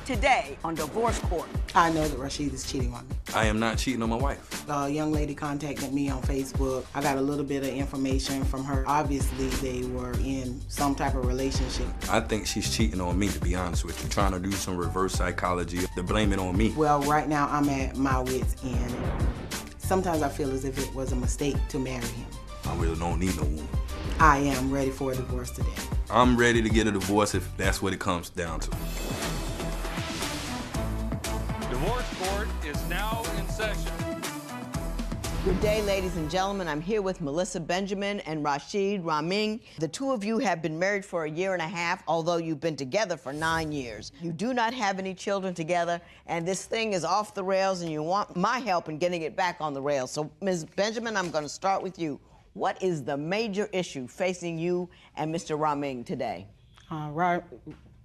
today on Divorce Court. I know that Rashid is cheating on me. I am not cheating on my wife. A young lady contacted me on Facebook. I got a little bit of information from her. Obviously, they were in some type of relationship. I think she's cheating on me, to be honest with you, trying to do some reverse psychology to blame it on me. Well, right now, I'm at my wit's end. Sometimes I feel as if it was a mistake to marry him. I really don't need no woman. I am ready for a divorce today. I'm ready to get a divorce if that's what it comes down to. Divorce Court is now in session. Good day, ladies and gentlemen. I'm here with Melissa Benjamin and Rashid Raming. The two of you have been married for a year and a half, although you've been together for 9 years. You do not have any children together, and this thing is off the rails, and you want my help in getting it back on the rails. So, Ms. Benjamin, I'm going to start with you. What is the major issue facing you and Mr. Raming today?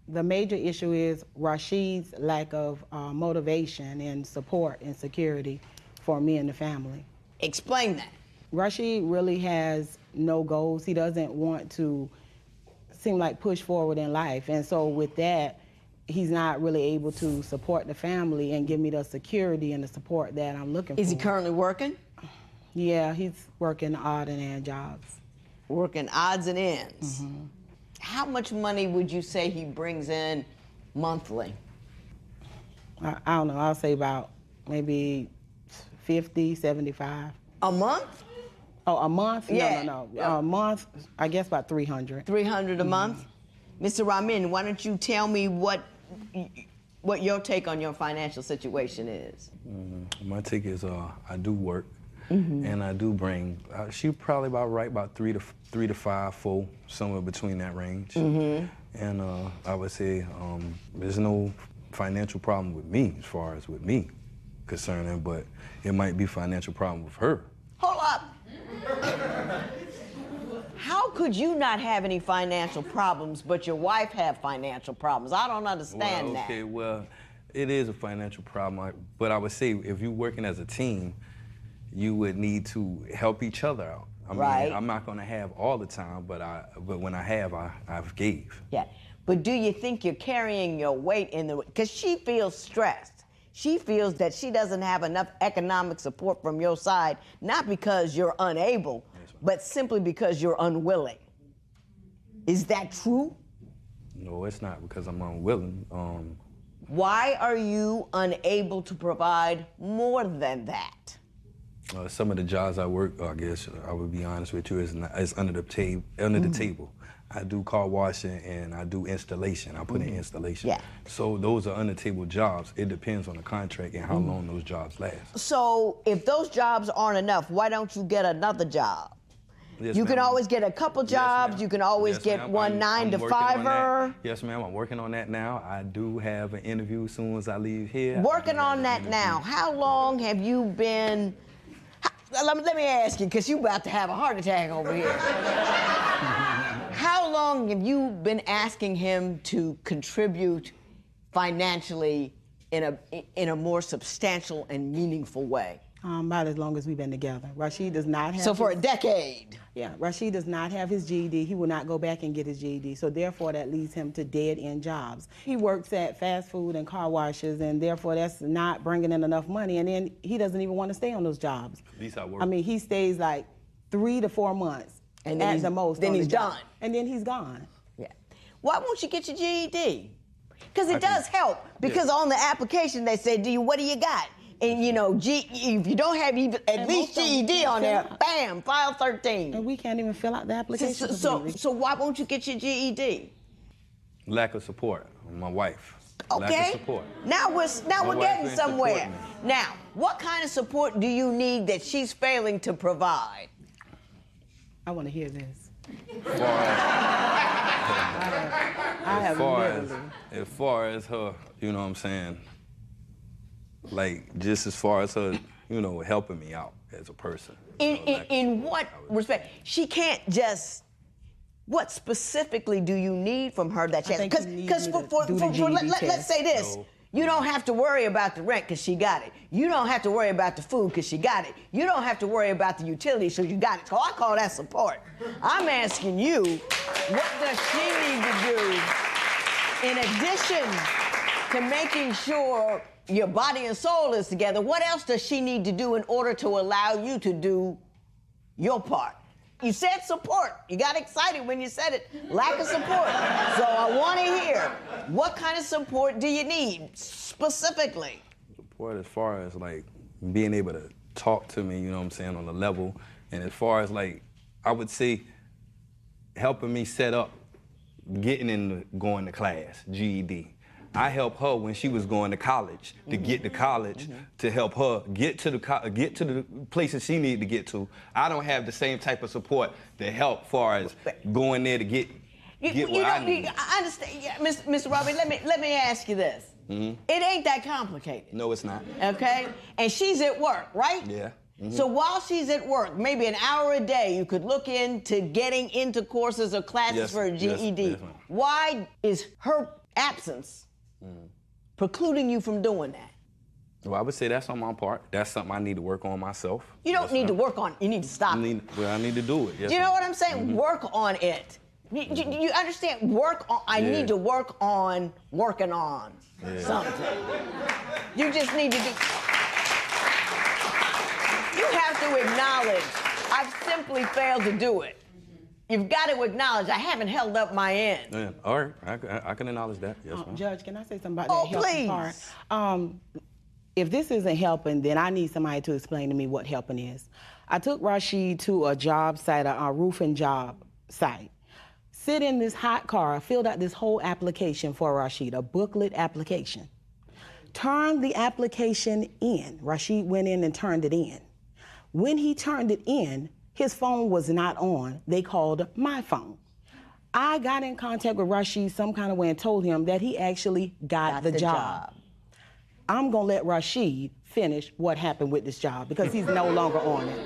The major issue is Rashid's lack of motivation and support and security for me and the family. Explain that. Rashid really has no goals. He doesn't want to seem like push forward in life. And so with that, he's not really able to support the family and give me the security and the support that I'm looking for. Is he currently working? Yeah, he's working odd and end jobs. Working odds and ends. Mm-hmm. How much money would you say he brings in monthly? I don't know, I'll say about maybe 50, 75. A month? Oh, a month? Yeah. No. A month, I guess about 300. 300 a month? Mr. Ramin, why don't you tell me what your take on your financial situation is? My take is I do work, and I do bring, she probably about three to five, four, somewhere between that range. And I would say there's no financial problem with me as far as with me concerning, but it might be financial problem with her. Hold up. How could you not have any financial problems, but your wife have financial problems? I don't understand that. Okay, well, it is a financial problem, but I would say if you're working as a team, you would need to help each other out. I mean, right. I'm not going to have all the time, but when I have, I've gave. Yeah, but do you think you're carrying your weight in the, because she feels stressed. She feels that she doesn't have enough economic support from your side, not because you're unable, but simply because you're unwilling. Is that true? No, it's not because I'm unwilling. Why are you unable to provide more than that? Some of the jobs I work, I guess I would be honest with you, is under the table. I do car washing and I do installation. I put in installation. Yeah. So those are under table jobs. It depends on the contract and how long those jobs last. So if those jobs aren't enough, why don't you get another job? Yes, You can ma'am. always get a couple jobs. Yes, you can always yes, get ma'am. one I'm 9 to working on 5er. that. Yes, ma'am. I'm working on that now. I do have an interview as soon as I leave here. Working on that now. How long have you been? Let me ask you, because you're about to have a heart attack over here. How long have you been asking him to contribute financially in a more substantial and meaningful way? About as long as we've been together. Rashid does not have. So for a decade. Yeah, Rashid does not have his GED. He will not go back and get his GED. So therefore, that leads him to dead-end jobs. He works at fast food and car washes, and therefore that's not bringing in enough money. And then he doesn't even want to stay on those jobs. At least I work. I mean, he stays like 3 to 4 months And then at the most. then on the he's job. done. And then he's gone. Yeah. Why won't you get your GED? Because it does help. Because on the application they say, what do you got? And you know, if you don't have even at least GED on there, bam, file 13. And we can't even fill out the application. So why won't you get your GED? Lack of support. My wife. Okay. Lack of support. Now we're wife getting ain't somewhere. supporting me. Now, what kind of support do you need that she's failing to provide? I want to hear this. As far as her, you know what I'm saying, like just as far as her, you know, helping me out as a person. In what respect? She can't just. What specifically do you need from her that she has? Because let's say this. No. You don't have to worry about the rent because she got it. You don't have to worry about the food because she got it. You don't have to worry about the utilities so you got it. So I call that support. I'm asking you, what does she need to do in addition to making sure your body and soul is together, what else does she need to do in order to allow you to do your part? You said support. You got excited when you said it. Lack of support. So I want to hear, what kind of support do you need specifically? Support as far as like being able to talk to me, you know what I'm saying, on a level. And as far as like, I would say, helping me set up going to class, GED. I helped her when she was going to college to get to college, to help her get to the places she needed to get to. I don't have the same type of support to help far as going there to get what I need. I understand, yeah, Mr. Robbie. Let me ask you this. It ain't that complicated. No, it's not. Okay, and she's at work, right? Yeah. So while she's at work, maybe an hour a day, you could look into getting into courses or classes for a GED. Yes, Why is her absence precluding you from doing that? Well, I would say that's on my part. That's something I need to work on myself. You don't need to work on it. You need to stop it. Well, I need to do it. Yes, You know what I'm saying? Work on it. You understand? Work on. I need to work on working on something. You just need to do. You have to acknowledge, I've simply failed to do it. You've got to acknowledge, I haven't held up my end. Yeah. All right, I can acknowledge that. Yes, ma'am. Judge, can I say something about that helping please. part? If this isn't helping, then I need somebody to explain to me what helping is. I took Rashid to a job site, a roofing job site. Sit in this hot car, filled out this whole application for Rashid, a booklet application. Turned the application in. Rashid went in and turned it in. When he turned it in, his phone was not on. They called my phone. I got in contact with Rashid some kind of way and told him that he actually got the job. I'm gonna let Rashid finish what happened with this job because he's no longer on it.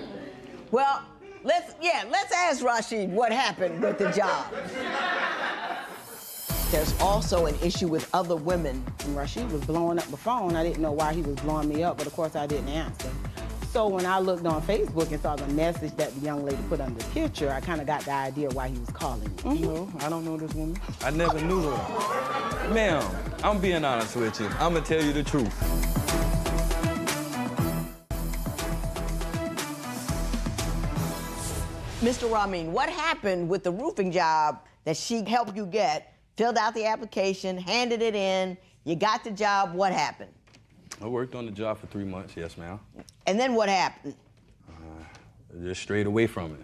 Well, let's ask Rashid what happened with the job. There's also an issue with other women. When Rashid was blowing up the phone, I didn't know why he was blowing me up, but of course I didn't answer. So when I looked on Facebook and saw the message that the young lady put under the picture, I kind of got the idea why he was calling me. No, I don't know this woman. I never knew her. Ma'am, I'm being honest with you. I'm gonna tell you the truth. Mr. Ramin, what happened with the roofing job that she helped you get, filled out the application, handed it in, you got the job, what happened? I worked on the job for 3 months, yes, ma'am. And then what happened? Just strayed away from it.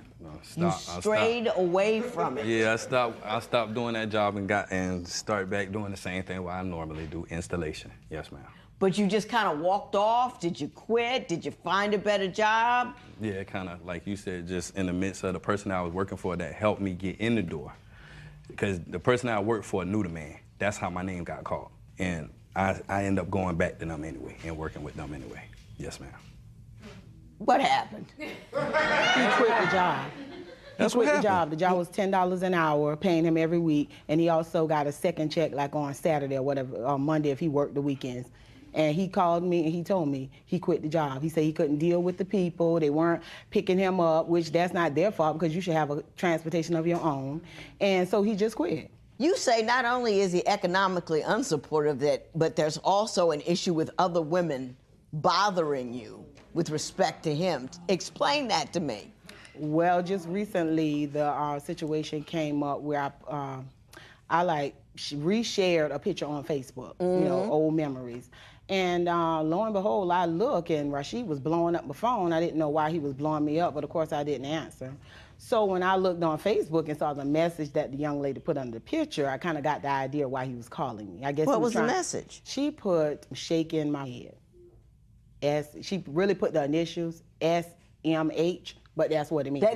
You strayed away from it. Yeah, I stopped doing that job and started back doing the same thing what I normally do, installation. Yes, ma'am. But you just kind of walked off? Did you quit? Did you find a better job? Yeah, kind of, like you said, just in the midst of the person I was working for that helped me get in the door. Because the person I worked for knew the man. That's how my name got called. And I ended up going back to them anyway and working with them anyway. Yes, ma'am. What happened? He quit the job. That's he quit what the job. happened. The job was $10 an hour, paying him every week, and he also got a second check like on Saturday or whatever, or Monday if he worked the weekends. And he called me and he told me he quit the job. He said he couldn't deal with the people. They weren't picking him up, which that's not their fault because you should have a transportation of your own. And so he just quit. You say not only is he economically unsupportive, but there's also an issue with other women bothering you with respect to him. Explain that to me. Well, just recently, the situation came up where I reshared a picture on Facebook, you know, old memories. And lo and behold, I look, and Rashid was blowing up my phone. I didn't know why he was blowing me up, but of course I didn't answer. So when I looked on Facebook and saw the message that the young lady put under the picture, I kind of got the idea why he was calling me. I guess what was the message? She put shaking my head. She really put the initials SMH, but that's what it means.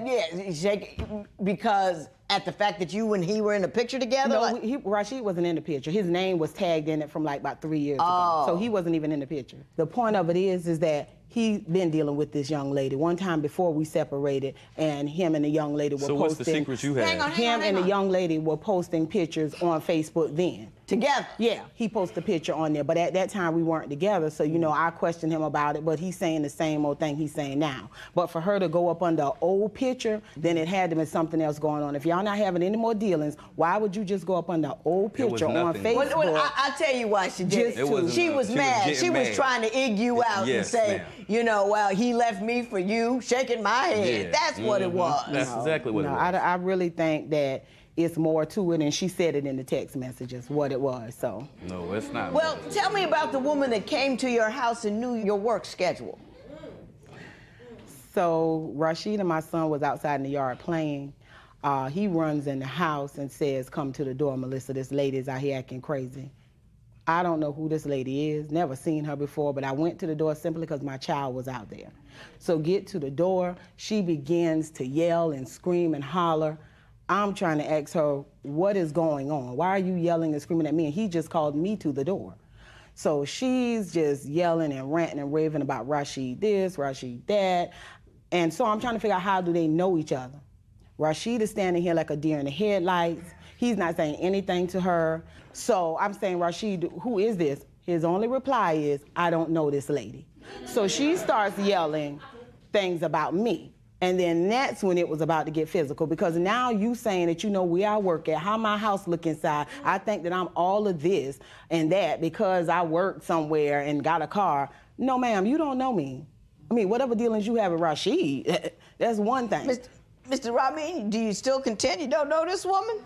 Because at the fact that you and he were in a picture together? No, Rashid wasn't in the picture. His name was tagged in it from like about 3 years ago. So he wasn't even in the picture. The point of it is that he been dealing with this young lady. One time before we separated, and him and the young lady were So posting. what's the secret you had? Him and the young lady were posting pictures on Facebook then. Together? Yeah, he posted a picture on there, but at that time we weren't together, so you know, I questioned him about it, but he's saying the same old thing he's saying now. But for her to go up under an old picture, then it had to be something else going on. If y'all not having any more dealings, why would you just go up under an old picture on nothing. Facebook? Well, I'll tell you why she did it. She was mad. She was trying to egg you out and say, you know, well, he left me for you, shaking my head. Yeah. That's what it was. That's exactly what it was. I really think that it's more to it, and she said it in the text messages what it was. So No, it's not. Well, tell me about the woman that came to your house and knew your work schedule. So Rashid and my son was outside in the yard playing. He runs in the house and says, "Come to the door, Melissa. This lady's out here acting crazy." I don't know who this lady is, never seen her before, but I went to the door simply because my child was out there. So get to the door, she begins to yell and scream and holler. I'm trying to ask her, what is going on? Why are you yelling and screaming at me? And he just called me to the door. So she's just yelling and ranting and raving about Rashid this, Rashid that. And so I'm trying to figure out, how do they know each other? Rashid is standing here like a deer in the headlights. He's not saying anything to her. So I'm saying, Rashid, who is this? His only reply is, I don't know this lady. So she starts yelling things about me. And then that's when it was about to get physical, because now you saying that you know where I work at, how my house look inside. I think that I'm all of this and that because I work somewhere and got a car. No, ma'am, you don't know me. I mean, whatever dealings you have with Rashid, that's one thing. Mr. Ramin, do you still contend you don't know this woman?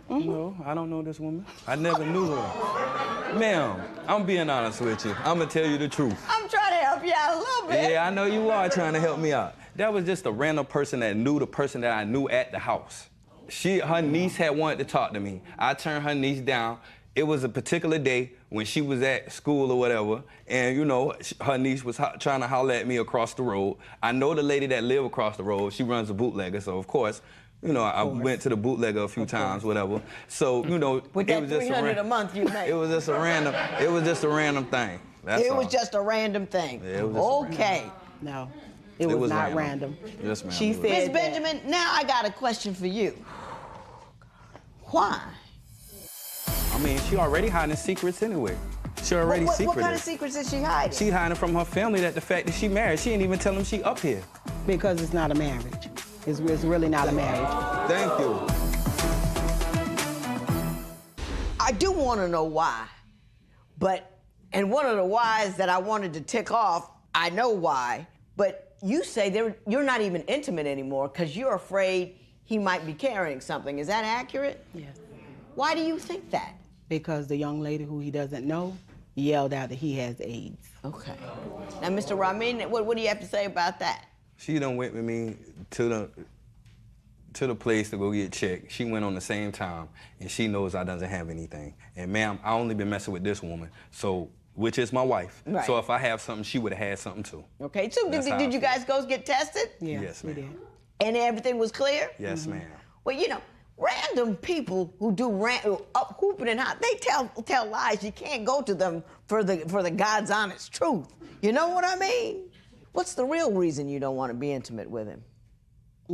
No, I don't know this woman. I never knew her. Ma'am, I'm being honest with you. I'm going to tell you the truth. I'm trying to help you out a little bit. Yeah, I know you are trying to help me out. That was just a random person that knew the person that I knew at the house. Her niece had wanted to talk to me. I turned her niece down. It was a particular day when she was at school or whatever, and you know, her niece was trying to holler at me across the road. I know the lady that lived across the road. She runs a bootlegger, so of course, you know, I went to the bootlegger a few times, whatever. So, you know, with that $300 a month you make. It was just a random. It was just a random thing. That's all. Was just a random thing. Yeah, it was just okay. No, it was not random. Yes, ma'am. She said, Ms. Benjamin, now I got a question for you. Why? I mean, she already hiding secrets anyway. She already secretive. What kind of secrets is she hiding? She hiding from her family that the fact that she married. She ain't even tell them she up here. Because it's not a marriage. It's really not a marriage. Thank you. I do want to know why, and one of the whys that I wanted to tick off, I know why, but you say you're not even intimate anymore because you're afraid he might be carrying something. Is that accurate? Yes. Why do you think that? Because the young lady who he doesn't know yelled out that he has AIDS. Okay. Now, Mr. Ramin, what do you have to say about that? She done went with me to the place to go get checked. She went on the same time, and she knows I doesn't have anything. And ma'am, I only been messing with this woman, so, which is my wife. Right. So if I have something, she would have had something too. Okay, so did you guys go get tested? Yeah, Yes, we ma'am. did. And everything was clear? Yes, ma'am. Well, you know, random people who do up hooping and hot, they tell lies. You can't go to them for the God's honest truth. You know what I mean? What's the real reason you don't want to be intimate with him?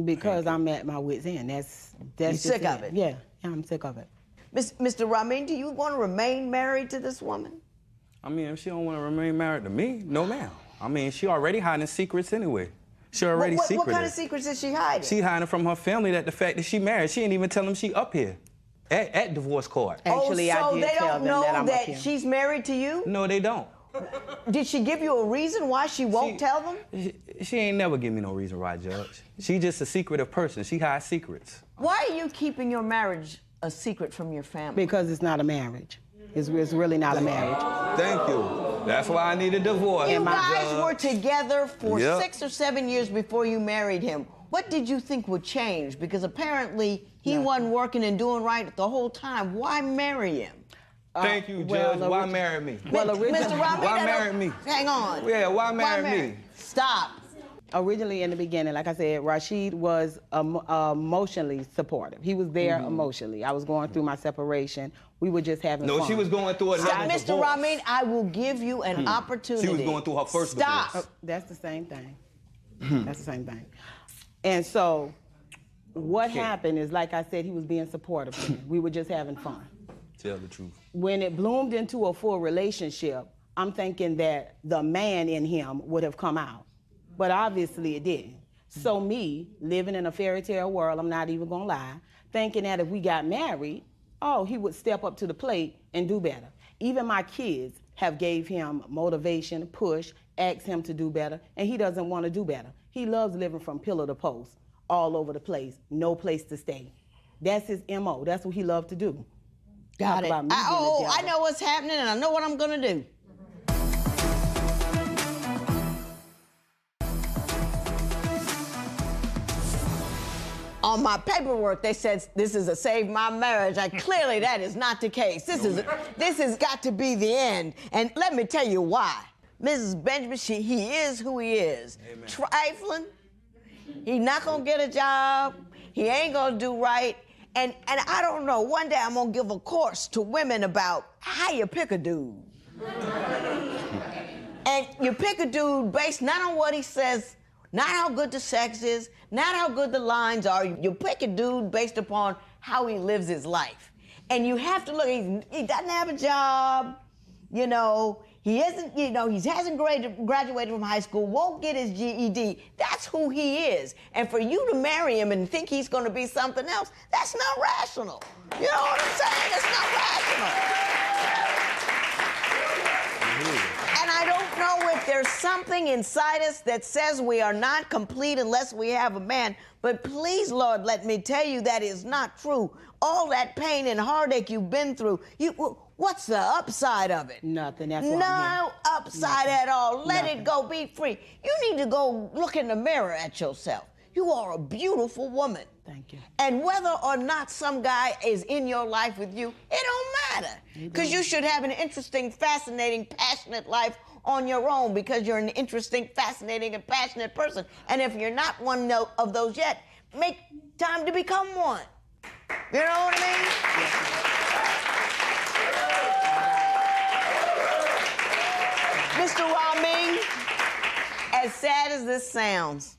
Because I'm at my wit's end. That's You just sick of it? Yeah, I'm sick of it. Mr. Ramin, do you want to remain married to this woman? I mean, if she don't want to remain married to me, no ma'am. I mean, she already hiding secrets anyway. She already secretive. What kind of secrets is she hiding? She hiding from her family that the fact that she married. She ain't even tell them she up here at divorce court. Actually, so I did they tell don't them know that I'm up that here. she's married to you? No, they don't. Did she give you a reason why she won't tell them? She ain't never give me no reason why, Judge. She just a secretive person. She hides secrets. Why are you keeping your marriage a secret from your family? Because it's not a marriage. It's really not a marriage. Thank you. That's why I need a divorce. You guys were together for Yep. 6 or 7 years before you married him. What did you think would change? Because apparently he wasn't working and doing right the whole time. Why marry him? Thank you, Judge. Why marry me? Well, Mr. Ramin, why marry me? Hang on. Yeah, why marry me? Stop. Originally, in the beginning, like I said, Rashid was emotionally supportive. He was there emotionally. I was going through my separation. We were just having fun. No, she was going through another Mr. divorce. Ramin, I will give you an opportunity. She was going through her first Stop. divorce. That's the same thing. That's the same thing. And so what happened is, like I said, he was being supportive. We were just having fun. Tell the truth. When it bloomed into a full relationship, I'm thinking that the man in him would have come out. But obviously it didn't. So me, living in a fairy tale world, I'm not even gonna lie, thinking that if we got married, oh, he would step up to the plate and do better. Even my kids have gave him motivation, push, asked him to do better, and he doesn't want to do better. He loves living from pillar to post, all over the place, no place to stay. That's his MO. That's what he loves to do. Got it. I know what's happening, and I know what I'm gonna do. On my paperwork, they said this is a save my marriage. Clearly, that is not the case. This has got to be the end. And let me tell you why. Mrs. Benjamin, he is who he is. Amen. Trifling. He's not gonna get a job. He ain't gonna do right. And I don't know. One day I'm gonna give a course to women about how you pick a dude. And you pick a dude based not on what he says, not how good the sex is, not how good the lines are. You pick a dude based upon how he lives his life. And you have to look, he doesn't have a job, you know, he isn't, you know, he hasn't graduated from high school, won't get his GED. That's who he is. And for you to marry him and think he's gonna be something else, that's not rational. You know what I'm saying? It's not rational. And I don't know if there's something inside us that says we are not complete unless we have a man. But please, Lord, let me tell you that is not true. All that pain and heartache you've been through, what's the upside of it? Nothing. That's no upside at all. Let Nothing. it go. Be free. You need to go look in the mirror at yourself. You are a beautiful woman. Thank you. And whether or not some guy is in your life with you, it don't matter. Because you should have an interesting, fascinating, passionate life on your own, because you're an interesting, fascinating, and passionate person. And if you're not one of those yet, make time to become one. You know what I mean? Mr. Ramin, as sad as this sounds,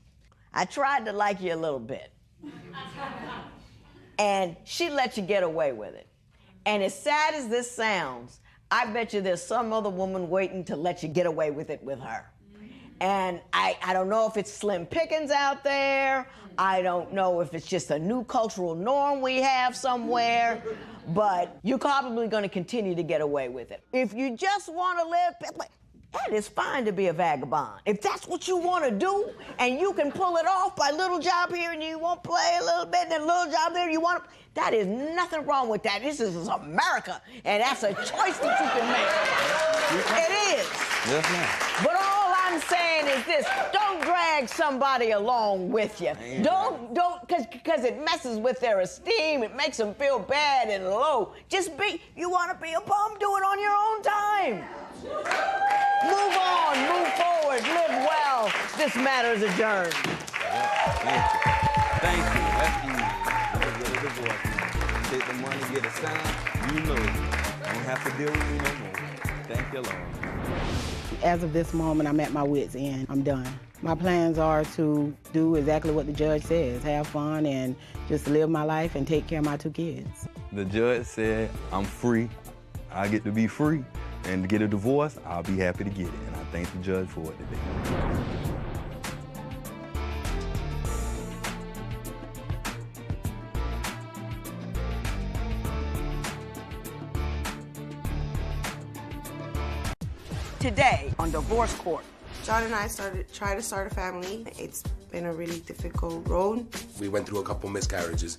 I tried to like you a little bit. And she let you get away with it. And as sad as this sounds, I bet you there's some other woman waiting to let you get away with it with her. And I don't know if it's slim pickings out there. I don't know if it's just a new cultural norm we have somewhere. But you're probably going to continue to get away with it. If you just want to live, that is fine to be a vagabond. If that's what you want to do, and you can pull it off by little job here and you won't play a little bit, and then a little job there you want to, that is nothing wrong with that. This is America, and that's a choice that you can make. It is. Yes, ma'am. But all I'm saying is this: don't drag somebody along with you. Don't, because it messes with their esteem. It makes them feel bad and low. You want to be a bum, do it on your own time. Move on, move forward, live well. This matter is adjourned. Thank you. That's easy. Get a divorce. Take the money, get a sign. You know it. Don't have to deal with me no more. Thank you, Lord. As of this moment, I'm at my wit's end. I'm done. My plans are to do exactly what the judge says, have fun and just live my life and take care of my 2 kids. The judge said I'm free. I get to be free. And to get a divorce, I'll be happy to get it. And I thank the judge for it today. Today on Divorce Court. John and I tried to start a family. It's been a really difficult road. We went through a couple miscarriages,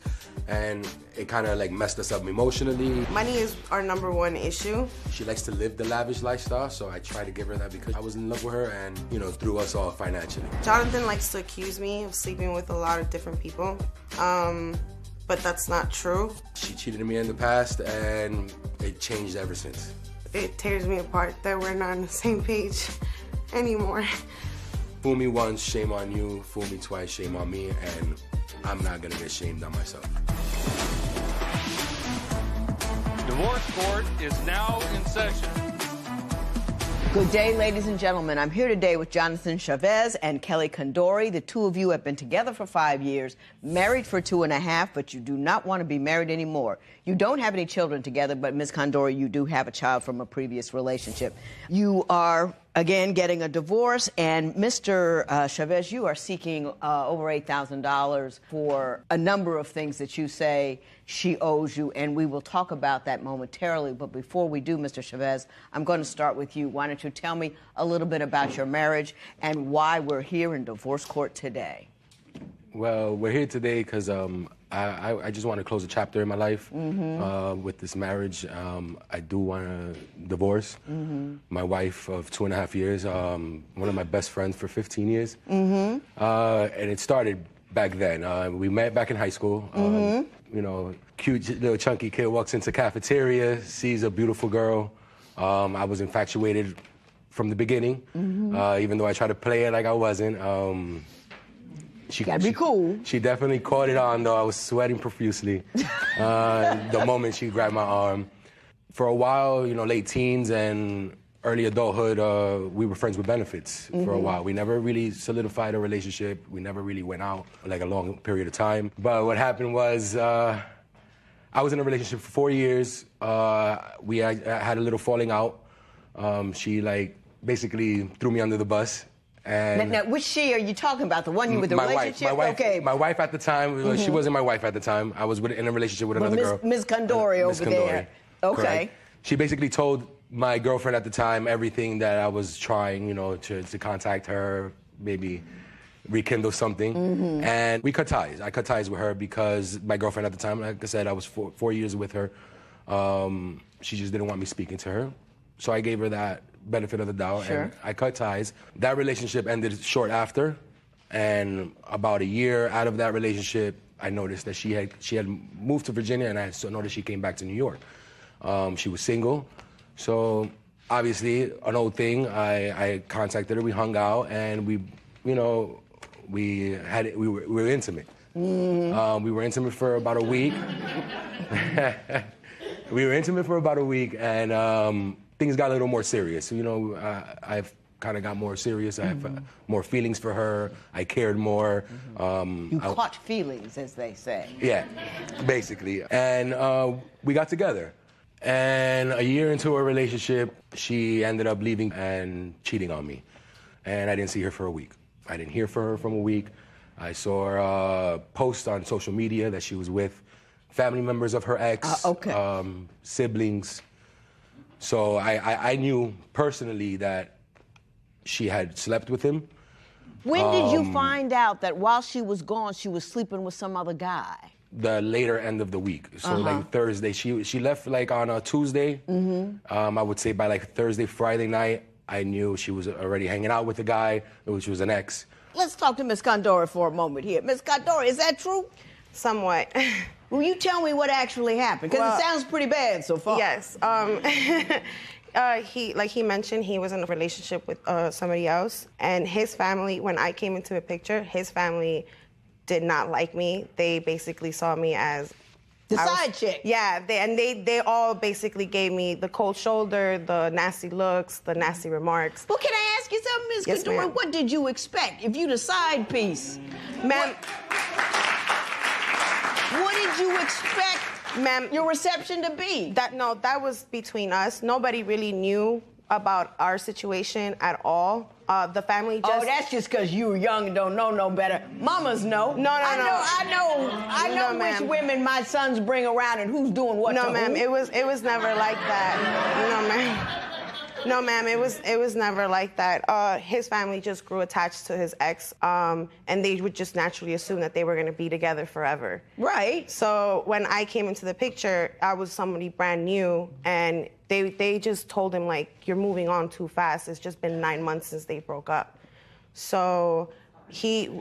and it kind of like messed us up emotionally. Money is our #1 issue. She likes to live the lavish lifestyle, so I tried to give her that because I was in love with her and, you know, threw us off financially. Jonathan likes to accuse me of sleeping with a lot of different people, but that's not true. She cheated on me in the past, and it changed ever since. It tears me apart that we're not on the same page anymore. fool me once, shame on you. Fool me twice, shame on me. And I'm not gonna get shamed on myself. Divorce court is now in session. Good day, ladies and gentlemen. I'm here today with Jonathan Chavez and Kelly Condori. The two of you have been together for 5 years, married for 2.5, but you do not want to be married anymore. You don't have any children together, but Ms. Condori, you do have a child from a previous relationship. You are, again, getting a divorce, and Mr. Chavez, you are seeking over $8,000 for a number of things that you say she owes you, and we will talk about that momentarily. But before we do, Mr. Chavez, I'm going to start with you. Why don't you tell me a little bit about your marriage and why we're here in divorce court today? Well, we're here today because I just want to close a chapter in my life with this marriage. I do want to divorce my wife of 2.5 years, one of my best friends for 15 years. And it started back then. We met back in high school. You know, cute little chunky kid walks into cafeteria, sees a beautiful girl. I was infatuated from the beginning, even though I tried to play it like I wasn't. She gotta be cool. She definitely caught it on, though. I was sweating profusely the moment she grabbed my arm. For a while, you know, late teens and early adulthood, we were friends with benefits for a while. We never really solidified a relationship. We never really went out like a long period of time. But what happened was I was in a relationship for 4 years. We had a little falling out. She basically threw me under the bus. And now, which she are you talking about? The one you with the relationship? My wife at the time. She wasn't my wife at the time. I was in a relationship with another girl. Ms. Condori over there. Okay. Correct. She basically told my girlfriend at the time everything that I was trying, you know, to contact her, maybe rekindle something. And we cut ties. I cut ties with her because my girlfriend at the time, like I said, I was 4 years with her. She just didn't want me speaking to her. So I gave her that benefit of the doubt, and I cut ties. That relationship ended short after, and about a year out of that relationship, I noticed that she had moved to Virginia, and I noticed she came back to New York. She was single, so obviously an old thing. I contacted her. We hung out, and we were intimate. We were intimate for about a week. And things got a little more serious. You know, I've kind of got more serious. I have more feelings for her. I cared more. You caught feelings, as they say. Yeah, basically. And we got together. And a year into our relationship, she ended up leaving and cheating on me. And I didn't see her for a week. I didn't hear from her from a week. I saw her post on social media that she was with family members of her ex, siblings. So I knew personally that she had slept with him. When did you find out that while she was gone, she was sleeping with some other guy? The later end of the week. So like Thursday, she left like on a Tuesday. I would say by like Thursday, Friday night, I knew she was already hanging out with a guy, which was an ex. Let's talk to Ms. Condori for a moment here. Ms. Condori, is that true? Somewhat. Will you tell me what actually happened? Because it sounds pretty bad so far. Yes. Like he mentioned, he was in a relationship with somebody else. And his family, when I came into the picture, his family did not like me. They basically saw me as the side chick. Yeah, they all basically gave me the cold shoulder, the nasty looks, the nasty remarks. Well, can I ask you something, Ms. Yes, Condori? ma'am. What did you expect if you the side piece? Ma'am. What did you expect, ma'am, your reception to be? That was between us. Nobody really knew about our situation at all. The family just... Oh, that's just because you were young and don't know no better. Mamas know. No. I know which women my sons bring around and who's doing what to who. No, ma'am, it was never like that. No, ma'am. No, ma'am, it was never like that. His family just grew attached to his ex, and they would just naturally assume that they were going to be together forever. Right. So when I came into the picture, I was somebody brand new, and they just told him, like, you're moving on too fast. It's just been 9 months since they broke up. So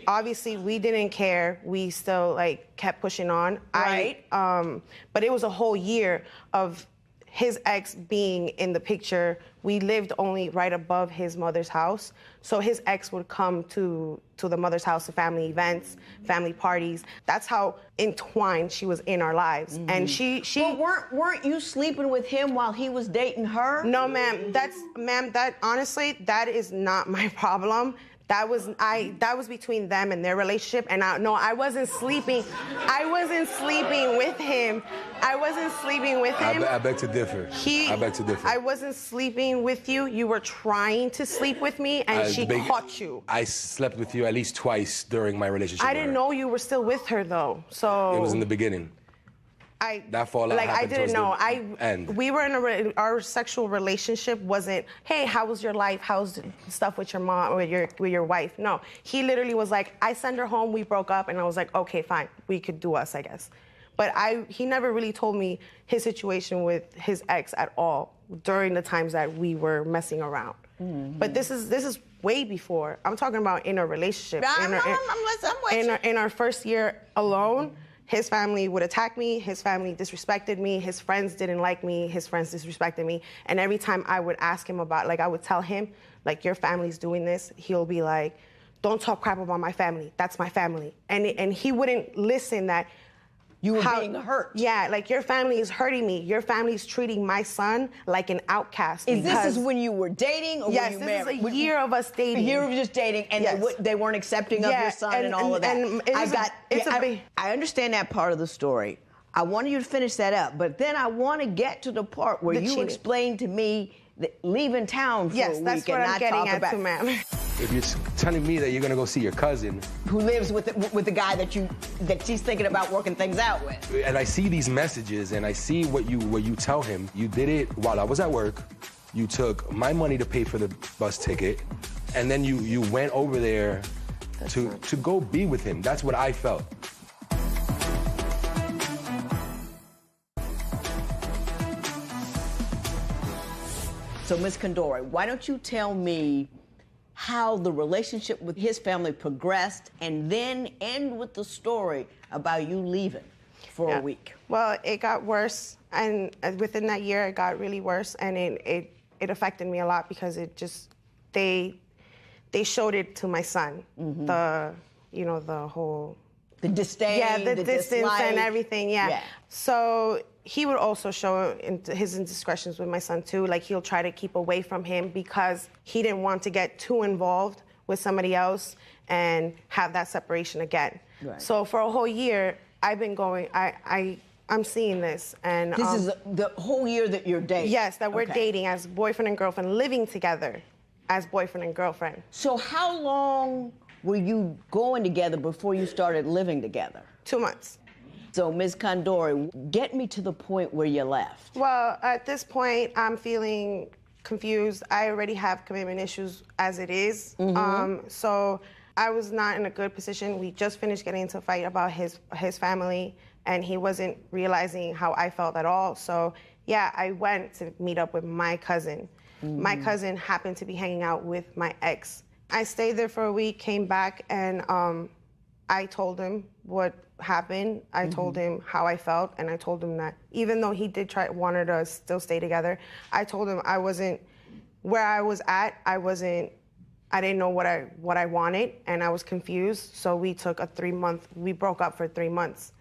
obviously, we didn't care. We still, like, kept pushing on. Right. But it was a whole year of his ex being in the picture, we lived only right above his mother's house. So his ex would come to the mother's house to family events, family parties. That's how entwined she was in our lives. And she But weren't you sleeping with him while he was dating her? No, ma'am. That honestly, that is not my problem. That was between them and their relationship. And I wasn't sleeping. I wasn't sleeping with him. I wasn't sleeping with him. I beg to differ. I beg to differ. I wasn't sleeping with you. You were trying to sleep with me, and she caught you. I slept with you at least twice during my relationship. I didn't know you were still with her, though. So it was in the beginning. That fallout like I happened didn't know. end. We were in our sexual relationship wasn't, hey, how was your life? How's stuff with your mom, with your wife? No, he literally was like, I sent her home. We broke up, and I was like, okay, fine, we could do us, I guess. But he never really told me his situation with his ex at all during the times that we were messing around. Mm-hmm. But this is way before. I'm talking about in a relationship. In our first year alone. His family would attack me, his family disrespected me, his friends didn't like me, his friends disrespected me. And every time I would ask him about, like I would tell him, like, your family's doing this, he'll be like, don't talk crap about my family, that's my family. And he wouldn't listen that you were being hurt. Yeah, like your family is hurting me. Your family's treating my son like an outcast. This is when you were dating or yes, were you married? Yes, this is a year of us dating. A year of just dating, and yes. they weren't accepting of your son and all of that. I understand that part of the story. I wanted you to finish that up, but then I want to get to the part where you explained to me that leaving town for a week that's what and I'm not getting talk at about. too, ma'am. If you're telling me that you're gonna go see your cousin who lives with the guy that she's thinking about working things out with, and I see these messages and I see what you tell him, you did it while I was at work. You took my money to pay for the bus ticket, and then you went over there to go be with him. That's what I felt. So, Ms. Condori, why don't you tell me how the relationship with his family progressed, and then end with the story about you leaving for a week? Well, it got worse, and within that year, it got really worse, and it affected me a lot because it just they showed it to my son, mm-hmm. the whole disdain, the distance dislike. And everything, yeah. So he would also show his indiscretions with my son too. Like, he'll try to keep away from him because he didn't want to get too involved with somebody else and have that separation again. Right. So for a whole year, I've been going, I'm seeing this. And this is the whole year that you're dating? Yes, that we're dating as boyfriend and girlfriend, living together as boyfriend and girlfriend. So how long were you going together before you started living together? 2 months. So, Ms. Condori, get me to the point where you left. Well, at this point, I'm feeling confused. I already have commitment issues as it is. Mm-hmm. So I was not in a good position. We just finished getting into a fight about his family, and he wasn't realizing how I felt at all. So, yeah, I went to meet up with my cousin. Mm-hmm. My cousin happened to be hanging out with my ex. I stayed there for a week, came back, and I told him what happened. I mm-hmm. told him how I felt, and I told him that even though he did wanted us still stay together, I told him I wasn't where I was at. I didn't know what I wanted, and I was confused. So we took we broke up for 3 months.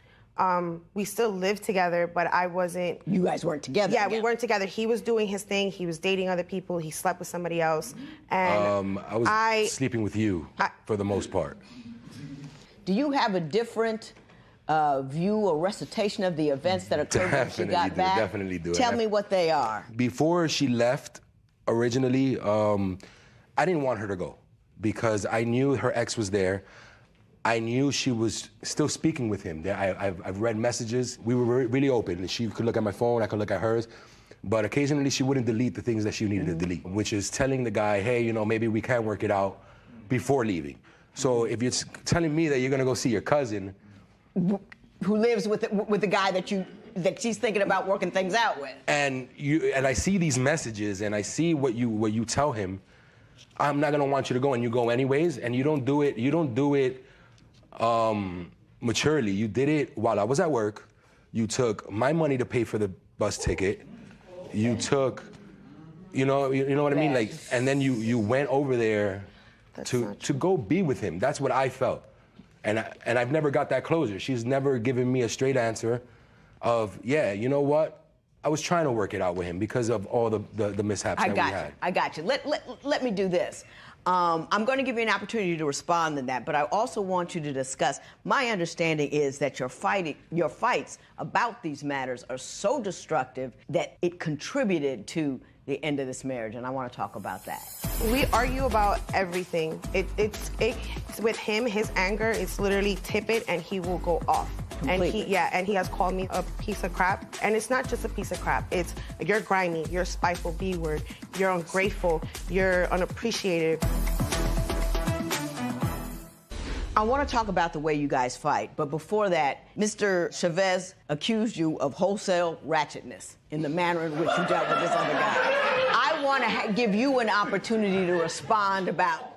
We still lived together, but I wasn't. You guys weren't together. Yeah, we weren't together. He was doing his thing. He was dating other people. He slept with somebody else, and I was sleeping with you for the most part. Do you have a different view or recitation of the events that occurred when she got back? Definitely do. Tell me what they are. Before she left, originally, I didn't want her to go because I knew her ex was there. I knew she was still speaking with him. I've read messages. We were really open. She could look at my phone, I could look at hers. But occasionally she wouldn't delete the things that she needed mm-hmm. to delete, which is telling the guy, hey, maybe we can work it out before leaving. So if you're telling me that you're gonna go see your cousin, who lives with the guy that she's thinking about working things out with, and I see these messages and I see what you tell him, I'm not gonna want you to go, and you go anyways, and you don't do it maturely. You did it while I was at work. You took my money to pay for the bus ticket. you took, you know what I mean? Like, and then you went over there to go be with him. That's what I felt. And I've never got that closure. She's never given me a straight answer of, yeah, you know what? I was trying to work it out with him because of all the mishaps that we had. I got you. Let me do this. I'm going to give you an opportunity to respond to that, but I also want you to discuss. My understanding is that your fights about these matters are so destructive that it contributed to the end of this marriage, and I want to talk about that. We argue about everything. It's with him, his anger, it's literally tip it and he will go off. Completely. And he has called me a piece of crap. And it's not just a piece of crap. It's you're grimy, you're spiteful B-word, you're ungrateful, you're unappreciative. I want to talk about the way you guys fight, but before that, Mr. Chavez accused you of wholesale ratchetness in the manner in which you dealt with this other guy. I want to give you an opportunity to respond about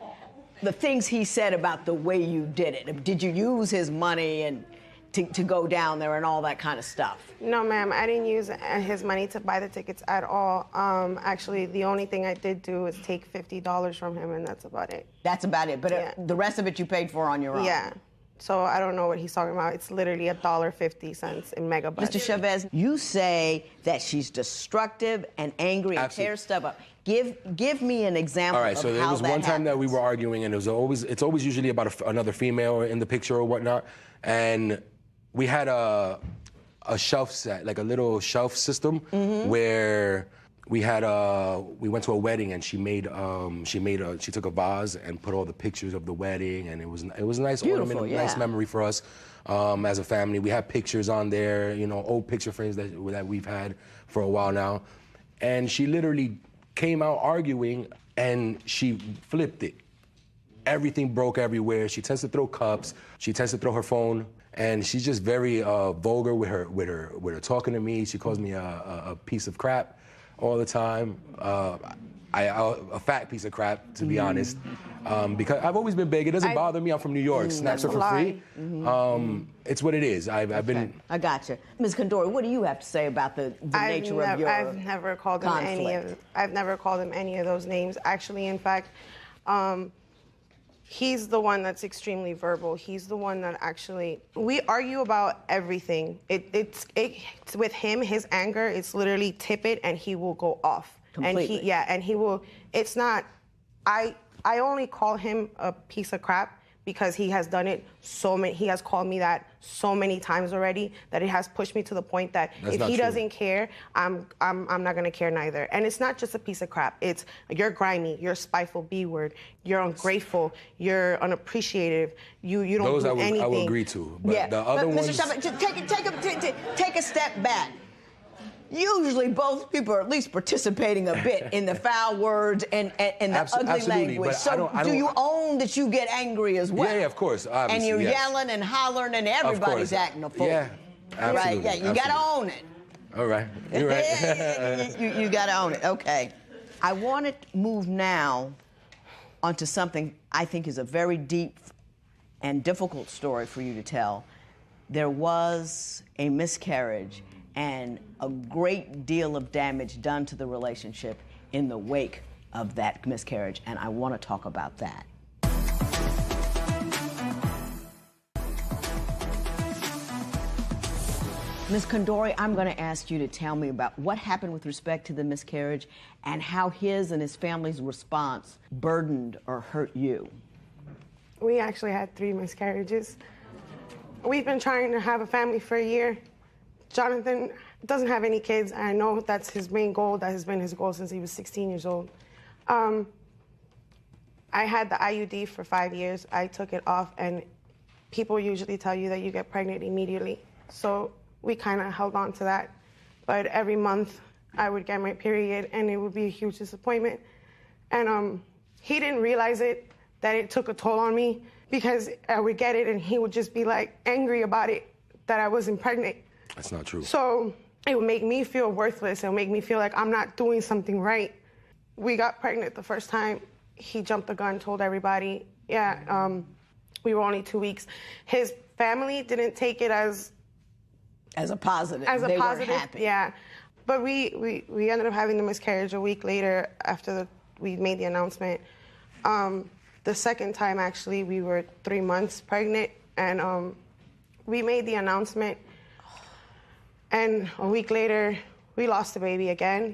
the things he said about the way you did it. Did you use his money and to go down there and all that kind of stuff? No, ma'am, I didn't use his money to buy the tickets at all. Actually, the only thing I did do is take $50 from him, and that's about it. That's about it, but the rest of it you paid for on your own? Yeah. So I don't know what he's talking about. It's literally $1.50 in megabucks. Mr. Chavez, you say that she's destructive and angry and tears stuff up. Give me an example. All right, so there was one time that we were arguing, and it's always usually about another female in the picture or whatnot, and we had a shelf set, like a little shelf system, where we went to a wedding and she took a vase and put all the pictures of the wedding, and it was a nice ornament, nice memory for us as a family. We have pictures on there, old picture frames that we've had for a while now, and she literally came out arguing and she flipped it. Everything broke everywhere. She tends to throw cups. She tends to throw her phone. And she's just very vulgar with her talking to me. She calls me a piece of crap all the time. A fat piece of crap, to be honest. Because I've always been big. It doesn't bother me. I'm from New York. Snaps are for free. It's what it is. I've been. I gotcha. Ms. Condori, what do you have to say about the nature of your I've never called him I've never called him any of those names. Actually, in fact, he's the one that's extremely verbal. He's the one that actually, we argue about everything. It's with him, his anger, it's literally tip it and he will go off. Completely. And he will, it's not, I only call him a piece of crap because he has done it he has called me that so many times already that it has pushed me to the point that if he doesn't care, I'm not gonna care neither. And it's not just a piece of crap. It's you're grimy, you're spiteful B-word, you're ungrateful, you're unappreciative, you don't do anything. Those I will agree to. But the other ones... Mr. Chavez, just take a step back. Usually both people are at least participating a bit in the foul words and the ugly language. So do you own that you get angry as well? Yeah, of course. Obviously, and you're yelling and hollering and everybody's acting a fool. Yeah, absolutely. Right? Yeah, you got to own it. All right. You're right. you got to own it. Okay. I want to move now onto something I think is a very deep and difficult story for you to tell. There was a miscarriage and a great deal of damage done to the relationship in the wake of that miscarriage, and I want to talk about that. Ms. Condori, I'm going to ask you to tell me about what happened with respect to the miscarriage and how his and his family's response burdened or hurt you. We actually had 3 miscarriages. We've been trying to have a family for a year. Jonathan doesn't have any kids, and I know that's his main goal. That has been his goal since he was 16 years old. I had the IUD for 5 years. I took it off, and people usually tell you that you get pregnant immediately. So we kind of held on to that. But every month, I would get my period, and it would be a huge disappointment. And he didn't realize that it took a toll on me, because I would get it, and he would just be like angry about it, that I wasn't pregnant. That's not true. So it would make me feel worthless. It would make me feel like I'm not doing something right. We got pregnant the first time. He jumped the gun, told everybody. Yeah, we were only 2 weeks. His family didn't take it as a positive. As a they positive, weren't happy. Yeah. But we ended up having the miscarriage a week later after we made the announcement. The second time, actually, we were 3 months pregnant, and we made the announcement, and a week later, we lost the baby again.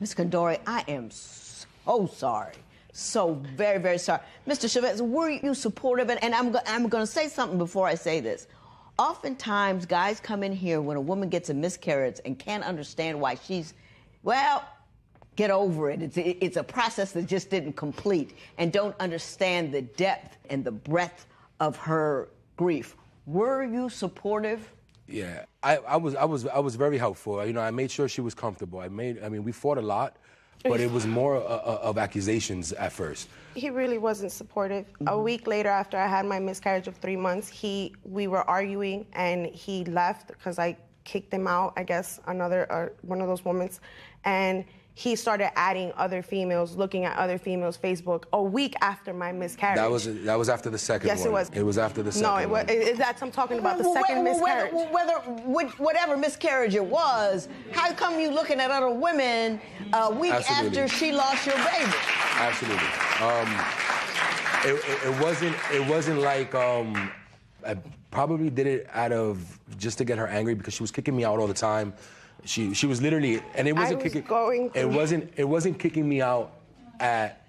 Ms. Condori, I am so sorry. So very, very sorry. Mr. Chavez, were you supportive? And I'm going to say something before I say this. Oftentimes, guys come in here when a woman gets a miscarriage and can't understand why she's, well, get over it. It's a process that just didn't complete, and don't understand the depth and the breadth of her grief. Were you supportive? Yeah, I was very helpful. You know, I made sure she was comfortable. I mean, we fought a lot, but it was more of accusations at first. He really wasn't supportive. A week later, after I had my miscarriage of 3 months, we were arguing, and he left because I kicked him out, I guess, one of those moments, and he started adding other females, looking at other females' Facebook a week after my miscarriage. That was after the second one. Yes, it was. It was after the second one. No, I'm talking about the second miscarriage. Whatever miscarriage it was, how come you looking at other women a week after she lost your baby? Absolutely. It wasn't like I probably did it out of just to get her angry, because she was kicking me out all the time. She was literally, and it wasn't kicking. It wasn't kicking me out at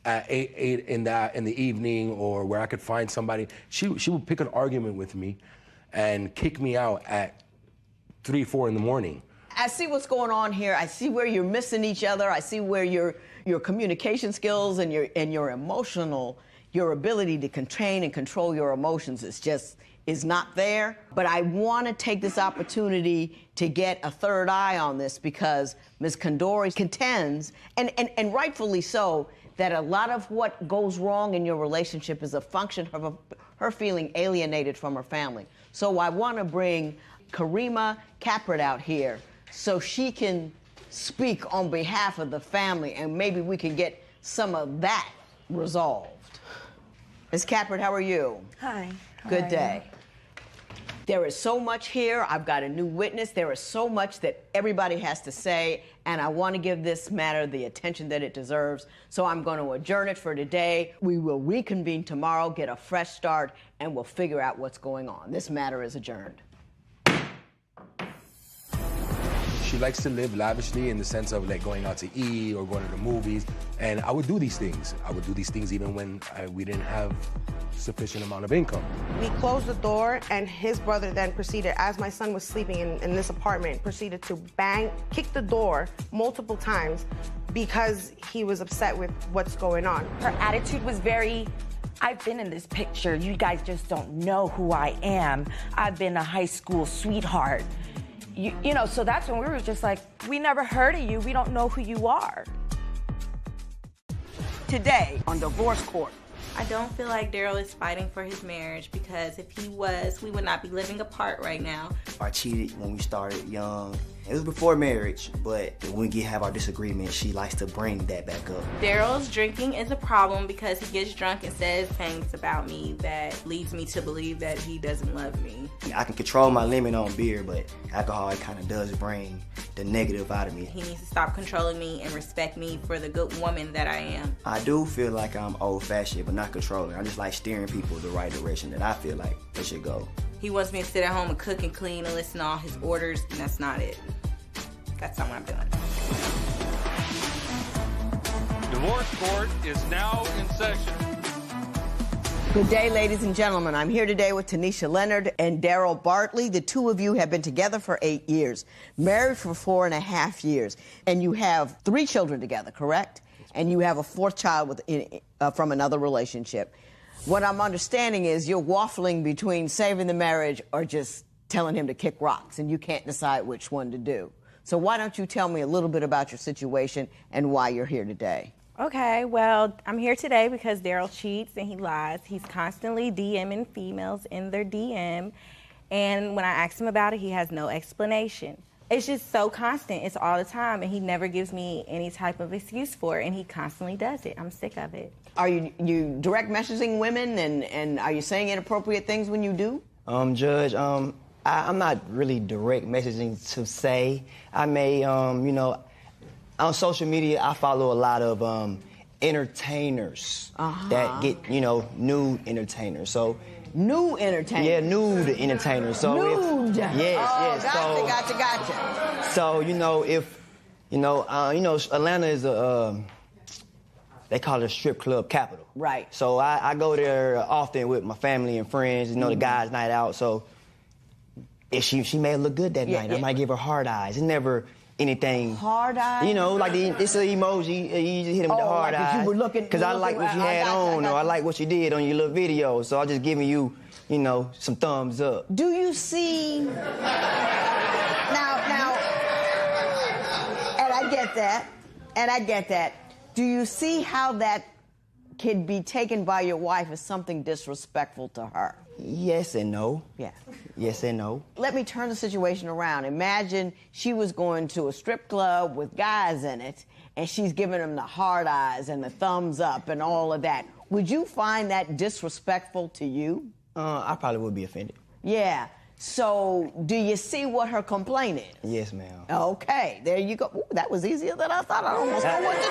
8 in the evening, or where I could find somebody. She would pick an argument with me, and kick me out at 3, 4 in the morning. I see what's going on here. I see where you're missing each other. I see where your communication skills and your emotional, your ability to contain and control your emotions is not there. But I want to take this opportunity to get a third eye on this, because Ms. Condori contends, and rightfully so, that a lot of what goes wrong in your relationship is a function of her feeling alienated from her family. So I want to bring Karima Capret out here so she can speak on behalf of the family, and maybe we can get some of that resolved. Ms. Capret, how are you? Hi. Good day. There is so much here. I've got a new witness. There is so much that everybody has to say, and I want to give this matter the attention that it deserves. So I'm going to adjourn it for today. We will reconvene tomorrow, get a fresh start, and we'll figure out what's going on. This matter is adjourned. She likes to live lavishly in the sense of like going out to eat or going to the movies, and I would do these things. I would do these things even when we didn't have sufficient amount of income. We closed the door, and his brother then proceeded, as my son was sleeping in this apartment, proceeded to kick the door multiple times because he was upset with what's going on. Her attitude was very, I've been in this picture. You guys just don't know who I am. I've been a high school sweetheart. You know, so that's when we were just like, we never heard of you. We don't know who you are. Today on Divorce Court. I don't feel like Daryl is fighting for his marriage, because if he was, we would not be living apart right now. I cheated when we started young. It was before marriage, but when we have our disagreements, she likes to bring that back up. Daryl's drinking is a problem because he gets drunk and says things about me that leads me to believe that he doesn't love me. I can control my limit on beer, but alcohol, it kind of does bring the negative out of me. He needs to stop controlling me and respect me for the good woman that I am. I do feel like I'm old-fashioned, but not controlling. I just like steering people the right direction that I feel like they should go. He wants me to sit at home and cook and clean and listen to all his orders, and that's not it. That's not what I'm doing. Divorce Court is now in session. Good day, ladies and gentlemen. I'm here today with Tanisha Leonard and Daryl Bartley. The two of you have been together for 8 years, married for 4.5 years, and you have 3 children together, correct? And you have a 4th child from another relationship. What I'm understanding is you're waffling between saving the marriage or just telling him to kick rocks, and you can't decide which one to do. So why don't you tell me a little bit about your situation and why you're here today? Okay, well, I'm here today because Daryl cheats and he lies. He's constantly DMing females in their DM, and when I ask him about it, he has no explanation. It's just so constant. It's all the time, and he never gives me any type of excuse for it, and he constantly does it. I'm sick of it. Are you direct messaging women, and are you saying inappropriate things when you do? Judge, I'm not really direct messaging to say. I may, you know, on social media, I follow a lot of entertainers that get, you know, nude entertainers. So New entertainers? Yeah, nude entertainers. So nude? Yes. Gotcha. So, you know, if, you know, Atlanta is they call it a strip club capital. Right. So I go there often with my family and friends, you know, the guys' night out. So if she may look good that night, I might give her hard eyes. It's never anything. Hard eyes? You know, like it's an emoji. You just hit him with the hard eyes. You were looking. Because I like what you had on, or I like what you did on your little video. So I'm just giving you, you know, some thumbs up. Do you see? Now, and I get that. Do you see how that could be taken by your wife as something disrespectful to her? Yes and no. Yeah. Yes and no. Let me turn the situation around. Imagine she was going to a strip club with guys in it, and she's giving them the hard eyes and the thumbs up and all of that. Would you find that disrespectful to you? I probably would be offended. Yeah. So, do you see what her complaint is? Yes, ma'am. Okay, there you go. Ooh, that was easier than I thought. I almost know what to do.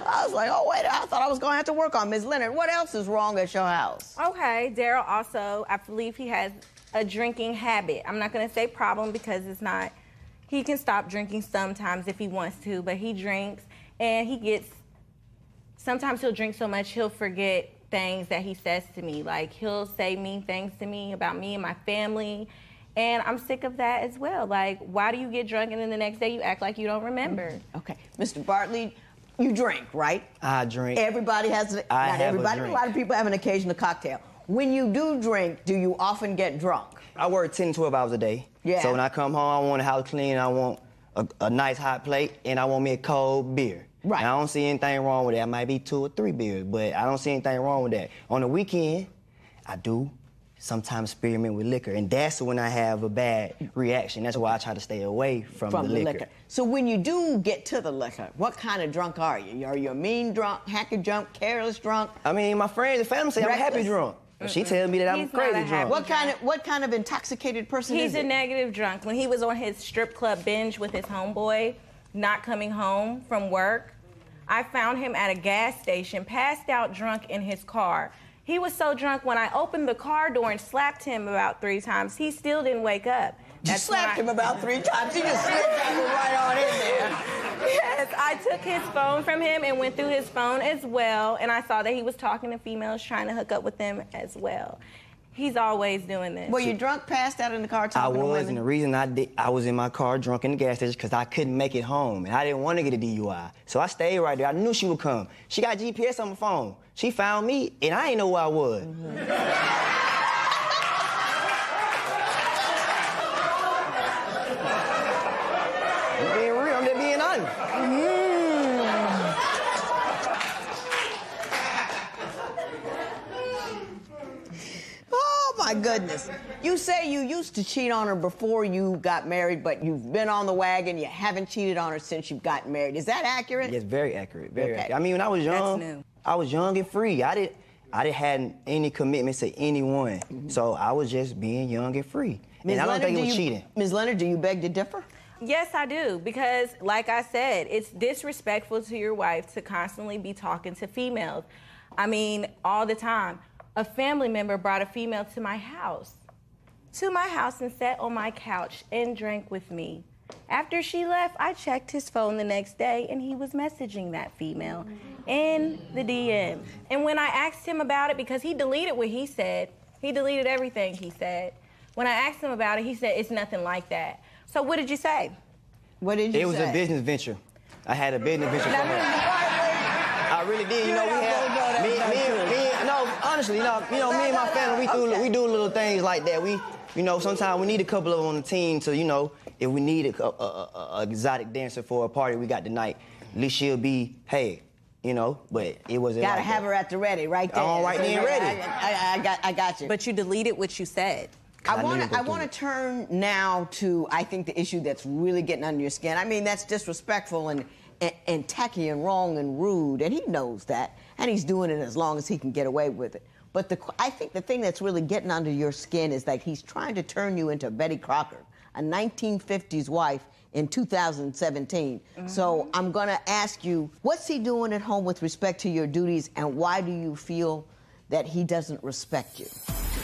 I was like, oh, wait, I thought I was going to have to work on Ms. Leonard. What else is wrong at your house? Okay, Daryl also, I believe he has a drinking habit. I'm not going to say problem because it's not. He can stop drinking sometimes if he wants to, but he drinks, and sometimes he'll drink so much he'll forget things that he says to me. Like, he'll say mean things to me about me and my family, and I'm sick of that as well. Like, why do you get drunk and then the next day you act like you don't remember? Okay, Mr. Bartley, you drink, right? I drink. Everybody has, not everybody, a lot of people have an occasional cocktail. When you do drink, do you often get drunk? I work 10 to 12 hours a day. Yeah. So when I come home, I want the house clean, I want a nice hot plate, and I want me a cold beer. Right. And I don't see anything wrong with that. It might be 2 or 3 beers, but I don't see anything wrong with that. On the weekend, I do sometimes experiment with liquor, and that's when I have a bad reaction. That's why I try to stay away from the liquor. So when you do get to the liquor, what kind of drunk are you? Are you a mean drunk, hacky drunk, careless drunk? I mean, my friends and family say I'm a happy drunk. She tells me that I'm crazy drunk. What kind of intoxicated person is he? He's a negative drunk. When he was on his strip club binge with his homeboy, not coming home from work, I found him at a gas station, passed out drunk in his car. He was so drunk when I opened the car door and slapped him about 3 times, he still didn't wake up. You slapped him about 3 times? He just slipped right on in there. Yes, I took his phone from him and went through his phone as well, and I saw that he was talking to females, trying to hook up with them as well. He's always doing this. Were you drunk, passed out in the car talking to women? I was, and the reason I was in my car drunk in the gas station because I couldn't make it home, and I didn't want to get a DUI. So I stayed right there. I knew she would come. She got GPS on my phone. She found me, and I didn't know where I was. I'm being real. I'm just being honest. Oh, my goodness. You say you used to cheat on her before you got married, but you've been on the wagon, you haven't cheated on her since you've gotten married. Is that accurate? Yes, very accurate. Very accurate. I mean, when I was young, I was young and free. I didn't have any commitments to anyone. So I was just being young and free. And I don't think it was cheating. Ms. Leonard, do you beg to differ? Yes, I do, because like I said, it's disrespectful to your wife to constantly be talking to females. I mean, all the time. A family member brought a female to my house and sat on my couch and drank with me. After she left, I checked his phone the next day, and he was messaging that female in the DM. And when I asked him about it, because he deleted what he said, he deleted everything he said. When I asked him about it, he said, it's nothing like that. So what did you say? What did you say? It was a business venture. I had a business venture for her. I really did. You know, we had honestly, me and my family, we do little things like that. Sometimes we need a couple of them on the team to, if we need a exotic dancer for a party we got tonight, at least she'll be, hey, but it wasn't. Gotta have her at the ready, right there. All right, then ready. I got you. But you deleted what you said. I want to turn now to, I think, the issue that's really getting under your skin. I mean, that's disrespectful, and and tacky and wrong and rude, and he knows that, and he's doing it as long as he can get away with it. But I think the thing that's really getting under your skin is that he's trying to turn you into Betty Crocker, a 1950s wife in 2017. So I'm gonna ask you, what's he doing at home with respect to your duties, and why do you feel that he doesn't respect you?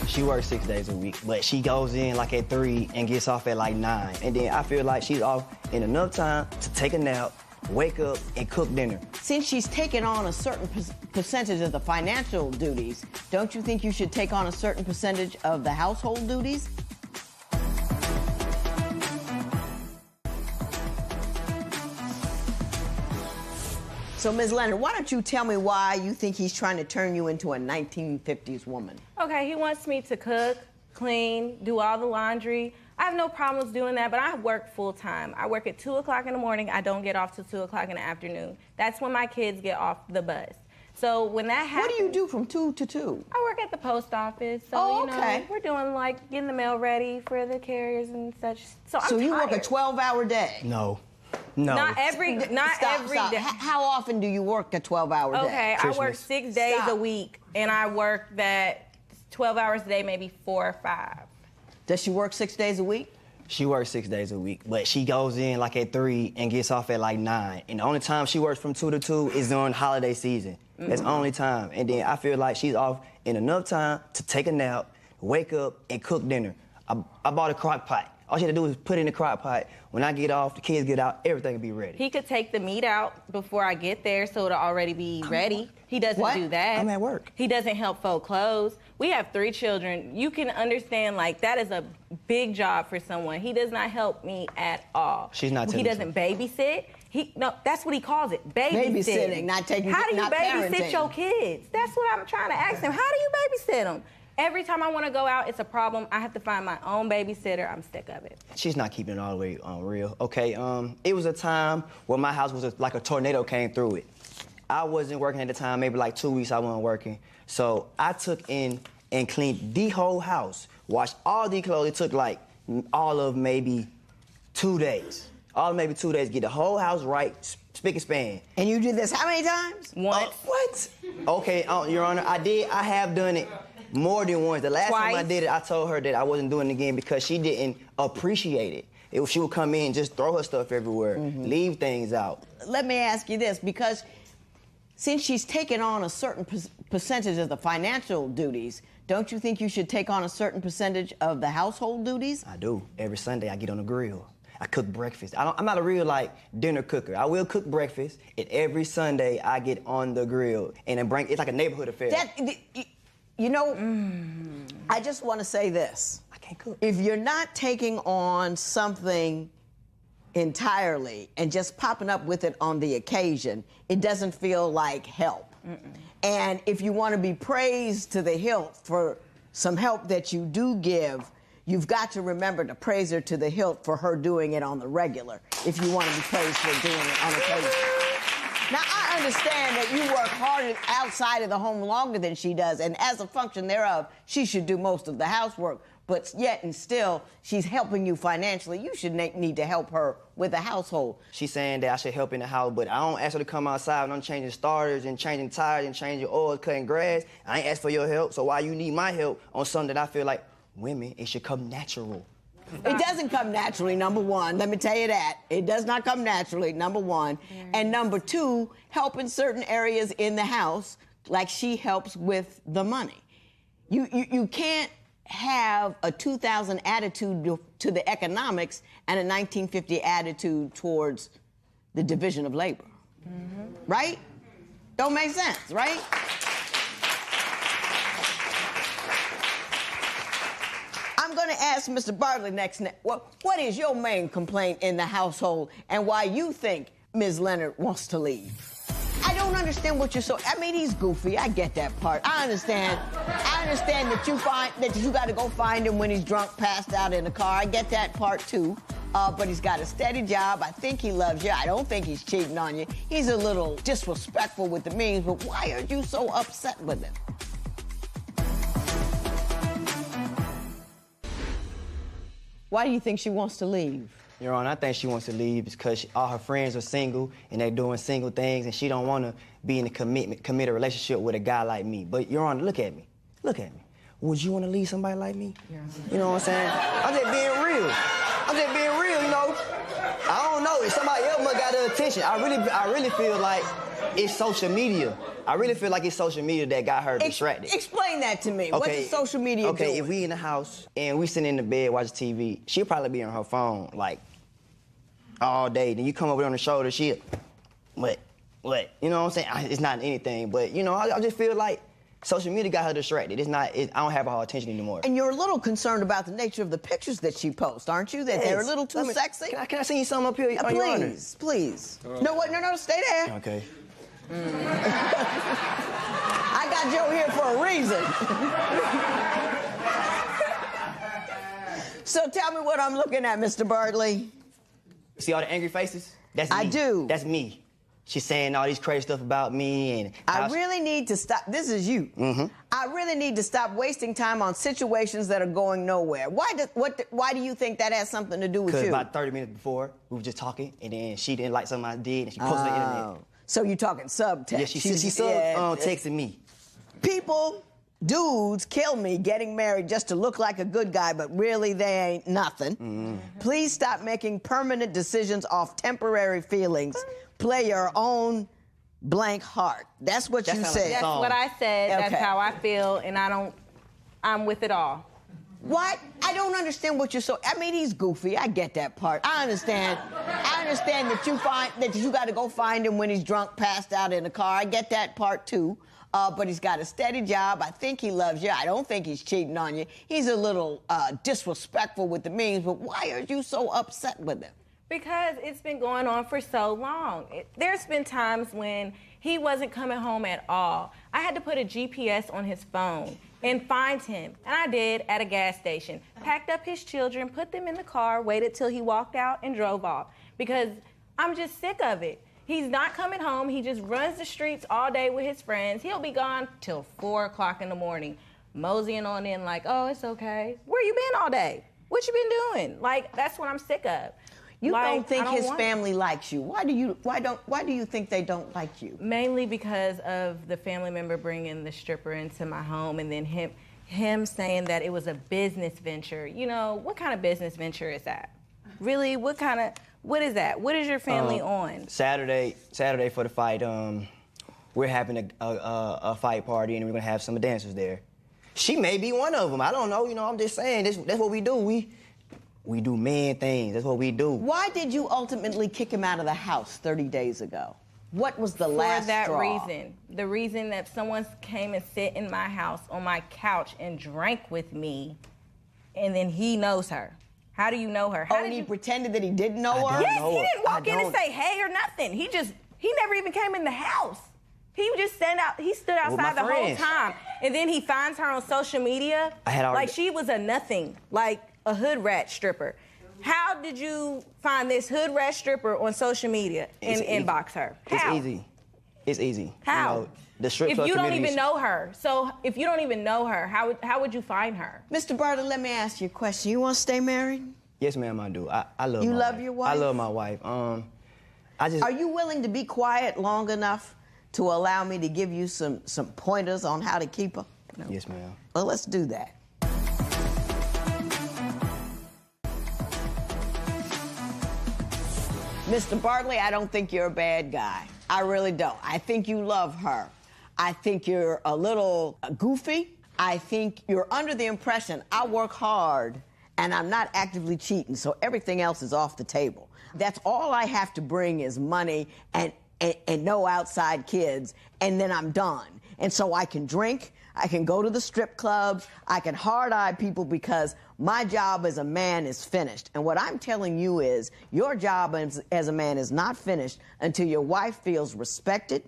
She works 6 days a week, but she goes in like at 3 and gets off at like 9. And then I feel like she's off in enough time to take a nap, wake up, and cook dinner. Since she's taken on a certain percentage of the financial duties, don't you think you should take on a certain percentage of the household duties? So, Ms. Leonard, why don't you tell me why you think he's trying to turn you into a 1950s woman? Okay, he wants me to cook, clean, do all the laundry. I have no problems doing that, but I work full time. I work at 2 o'clock in the morning. I don't get off till 2 o'clock in the afternoon. That's when my kids get off the bus. So when that happens... What do you do from 2 to 2? I work at the post office. So, you know, we're doing like getting the mail ready for the carriers and such. So I'm you tired. work a 12-hour day? No. Not every day. How often do you work a 12-hour day? Okay, I work 6 days a week, and I work that 12 hours a day, maybe 4 or 5. Does she work 6 days a week? She works 6 days a week, but she goes in like at 3 and gets off at like 9. And the only time she works from 2 to 2 is during holiday season. That's the only time. And then I feel like she's off in enough time to take a nap, wake up, and cook dinner. I bought a crock pot. All she had to do is put it in the crock pot. When I get off, the kids get out, everything will be ready. He could take the meat out before I get there so it'll already be ready. He doesn't do that. I'm at work. He doesn't help fold clothes. We have 3 children. You can understand, like, that is a big job for someone. He does not help me at all. She's not He doesn't babysit. No, that's what he calls it, babysitting. Not taking, How do you not babysit parenting. your kids? That's what I'm trying to ask him. How do you babysit them? Every time I want to go out, it's a problem. I have to find my own babysitter. I'm sick of it. She's not keeping it all the way real. Okay, it was a time where my house was like a tornado came through it. I wasn't working at the time, maybe like 2 weeks I wasn't working. So I took in and cleaned the whole house, washed all the clothes. It took like all of maybe 2 days. Get the whole house right, spick and span. And you did this how many times? Once. What? Okay, Your Honor, I have done it more than once. The last time I did it, I told her that I wasn't doing it again because she didn't appreciate it. She would come in, just throw her stuff everywhere, leave things out. Let me ask you this, because since she's taken on a certain percentage of the financial duties, don't you think you should take on a certain percentage of the household duties? I do. Every Sunday, I get on the grill. I cook breakfast. I'm not a real, dinner cooker. I will cook breakfast, and every Sunday, I get on the grill. And it's like a neighborhood affair. You know, I just want to say this. I can't cook. If you're not taking on something entirely and just popping up with it on the occasion, it doesn't feel like help. And if you want to be praised to the hilt for some help that you do give, you've got to remember to praise her to the hilt for her doing it on the regular, if you want to be praised for doing it on occasion. Now, I understand that you work harder outside of the home longer than she does, and as a function thereof, she should do most of the housework. But yet and still, she's helping you financially. You should need to help her with the household. She's saying that I should help in the house, but I don't ask her to come outside when I'm changing starters and changing tires and changing oil, cutting grass. I ain't asked for your help, so why you need my help on something that I feel like women, it should come natural. It doesn't come naturally, number one. Let me tell you that. It does not come naturally, number one. And number two, help in certain areas in the house, like she helps with the money. You can't have a 2000 attitude to the economics and a 1950 attitude towards the division of labor. Right? Don't make sense, right? I'm going to ask Mr. Bartley next. What is your main complaint in the household and why you think Ms. Leonard wants to leave? I don't understand what you're I mean, he's goofy. I get that part. I understand that you got to go find him when he's drunk, passed out in the car. I get that part too. But he's got a steady job. I think he loves you. I don't think he's cheating on you. He's a little disrespectful with the means, but why are you so upset with him? Why do you think she wants to leave? Your Honor, I think she wants to leave because all her friends are single and they're doing single things, and she don't want to be in a committed relationship with a guy like me. But Your Honor, look at me. Look at me. Would you want to leave somebody like me? Yeah. You know what I'm saying? I'm just being real. I'm just being real, you know. I don't know. If somebody else must got the attention. I really feel like it's social media. I really feel like it's social media that got her distracted. Explain that to me. Okay. What does social media do? Okay, if we in the house and we sitting in the bed watching TV, she'll probably be on her phone like all day. Then you come over on the shoulder, she'll, what? You know what I'm saying? It's not anything, but you know, I just feel like social media got her distracted. I don't have her attention anymore. And you're a little concerned about the nature of the pictures that she posts, aren't you? That they're a little too sexy? Can I send you something up here? Please, please. No, stay there. Okay. I got Joe here for a reason. So tell me what I'm looking at, Mr. Bartley. See all the angry faces? That's me. I do. That's me. She's saying all these crazy stuff about me and I really need to stop. This is you. Mm-hmm. I really need to stop wasting time on situations that are going nowhere. Why do you think that has something to do with you? Because about 30 minutes before, we were just talking, and then she didn't like something I did, and she posted on the internet. So you're talking subtext. Yeah, she texting me. People, dudes, kill me getting married just to look like a good guy, but really they ain't nothing. Mm-hmm. Please stop making permanent decisions off temporary feelings. Play your own blank heart. That's what you said. That's what I said. Okay. That's how I feel, and I'm with it all. What? I don't understand what you're I mean, he's goofy. I get that part. I understand that you got to go find him when he's drunk, passed out in the car. I get that part too. But he's got a steady job. I think he loves you. I don't think he's cheating on you. He's a little disrespectful with the means, but why are you so upset with him? Because it's been going on for so long. There's been times when he wasn't coming home at all. I had to put a GPS on his phone and find him. And I did at a gas station. Packed up his children, put them in the car, waited till he walked out and drove off. Because I'm just sick of it. He's not coming home. He just runs the streets all day with his friends. He'll be gone till 4 o'clock in the morning, moseying on in like, oh, it's okay. Where you been all day? What you been doing? Like, that's what I'm sick of. You don't think his family likes you. Why do you think they don't like you? Mainly because of the family member bringing the stripper into my home, and then him saying that it was a business venture. You know, what kind of business venture is that? Really, what is that? What is your family on? Saturday for the fight, we're having a fight party, and we're gonna have some dancers there. She may be one of them. I don't know. You know, I'm just saying that's what we do. We do man things. That's what we do. Why did you ultimately kick him out of the house 30 days ago? What was the last straw? For that reason. The reason that someone came and sit in my house on my couch and drank with me, and then he knows her. How do you know her? And he pretended that he didn't know her? Yes, he didn't walk in and say hey or nothing. He never even came in the house. He just stood outside the whole time. And then he finds her on social media. Like she was a nothing. Like a hood rat stripper. How did you find this hood rat stripper on social media and inbox her? How? It's easy. How? You know, the strip club if you don't even know her, how would you find her? Mr. Bartley, let me ask you a question. You want to stay married? Yes, ma'am, I do. I love you my love wife. your wife? I love my wife. Are you willing to be quiet long enough to allow me to give you some pointers on how to keep her? No. Yes, ma'am. Well, let's do that. Mr. Bartley, I don't think you're a bad guy. I really don't. I think you love her. I think you're a little goofy. I think you're under the impression I work hard and I'm not actively cheating, so everything else is off the table. That's all I have to bring is money and no outside kids, and then I'm done. And so I can drink, I can go to the strip clubs, I can hard-eye people because my job as a man is finished. And what I'm telling you is your job as a man is not finished until your wife feels respected,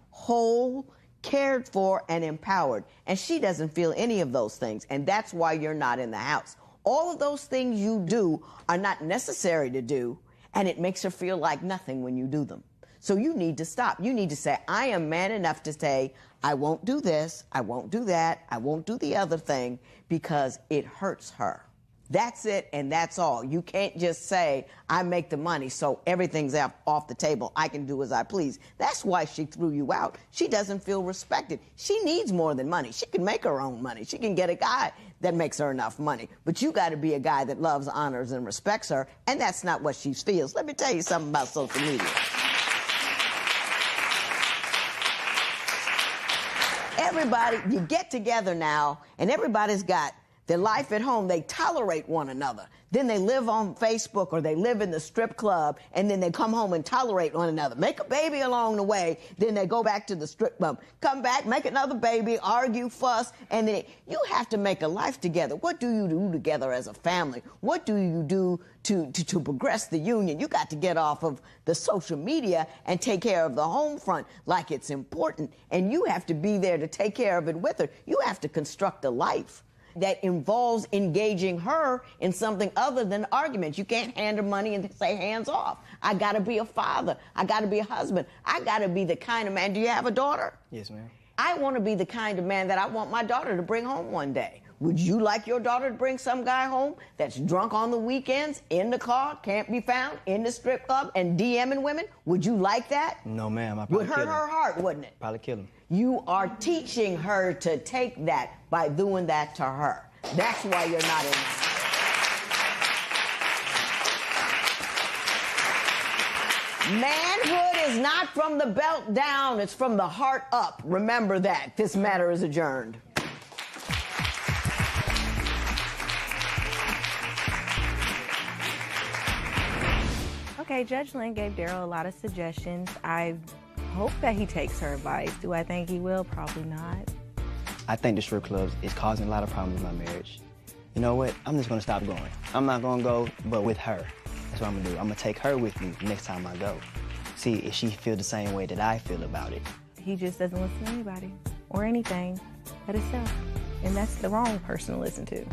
whole, cared for, and empowered. And she doesn't feel any of those things, and that's why you're not in the house. All of those things you do are not necessary to do, and it makes her feel like nothing when you do them. So you need to stop. You need to say, I am man enough to say, I won't do this, I won't do that, I won't do the other thing, because it hurts her. That's it, and that's all. You can't just say, I make the money, so everything's off the table. I can do as I please. That's why she threw you out. She doesn't feel respected. She needs more than money. She can make her own money. She can get a guy that makes her enough money. But you got to be a guy that loves, honors, and respects her, and that's not what she feels. Let me tell you something about social media. Everybody, you get together now, and everybody's got their life at home. They tolerate one another. Then they live on Facebook or they live in the strip club, and then they come home and tolerate one another. Make a baby along the way, then they go back to the strip club. Come back, make another baby, argue, fuss, and then you have to make a life together. What do you do together as a family? What do you do to progress the union? You got to get off of the social media and take care of the home front like it's important, and you have to be there to take care of it with her. You have to construct a life that involves engaging her in something other than arguments. You can't hand her money and say, hands off. I got to be a father. I got to be a husband. I got to be the kind of man. Do you have a daughter? Yes, ma'am. I want to be the kind of man that I want my daughter to bring home one day. Would you like your daughter to bring some guy home that's drunk on the weekends, in the car, can't be found, in the strip club, and DMing women? Would you like that? No, ma'am. I probably would hurt her heart, wouldn't it? Probably kill him. You are teaching her to take that by doing that to her. That's why you're not in there. Manhood is not from the belt down, it's from the heart up. Remember that. This matter is adjourned. Okay, Judge Lynn gave Daryl a lot of suggestions. I hope that he takes her advice. Do I think he will? Probably not. I think the strip clubs is causing a lot of problems in my marriage. You know what? I'm just gonna stop going. I'm not gonna go, but with her. That's what I'm gonna do. I'm gonna take her with me next time I go. See if she feels the same way that I feel about it. He just doesn't listen to anybody or anything but himself. And that's the wrong person to listen to.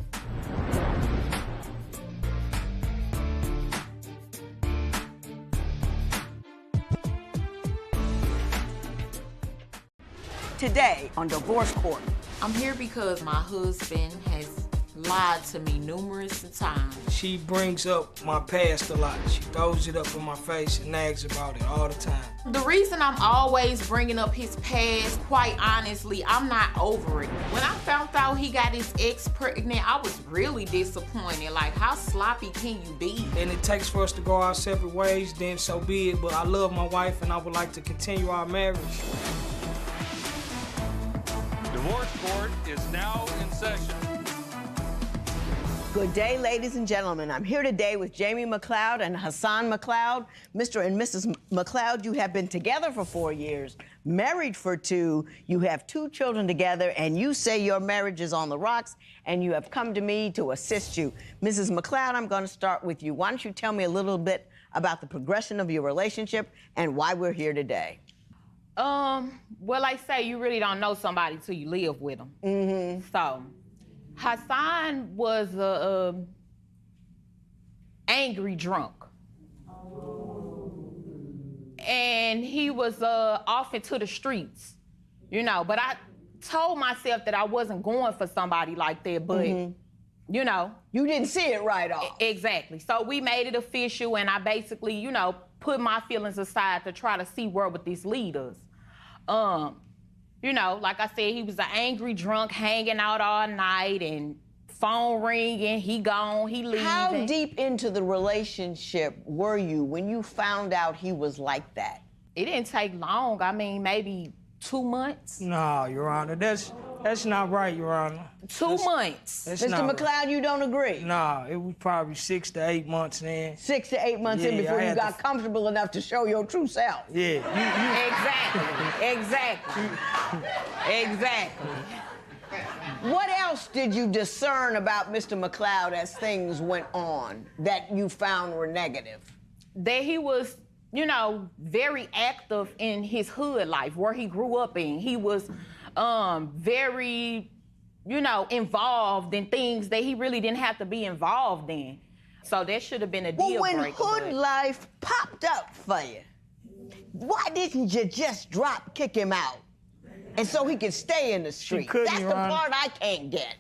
Today on Divorce Court. I'm here because my husband has lied to me numerous times. She brings up my past a lot. She throws it up in my face and nags about it all the time. The reason I'm always bringing up his past, quite honestly, I'm not over it. When I found out he got his ex pregnant, I was really disappointed. Like, how sloppy can you be? And it takes for us to go our separate ways, then so be it. But I love my wife and I would like to continue our marriage. Divorce Court is now in session. Good day, ladies and gentlemen. I'm here today with Jamie McLeod and Hassan McLeod. Mr. and Mrs. McLeod, you have been together for 4 years, married for 2. You have 2 children together, and you say your marriage is on the rocks, and you have come to me to assist you. Mrs. McLeod, I'm going to start with you. Why don't you tell me a little bit about the progression of your relationship and why we're here today? Well, like say, you really don't know somebody till you live with them. Mm-hmm. So, Hassan was a angry drunk. And he was off into the streets, you know. But I told myself that I wasn't going for somebody like that, but, you know. You didn't see it right off. Exactly. So we made it official, and I basically, you know, put my feelings aside to try to see where would this lead us. You know, like I said, he was an angry drunk, hanging out all night and phone ringing, he gone, he leaving. How deep into the relationship were you when you found out he was like that? It didn't take long. I mean, maybe 2 months. No, Your Honor, that's not right, Your Honor. 2 months. Mr. McLeod, you don't agree? No, it was probably 6 to 8 months in. 6 to 8 months in before you got comfortable enough to show your true self. Yeah. Exactly. What else did you discern about Mr. McLeod as things went on that you found were negative? That he was, you know, very active in his hood life, where he grew up in. He was very, you know, involved in things that he really didn't have to be involved in. So that should have been a deal breaker. When hood life popped up for you, why didn't you just kick him out? And so he could stay in the street. That's the part I can't get.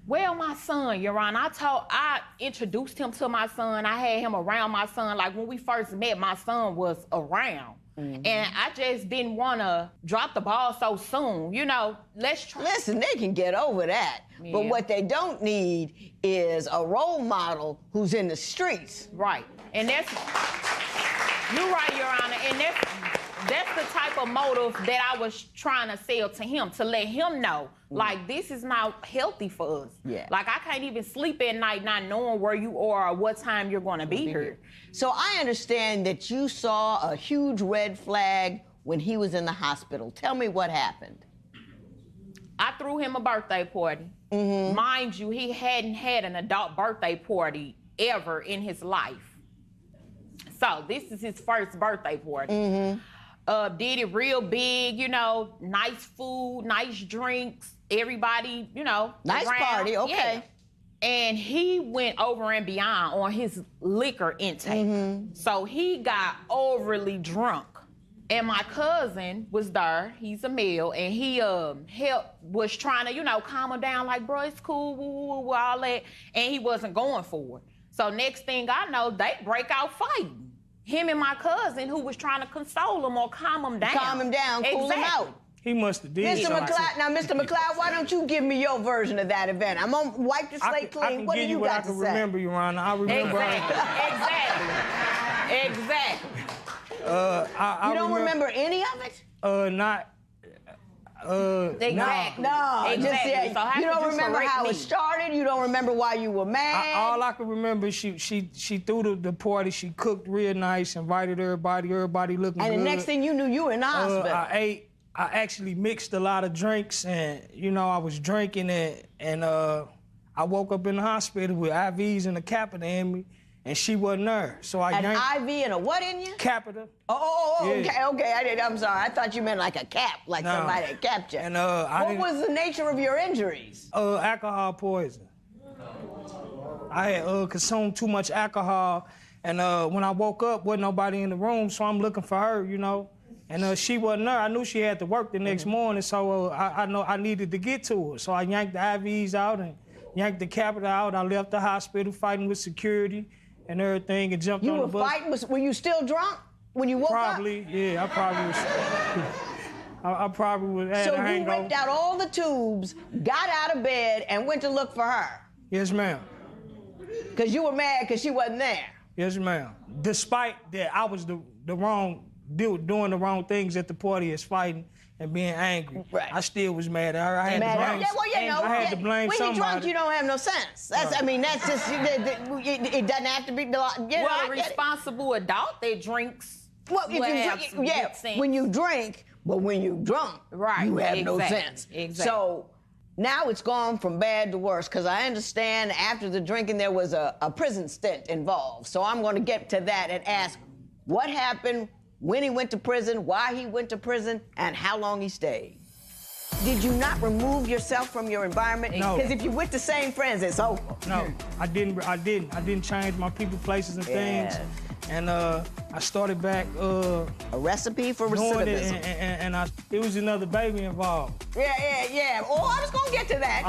Well, my son, Your Honor, I introduced him to my son. I had him around my son. Like when we first met, my son was around. And I just didn't want to drop the ball so soon. You know, let's try. Listen, they can get over that. Yeah. But what they don't need is a role model who's in the streets. Right. And that's, you're right, Your Honor. And that's the type of motive that I was trying to sell to him, to let him know, like, this is not healthy for us. Yeah. Like, I can't even sleep at night not knowing where you are or what time you're going to be here. So I understand that you saw a huge red flag when he was in the hospital. Tell me what happened. I threw him a birthday party. Mind you, he hadn't had an adult birthday party ever in his life. So this is his first birthday party. Did it real big, you know, nice food, nice drinks, everybody, you know. Nice around. party, okay. Yeah. And he went over and beyond on his liquor intake. So he got overly drunk. And my cousin was there, he's a male, and he was trying to, you know, calm him down, like, bro, it's cool, woo, woo, woo, all that. And he wasn't going for it. So next thing I know, they break out fighting. Him and my cousin, who was trying to console him or calm him down. Calm him down, cool him out. He must have did Mr. McLeod, now, Mr. McLeod, why don't you give me your version of that event? I'm gonna wipe the slate clean. What do you got to say? I can remember, Your Honor. I remember. Exactly. You don't remember any of it? Not. Exactly. No, exactly. just yeah. So how you don't could remember correct how me? it started. You don't remember why you were mad. All I can remember, she threw the party. She cooked real nice, invited everybody. Everybody looking good. And the next thing you knew, you were in the hospital. I ate. I actually mixed a lot of drinks, and you know I was drinking it, and I woke up in the hospital with IVs and a catheter in me, and she wasn't there. So I An yanked IV and a what in you? catheter. Yeah. okay. I'm sorry. I thought you meant like a cap, like No. somebody had capped you. And what was the nature of your injuries? Alcohol poison. I had consumed too much alcohol, and when I woke up, wasn't nobody in the room, so I'm looking for her, you know. And she wasn't there. I knew she had to work the next morning, so I know I needed to get to her. So I yanked the IVs out and yanked the catheter out. I left the hospital fighting with security and everything and jumped on the bus. You were fighting? Were you still drunk when you woke Probably, up? yeah. I probably was. I probably was. Had So a you hangover. ripped out all the tubes, got out of bed, and went to look for her? Yes, ma'am. Because you were mad because she wasn't there? Yes, ma'am. Despite that, I was doing the wrong things at the party as fighting and being angry. Right. I still was mad at her. I had to blame. I had to blame when somebody. you're drunk, you don't have no sense. That's, I mean, that's just, it doesn't have to be, Well, a responsible adult that drinks. Well, if you drink, when you drink, but when you drunk, right, you have no exactly, sense. Exactly. So now it's gone from bad to worse, because I understand after the drinking there was a prison stint involved. So I'm going to get to that and ask what happened, when he went to prison, why he went to prison, and how long he stayed. Did you not remove yourself from your environment? No. Because if you're with the same friends, it's over. No, I didn't change my people, places, and things. And I started back. A recipe for recidivism. And it was another baby involved. Yeah. Oh, I was gonna get to that.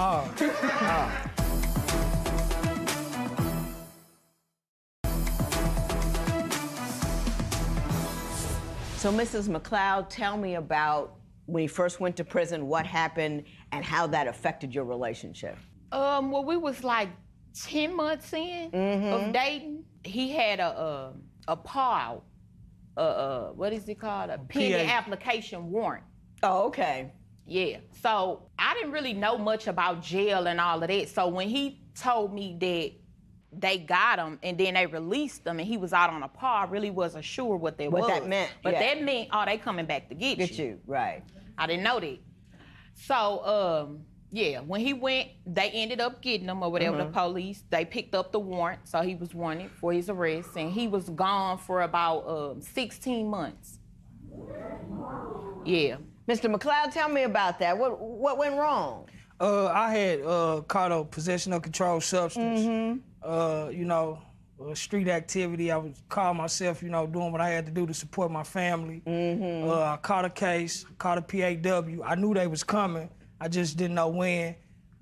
So, Mrs. McLeod, tell me about when you first went to prison, what happened, and how that affected your relationship. Well, we was like 10 months in of dating. He had a PAW, what is it called? A pending application warrant. Oh, okay. Yeah. So I didn't really know much about jail and all of that. So when he told me that they got him and then they released him and he was out on a PAW, I really wasn't sure what that was. What that meant. But that meant, oh, they coming back to get you. Get you, right. I didn't know that. So, yeah, when he went, they ended up getting him or whatever, the police. They picked up the warrant, so he was wanted for his arrest, and he was gone for about 16 months. Yeah. Mr. McLeod, tell me about that. What went wrong? I had caught a possession of controlled substance. Street activity. I was calling myself, doing what I had to do to support my family. I caught a case, caught a PAW. I knew they was coming. I just didn't know when.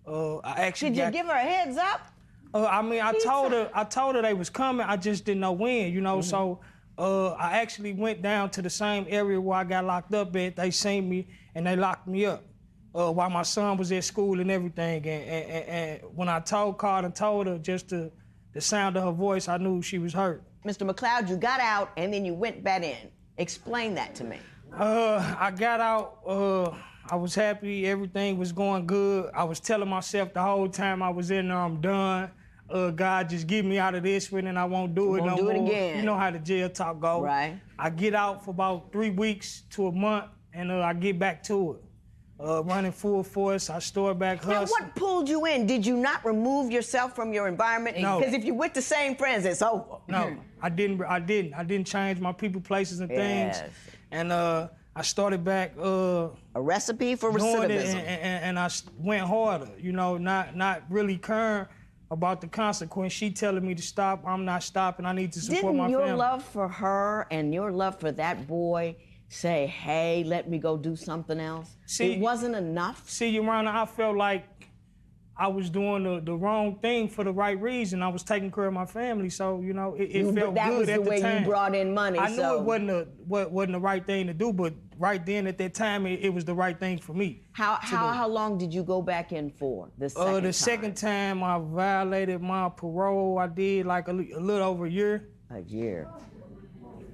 I actually Did you give her a heads up? I mean, I told her they was coming. I just didn't know when, you know. So I actually went down to the same area where I got locked up at. They seen me and they locked me up while my son was at school and everything. And when I called and told her, just the sound of her voice, I knew she was hurt. Mr. McLeod, you got out and then you went back in. Explain that to me. I got out. I was happy. Everything was going good. I was telling myself the whole time I was in there, I'm done. God, just get me out of this one and I won't do it no more. Won't do it again. You know how the jail talk goes. Right. I get out for about 3 weeks to a month and I get back to it. Running full force, I start back hustling. Now, what pulled you in? Did you not remove yourself from your environment? No. Because if you're with the same friends, it's over. No, I didn't change my people, places, and things. And I started back. A recipe for recidivism. And I went harder, you know, not really caring about the consequence. She telling me to stop, I'm not stopping, I need to support my family. Didn't your love for her and your love for that boy say, hey, let me go do something else? It wasn't enough? See, Your Honor, I felt like I was doing the wrong thing for the right reason. I was taking care of my family, so, you know, it felt good at the time. That was the way you brought in money, I knew it wasn't the right thing to do, but right then at that time, it was the right thing for me. How long did you go back in for the second time? The second time I violated my parole, I did like a little over a year. A year.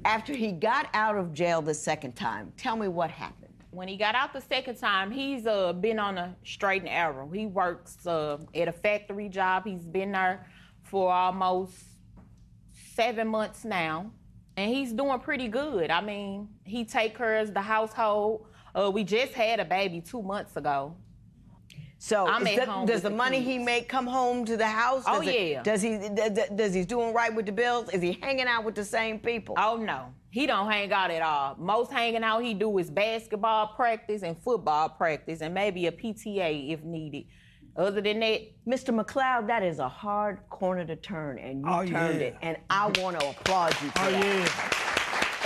After he got out of jail the second time, tell me what happened. When he got out the second time, he's been on a straight and narrow. He works at a factory job. He's been there for almost 7 months now, and he's doing pretty good. I mean, he take care of the household. We just had a baby 2 months ago. So I'm at home does with the the money kids. he make come home to the house? Oh, yeah. Does he doing right with the bills? Is he hanging out with the same people? Oh, no. He don't hang out at all. Most hanging out he do is basketball practice and football practice and maybe a PTA if needed. Other than that... Mr. McLeod, that is a hard corner to turn, and you turned it. And I want to applaud you for that.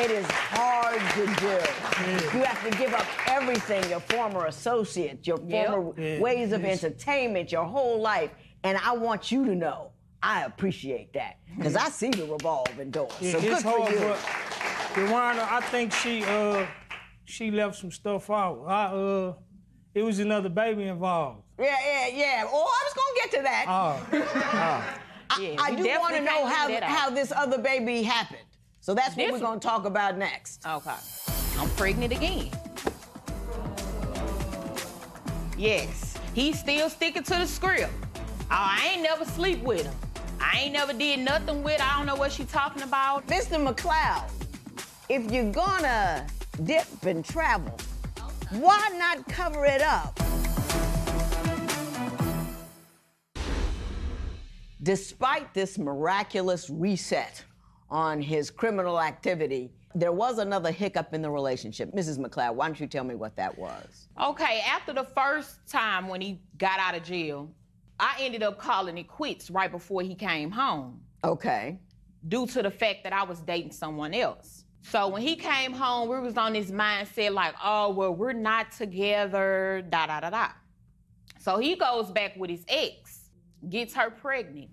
It is hard to do. You have to give up everything, your former associates, your former ways of entertainment, your whole life. And I want you to know, I appreciate that. Because I see the revolving door. So good for you. Your Honor, I think she left some stuff out. It was another baby involved. Yeah. Oh, I was going to get to that. I do want to know how this other baby happened. So that's what we're going to talk about next. Okay. I'm pregnant again. Yes. He's still sticking to the script. I ain't never sleep with him. I ain't never did nothing with her. I don't know what she talking about. Mr. McLeod, if you're gonna dip and travel, why not cover it up? Despite this miraculous reset on his criminal activity, there was another hiccup in the relationship. Mrs. McLeod, why don't you tell me what that was? Okay, after the first time when he got out of jail, I ended up calling it quits right before he came home. Okay. Due to the fact that I was dating someone else. So when he came home, we was on this mindset like, oh, well, we're not together, da-da-da-da. So he goes back with his ex, gets her pregnant.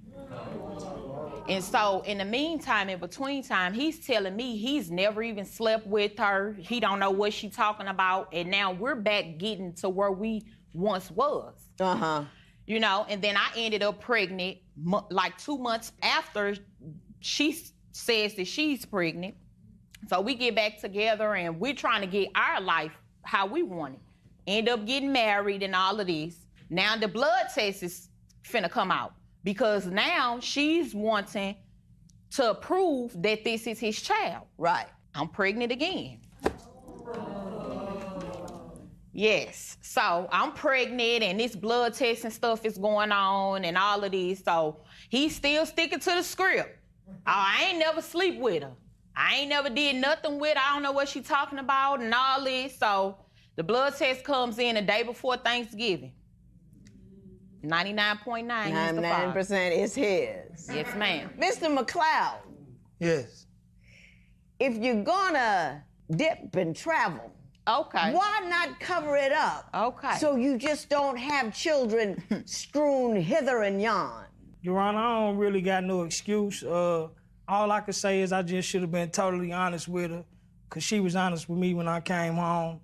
And so in the meantime, in between time, he's telling me he's never even slept with her. He don't know what she's talking about. And now we're back getting to where we once was. You know, and then I ended up pregnant like 2 months after she says that she's pregnant. So we get back together and we're trying to get our life how we want it. End up getting married and all of this. Now the blood test is finna come out because now she's wanting to prove that this is his child. Right. I'm pregnant again. Yes, so I'm pregnant and this blood test and stuff is going on and all of this. So he's still sticking to the script. Oh, I ain't never sleep with her. I ain't never did nothing with her. I don't know what she talking about and all this. So the blood test comes in the day before Thanksgiving. 99.9. 99% is his. Yes, ma'am. Mr. McLeod. Yes. If you're gonna dip and travel, Okay. Why not cover it up? Okay. So you just don't have children strewn hither and yon. Your Honor, I don't really got no excuse. All I can say is I just should have been totally honest with her, because she was honest with me when I came home.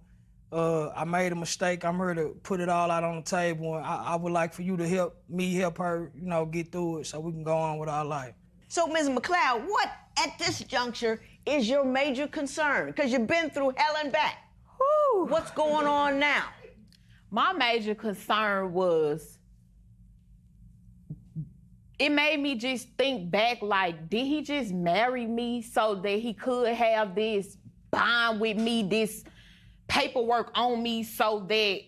I made a mistake. I'm here to put it all out on the table, and I would like for you to help her, get through it so we can go on with our life. So, Ms. McLeod, what at this juncture is your major concern? Because you've been through hell and back. Whew. What's going on now? My major concern was, it made me just think back, like, did he just marry me so that he could have this bond with me, this paperwork on me so that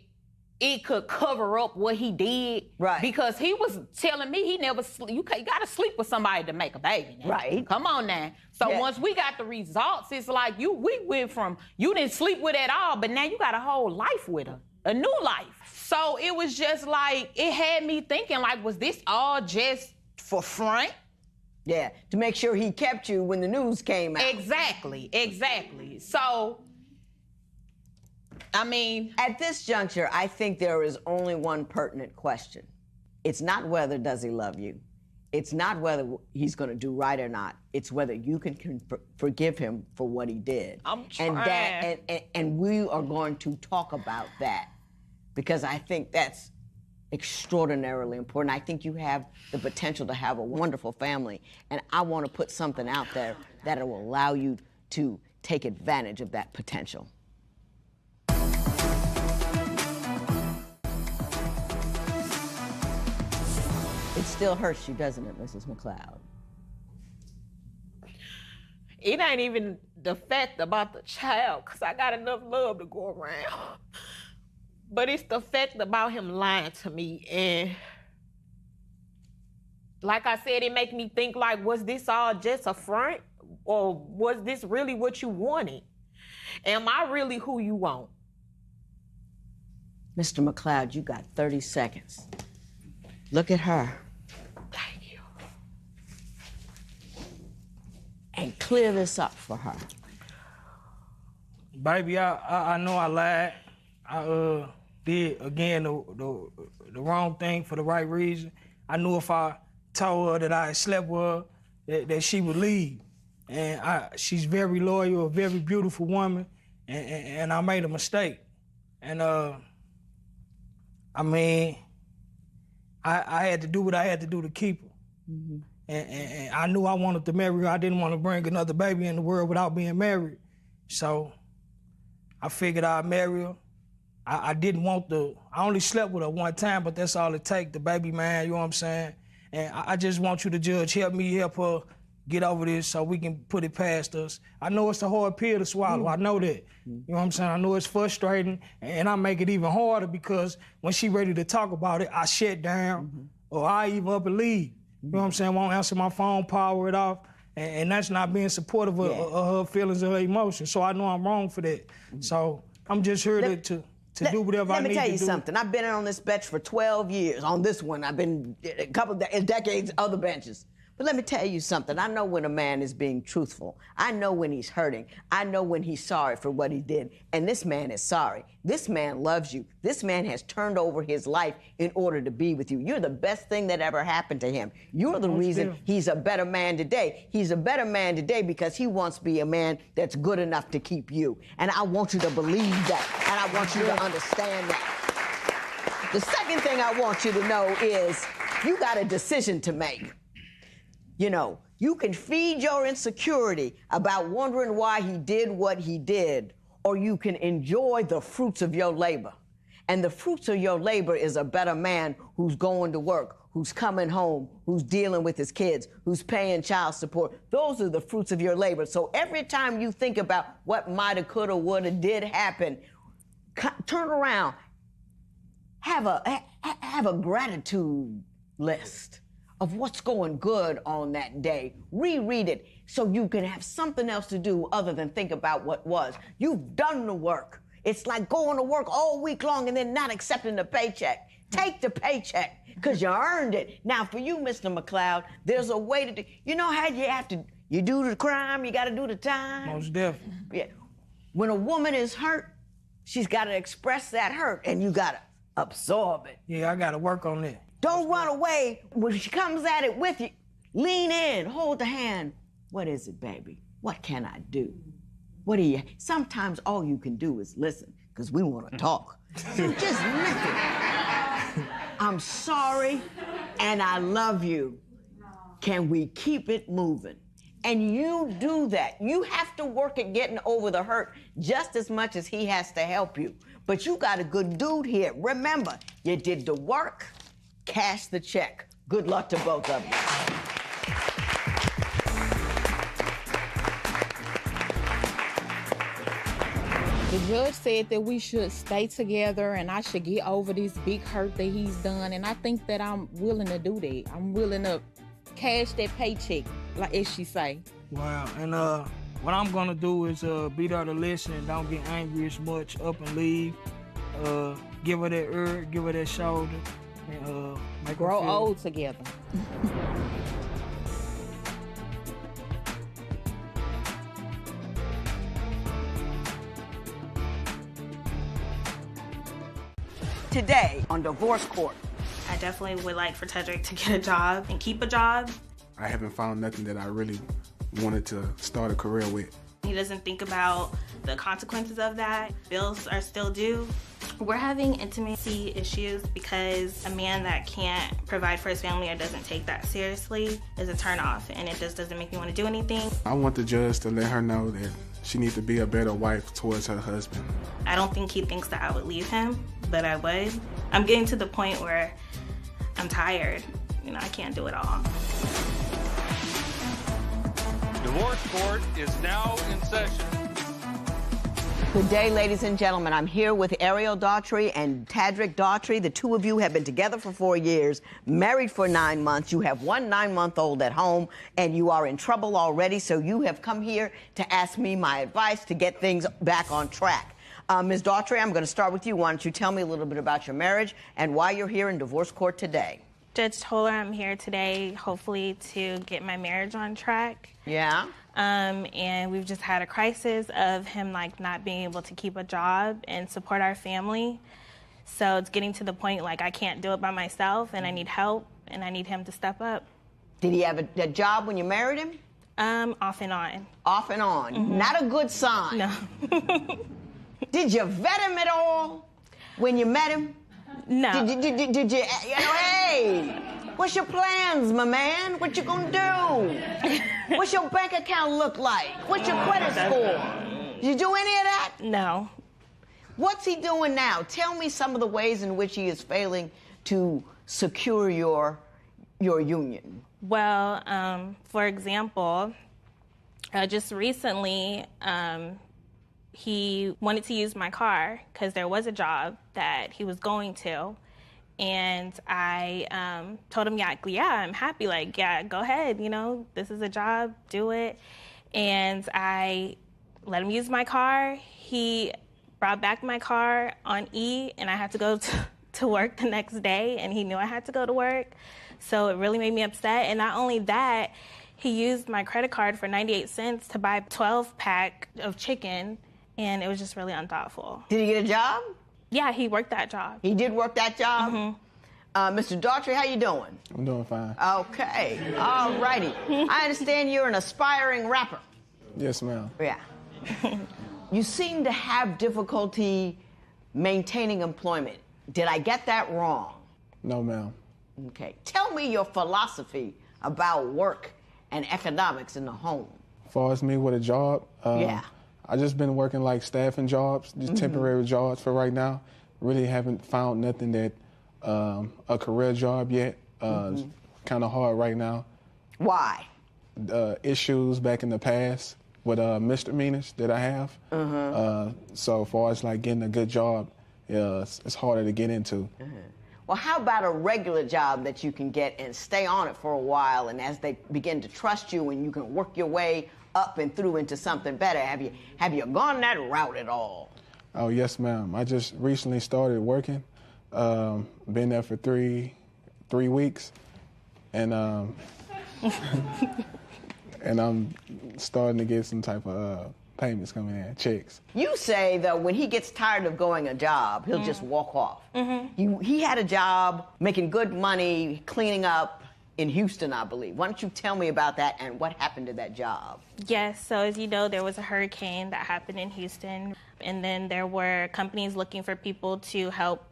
it could cover up what he did? Right. Because he was telling me he never sleep. You gotta sleep with somebody to make a baby now. Right. Come on now. So once we got the results, it's like we went from, you didn't sleep with at all, but now you got a whole life with her, a new life. So it was just like, it had me thinking, like, was this all just for front? Yeah, to make sure he kept you when the news came out. Exactly. So, I mean, at this juncture, I think there is only one pertinent question. It's not whether does he love you. It's not whether he's going to do right or not. It's whether you can forgive him for what he did. I'm trying. And we are going to talk about that, because I think that's extraordinarily important. I think you have the potential to have a wonderful family, and I want to put something out there that will allow you to take advantage of that potential. It still hurts you, doesn't it, Mrs. McLeod? It ain't even the fact about the child, because I got enough love to go around. But it's the fact about him lying to me. And like I said, it make me think, like, was this all just a front? Or was this really what you wanted? Am I really who you want? Mr. McLeod, you got 30 seconds. Look at her. Thank you. And clear this up for her. Baby, I know I lied. I did, again, the wrong thing for the right reason. I knew if I told her that I had slept with her, that she would leave. And she's very loyal, a very beautiful woman, and I made a mistake. And I mean, I had to do what I had to do to keep her. Mm-hmm. And I knew I wanted to marry her. I didn't want to bring another baby in the world without being married. So I figured I'd marry her. I didn't want I only slept with her one time, but that's all it takes, the baby man, you know what I'm saying? And I just want you to judge, help me help her get over this so we can put it past us. I know it's a hard pill to swallow, I know that. You know what I'm saying? I know it's frustrating, and I make it even harder because when she ready to talk about it, I shut down, or I even up and leave. You know what I'm saying? Won't answer my phone, power it off, and that's not being supportive of her feelings and her emotions. So I know I'm wrong for that. So I'm just here to do whatever I need to do. Let me tell you something. I've been on this bench for 12 years. On this one, I've been a couple of decades, other benches. But let me tell you something. I know when a man is being truthful. I know when he's hurting. I know when he's sorry for what he did. And this man is sorry. This man loves you. This man has turned over his life in order to be with you. You're the best thing that ever happened to him. You're the reason he's a better man today. He's a better man today because he wants to be a man that's good enough to keep you. And I want you to believe that. And I want you to understand that. The second thing I want you to know is you got a decision to make. You know, you can feed your insecurity about wondering why he did what he did, or you can enjoy the fruits of your labor. And the fruits of your labor is a better man who's going to work, who's coming home, who's dealing with his kids, who's paying child support. Those are the fruits of your labor. So every time you think about what mighta, coulda, woulda, did happen, turn around, have a gratitude list of what's going good on that day. Reread it so you can have something else to do other than think about what was. You've done the work. It's like going to work all week long and then not accepting the paycheck. Take the paycheck, because you earned it. Now, for you, Mr. McLeod, there's a way to do, you know how you do the crime, you gotta do the time? Most definitely. Yeah. When a woman is hurt, she's got to express that hurt, and you got to absorb it. Yeah, I got to work on that. Don't run away. When she comes at it with you, lean in, hold the hand. What is it, baby? What can I do? What do you? Sometimes all you can do is listen, because we want to talk. So just listen. I'm sorry, and I love you. Can we keep it moving? And you do that. You have to work at getting over the hurt just as much as he has to help you. But you got a good dude here. Remember, you did the work, cash the check. Good luck to both of you. The judge said that we should stay together and I should get over this big hurt that he's done. And I think that I'm willing to do that. I'm willing to cash that paycheck, like as she say. Wow, and what I'm gonna do is be there to listen and don't get angry as much, up and leave. Give her that ear, give her that shoulder, and make her Grow feel old together. Today on Divorce Court. I definitely would like for Tedrick to get a job and keep a job. I haven't found nothing that I really wanted to start a career with. He doesn't think about the consequences of that. Bills are still due. We're having intimacy issues because a man that can't provide for his family or doesn't take that seriously is a turnoff, and it just doesn't make me want to do anything. I want the judge to let her know that she needs to be a better wife towards her husband. I don't think he thinks that I would leave him, but I would. I'm getting to the point where I'm tired. You know, I can't do it all. Divorce Court is now in session. Good day, ladies and gentlemen. I'm here with Ariel Daughtry and Tadrick Daughtry. The two of you have been together for 4 years, married for 9 months. You have one 9-month-old at home, and you are in trouble already, so you have come here to ask me my advice to get things back on track. Ms. Daughtry, I'm going to start with you. Why don't you tell me a little bit about your marriage and why you're here in divorce court today? Judge Toler, I'm here today, hopefully, to get my marriage on track. Yeah? And we've just had a crisis of him, like, not being able to keep a job and support our family. So it's getting to the point, like, I can't do it by myself, and I need help, and I need him to step up. Did he have a job when you married him? Off and on. Off and on. Mm-hmm. Not a good sign. No. Did you vet him at all when you met him? No. Did you know, hey, what's your plans, my man? What you gonna do? What's your bank account look like? What's your credit score? Did you do any of that? No. What's he doing now? Tell me some of the ways in which he is failing to secure your union. Well, for example, just recently, he wanted to use my car because there was a job that he was going to. And I told him, yeah, I'm happy. Like, yeah, go ahead. You know, this is a job. Do it. And I let him use my car. He brought back my car on E, and I had to go to work the next day. And he knew I had to go to work. So it really made me upset. And not only that, he used my credit card for 98 cents to buy a 12-pack of chicken. And it was just really unthoughtful. Did he get a job? Yeah, he worked that job. He did work that job? Mm-hmm. Mr. Daughtry, how you doing? I'm doing fine. Okay, all righty. I understand you're an aspiring rapper. Yes, ma'am. Yeah. You seem to have difficulty maintaining employment. Did I get that wrong? No, ma'am. Okay. Tell me your philosophy about work and economics in the home. As far as me with a job, yeah. I just been working like staffing jobs, just temporary jobs for right now. Really haven't found nothing that a career job yet. It's kind of hard right now. Why? Issues back in the past with misdemeanors that I have. So as far as like getting a good job, it's harder to get into. Well, how about a regular job that you can get and stay on it for a while, and as they begin to trust you and you can work your way up and through into something better? Have you gone that route at all? Oh, yes, ma'am. I just recently started working. Been there for three weeks, and and I'm starting to get some type of payments coming in, checks. You say that when he gets tired of going a job, he'll just walk off. He had a job making good money, cleaning up in Houston, I believe. Why don't you tell me about that and what happened to that job? Yes, so as you know, there was a hurricane that happened in Houston, and then there were companies looking for people to help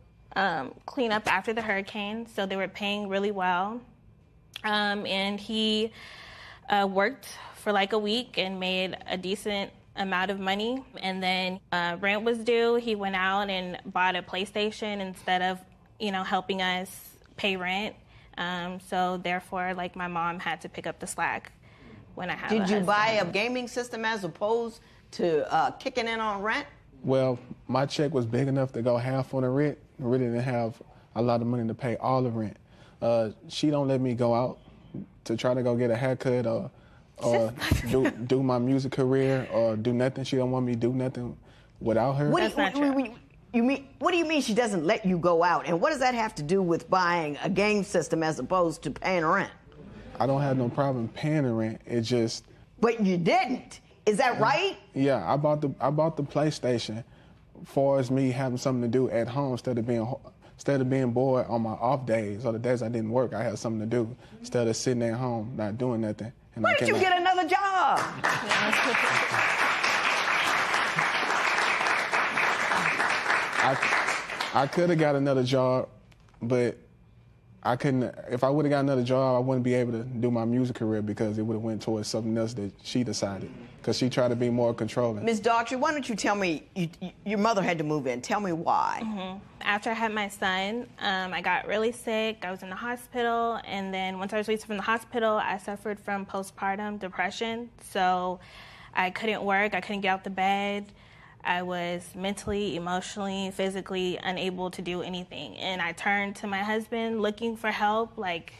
clean up after the hurricane, so they were paying really well. And he worked for like a week and made a decent amount of money, and then rent was due. He went out and bought a PlayStation instead of, helping us pay rent. So therefore, like, my mom had to pick up the slack when I had Did you buy a gaming system as opposed to kicking in on rent? Well, my check was big enough to go half on the rent. I really didn't have a lot of money to pay all the rent. She don't let me go out to try to go get a haircut or do my music career or do nothing. She don't want me to do nothing without her. What do you mean she doesn't let you go out? And what does that have to do with buying a game system as opposed to paying rent? I don't have no problem paying the rent. It just. But you didn't. Is that right? Yeah, I bought the PlayStation for as me having something to do at home instead of being bored on my off days or the days I didn't work. I had something to do instead of sitting at home not doing nothing. And Why don't you get another job? I could have got another job, but I couldn't. If I would have got another job, I wouldn't be able to do my music career because it would have went towards something else that she decided. Because she tried to be more controlling. Ms. Daughtry, why don't you tell me, your mother had to move in. Tell me why. After I had my son, I got really sick. I was in the hospital, and then once I was released from the hospital, I suffered from postpartum depression. So I couldn't work. I couldn't get out the bed. I was mentally, emotionally, physically unable to do anything. And I turned to my husband looking for help, like,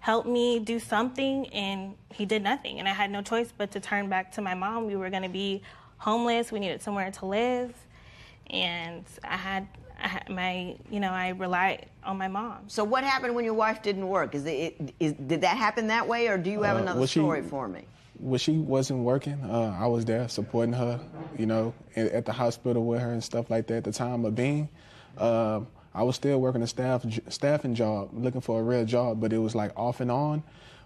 help me do something, and he did nothing. And I had no choice but to turn back to my mom. We were going to be homeless. We needed somewhere to live. And I relied on my mom. So what happened when your wife didn't work? Did that happen that way, or do you have another story for me? When she wasn't working, I was there supporting her, at the hospital with her and stuff like that at the time of being. I was still working a staffing job, looking for a real job, but it was like off and on.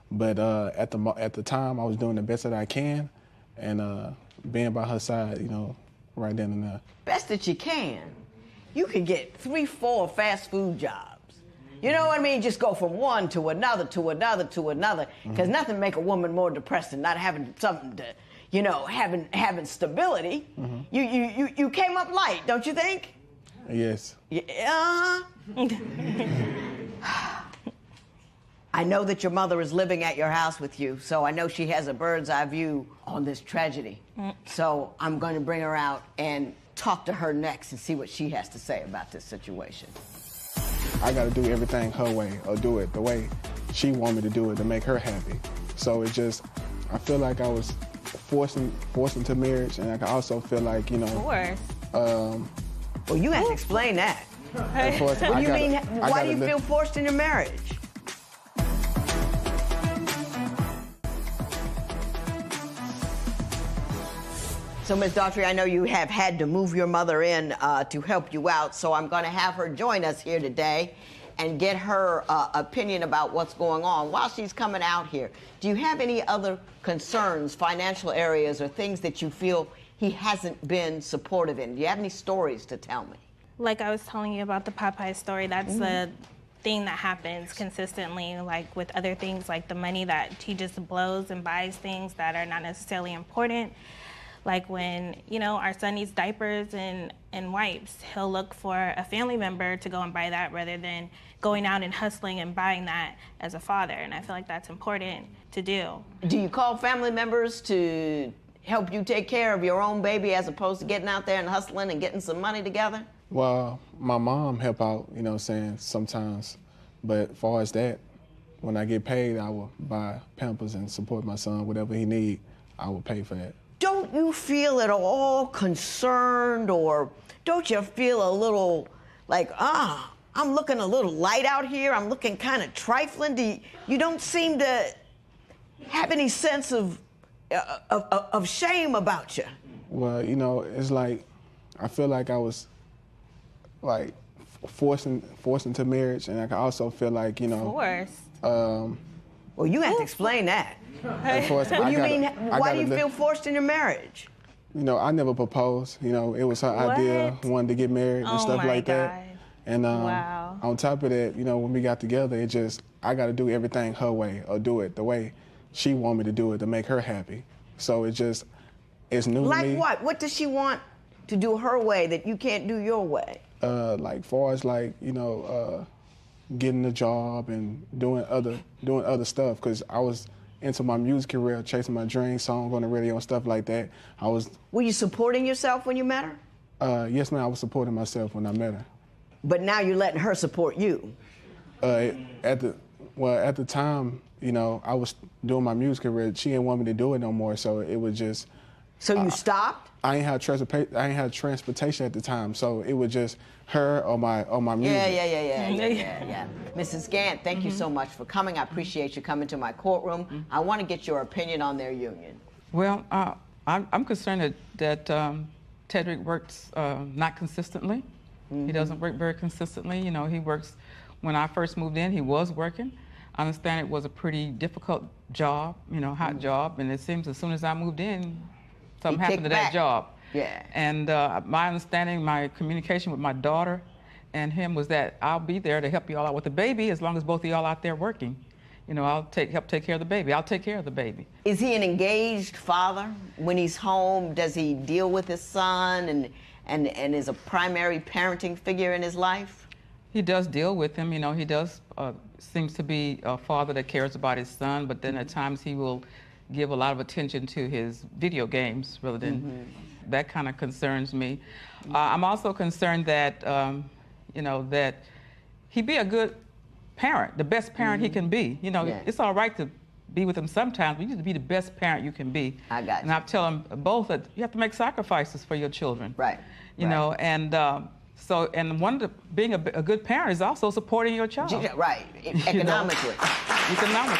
But at the time, I was doing the best that I can, and being by her side, right then and there. Best that you can. You can get 3, 4 fast food jobs. You know what I mean? Just go from one to another to another to another. Because nothing make a woman more depressed than not having something to, having stability. You came up light, don't you think? Yes. Yeah. I know that your mother is living at your house with you, so I know she has a bird's eye view on this tragedy. So I'm going to bring her out and talk to her next and see what she has to say about this situation. I got to do everything her way or do it the way she want me to do it to make her happy. So I feel like I was forced into marriage, and I can also feel like, Of course. Well, you have to explain that. What do you mean? Why do you feel forced in your marriage? So, Ms. Daughtry, I know you have had to move your mother in to help you out, so I'm going to have her join us here today and get her opinion about what's going on while she's coming out here. Do you have any other concerns, financial areas, or things that you feel he hasn't been supportive in? Do you have any stories to tell me? Like I was telling you about the Popeye story, that's the thing that happens consistently, like with other things, like the money that he just blows and buys things that are not necessarily important. Like when, our son needs diapers and wipes, he'll look for a family member to go and buy that rather than going out and hustling and buying that as a father. And I feel like that's important to do. Do you call family members to help you take care of your own baby as opposed to getting out there and hustling and getting some money together? Well, my mom help out, sometimes. But as far as that, when I get paid, I will buy Pampers and support my son. Whatever he need, I will pay for that. Don't you feel at all concerned, or don't you feel a little like, I'm looking a little light out here, I'm looking kind of trifling? You don't seem to have any sense of shame about you. Well, you know, it's like I feel like I was like forced into marriage, and I also feel like, you know, Forced. Well, you have to explain that. What do you mean? Why do you feel forced in your marriage? You know, I never proposed. You know, it was her idea, wanted to get married and stuff like that. And wow. On top of that, you know, when we got together, it just, I got to do everything her way or do it the way she want me to do it to make her happy. So it just, it's new to me. Like what? What does she want to do her way that you can't do your way? Like far as like, you know, getting a job and doing other stuff, because I was into my music career, chasing my dream, song on the radio and stuff like that. Were you supporting yourself when you met her? Yes, ma'am, I was supporting myself when I met her. But now you're letting her support you. At the time, you know, I was doing my music career. She didn't want me to do it no more, so it was just. So you stopped? I ain't had transportation at the time, so it was just her or my music. Yeah. Mrs. Gant, thank you so much for coming. I appreciate you coming to my courtroom. I want to get your opinion on their union. Well, I'm concerned that Tedrick works not consistently. He doesn't work very consistently. You know, he works, when I first moved in, he was working. I understand it was a pretty difficult job, you know, hot job, and it seems as soon as I moved in, something happened to that job. Yeah. And my understanding, my communication with my daughter and him was that I'll be there to help you all out with the baby as long as both of y'all out there working. You know, I'll help take care of the baby. I'll take care of the baby. Is he an engaged father? When he's home, does he deal with his son and is a primary parenting figure in his life? He does deal with him. You know, he does seems to be a father that cares about his son, but then at times he will give a lot of attention to his video games rather than that kind of concerns me. I'm also concerned that, you know, that he be a good parent, the best parent he can be. You know, it's all right to be with him sometimes, but you need to be the best parent you can be. I got you. And I tell them both that you have to make sacrifices for your children. Right. You know, and so, and one of the, being a good parent is also supporting your child. Right, economically. Economically.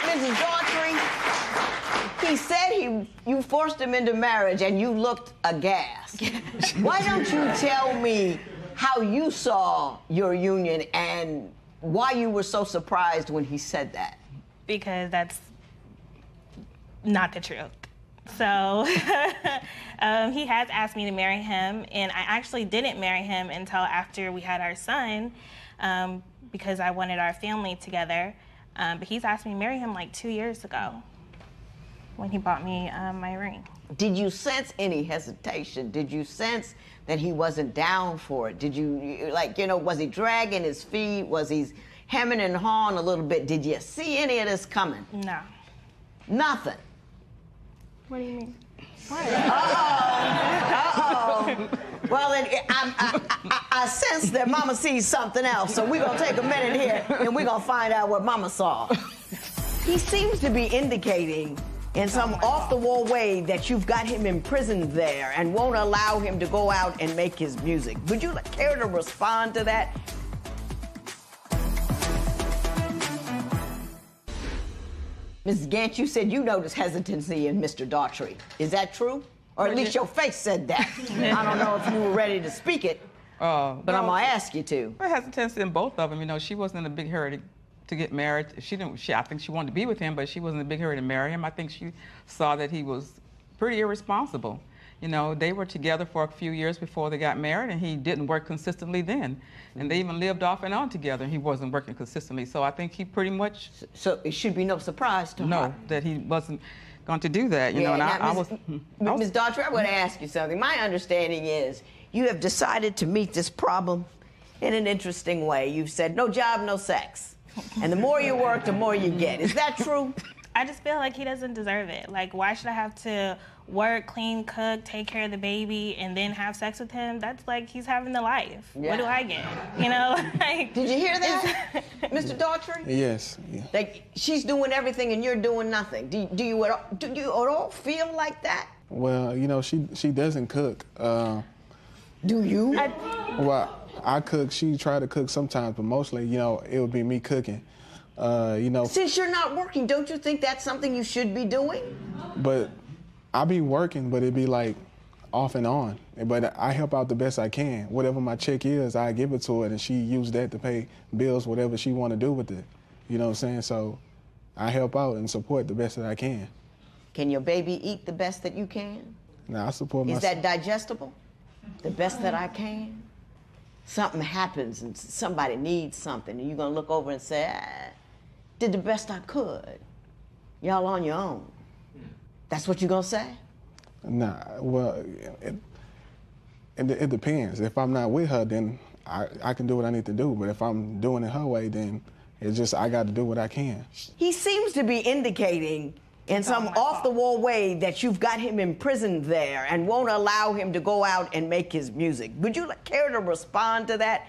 Mrs. Daughtry, he said you forced him into marriage and you looked aghast. Why don't you tell me how you saw your union and why you were so surprised when he said that? Because that's not the truth. So he has asked me to marry him, and I actually didn't marry him until after we had our son, because I wanted our family together. But he's asked me to marry him like 2 years ago when he bought me my ring. Did you sense any hesitation? Did you sense that he wasn't down for it? Did you, like, you know, was he dragging his feet? Was he hemming and hawing a little bit? Did you see any of this coming? No. Nothing? What do you mean? What? Well, I sense that Mama sees something else, so we're going to take a minute here and we're going to find out what Mama saw. He seems to be indicating in some off-the-wall way that you've got him imprisoned there and won't allow him to go out and make his music. Would you care to respond to that? Mrs. Gant, you said you noticed hesitancy in Mr. Daughtry. Is that true? Or at least your face said that. I don't know if you were ready to speak it, but I'm going to ask you to. I hesitancy in both of them. You know, she wasn't in a big hurry to get married. I think she wanted to be with him, but she wasn't in a big hurry to marry him. I think she saw that he was pretty irresponsible. You know, they were together for a few years before they got married, and he didn't work consistently then. And they even lived off and on together, and he wasn't working consistently. So I think he pretty much... So it should be no surprise to her. No, that he wasn't going to do that, you know, and Ms. Daughtry, I want to ask you something. My understanding is you have decided to meet this problem in an interesting way. You've said no job, no sex. And the more you work, the more you get. Is that true? I just feel like he doesn't deserve it. Like, why should I have to work, clean, cook, take care of the baby, and then have sex with him? That's like he's having the life. Yeah. What do I get? You know? Like, did you hear that, Mr. Daughtry? Yes. Yeah. Like, she's doing everything and you're doing nothing. Do you at all feel like that? Well, you know, she doesn't cook. Do you? Well, I cook. She try to cook sometimes, but mostly, you know, it would be me cooking. You know. Since you're not working, don't you think that's something you should be doing? But I be working, but it be like off and on. But I help out the best I can. Whatever my check is, I give it to her, and she use that to pay bills, whatever she want to do with it. You know what I'm saying? So I help out and support the best that I can. Can your baby eat the best that you can? Now I support Is myself. that digestible? The best that I can? Something happens and somebody needs something, and you're gonna look over and say, did the best I could. Y'all on your own. That's what you're gonna say? Nah, well, it depends. If I'm not with her, then I can do what I need to do. But if I'm doing it her way, then it's just I got to do what I can. He seems to be indicating in some off-the-wall way that you've got him imprisoned there and won't allow him to go out and make his music. Would you care to respond to that?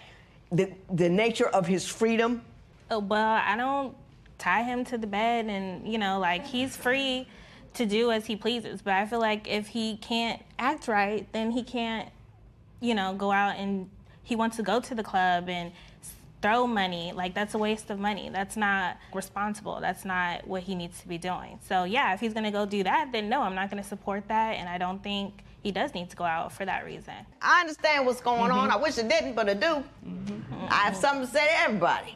The nature of his freedom? Oh, well, I don't tie him to the bed and, you know, like, he's free to do as he pleases. But I feel like if he can't act right, then he can't, you know, go out and he wants to go to the club and throw money. Like, that's a waste of money. That's not responsible. That's not what he needs to be doing. So yeah, if he's gonna go do that, then no, I'm not gonna support that, and I don't think he does need to go out for that reason. I understand what's going on. I wish I didn't, but I do. I have something to say to everybody.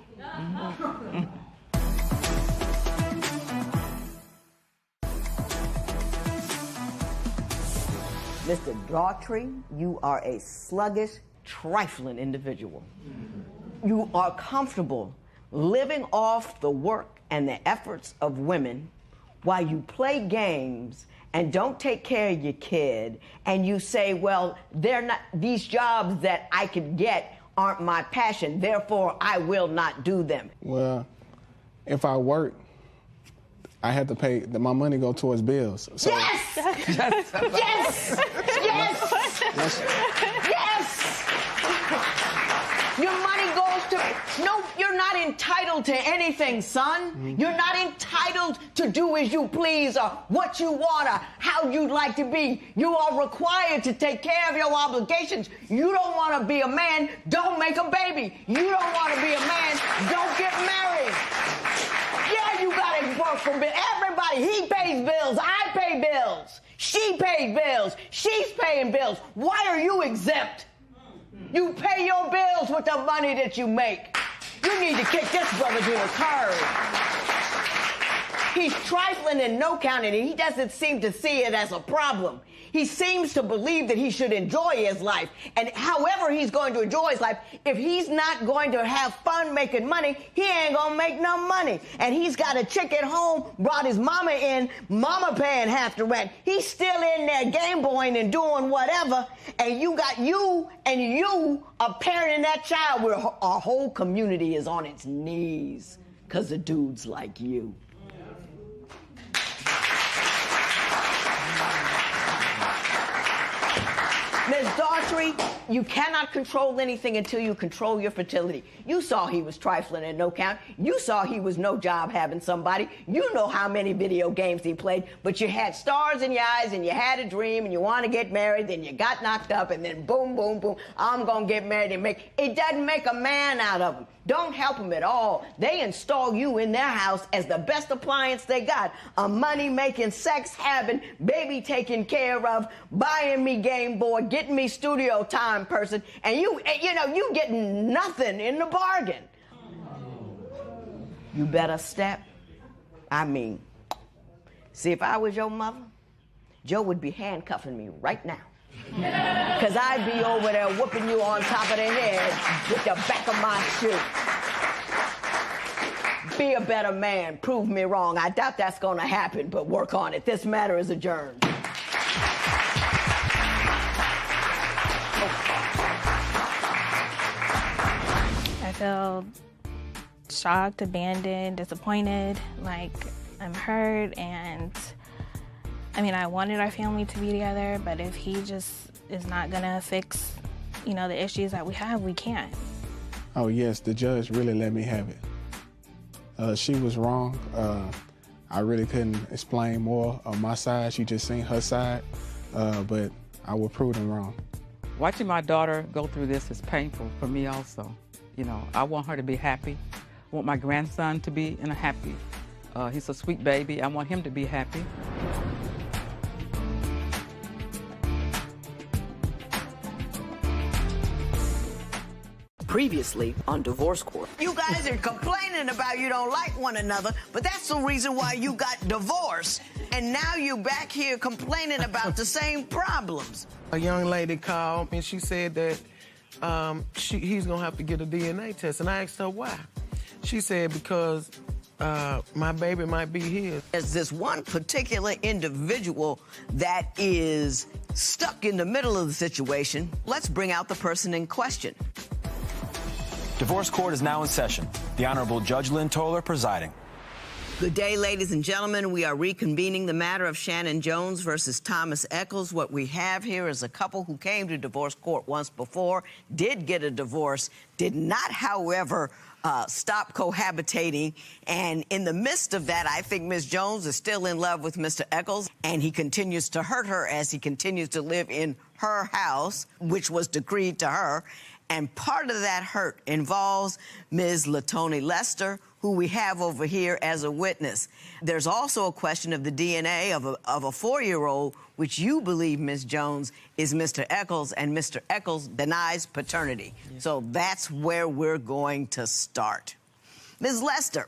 Mr. Daughtry, you are a sluggish, trifling individual. You are comfortable living off the work and the efforts of women while you play games and don't take care of your kid, and you say, well, they're not, these jobs that I could get aren't my passion, therefore I will not do them. Well, if I work, I have to pay, my money go towards bills. So yes! Yes! Yes! Yes! Yes! Your money goes to, no, you're not entitled to anything, son. You're not entitled to do as you please or what you want or how you'd like to be. You are required to take care of your obligations. You don't want to be a man, don't make a baby. You don't want to be a man, don't get married. Yeah, you got to work for everybody. He pays bills, I pay bills. She pays bills, she's paying bills. Why are you exempt? You pay your bills with the money that you make. You need to kick this brother to the curb. He's trifling in no count, and he doesn't seem to see it as a problem. He seems to believe that he should enjoy his life. And however he's going to enjoy his life, if he's not going to have fun making money, he ain't gonna make no money. And he's got a chick at home, brought his mama in, mama paying half the rent. He's still in there Game Boying and doing whatever. And you got you are parenting that child where our whole community is on its knees because of dudes like you. Ms. Daughtry, you cannot control anything until you control your fertility. You saw he was trifling and no count. You saw he was no job having somebody. You know how many video games he played, but you had stars in your eyes and you had a dream and you want to get married, then you got knocked up and then boom, boom, boom, I'm going to get married and it doesn't make a man out of him. Don't help him at all. They install you in their house as the best appliance they got. A money-making, sex-having, baby taken care of, buying me Game Boy, getting me studio time person, and you getting nothing in the bargain. You better step. I mean, see, if I was your mother, Joe would be handcuffing me right now. Because I'd be over there whooping you on top of the head with the back of my shoe. Be a better man. Prove me wrong. I doubt that's going to happen, but work on it. This matter is adjourned. I feel shocked, abandoned, disappointed, like I'm hurt, and I mean, I wanted our family to be together, but if he just is not gonna fix, the issues that we have, we can't. Oh yes, the judge really let me have it. She was wrong. I really couldn't explain more on my side. She just seen her side, but I would prove them wrong. Watching my daughter go through this is painful for me also. I want her to be happy. I want my grandson to be happy. He's a sweet baby. I want him to be happy. Previously on Divorce Court. You guys are complaining about you don't like one another, but that's the reason why you got divorced. And now you're back here complaining about the same problems. A young lady called and she said that he's gonna have to get a DNA test. And I asked her why. She said because my baby might be his. There's this one particular individual that is stuck in the middle of the situation. Let's bring out the person in question. Divorce Court is now in session. The Honorable Judge Lynn Toler presiding. Good day, ladies and gentlemen. We are reconvening the matter of Shannon Jones versus Thomas Eccles. What we have here is a couple who came to divorce court once before, did get a divorce, did not, however, stop cohabitating. And in the midst of that, I think Ms. Jones is still in love with Mr. Eccles, and he continues to hurt her as he continues to live in her house, which was decreed to her. And part of that hurt involves Ms. LaTony Lester, who we have over here as a witness. There's also a question of the DNA of a 4-year-old, which you believe, Ms. Jones, is Mr. Eccles, and Mr. Eccles denies paternity. Yeah. So that's where we're going to start. Ms. Lester,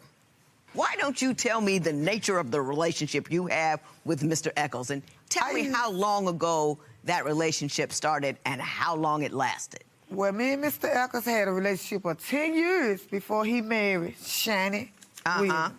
why don't you tell me the nature of the relationship you have with Mr. Eccles, and tell me how long ago that relationship started and how long it lasted. Well, me and Mr. Eccles had a relationship of 10 years before he married Shannon Williams.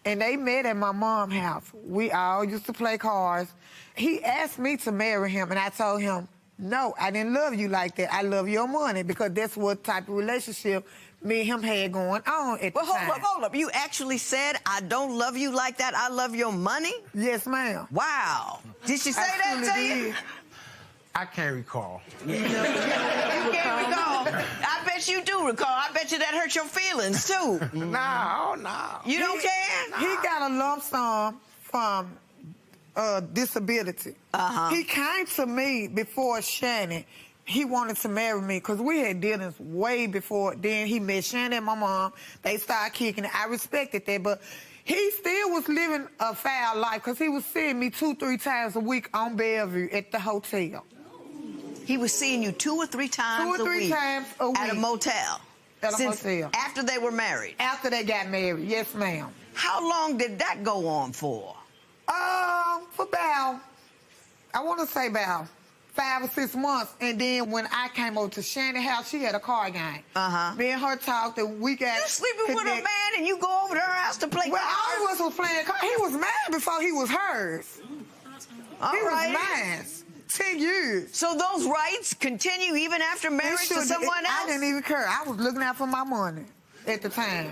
And they met at my mom's house. We all used to play cards. He asked me to marry him, and I told him, no, I didn't love you like that. I love your money, because that's what type of relationship me and him had going on at the time. Well, hold up. You actually said, I don't love you like that. I love your money? Yes, ma'am. Wow. Did she say that to you? I can't recall. You can't recall. I bet you do recall. I bet you that hurt your feelings, too. No. You don't care? He got a lump sum from disability. He came to me before Shannon. He wanted to marry me because we had dealings way before then. He met Shannon and my mom. They started kicking it. I respected that, but he still was living a foul life because he was seeing me 2-3 times a week on Bellevue at the hotel. He was seeing you 2 or 3 times a week? 2 or 3 times a week. At a motel? At a motel. After they were married? After they got married, yes, ma'am. How long did that go on for? For about, I want to say about 5 or 6 months. And then when I came over to Shannon's house, she had a card game. Me and her talked, and we got... You sleeping with a man and you go over to her house to play cards? Well, all of us was playing cards. He was mine before he was hers. He was mine. 10 years. So those rights continue even after marriage to someone else? I didn't even care. I was looking out for my money at the time.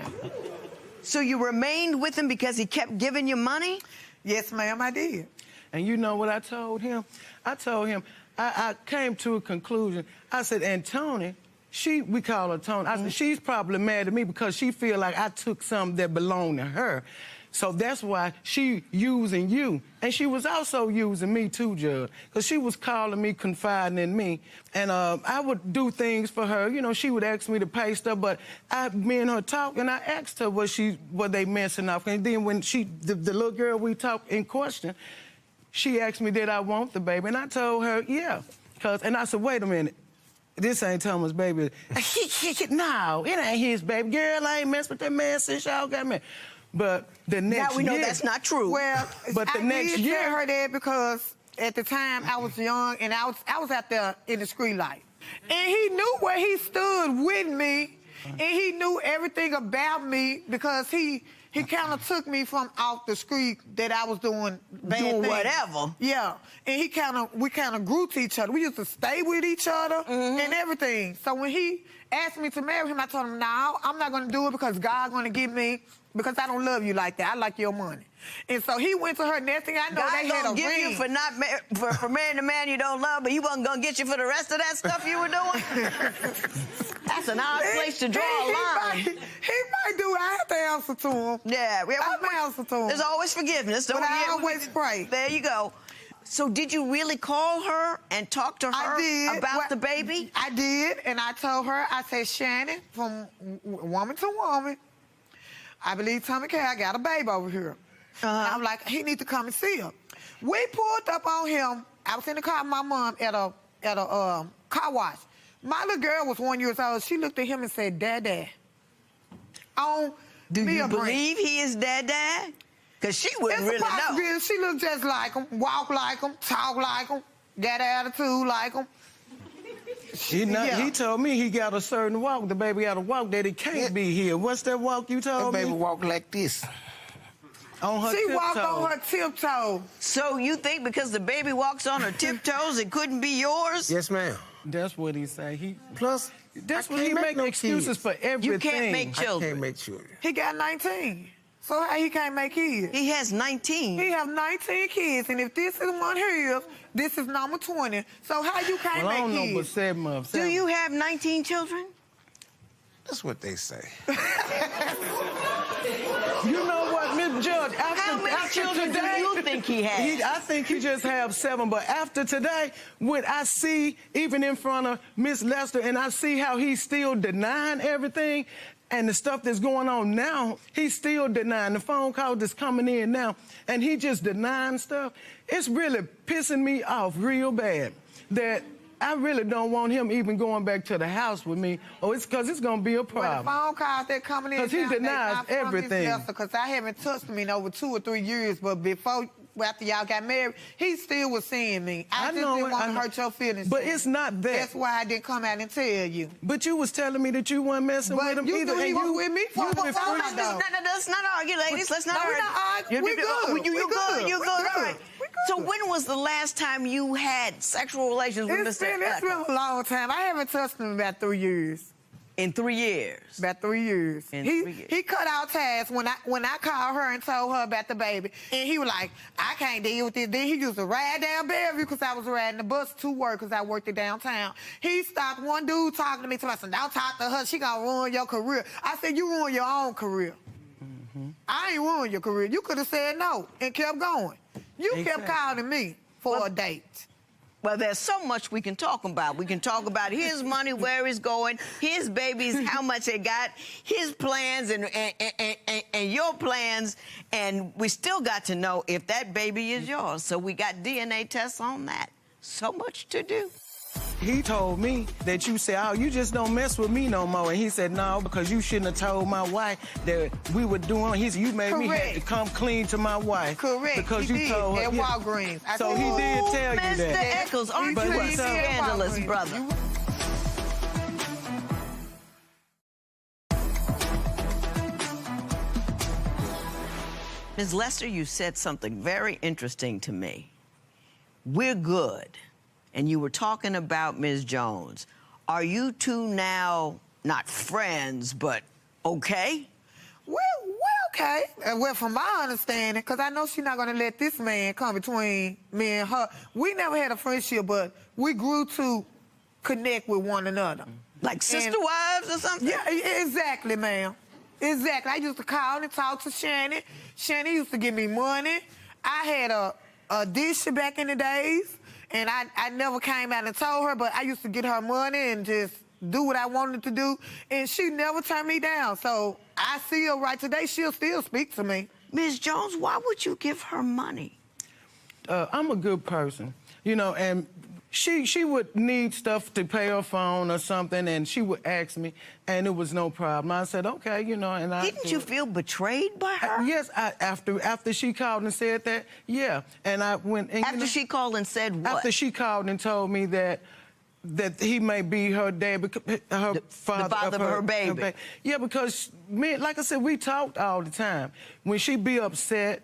So you remained with him because he kept giving you money? Yes, ma'am, I did. And you know what I told him? I came to a conclusion. I said, and Tony, we call her Tony. I said, she's probably mad at me because she feel like I took something that belonged to her. So that's why she using you. And she was also using me too, Judge, because she was calling me, confiding in me. And I would do things for her. You know, she would ask me to pay stuff, but me and her talked, and I asked her what they messing up. And then when the little girl we talked in question, she asked me, did I want the baby? And I told her, yeah. And I said, wait a minute. This ain't Thomas' baby. No, it ain't his baby. Girl, I ain't messed with that man since y'all got married. But the next year... Now we know that's not true. Well, but the next year... I did tell her that because at the time I was young and I was out there in the street life. And he knew where he stood with me, and he knew everything about me because he kind of took me from off the street that I was doing bad things. Whatever. Yeah. And we kind of grew to each other. We used to stay with each other and everything. So when he asked me to marry him, I told him, no, I'm not going to do it because God's going to give me... Because I don't love you like that. I like your money. And so he went to her. Next thing I know, they had a ring. God don't give you for marrying a man you don't love, but he wasn't going to get you for the rest of that stuff you were doing? That's an odd place to draw a line. He might do it. I have to answer to him. Yeah. I answer to him. There's always forgiveness. But I always pray. There you go. So did you really call her and talk to her about the baby? I did, and I told her, I said, Shannon, from woman to woman, I believe Tommy K, I got a baby over here. And I'm like, he need to come and see her. We pulled up on him. I was in the car with my mom at a car wash. My little girl was 1 year old. She looked at him and said, Dad. Do you believe he is Dad? Because she wouldn't really know. She looked just like him, walk like him, talk like him, got an attitude like him. He told me he got a certain walk. The baby got a walk that it can't be here. What's that walk you told me? That baby walk like this. On her She tiptoes. walked on her tiptoes. So you think because the baby walks on her tiptoes, it couldn't be yours? Yes, ma'am. That's what he say. Plus, that's what he make excuses for everything. You can't make children. I can't make children. He got 19. So how he can't make kids? He has 19. He have 19 kids, and if this is one here, this is number 20. So how you can't Well, I make don't know, but kids? 7 of them. Do you have 19 children? That's what they say. You know what, Miss Judge? How many children do you think he has? I think he just have 7. But after today, what I see, even in front of Miss Lester, and I see how he's still denying everything, and the stuff that's going on now, he's still denying. The phone call that's coming in now, and he just denying stuff. It's really pissing me off real bad that I really don't want him even going back to the house with me, or it's because it's going to be a problem. Well, the phone calls that coming in, because he denies everything. Because I haven't touched him in over 2 or 3 years, but after y'all got married, he still was seeing me. I just didn't want to hurt your feelings. But it's not that. That's why I didn't come out and tell you. But you was telling me that you weren't messing with him you either. Knew he was with me for Let's not argue, ladies. Let's not argue. We good. You're good. You're good. All right. So when was the last time you had sexual relations with Mr. It's been a long time. I haven't touched him in about 3 years. In 3 years? About 3 years. He cut out ties when I called her and told her about the baby. And he was like, I can't deal with this. Then he used to ride down Bellevue because I was riding the bus to work because I worked at downtown. He stopped one dude talking to me. I said, don't talk to her. She going to ruin your career. I said, you ruin your own career. I ain't ruined your career. You could have said no and kept going. You kept calling me for a date. Well, there's so much we can talk about. We can talk about his money, where he's going, his babies, how much they got, his plans and your plans, and we still got to know if that baby is yours. So we got DNA tests on that. So much to do. He told me that you said, oh, you just don't mess with me no more. And he said, no, because you shouldn't have told my wife that we were doing. He said, you made me have to come clean to my wife. Correct. Because he you told her. At Walgreens. So he did tell you that. Mr. Eccles, aren't you a scandalous brother? Ms. Lester, you said something very interesting to me. We're good. And you were talking about Ms. Jones. Are you two now not friends, but okay? Well, okay. Well, from my understanding, because I know she's not going to let this man come between me and her. We never had a friendship, but we grew to connect with one another. Like sister wives or something? Yeah, exactly, ma'am. Exactly. I used to call and talk to Shannon. Shannon used to give me money. I had a dish back in the days. And I never came out and told her, but I used to get her money and just do what I wanted to do. And she never turned me down. So I see her right today. She'll still speak to me. Ms. Jones, why would you give her money? I'm a good person, you know, and she would need stuff to pay her phone or something, and she would ask me, and it was no problem. I said, okay, you know, and Didn't you feel betrayed by her? Yes, after she called and said that, yeah. And I went... And, after she called and said what? After she called and told me that he may be her dad, her father... The father of her baby. Yeah, because, like I said, we talked all the time. When she be upset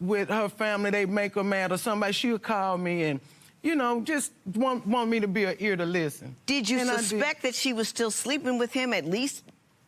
with her family, they make her mad or somebody, she'll call me and... You know, just want me to be an ear to listen. Did you suspect that she was still sleeping with him at least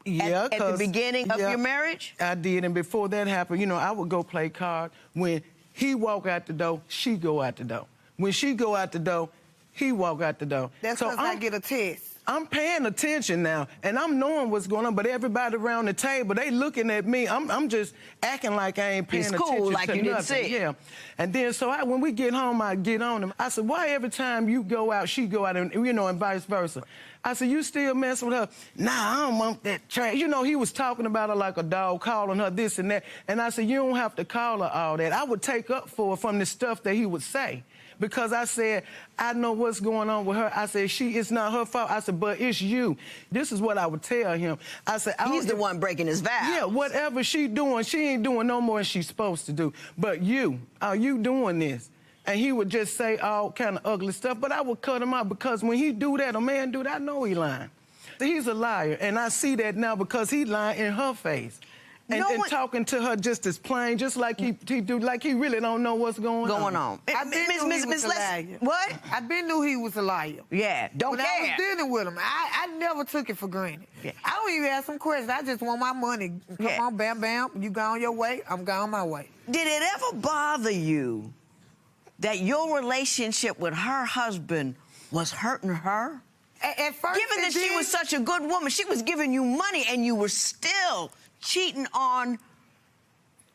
at the beginning of your marriage? I did, and before that happened, you know, I would go play cards. When he walk out the door, she go out the door. When she go out the door, he walk out the door. That's because I get a test. I'm paying attention now, and I'm knowing what's going on, but everybody around the table, they looking at me. I'm just acting like I ain't paying attention cool, like to you nothing. didn't see. Yeah. And then, so when we get home, I get on him. I said, why every time you go out, she go out, and, you know, and vice versa? I said, you still messing with her? Nah, I don't want that trash. You know, he was talking about her like a dog, calling her this and that. And I said, you don't have to call her all that. I would take up for her from the stuff that he would say. because I said, I know what's going on with her. I said, it's not her fault. I said, but it's you. This is what I would tell him. I said, he's the one breaking his vows. Yeah, whatever she doing, she ain't doing no more than she's supposed to do. But you, are you doing this? And he would just say all kind of ugly stuff, but I would cut him out because when he do that, a man do that, I know he lying. He's a liar, and I see that now because he lying in her face. And talking to her just as plain, just like he do, like he really don't know what's going on. I been knew he was a liar. What? I been knew he was a liar. Yeah, don't care. I was dealing with him. I never took it for granted. Yeah. I don't even ask him questions. I just want my money. Come on, bam, bam. You gone your way, I'm gone my way. Did it ever bother you that your relationship with her husband was hurting her? At first, given that she was such a good woman, she was giving you money, and you were still cheating on.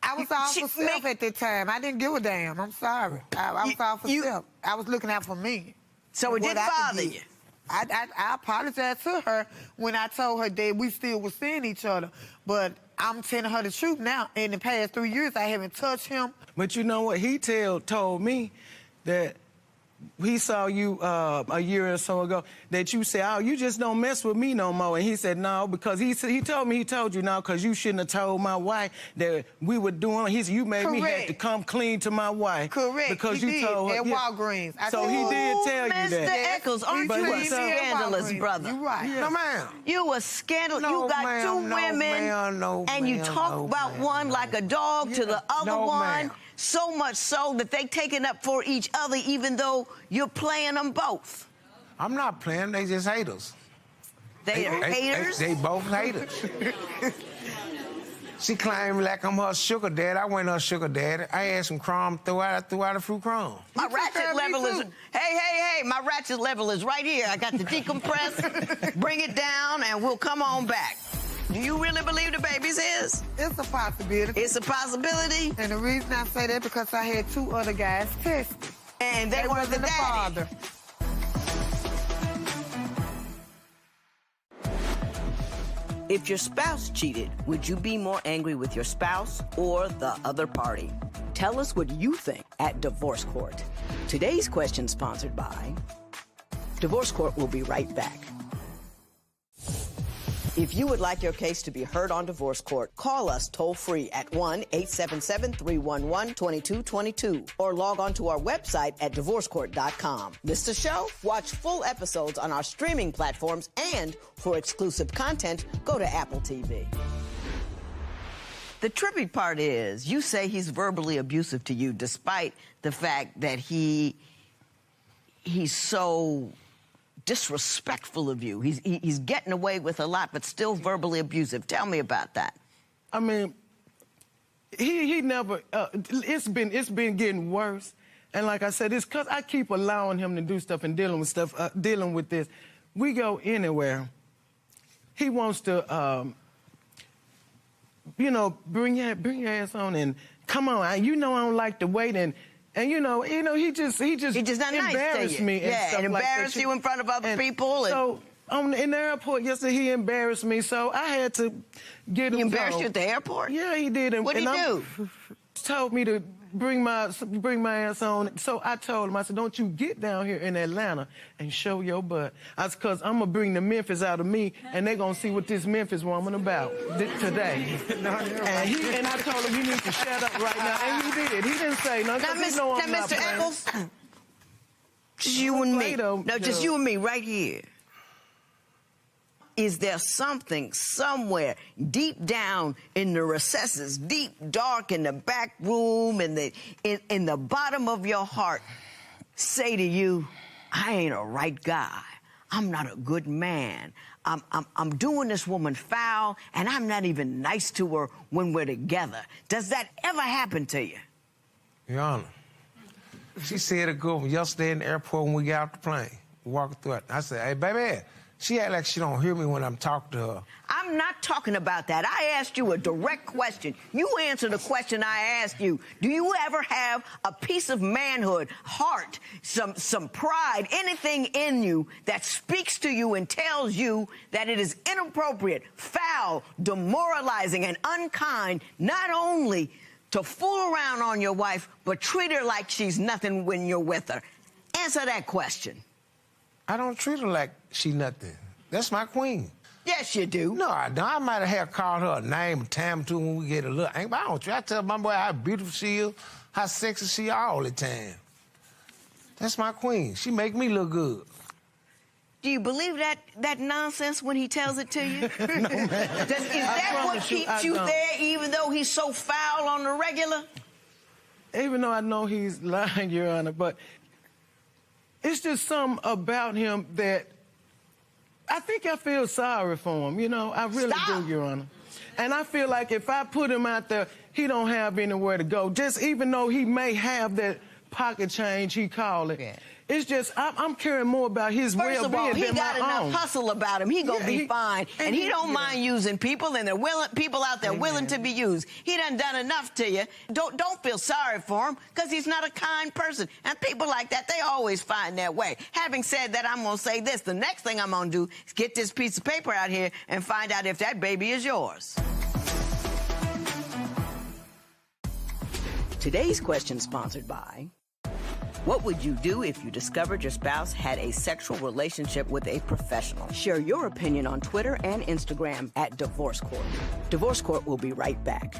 I was all for self at that time. I didn't give a damn. I'm sorry. I was all for self. I was looking out for me. So it didn't bother you? I apologized to her when I told her that we still were seeing each other. But I'm telling her the truth now. In the past 3 years, I haven't touched him. But you know what? He told me that he saw you a year or so ago that you said, oh, you just don't mess with me no more. And he said, no, because he told me he told you no, because you shouldn't have told my wife that we were doing. He said, you made me have to come clean to my wife. Correct. Because he you told her. At Walgreens. So he did tell you that. Mr. Eccles, aren't you a scandalous brother? You're right. Yeah. No, ma'am. You a scandalous. You got two women, and you talk about one like a dog to the other one. So much so that they taking up for each other, even though you're playing them both. I'm not playing. They just haters. They are haters? They both haters. She claimed like I'm her sugar daddy. I wasn't her sugar daddy. I had some crumb, threw out a few crumbs. My ratchet level is, hey, my ratchet level is right here. I got to decompress, bring it down, and we'll come on back. Do you really believe the baby's his? It's a possibility. It's a possibility? And the reason I say that because I had 2 other guys tested. And they weren't the father. If your spouse cheated, would you be more angry with your spouse or the other party? Tell us what you think at Divorce Court. Today's question sponsored by Divorce Court will be right back. If you would like your case to be heard on Divorce Court, call us toll-free at 1-877-311-2222 or log on to our website at divorcecourt.com. Miss the show? Watch full episodes on our streaming platforms, and for exclusive content, go to Apple TV. The trippy part is you say he's verbally abusive to you despite the fact that he's so disrespectful of you. He's getting away with a lot, but still verbally abusive. Tell me about that. I mean, he never. It's been getting worse, and like I said, it's because I keep allowing him to do stuff and dealing with this. We go anywhere. He wants to, bring your ass on and come on. You know I don't like to wait and he just not embarrassed nice me and stuff and like that. embarrassed you in front of other people. So in the airport yesterday, he embarrassed me. So I had to get him. He embarrassed you at the airport? Yeah, he did. What did he do? Told me to bring my ass on. So I told him, I said, don't you get down here in Atlanta and show your butt. I said, because I'm going to bring the Memphis out of me, and they're going to see what this Memphis woman about today. And I told him he needs to shut up right now, and he did. He didn't say nothing. Now, Mr. Eccles, just you and me. No, just you and me right here. Is there something somewhere deep down in the recesses, deep dark in the back room, in the bottom of your heart, say to you, I ain't a right guy. I'm not a good man. I'm doing this woman foul, and I'm not even nice to her when we're together. Does that ever happen to you? Your Honor, she said it good yesterday in the airport when we got off the plane, walking through it. I said, hey, baby. She act like she don't hear me when I'm talking to her. I'm not talking about that. I asked you a direct question. You answer the question I asked you. Do you ever have a piece of manhood, heart, some pride, anything in you that speaks to you and tells you that it is inappropriate, foul, demoralizing, and unkind, not only to fool around on your wife, but treat her like she's nothing when you're with her? Answer that question. I don't treat her like she nothing. That's my queen. Yes, you do. No, I don't. I might have called her a name a time or two when we get a look. I don't. I tell my boy how beautiful she is, how sexy she is all the time. That's my queen. She make me look good. Do you believe that nonsense when he tells it to you? No, man. Is that what keeps you there, even though he's so foul on the regular? Even though I know he's lying, Your Honor, but it's just something about him that I think I feel sorry for him. You know, I really do, Your Honor. And I feel like if I put him out there, he don't have anywhere to go. Just even though he may have that pocket change, he call it. Yeah. It's just, I'm caring more about his well-being than my own. First of all, he got enough hustle about him. He gonna be fine. And he don't mind using people, and there are people out there willing to be used. He done enough to you. Don't feel sorry for him, because he's not a kind person. And people like that, they always find their way. Having said that, I'm gonna say this. The next thing I'm gonna do is get this piece of paper out here and find out if that baby is yours. Today's question sponsored by... What would you do if you discovered your spouse had a sexual relationship with a professional? Share your opinion on Twitter and Instagram at Divorce Court. Divorce Court will be right back.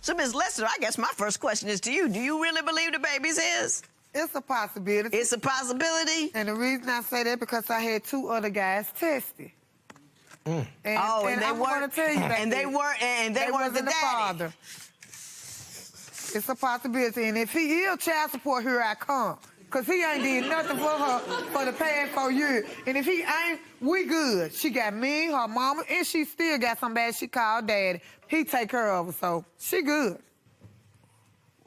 So, Ms. Lester, I guess my first question is to you. Do you really believe the baby's his? It's a possibility. It's a possibility? And the reason I say that because I had 2 other guys tested. And they weren't the father. It's a possibility, and if he is child support, here I come. Cause he ain't did nothing for her for the past 4 years. And if he ain't, we good. She got me, her mama, and she still got somebody she called daddy. He take care of her, so she good.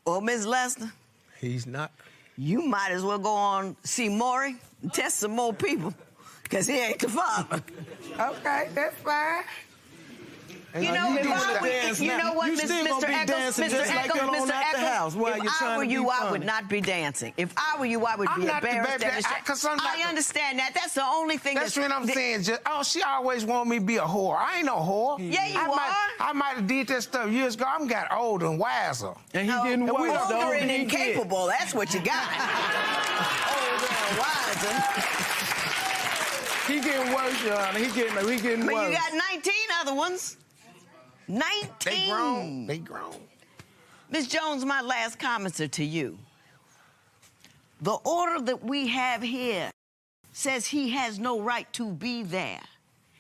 Well, Ms. Lester. He's not. You might as well go on see Maury and test some more people. Because he ain't the father. Okay, that's fine. You know what, Mr. Eccles, if I were you, I would not be dancing. If I were you, I would be embarrassed. I understand that. That's the only thing. That's what I'm saying. She always wanted me to be a whore. I ain't no whore. Yeah, you are. I might have did that stuff years ago. I'm got older and wiser. And he getting worse. Older and incapable. That's what you got. Older and wiser. He getting worse, Your Honor. He getting worse. But you got 19 other ones. 19. They grown. Ms. Jones, my last comments are to you. The order that we have here says he has no right to be there.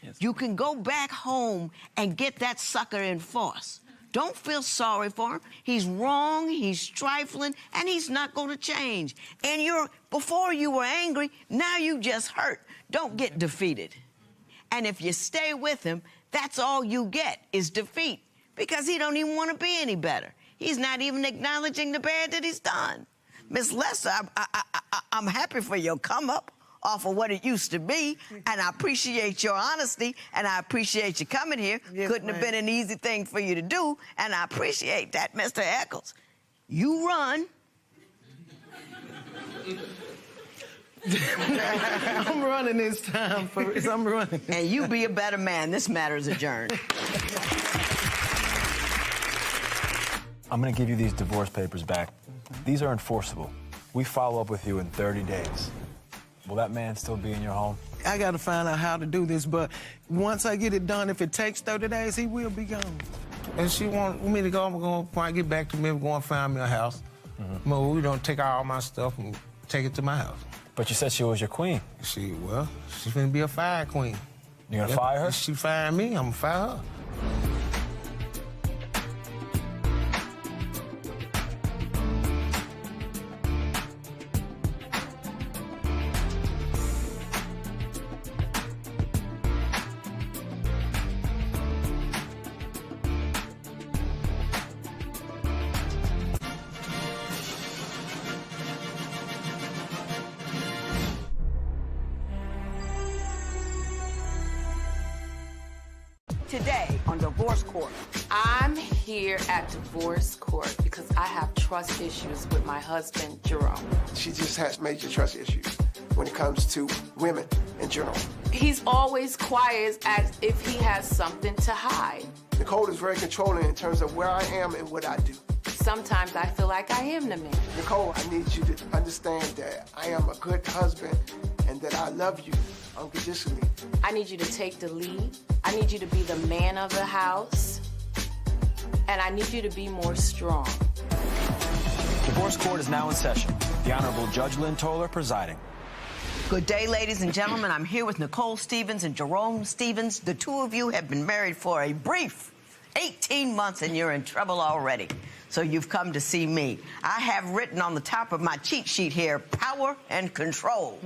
Yes. You can go back home and get that sucker in force. Don't feel sorry for him. He's wrong, he's trifling, and he's not going to change. And before you were angry, now you just hurt. Don't get defeated. And if you stay with him, that's all you get is defeat, because he don't even want to be any better. He's not even acknowledging the bad that he's done. Miss Lester, I'm happy for your come up off of what it used to be, and I appreciate your honesty, and I appreciate you coming here. Yes, Couldn't have been an easy thing for you to do, and I appreciate that, Mr. Eccles. You run. I'm running this time. I'm running. And you be a better man. This matter is adjourned. I'm going to give you these divorce papers back. These are enforceable. We follow up with you in 30 days. Will that man still be in your home? I got to find out how to do this, but once I get it done, if it takes 30 days, he will be gone. And she want me to go, I'm going to get back to me, we're going to find me a house. Move, take all my stuff and take it to my house. But you said she was your queen. She's going to be a fire queen. You going to fire her? If she fire me, I'm going to fire her. Today on Divorce Court. I'm here at Divorce Court because I have trust issues with my husband, Jerome. She just has major trust issues when it comes to women in general. He's always quiet as if he has something to hide. Nicole is very controlling in terms of where I am and what I do. Sometimes I feel like I am the man. Nicole, I need you to understand that I am a good husband and that I love you unconditionally. I need you to take the lead. I need you to be the man of the house. And I need you to be more strong. Divorce court is now in session. The Honorable Judge Lynn Toler presiding. Good day, ladies and gentlemen. I'm here with Nicole Stevens and Jerome Stevens. The two of you have been married for a brief 18 months and you're in trouble already. So you've come to see me. I have written on the top of my cheat sheet here, power and control,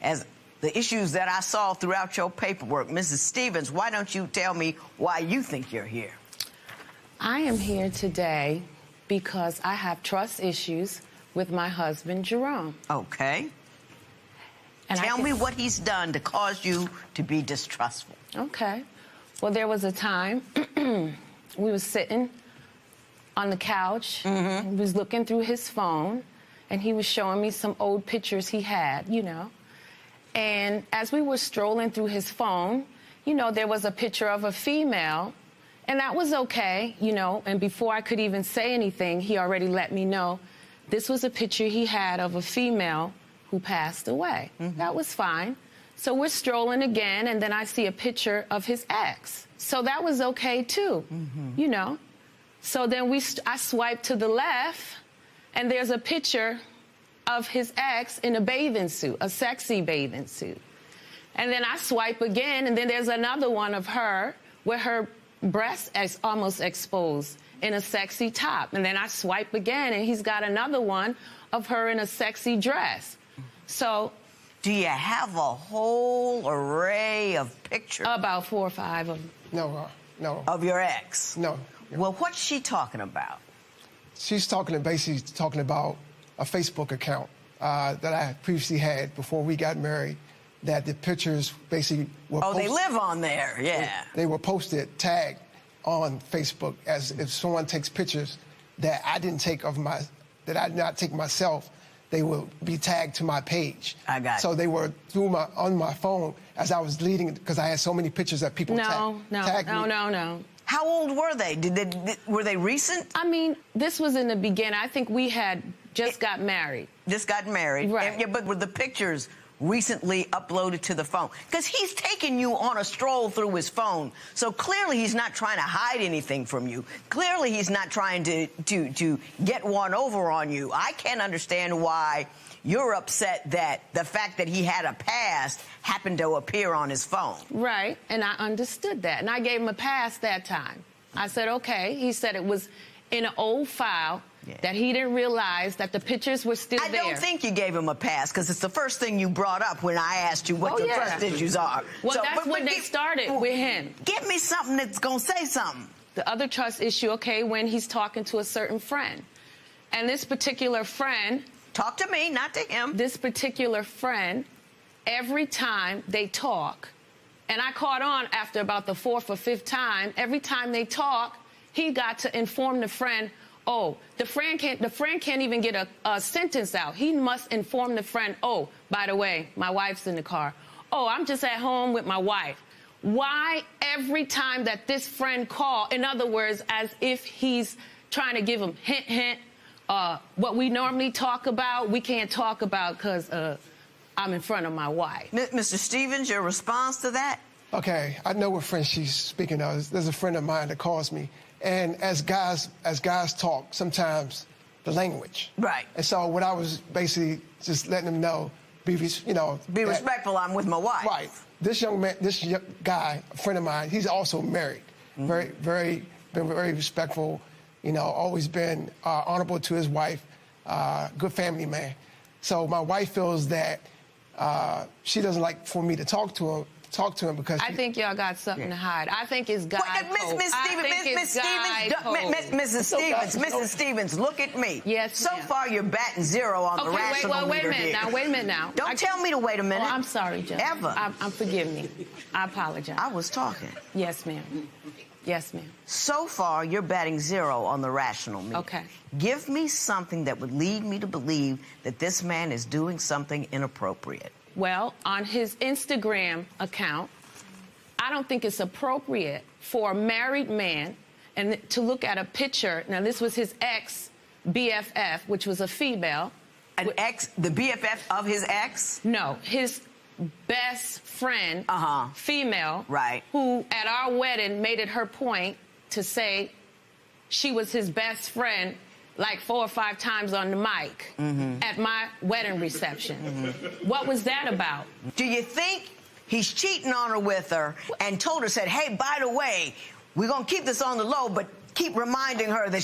as the issues that I saw throughout your paperwork. Mrs. Stevens, why don't you tell me why you think you're here? I am here today because I have trust issues with my husband, Jerome. Okay. And tell me what he's done to cause you to be distrustful. Okay. Well, there was a time we was sitting on the couch. He was looking through his phone, and he was showing me some old pictures he had, you know. And as we were strolling through his phone, you know, there was a picture of a female, and that was okay, you know. And before I could even say anything, he already let me know this was a picture he had of a female who passed away. That was fine. So we're strolling again, and then I see a picture of his ex. So that was okay, too, you know. So then I swipe to the left, and there's a picture of his ex in a bathing suit, a sexy bathing suit. And then I swipe again, and then there's another one of her where her breast is almost exposed in a sexy top. And then I swipe again, and he's got another one of her in a sexy dress. So, do you have a whole array of pictures? About 4 or 5 of them. No. Of your ex? No. Well, what's she talking about? She's basically talking about a Facebook account that I previously had before we got married, that the pictures basically were posted. They live on there, yeah. They were posted, tagged on Facebook as if someone takes pictures that I didn't take that I did not take myself, they will be tagged to my page. I got So they were on my phone as I was deleting, because I had so many pictures that people tagged me. No. How old were they? Were they recent? I mean, this was in the beginning. I think we had just got married. Just got married. Right. But were the pictures recently uploaded to the phone? Because he's taking you on a stroll through his phone. So clearly he's not trying to hide anything from you. Clearly he's not trying to get one over on you. I can't understand why you're upset that the fact that he had a past happened to appear on his phone. Right, and I understood that. And I gave him a pass that time. I said, okay. He said it was in an old file that he didn't realize that the pictures were still there. I don't think you gave him a pass, because it's the first thing you brought up when I asked you what your trust issues are. Well, that's when they started with him. Give me something that's going to say something. The other trust issue, okay, when he's talking to a certain friend. And this particular friend... Talk to me, not to him. This particular friend, every time they talk, and I caught on after about the 4th or 5th time, every time they talk, he got to inform the friend, oh, the friend can't even get a sentence out. He must inform the friend, oh, by the way, my wife's in the car. Oh, I'm just at home with my wife. Why every time that this friend called, in other words, as if he's trying to give him hint, hint, what we normally talk about, we can't talk about because I'm in front of my wife. Mr. Stevens, your response to that? Okay, I know what friend she's speaking of. There's a friend of mine that calls me. And as guys talk, sometimes the language. Right. And so what I was basically just letting them know, be respectful, I'm with my wife. Right. This young guy, a friend of mine, he's also married. Been very respectful, you know, always been honorable to his wife, good family man. So my wife feels that she doesn't like for me to talk to him because I think y'all got something to hide. I think it's guideposts. Mrs. Stevens, look at me. Yes, so far you're batting 0 on the rational wait a minute now. Don't tell me to wait a minute. Oh, I'm sorry, Judge. Ever. Forgive me. I apologize. I was talking. Yes, ma'am. Yes, ma'am. So far, you're batting 0 on the rational meter. Okay. Give me something that would lead me to believe that this man is doing something inappropriate. Well, on his Instagram account, I don't think it's appropriate for a married man and to look at a picture. Now, this was his ex-BFF, which was a female. An ex, the BFF of his ex? No, his best friend, female, right, who at our wedding made it her point to say she was his best friend like 4 or 5 times on the mic at my wedding reception. What was that about? Do you think he's cheating on her with her and told her, said, hey, by the way, we're going to keep this on the low, but keep reminding her that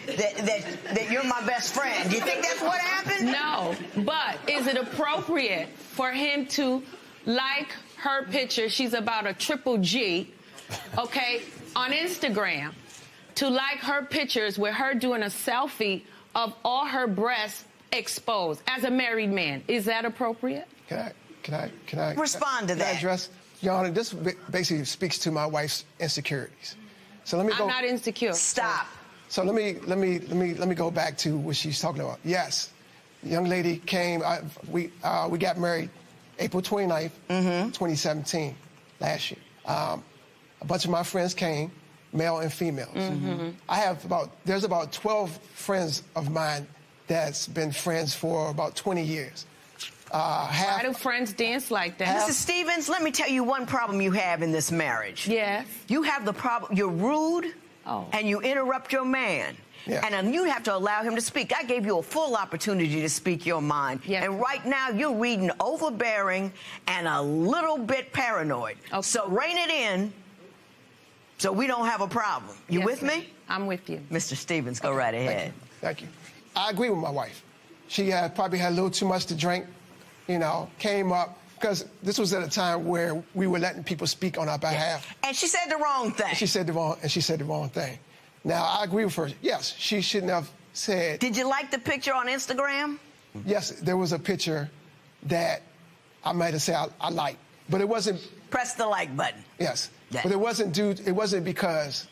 that you're my best friend. Do you think that's what happened? No, but is it appropriate for him to like her picture? She's about a triple G, okay, on Instagram. To like her pictures with her doing a selfie of all her breasts exposed as a married man. Is that appropriate? Can I respond to that? Can I address, Your Honor, this basically speaks to my wife's insecurities. So let me go. I'm not insecure. Stop. So let me go back to what she's talking about. Yes, the young lady came. We got married April 29th, 2017, last year. A bunch of my friends came, male and females. There's about 12 friends of mine that's been friends for about 20 years. Why do friends dance like that? Mrs. Stevens, let me tell you one problem you have in this marriage. Yes. You have the problem, you're rude, and you interrupt your man. Yeah. And then you have to allow him to speak. I gave you a full opportunity to speak your mind. Yes. And right now, you're reading overbearing and a little bit paranoid. Okay. So rein it in so we don't have a problem. You with me? I'm with you. Mr. Stevens, go right ahead. Thank you. I agree with my wife. She probably had a little too much to drink, you know, came up, because this was at a time where we were letting people speak on our behalf. And she said the wrong thing. She said the wrong thing. Now, I agree with her. Yes, she shouldn't have said. Did you like the picture on Instagram? Yes, there was a picture that I might have said I liked, but it wasn't. Press the like button. Yes, Yeah. but it wasn't because,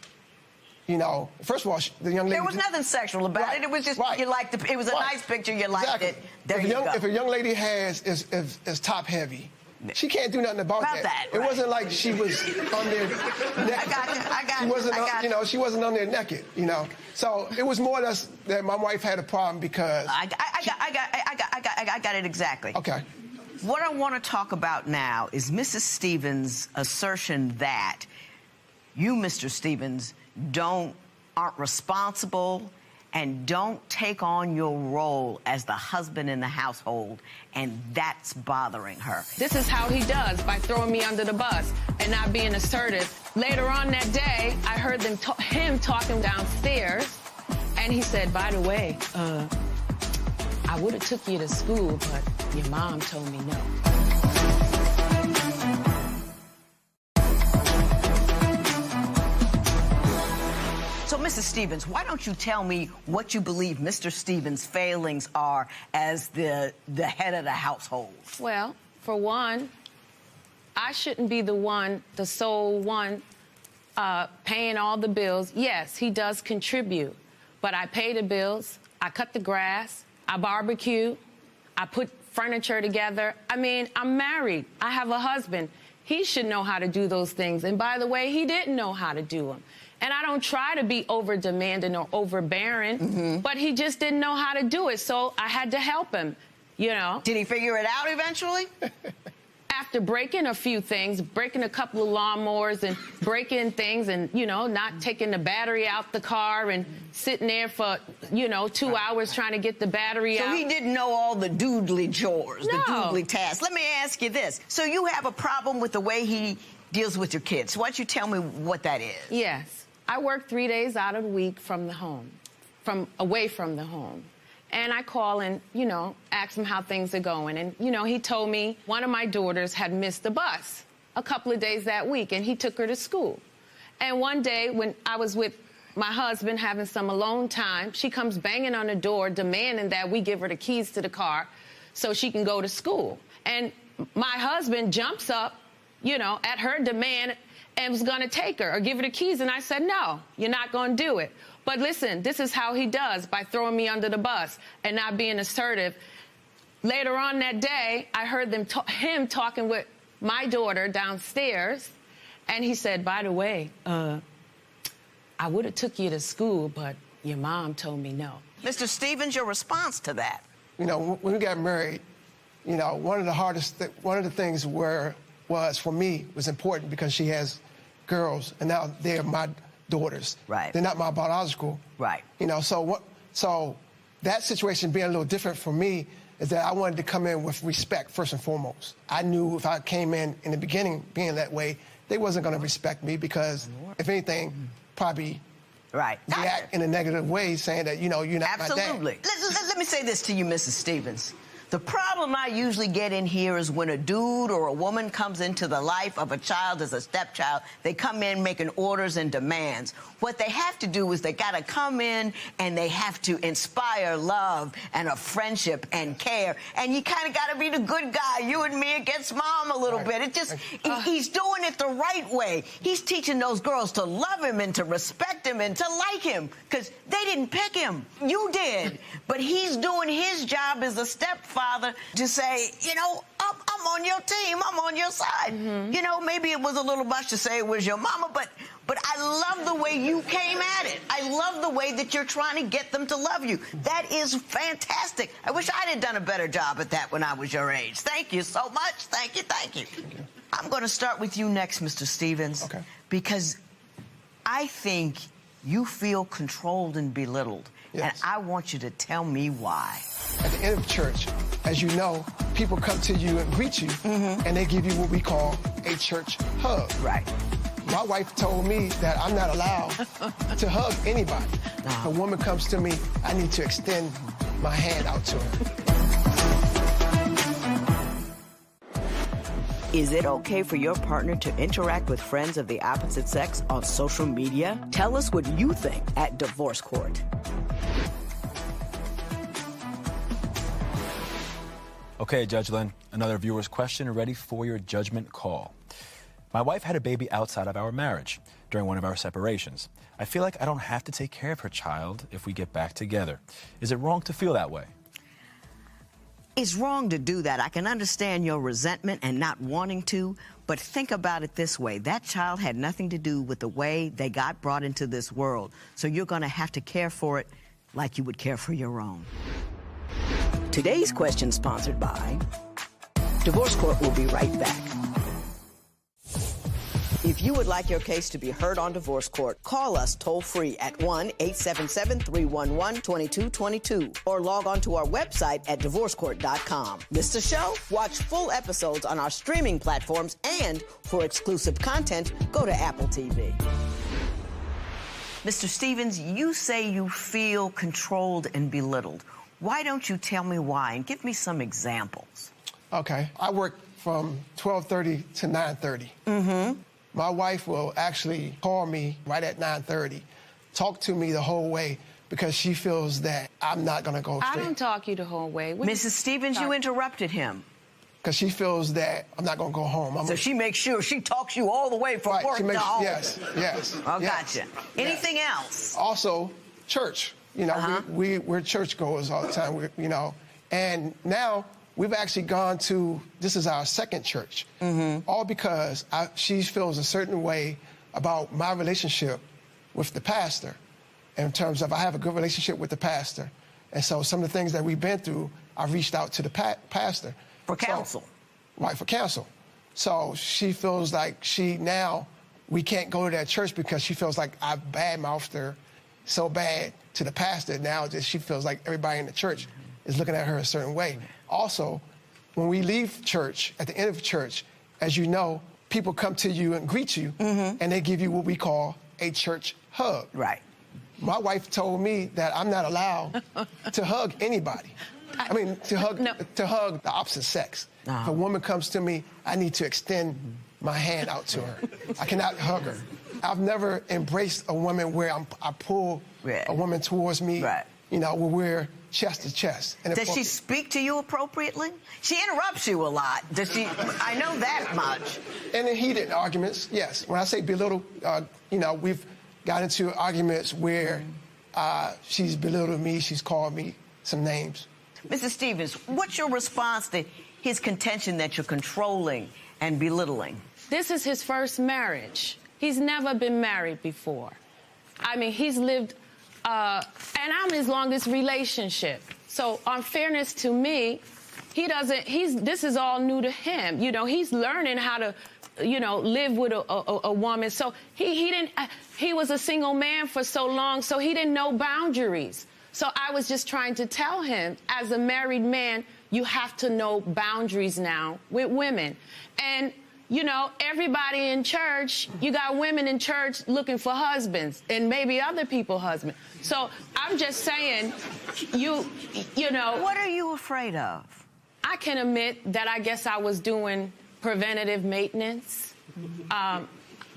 you know, first of all, the young lady. There was nothing sexual about it. It was just, you liked it. It was a nice picture. You liked it. There you go. If a young lady is top heavy, she can't do nothing about that. It wasn't like she was on there naked. I got She wasn't, you. she wasn't on there naked, you know. So it was more or less that my wife had a problem because. I got it exactly. Okay. What I want to talk about now is Mrs. Stevens' assertion that you, Mr. Stevens, aren't responsible and don't take on your role as the husband in the household, and that's bothering her. This is how he does, by throwing me under the bus and not being assertive. Later on that day, I heard him talking downstairs, and he said, by the way, I would have took you to school, but your mom told me no. So, Mrs. Stevens, why don't you tell me what you believe Mr. Stevens' failings are as the head of the household? Well, for one, I shouldn't be the sole one paying all the bills. Yes, he does contribute, but I pay the bills, I cut the grass, I barbecue, I put furniture together. I mean, I'm married. I have a husband. He should know how to do those things. And by the way, he didn't know how to do them. And I don't try to be over-demanding or overbearing, but he just didn't know how to do it, so I had to help him, you know. Did he figure it out eventually? After breaking a few things, breaking a couple of lawnmowers and breaking things and, you know, not taking the battery out the car and sitting there for, you know, 2 hours trying to get the battery out. So he didn't know all the doodly chores, the No. doodly tasks. Let me ask you this. So you have a problem with the way he deals with your kids. Why don't you tell me what that is? Yes. I work 3 days out of the week from the home, away from the home. And I call and, you know, ask him how things are going. And, you know, he told me one of my daughters had missed the bus a couple of days that week, and he took her to school. And one day when I was with my husband having some alone time, she comes banging on the door demanding that we give her the keys to the car so she can go to school. And my husband jumps up, you know, at her demand and was going to take her or give her the keys. And I said, no, you're not going to do it. But listen, this is how he does, by throwing me under the bus and not being assertive. Later on that day, I heard him talking with my daughter downstairs, and he said, by the way, I would have took you to school, but your mom told me no. Mr. Stevens, your response to that? You know, when we got married, you know, one of the things was for me was important because she has girls, and now they're my daughters. Right. They're not my biological. Right. You know, so that situation being a little different for me is that I wanted to come in with respect first and foremost. I knew if I came in the beginning being that way, they wasn't going to respect me because, if anything, probably react in a negative way, saying that, you know, you're not my dad. Absolutely. Let me say this to you, Mrs. Stevens. The problem I usually get in here is when a dude or a woman comes into the life of a child as a stepchild, they come in making orders and demands. What they have to do is they got to come in and they have to inspire love and a friendship and care. And you kind of got to be the good guy, you and me against mom a little bit. It just, he's doing it the right way. He's teaching those girls to love him and to respect him and to like him because they didn't pick him. You did. But he's doing his job as a stepfather to say, you know, I'm on your team, I'm on your side. You know, maybe it was a little much to say it was your mama, but I love the way you came at it. I love the way that you're trying to get them to love you. That is fantastic. I wish I'd have done a better job at that when I was your age. Thank you so much. Thank you, thank you. I'm going to start with you next, Mr. Stevens. Okay. Because I think you feel controlled and belittled. Yes. And I want you to tell me why. At the end of church, as you know, people come to you and greet you, and they give you what we call a church hug. Right. My wife told me that I'm not allowed to hug anybody. If a woman comes to me, I need to extend my hand out to her. Is it okay for your partner to interact with friends of the opposite sex on social media? Tell us what you think at Divorce Court. Okay, Judge Lynn, another viewer's question ready for your judgment call. My wife had a baby outside of our marriage during one of our separations. I feel like I don't have to take care of her child if we get back together. Is it wrong to feel that way? It's wrong to do that. I can understand your resentment and not wanting to, but think about it this way. That child had nothing to do with the way they got brought into this world. So you're going to have to care for it like you would care for your own. Today's question sponsored by Divorce Court. Will be right back. If you would like your case to be heard on Divorce Court, call us toll-free at 1-877-311-2222 or log on to our website at divorcecourt.com. Miss the show? Watch full episodes on our streaming platforms, and for exclusive content, go to Apple TV. Mr. Stevens, you say you feel controlled and belittled. Why don't you tell me why and give me some examples? Okay. I work from 12:30 to 9:30. My wife will actually call me right at 9:30, talk to me the whole way because she feels that I'm not going to go straight. I don't talk you the whole way. Mrs. Stevens, you interrupted him. Because she feels that I'm not going to go home. So she makes sure she talks you all the way from work to home. Yes. Oh, gotcha. Anything else? Also, church. You know, we're churchgoers all the time, you know. And now we've actually gone to, this is our second church, all because she feels a certain way about my relationship with the pastor in terms of I have a good relationship with the pastor. And so some of the things that we've been through, I reached out to the pastor. For counsel. Right, for counsel. So she feels like we can't go to that church because she feels like I've badmouthed her so bad to the pastor now that she feels like everybody in the church is looking at her a certain way. Also, when we leave church, at the end of church, as you know, people come to you and greet you, and they give you what we call a church hug. Right. My wife told me that I'm not allowed to hug anybody. I mean, to hug the opposite sex. If a woman comes to me, I need to extend my hand out to her. I cannot hug her. I've never embraced a woman where I pull a woman towards me, you know, where we're chest to chest. And does she speak to you appropriately? She interrupts you a lot. Does she? I know that much. And in heated arguments, yes. When I say belittle, you know, we've got into arguments where she's belittled me, she's called me some names. Mrs. Stevens, what's your response to his contention that you're controlling and belittling? This is his first marriage. He's never been married before. I mean, he's lived, and I'm his longest relationship. So, on fairness to me, this is all new to him. You know, he's learning how to, you know, live with a woman. So he was a single man for so long, so he didn't know boundaries. So I was just trying to tell him, as a married man, you have to know boundaries now with women. And, you know, everybody in church, you got women in church looking for husbands and maybe other people's husbands. So I'm just saying, you know. What are you afraid of? I can admit that I guess I was doing preventative maintenance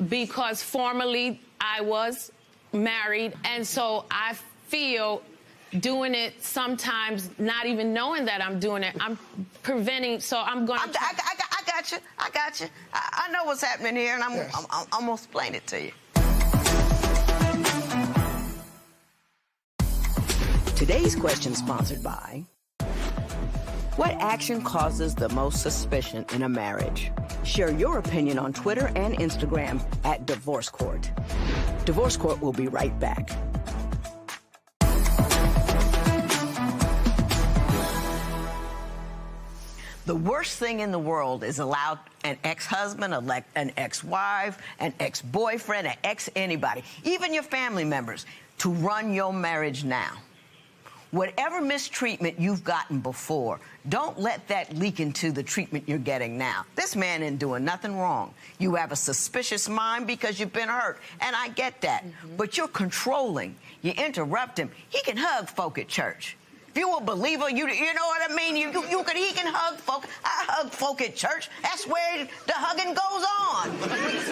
because formerly I was married, and so I feel doing it sometimes, not even knowing that I'm doing it, I'm preventing, so I'm going to... I got you. I know what's happening here, and I'm going to explain it to you. Today's question sponsored by... What action causes the most suspicion in a marriage? Share your opinion on Twitter and Instagram at Divorce Court. Divorce Court will be right back. The worst thing in the world is allow an ex-husband, an ex-wife, an ex-boyfriend, an ex-anybody, even your family members, to run your marriage now. Whatever mistreatment you've gotten before, don't let that leak into the treatment you're getting now. This man ain't doing nothing wrong. You have a suspicious mind because you've been hurt, and I get that. But you're controlling. You interrupt him. He can hug folk at church. If you're a believer, you know what I mean? He can hug folk. I hug folk at church. That's where the hugging goes on.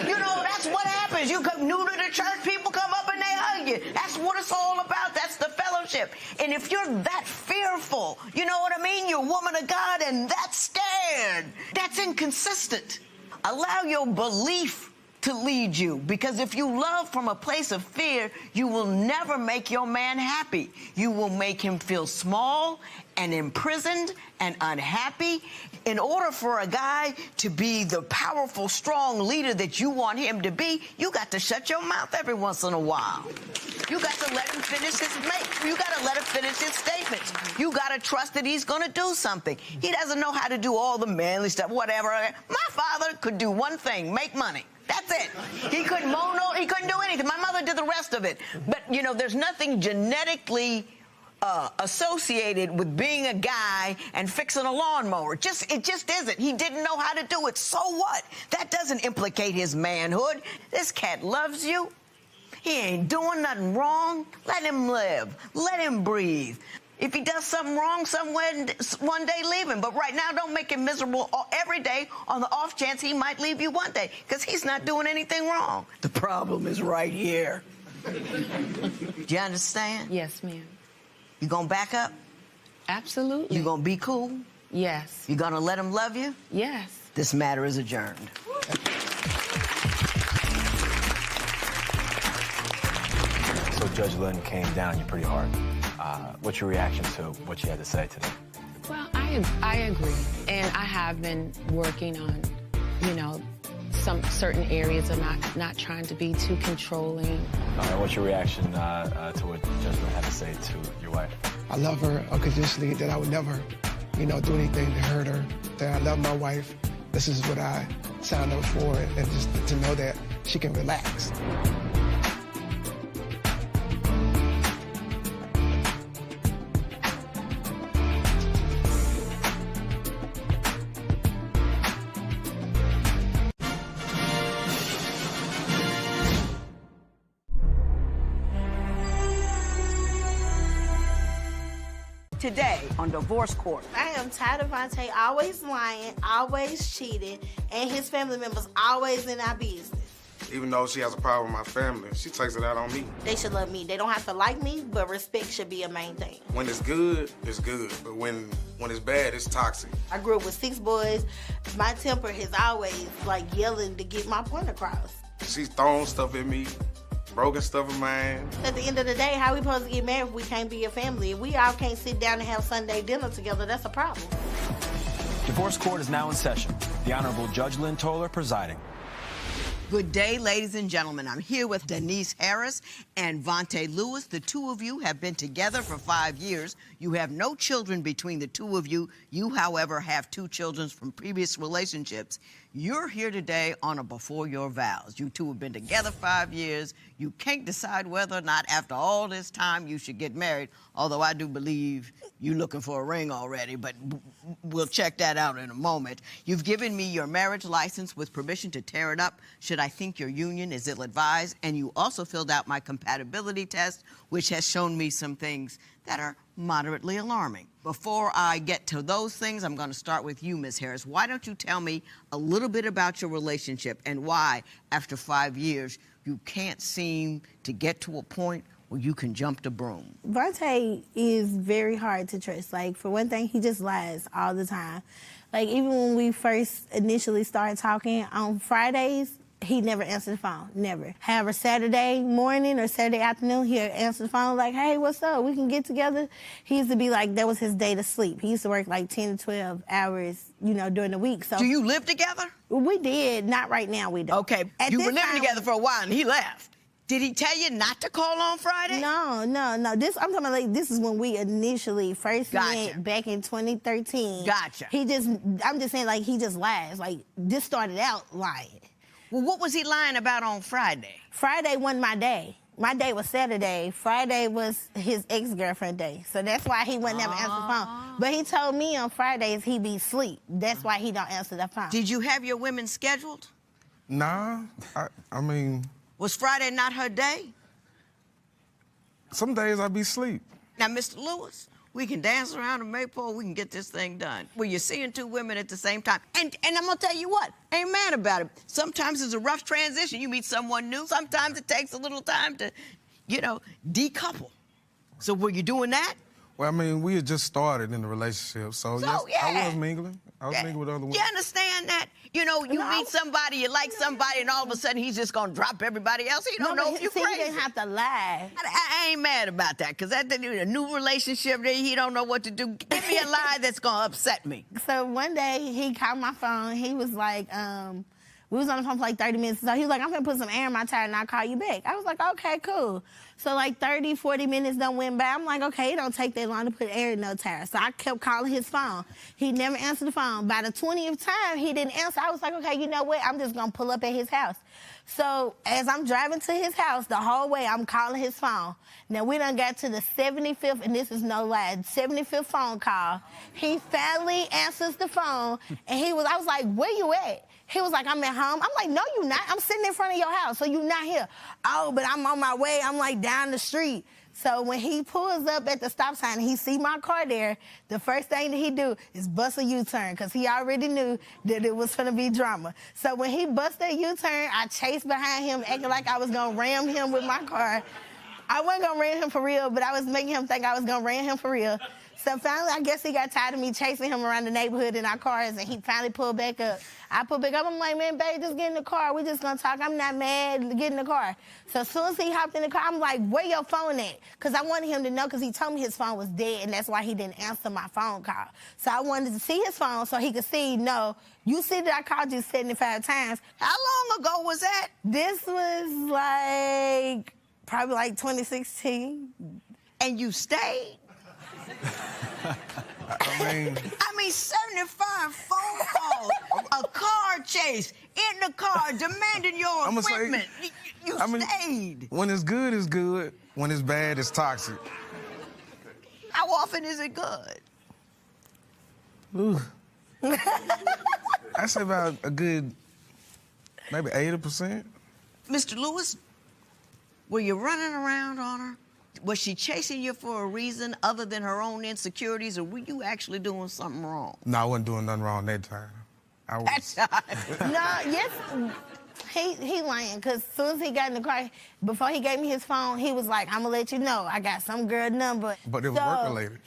You know, that's what happens. You come new to the church, people come up and they hug you. That's what it's all about. That's the fellowship. And if you're that fearful, you know what I mean? You're a woman of God and that scared. That's inconsistent. Allow your belief to lead you, because if you love from a place of fear, you will never make your man happy. You will make him feel small and imprisoned and unhappy. In order for a guy to be the powerful, strong leader that you want him to be, you got to shut your mouth every once in a while. You got to let him finish you got to let him finish his statements. You got to trust that he's going to do something. He doesn't know how to do all the manly stuff, whatever. My father could do one thing, make money. That's it. He couldn't he couldn't do anything. My mother did the rest of it. But, you know, there's nothing genetically associated with being a guy and fixing a lawnmower. It just isn't. He didn't know how to do it. So what? That doesn't implicate his manhood. This cat loves you. He ain't doing nothing wrong. Let him live. Let him breathe. If he does something wrong somewhere, one day leave him. But right now, don't make him miserable every day on the off chance he might leave you one day, because he's not doing anything wrong. The problem is right here. Do you understand? Yes, ma'am. You gonna back up? Absolutely. You gonna be cool? Yes. You gonna let him love you? Yes. This matter is adjourned. So Judge Lynn came down on you pretty hard. What's your reaction to what you had to say today? Well, I agree, and I have been working on, you know, some certain areas of not trying to be too controlling. What's your reaction to what Judge Lynn had to say to your wife? I love her unconditionally, that I would never, you know, do anything to hurt her, that I love my wife. This is what I signed up for, and just to know that she can relax. Today on Divorce Court. I am tired of Vontae always lying, always cheating, and his family members always in our business. Even though she has a problem with my family, she takes it out on me. They should love me. They don't have to like me, but respect should be a main thing. When it's good, it's good. But when it's bad, it's toxic. I grew up with 6 boys. My temper is always like yelling to get my point across. She's throwing stuff at me, broken stuff of mine. At the end of the day, how we supposed to get married if we can't be a family? If we all can't sit down and have Sunday dinner together, that's a problem. Divorce court is now in session. The Honorable Judge Lynn Toler presiding. Good day, ladies and gentlemen. I'm here with Denise Harris and Vontae Lewis. The two of you have been together for 5 years. You have no children between the two of you. You, however, have 2 children from previous relationships. You're here today on a before your vows. You two have been together 5 years. You can't decide whether or not after all this time you should get married, although I do believe you're looking for a ring already, but we'll check that out in a moment. You've given me your marriage license with permission to tear it up should I think your union is ill-advised, and you also filled out my compatibility test, which has shown me some things that are moderately alarming. Before I get to those things, I'm going to start with you, Ms. Harris. Why don't you tell me a little bit about your relationship and why, after 5 years, you can't seem to get to a point where you can jump the broom? Vontae is very hard to trust. Like, for one thing, he just lies all the time. Like, even when we first initially started talking on Fridays, he never answered the phone, never. However, Saturday morning or Saturday afternoon, he'll answer the phone like, hey, what's up? We can get together. He used to be like, that was his day to sleep. He used to work like 10 to 12 hours, you know, during the week. So do you live together? We did. Not right now, we don't. Okay, you were living together for a while and he left. Did he tell you not to call on Friday? No. I'm talking about, like, this is when we initially first met back in 2013. Gotcha. I'm just saying, like, he just lies. Like, this started out lying. Well, what was he lying about on Friday? Friday wasn't my day. My day was Saturday. Friday was his ex-girlfriend day. So that's why he wouldn't never answer the phone. But he told me on Fridays he be asleep. That's why he don't answer the phone. Did you have your women scheduled? Nah, I mean... Was Friday not her day? Some days I be asleep. Now, Mr. Lewis, we can dance around the maypole, we can get this thing done. Well, you're seeing 2 women at the same time. And I'm gonna tell you what, ain't mad about it. Sometimes it's a rough transition. You meet someone new. Sometimes it takes a little time to, you know, decouple. So were you doing that? Well, I mean, we had just started in the relationship, so yes, yeah. I was mingling. I was mingling with other women. You understand that? You know, you meet somebody, you like somebody, and all of a sudden he's just gonna drop everybody else. He don't know if you're crazy. He didn't have to lie. I ain't mad about that, because that's a new relationship, he don't know what to do. Give me a lie that's gonna upset me. So one day he called my phone. He was like, we was on the phone for like 30 minutes. So he was like, I'm gonna put some air in my tire and I'll call you back. I was like, okay, cool. So like 30, 40 minutes done went by. I'm like, okay, it don't take that long to put air in no tire. So I kept calling his phone. He never answered the phone. By the 20th time, he didn't answer. I was like, okay, you know what? I'm just gonna pull up at his house. So as I'm driving to his house, the whole way I'm calling his phone. Now we done got to the 75th, and this is no lie, 75th phone call. He finally answers the phone, and I was like, where you at? He was like, I'm at home. I'm like, no, you not. I'm sitting in front of your house, so you not here. Oh, but I'm on my way. I'm like down the street. So when he pulls up at the stop sign and he see my car there, the first thing that he do is bust a U-turn, because he already knew that it was gonna be drama. So when he bust that U-turn, I chased behind him, acting like I was gonna ram him with my car. I wasn't gonna ram him for real, but I was making him think I was gonna ram him for real. So finally, I guess he got tired of me chasing him around the neighborhood in our cars, and he finally pulled back up. I pulled back up. I'm like, man, babe, just get in the car. We just gonna talk. I'm not mad. Get in the car. So as soon as he hopped in the car, I'm like, where your phone at? Because I wanted him to know, because he told me his phone was dead, and that's why he didn't answer my phone call. So I wanted to see his phone so he could see, no, you see that I called you 75 times. How long ago was that? This was like, probably like 2016. And you stayed? I mean, 75 phone calls, a car chase, in the car, demanding your equipment. You stayed. When it's good, it's good. When it's bad, it's toxic. How often is it good? Ooh. I say about a good, maybe 80%. Mr. Lewis, were you running around on her? Was she chasing you for a reason other than her own insecurities, or were you actually doing something wrong? No, I wasn't doing nothing wrong that time. I was. No, yes, he lying, because as soon as he got in the car, before he gave me his phone, he was like, I'm gonna let you know, I got some girl number. But it was work-related.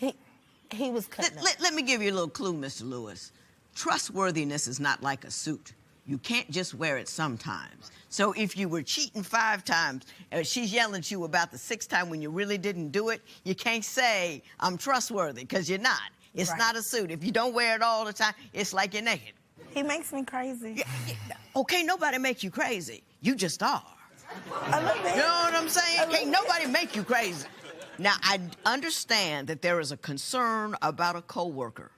He was cutting up. Let me give you a little clue, Mr. Lewis. Trustworthiness is not like a suit. You can't just wear it sometimes. So if you were cheating 5 times, she's yelling at you about the 6th time when you really didn't do it, you can't say, I'm trustworthy, because you're not. It's Right. not a suit. If you don't wear it all the time, it's like you're naked. He makes me crazy. Okay, nobody makes you crazy. You just are. A little bit. You know what I'm saying? Can't nobody make you crazy. Now, I understand that there is a concern about a coworker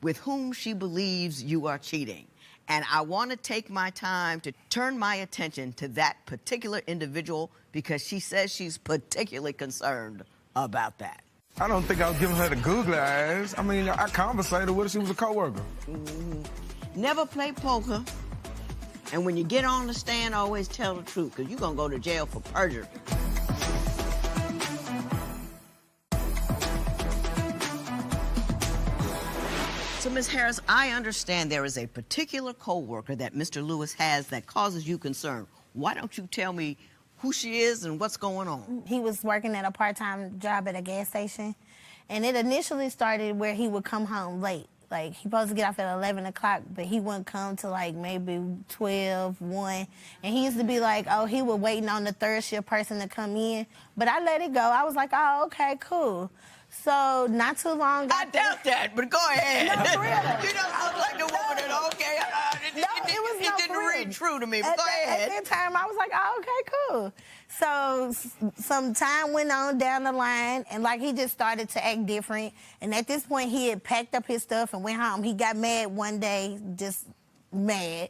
with whom she believes you are cheating. And I want to take my time to turn my attention to that particular individual because she says she's particularly concerned about that. I don't think I was giving her the googly eyes. I mean, I conversated with her. She was a coworker. Never play poker. And when you get on the stand, always tell the truth, because you're going to go to jail for perjury. So, Ms. Harris, I understand there is a particular coworker that Mr. Lewis has that causes you concern. Why don't you tell me who she is and what's going on? He was working at a part-time job at a gas station, and it initially started where he would come home late. Like, he supposed to get off at 11 o'clock, but he wouldn't come till like maybe 12, 1. And he used to be like, oh, he was waiting on the third shift person to come in. But I let it go. I was like, oh, okay, cool. So not too long I doubt that, but go ahead. No, for real. You don't look like the woman that, okay, it didn't read true to me, but go ahead. At that time, I was like, oh, okay, cool. So some time went on down the line, and like he just started to act different. And at this point, he had packed up his stuff and went home. He got mad one day, just mad.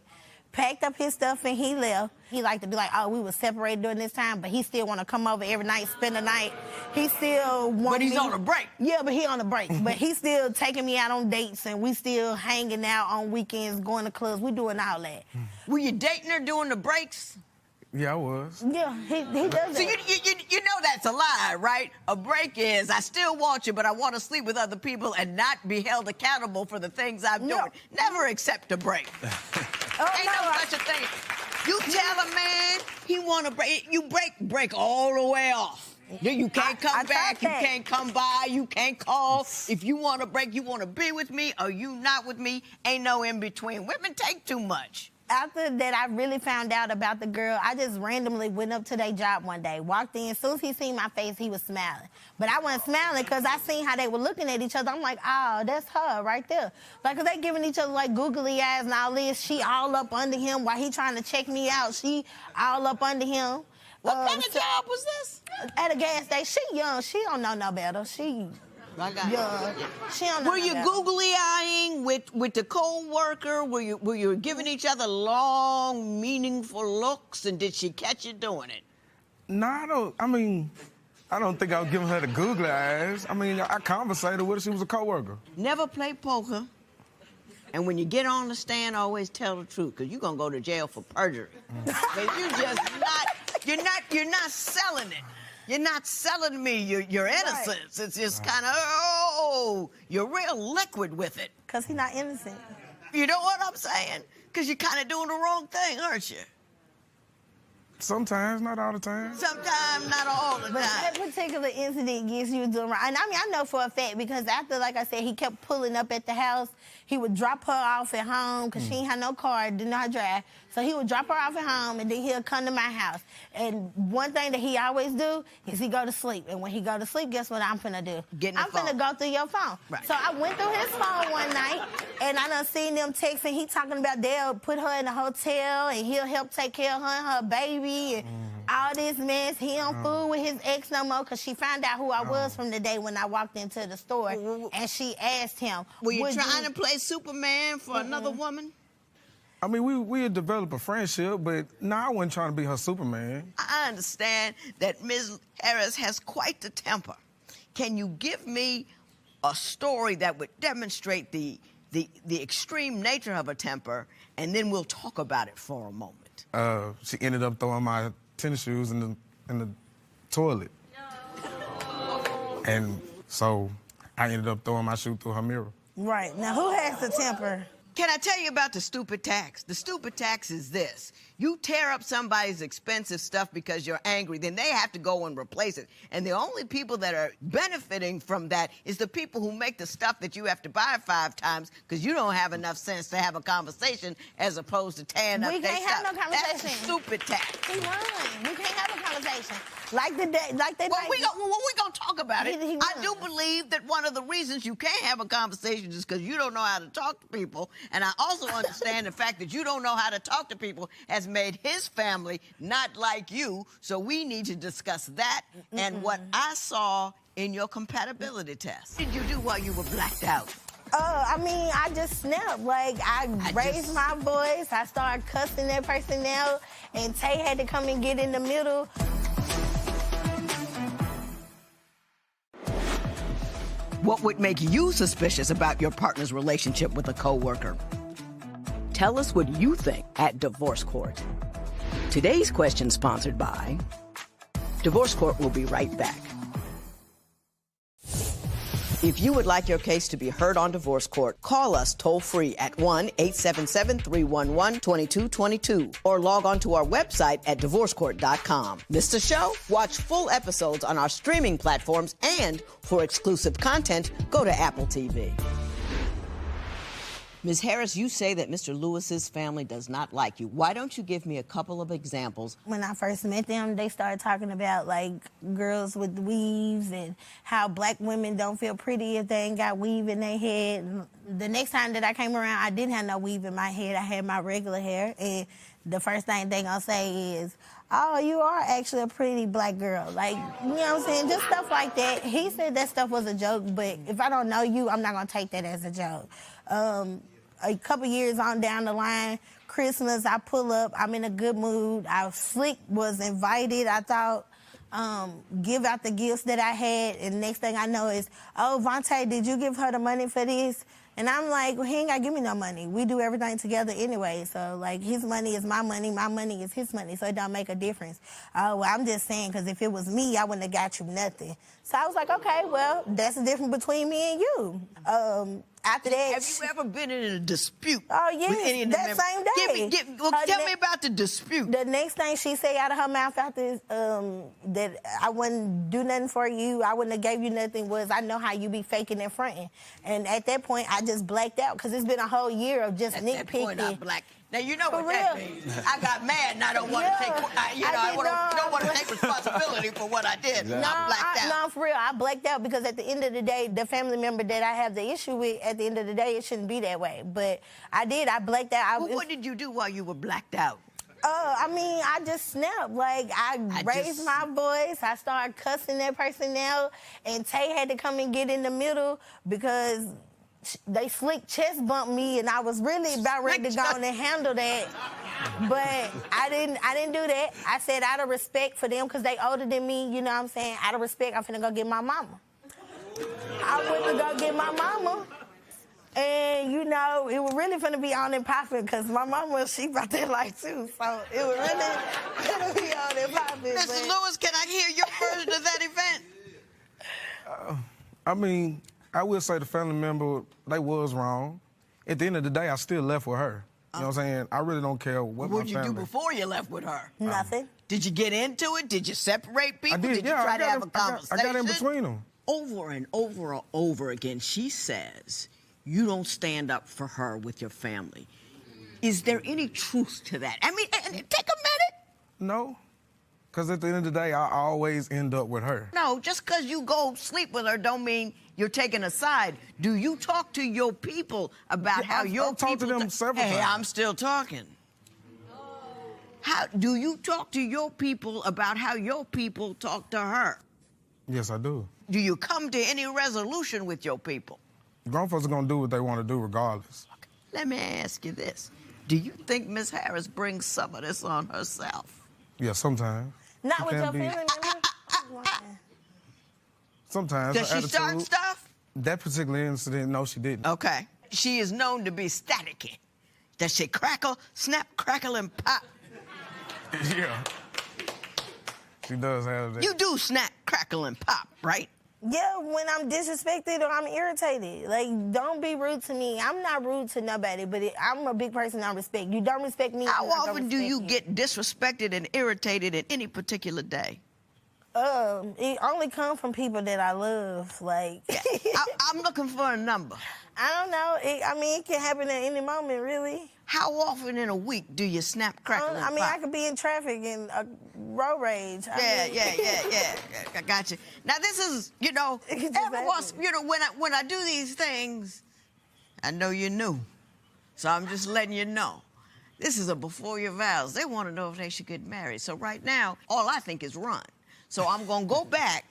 Packed up his stuff and he left. He liked to be like, oh, we were separated during this time, but he still want to come over every night, spend the night. He still want But he's on a break. Yeah, but he on a break. But he's still taking me out on dates, and we still hanging out on weekends, going to clubs. We doing all that. Were you dating her during the breaks? Yeah, I was. Yeah, he does So that. you know that's a lie, right? A break is, I still want you, but I want to sleep with other people and not be held accountable for the things I'm doing. Never accept a break. Ain't no such a thing. You tell a man he want to break, you break all the way off. You can't come back, you can't come by, you can't call. If you want to break, you want to be with me or you not with me, ain't no in between. Women take too much. After that, I really found out about the girl. I just randomly went up to their job one day, walked in. As soon as he seen my face, he was smiling. But I wasn't smiling because I seen how they were looking at each other. I'm like, oh, that's her right there. Like, cause they giving each other like googly eyes and all this. She all up under him while he trying to check me out. She all up under him. What kind of job was this? At a gas station. She young. She don't know no better. She young. She don't know Were no you better. googly eyeing with the co-worker? Were you giving each other long, meaningful looks? And did she catch you doing it? No, I don't think I was giving her the googly eyes. I mean, I conversated with her. She was a coworker. Never play poker. And when you get on the stand, always tell the truth, because you're going to go to jail for perjury. Because you're not selling it. You're not selling me your innocence. It's just kind of, you're real liquid with it. Because he's not innocent. You know what I'm saying? Because you're kind of doing the wrong thing, aren't you? Sometimes, not all the time. Sometimes, not all the time. But that particular incident, yes, he was doing right. And I mean, I know for a fact because after, like I said, he kept pulling up at the house. He would drop her off at home because she ain't had no car, didn't know how to drive. So he would drop her off at home, and then he'll come to my house. And one thing that he always do is he go to sleep. And when he go to sleep, guess what I'm finna do? I'm finna go through your phone. Right. So I went through his phone one night, and I done seen them texting. He talking about they'll put her in a hotel, and he'll help take care of her and her baby, and all this mess. He don't fool with his ex no more because she found out who I was from the day when I walked into the store, and she asked him, Were you trying to play Superman for another woman? I mean, we had developed a friendship, but no, I wasn't trying to be her Superman. I understand that Ms. Harris has quite the temper. Can you give me a story that would demonstrate the extreme nature of her temper, and then we'll talk about it for a moment? She ended up throwing my tennis shoes in the toilet. And so I ended up throwing my shoe through her mirror. Right. Now, who has the temper? Can I tell you about the stupid tax? The stupid tax is this. You tear up somebody's expensive stuff because you're angry, then they have to go and replace it. And the only people that are benefiting from that is the people who make the stuff that you have to buy 5 times because you don't have enough sense to have a conversation as opposed to tearing up their stuff. We can't have no conversation. That's the stupid tax. He won. We can't have a conversation. Like the day, like they. Well, we're gonna talk about it. I do believe that one of the reasons you can't have a conversation is because you don't know how to talk to people, and I also understand the fact that you don't know how to talk to people has made his family not like you. So we need to discuss that and what I saw in your compatibility test. What did you do while you were blacked out? I mean, I just snapped. Like, I raised my voice. I started cussing that person out, and Tay had to come and get in the middle. What would make you suspicious about your partner's relationship with a coworker? Tell us what you think at Divorce Court. Today's question sponsored by Divorce Court will be right back. If you would like your case to be heard on Divorce Court, call us toll-free at 1-877-311-2222 or log on to our website at divorcecourt.com. Miss the show? Watch full episodes on our streaming platforms, and for exclusive content, go to Apple TV. Ms. Harris, you say that Mr. Lewis's family does not like you. Why don't you give me a couple of examples? When I first met them, they started talking about, like, girls with weaves and how black women don't feel pretty if they ain't got weave in their head. And the next time that I came around, I didn't have no weave in my head. I had my regular hair. And the first thing they gonna say is, oh, you are actually a pretty black girl. Like, you know what I'm saying? Just stuff like that. He said that stuff was a joke, but if I don't know you, I'm not gonna take that as a joke. A couple years on down the line, Christmas, I pull up, I'm in a good mood. Slick was invited. I thought, give out the gifts that I had, and next thing I know is, oh, Vontae, did you give her the money for this? And I'm like, well, he ain't got to give me no money. We do everything together anyway. So, like, his money is my money is his money, so it don't make a difference. Oh, well, I'm just saying, because if it was me, I wouldn't have got you nothing. So I was like, okay, well, that's the difference between me and you. After that... Have you ever been in a dispute with any of the that members? same day. Tell me about the dispute. The next thing she said out of her mouth after that I wouldn't do nothing for you, I wouldn't have gave you nothing, was, I know how you be faking and fronting. And at that point, I just blacked out, because it's been a whole year of just nitpicking. At that point, I blacked. Now, you know what that means. I got mad and I don't want to take, I don't want to take responsibility for what I did. No, I blacked out. No, for real, I blacked out because at the end of the day, the family member that I have the issue with, at the end of the day, it shouldn't be that way. But I blacked out. Well, what did you do while you were blacked out? I mean, I just snapped. Like, I raised my voice. I started cussing that person out. And Tay had to come and get in the middle because they slick chest bumped me, and I was really about ready to go on and handle that. But I didn't do that. I said, out of respect for them, because they older than me, you know what I'm saying? Out of respect, I'm finna go get my mama. I went to go get my mama. And, you know, it was really finna be on and popping, because my mama, she about that life, too. So it was really finna be on and popping. Mr. Lewis, can I hear your version of that event? I mean, I will say the family member, they was wrong. At the end of the day, I still left with her. You know what I'm saying? I really don't care what my family... What did you do before you left with her? Nothing. Did you get into it? Did you separate people? I did, you try to have a conversation? I got in between them. Over and over and over again, she says you don't stand up for her with your family. Is there any truth to that? I mean, take a minute. No. Because at the end of the day, I always end up with her. No, just because you go sleep with her don't mean you're taking a side. Do you talk to your people about how your people... I've talked to them several times. Hey, I'm still talking. How do you talk to your people about how your people talk to her? Yes, I do. Do you come to any resolution with your people? Grown folks are going to do what they want to do regardless. Okay. Let me ask you this. Do you think Ms. Harris brings some of this on herself? Yeah, sometimes. Not with your family members? Sometimes. Does she start stuff? That particular incident, no, she didn't. Okay. She is known to be staticky. Does she crackle, snap, crackle, and pop? Yeah. She does have that. You do snap, crackle, and pop, right? Yeah, when I'm disrespected or I'm irritated. Like, don't be rude to me. I'm not rude to nobody, but I'm a big person I respect. You don't respect me. How often do you get disrespected and irritated in any particular day? It only comes from people that I love. Like, I'm looking for a number. I don't know. It can happen at any moment, really. How often in a week do you snap, crackle, and pop? I could be in traffic and road rage. Yeah. I got you. Now this is, every once, when I do these things, I know you're new, so I'm just letting you know. This is a before your vows. They want to know if they should get married. So right now, all I think is run. So I'm gonna go back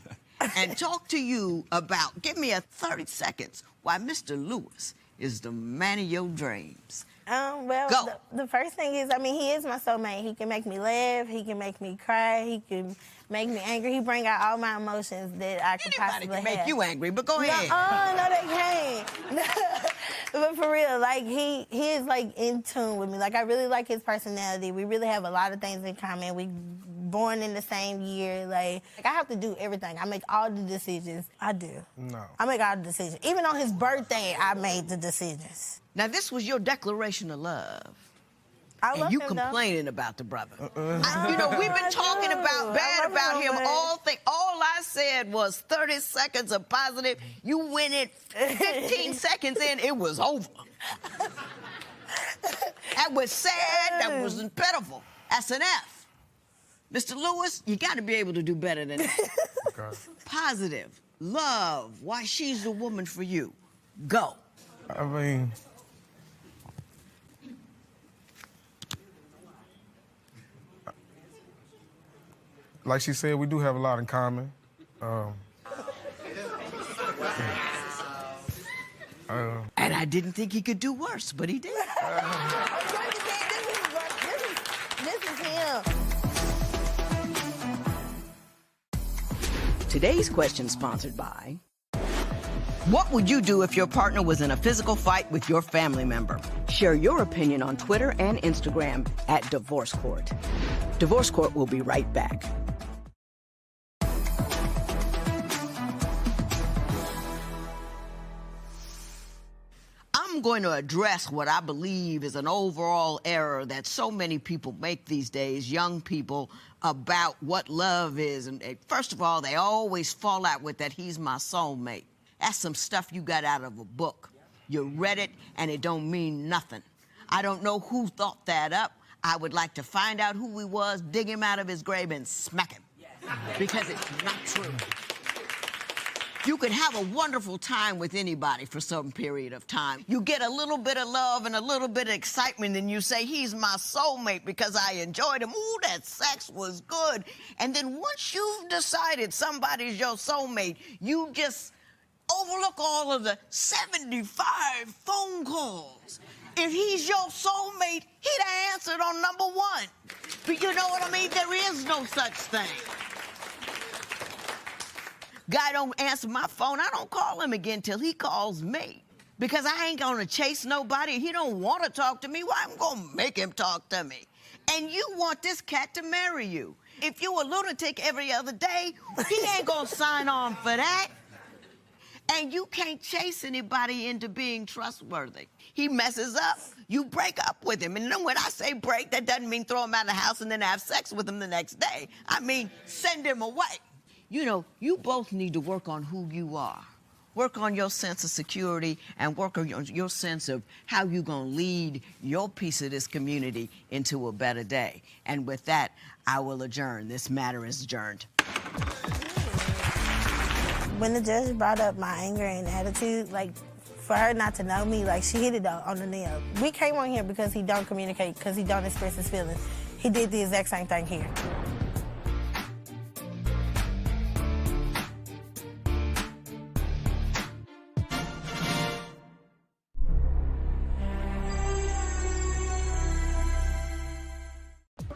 and talk to you about. Give me a 30 seconds why Mr. Lewis is the man of your dreams. Well, the first thing is, he is my soulmate. He can make me laugh. He can make me cry. He can make me angry. He bring out all my emotions that I could possibly have. Anybody can make you angry, but go ahead. No, they can't. But for real, like, he is, like, in tune with me. Like, I really like his personality. We really have a lot of things in common. We born in the same year. Like, I have to do everything. I make all the decisions. I do. No. I make all the decisions. Even on his birthday, I made the decisions. Now, this was your declaration of love. I love and you him, complaining about the brother. We've been talking bad about him all thing. All I said was 30 seconds of positive. You went it 15 seconds in, it was over. That was sad. That was pitiful. That's an F. Mr. Lewis, you got to be able to do better than that. Okay. Positive, love, why she's the woman for you. Go. Like she said, we do have a lot in common. And I didn't think he could do worse, but he did. This is him. Today's question sponsored by... What would you do if your partner was in a physical fight with your family member? Share your opinion on Twitter and Instagram at Divorce Court. Divorce Court will be right back. I'm going to address what I believe is an overall error that so many people make these days, young people, about what love is. And first of all, they always fall out with that he's my soulmate. That's some stuff you got out of a book. You read it, and it don't mean nothing. I don't know who thought that up. I would like to find out who he was, dig him out of his grave, and smack him. Because it's not true. You can have a wonderful time with anybody for some period of time. You get a little bit of love and a little bit of excitement, and you say, he's my soulmate because I enjoyed him. Ooh, that sex was good. And then once you've decided somebody's your soulmate, you just overlook all of the 75 phone calls. If he's your soulmate, he'd have answered on number one. But you know what I mean? There is no such thing. Guy don't answer my phone, I don't call him again till he calls me. Because I ain't gonna chase nobody. He don't want to talk to me. Why I'm gonna make him talk to me? And you want this cat to marry you. If you a lunatic every other day, he ain't gonna sign on for that. And you can't chase anybody into being trustworthy. He messes up, you break up with him. And then when I say break, that doesn't mean throw him out of the house and then have sex with him the next day. I mean, send him away. You know, you both need to work on who you are. Work on your sense of security and work on your sense of how you're going to lead your piece of this community into a better day. And with that, I will adjourn. This matter is adjourned. When the judge brought up my anger and attitude, like, for her not to know me, like, she hit it on the nail. We came on here because he don't communicate, because he don't express his feelings. He did the exact same thing here.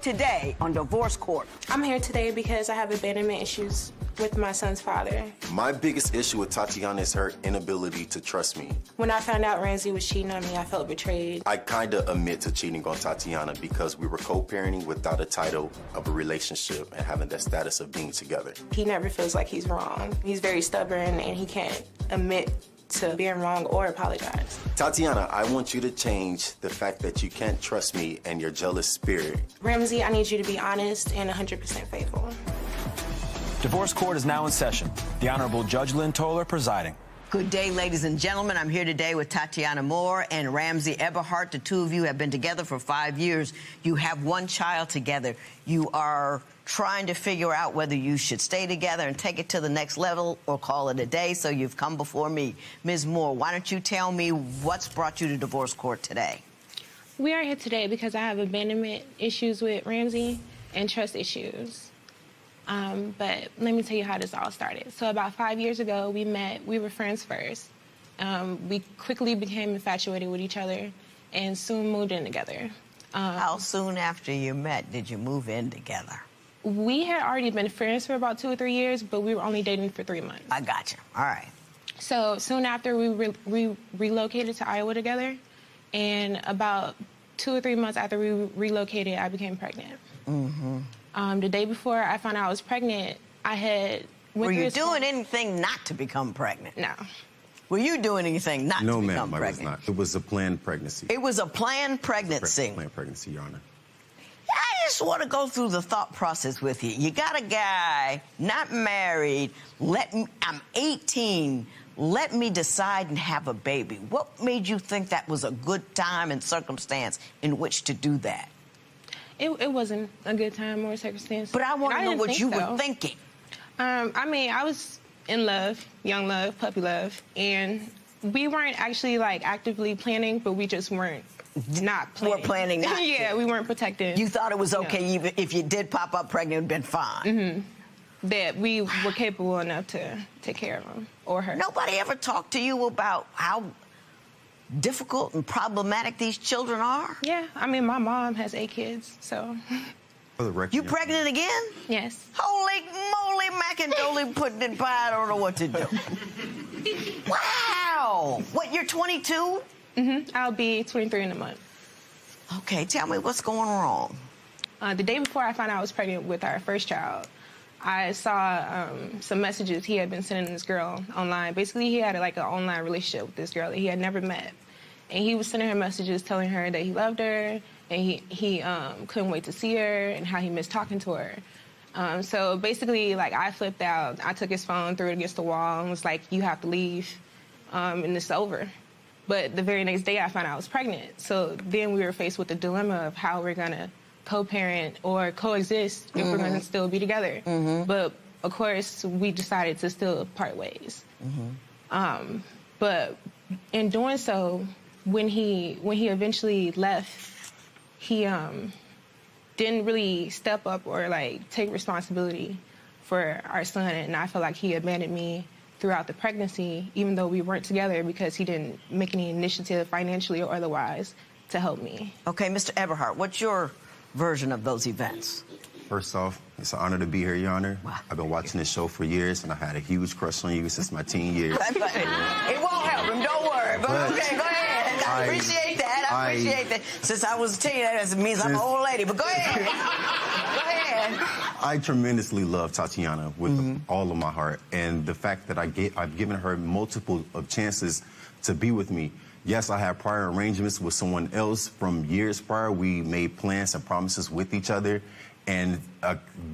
Today on Divorce Court. I'm here today because I have abandonment issues. with my son's father. My biggest issue with Tatiana is her inability to trust me. When I found out Ramsey was cheating on me, I felt betrayed. I kind of admit to cheating on Tatiana because we were co-parenting without a title of a relationship and having that status of being together. He never feels like he's wrong. He's very stubborn and he can't admit to being wrong or apologize. Tatiana, I want you to change the fact that you can't trust me and your jealous spirit. Ramsey, I need you to be honest and 100% faithful. Divorce court is now in session. The Honorable Judge Lynn Toler presiding. Good day, ladies and gentlemen. I'm here today with Tatiana Moore and Ramsey Eberhardt. The two of you have been together for 5 years. You have one child together. You are trying to figure out whether you should stay together and take it to the next level or call it a day, so you've come before me. Ms. Moore, why don't you tell me what's brought you to divorce court today? We are here today because I have abandonment issues with Ramsey and trust issues. But let me tell you how this all started. So about 5 years ago, we met. We were friends first. We quickly became infatuated with each other and soon moved in together. How soon after you met did you move in together? We had already been friends for about 2 or 3 years, but we were only dating for 3 months. I gotcha. All right. So soon after, we relocated to Iowa together. And about 2 or 3 months after we relocated, I became pregnant. Mm-hmm. The day before I found out I was pregnant, I had... Were you doing anything not to become pregnant? No. Were you doing anything not to become pregnant? No, ma'am, I was not. It was a planned pregnancy. It was a planned pregnancy? Planned pregnancy, Your Honor. I just want to go through the thought process with you. You got a guy, not married, I'm 18, let me decide and have a baby. What made you think that was a good time and circumstance in which to do that? It wasn't a good time or circumstance. But I want to know what you were thinking. I mean, I was in love, young love, puppy love, and we weren't actually, like, actively planning, but we just weren't not planning. We're planning not Yeah, we weren't protecting. You thought it was okay even if you did pop up pregnant, it would have been fine. Mm-hmm. That we were capable enough to take care of him or her. Nobody ever talked to you about how difficult and problematic these children are? Yeah, I mean, my mom has 8 kids, so... For the record, you pregnant again? Yes. Holy moly macadoli pudding and pie, I don't know what to do. Wow! What, you're 22? Mm-hmm. I'll be 23 in a month. Okay, tell me what's going wrong. The day before I found out I was pregnant with our first child, I saw some messages he had been sending this girl online. Basically, he had an online relationship with this girl that he had never met. And he was sending her messages telling her that he loved her and he couldn't wait to see her and how he missed talking to her. So basically, like, I flipped out. I took his phone, threw it against the wall, and was like, you have to leave, and it's over. But the very next day, I found out I was pregnant. So then we were faced with the dilemma of how we're going to co-parent or coexist if we're going to still be together. But, of course, we decided to still part ways. But in doing so, when he eventually left, he didn't really step up or, like, take responsibility for our son. And I feel like he abandoned me throughout the pregnancy, even though we weren't together, because he didn't make any initiative financially or otherwise to help me. Okay, Mr. Eberhardt, what's your version of those events? First off, it's an honor to be here, Your Honor. Wow. I've been watching this show for years, and I've had a huge crush on you since my teen years. It won't help him, don't worry. But okay, go ahead. I appreciate that. I appreciate that. Since I was a teen, that means I'm an old lady. But go ahead. Go ahead. I tremendously love Tatiana with all of my heart, and the fact that I've given her multiple chances to be with me. Yes, I have prior arrangements with someone else from years prior. We made plans and promises with each other, and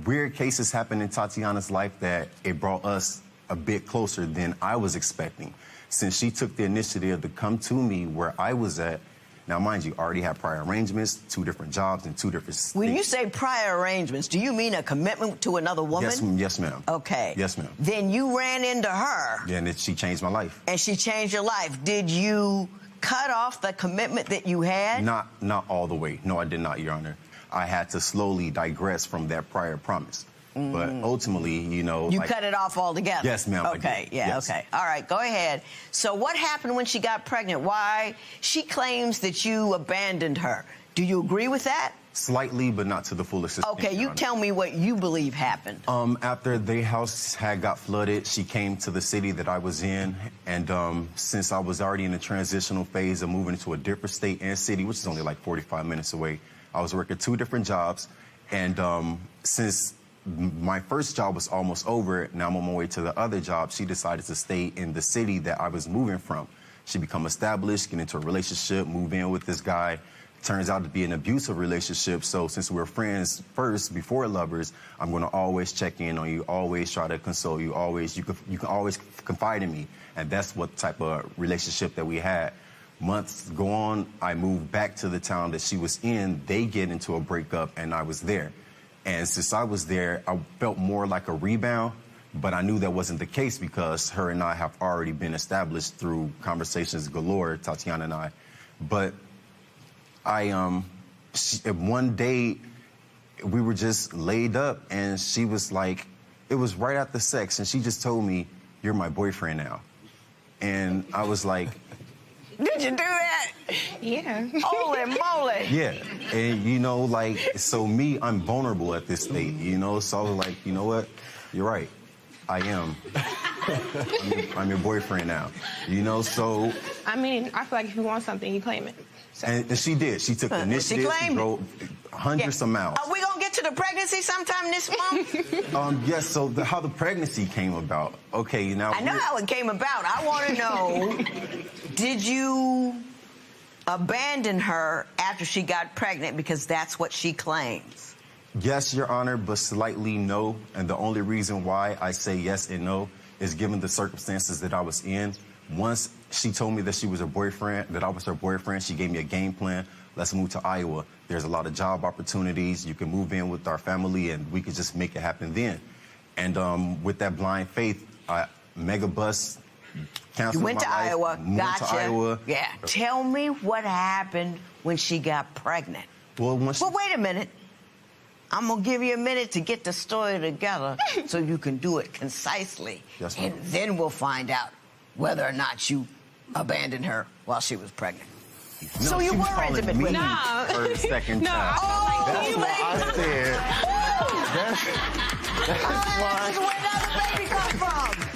weird cases happened in Tatiana's life that it brought us a bit closer than I was expecting. Since she took the initiative to come to me where I was at. Now, mind you, I already have prior arrangements, 2 different jobs in 2 different states. When you say prior arrangements, do you mean a commitment to another woman? Yes, ma'am. Okay. Yes, ma'am. Then you ran into her. Yeah, and she changed my life. And she changed your life. Did you cut off the commitment that you had? Not all the way. No, I did not, Your Honor. I had to slowly digress from that prior promise. But ultimately, you know... You cut it off altogether? Yes, ma'am. Okay, okay. All right, go ahead. So what happened when she got pregnant? Why? She claims that you abandoned her. Do you agree with that? Slightly, but not to the fullest extent. Okay, you tell me what you believe happened. After their house had got flooded, she came to the city that I was in, and since I was already in the transitional phase of moving into a different state and city, which is only like 45 minutes away, I was working 2 different jobs, and since my first job was almost over, now I'm on my way to the other job, she decided to stay in the city that I was moving from. She become established, get into a relationship, move in with this guy. Turns out to be an abusive relationship, so since we're friends first before lovers, I'm gonna always check in on you, always try to console you, you can always confide in me, and that's what type of relationship that we had. Months go on, I moved back to the town that she was in, they get into a breakup, and I was there. And since I was there, I felt more like a rebound, but I knew that wasn't the case because her and I have already been established through conversations galore, Tatiana and I. But one day we were just laid up and she was like, it was right after sex, and she just told me, "You're my boyfriend now." And I was like, did you do that? Yeah. Holy moly. yeah. And you know, like, so me, I'm vulnerable at this state, you know? So I was like, you know what? You're right. I am. I'm your boyfriend now, you know? So. I mean, I feel like if you want something, you claim it. So. And she did. She took the initiative. She wrote hundreds of miles. Are we going to get to the pregnancy sometime this month? Yes, so how the pregnancy came about. Okay, now. I know how it came about. I want to know, did you abandon her after she got pregnant? Because that's what she claims. Yes, Your Honor, but slightly no. And the only reason why I say yes and no is given the circumstances that I was in. Once she told me that she was her boyfriend, that I was her boyfriend, she gave me a game plan. Let's move to Iowa. There's a lot of job opportunities. You can move in with our family, and we could just make it happen then. And with that blind faith, Megabus canceled You went my to life, Iowa. moved Gotcha. to Iowa. Yeah. Tell me what happened when she got pregnant. Well, wait a minute. I'm going to give you a minute to get the story together so you can do it concisely. Yes, and then we'll find out whether or not you abandoned her while she was pregnant. No, so you she was were calling intimate me with her. her second No. child. Oh, that's you what I said.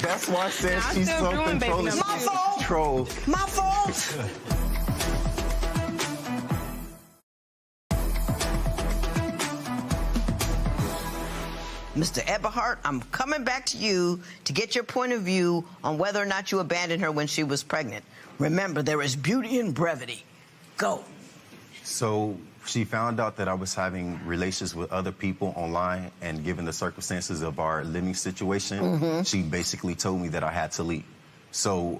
That's why I said I'm she's still so doing baby controlling. number two. My fault. Control. My fault. Mr. Eberhardt, I'm coming back to you to get your point of view on whether or not you abandoned her when she was pregnant. Remember, there is beauty in brevity. Go. So she found out that I was having relations with other people online, and given the circumstances of our living situation, she basically told me that I had to leave. So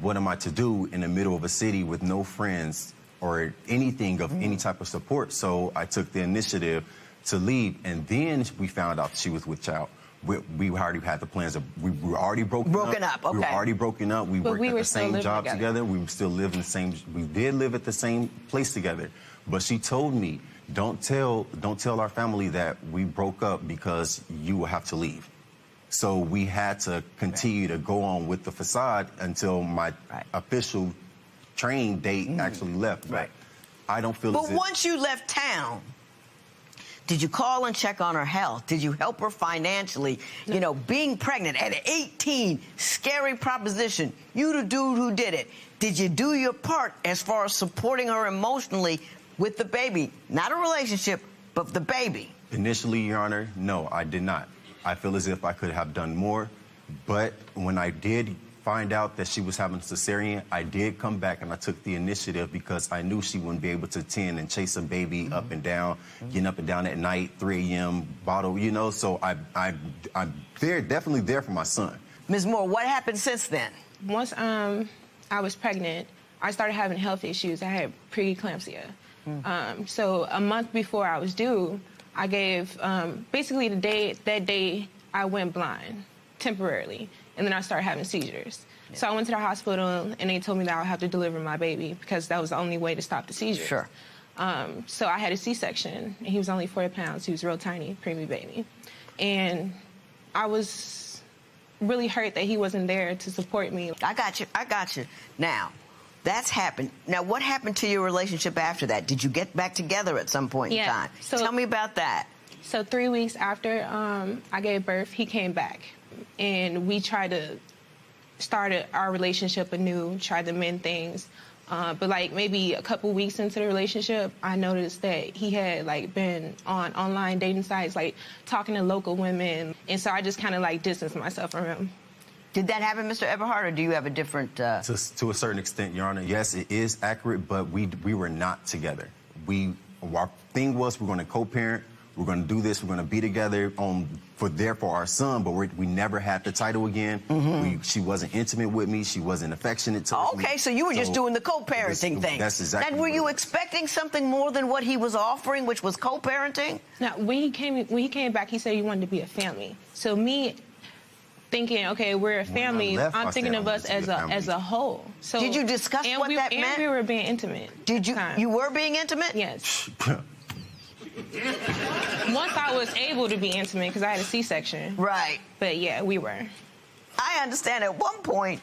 what am I to do in the middle of a city with no friends or anything of any type of support? So I took the initiative to leave, and then we found out she was with child. We already had the plans of, we were already broken up. Okay. We were already broken up. We worked at the same job together. together. We still lived in the same, we did live at the same place together. But she told me, don't tell our family that we broke up because you will have to leave. So we had to continue to go on with the facade until my official train date actually left. But I don't feel as But if, once you left town, did you call and check on her health? Did you help her financially? No. You know, being pregnant at 18, scary proposition. You the dude who did it. Did you do your part as far as supporting her emotionally with the baby? Not a relationship, but the baby. Initially, Your Honor, no, I did not. I feel as if I could have done more. But when I did find out that she was having a cesarean, I did come back and I took the initiative because I knew she wouldn't be able to tend and chase a baby up and down, getting up and down at night, 3 a.m., bottle, you know. So I'm there, definitely there for my son. Ms. Moore, what happened since then? Once I was pregnant, I started having health issues. I had preeclampsia. So a month before I was due, I gave, basically that day I went blind temporarily, and then I started having seizures. Yeah. So I went to the hospital, and they told me that I would have to deliver my baby because that was the only way to stop the seizures. Sure. So I had a C-section, and he was only 40 pounds. He was real tiny, preemie baby. And I was really hurt that he wasn't there to support me. I got you. Now, That's happened. Now, what happened to your relationship after that? Did you get back together at some point in time? So, tell me about that. So 3 weeks after I gave birth, he came back. And we tried to start our relationship anew, tried to mend things. But like maybe a couple weeks into the relationship, I noticed that he had like been on online dating sites, like talking to local women. And so I just kind of like distanced myself from him. Did that happen, Mr. Everhart, or do you have a different... To a certain extent, Your Honor, yes, it is accurate, but we were not together. Our thing was we're going to co-parent, we're going to do this, we're going to be together for our son, but we never had the title again. She wasn't intimate with me, she wasn't affectionate towards me. Okay, so you were just doing the co-parenting thing. That's exactly. And were you expecting something more than what he was offering, which was co-parenting? Now, when he came back, he said he wanted to be a family. So me thinking, okay, we're a family, I'm thinking of us as a whole. So did you discuss what that meant? And we were being intimate. Did you? You were being intimate? Yes. Once I was able to be intimate because I had a C-section. Right. But yeah, we were. I understand at one point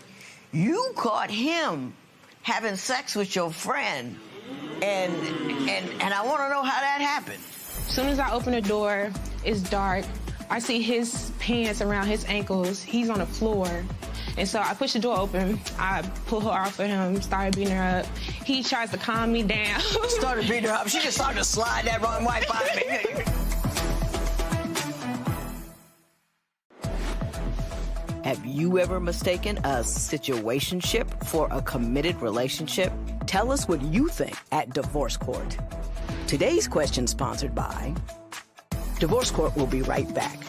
you caught him having sex with your friend, and I want to know how that happened. As soon as I open the door, it's dark. I see his pants around his ankles. He's on the floor. And so I push the door open. I pull her off of him, started beating her up. He tries to calm me down. Started beating her up. She just started to slide that wrong wife by me. Have you ever mistaken a situationship for a committed relationship? Tell us what you think at Divorce Court. Today's question sponsored by Divorce Court will be right back.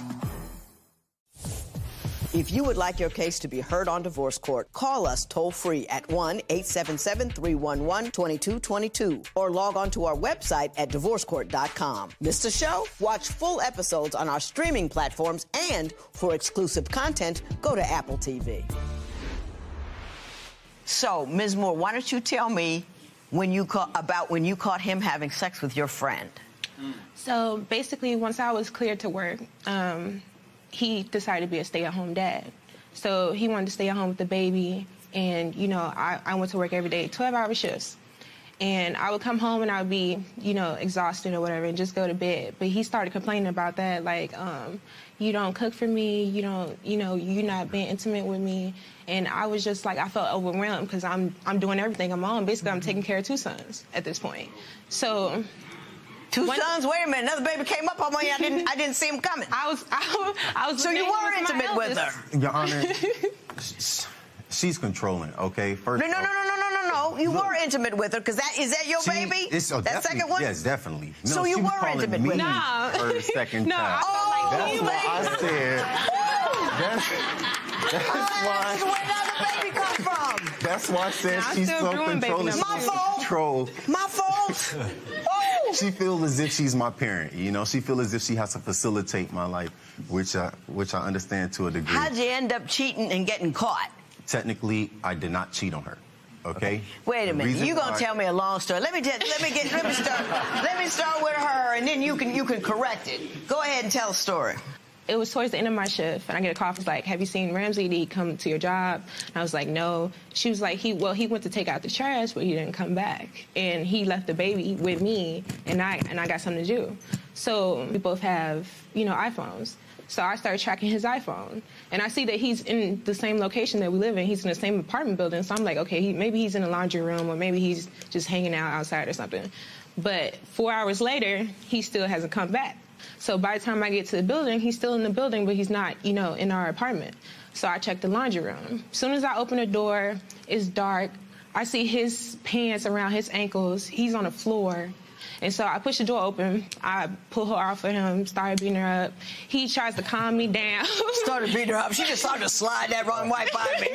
If you would like your case to be heard on Divorce Court, call us toll-free at 1-877-311-2222 or log on to our website at divorcecourt.com. Missed a show? Watch full episodes on our streaming platforms, and for exclusive content, go to Apple TV. So, Ms. Moore, why don't you tell me when you caught him having sex with your friend? So basically, once I was cleared to work, he decided to be a stay-at-home dad. So he wanted to stay at home with the baby, and, you know, I went to work every day, 12-hour shifts. And I would come home and I would be, you know, exhausted or whatever and just go to bed. But he started complaining about that, like, you don't cook for me, you're not being intimate with me. And I was just like, I felt overwhelmed because I'm doing everything on my own. Basically, I'm taking care of 2 sons at this point. So... Two sons? Wait a minute, another baby came up on me. I didn't see him coming. I was. So you were intimate with her? Your Honor, she's controlling. Okay, first. No. You were intimate with her because is that your baby? That second one? Yes, definitely. No, so you were intimate with her? Her second child. That's why I said. That's why. Where did the baby come from? That's why I said she's so controlling. My fault. My fault. She feels as if she's my parent, you know. She feels as if she has to facilitate my life, which I understand to a degree. How'd you end up cheating and getting caught? Technically, I did not cheat on her. Okay. Wait a minute. You gonna tell me a long story? Let me start with her, and then you can correct it. Go ahead and tell the story. It was towards the end of my shift, and I get a call. It's like, have you seen Ramsey? Did he come to your job? And I was like, no. She was like, he went to take out the trash, but he didn't come back. And he left the baby with me, and I got something to do. So we both have, iPhones. So I started tracking his iPhone, and I see that he's in the same location that we live in. He's in the same apartment building. So I'm like, okay, maybe he's in the laundry room, or maybe he's just hanging out outside or something. But 4 hours later, he still hasn't come back. So by the time I get to the building, he's still in the building, but he's not, in our apartment. So I check the laundry room. As soon as I open the door, it's dark. I see his pants around his ankles. He's on the floor. And so I push the door open. I pull her off of him, started beating her up. He tries to calm me down. Started beating her up. She just started to slide that wrong wife by me.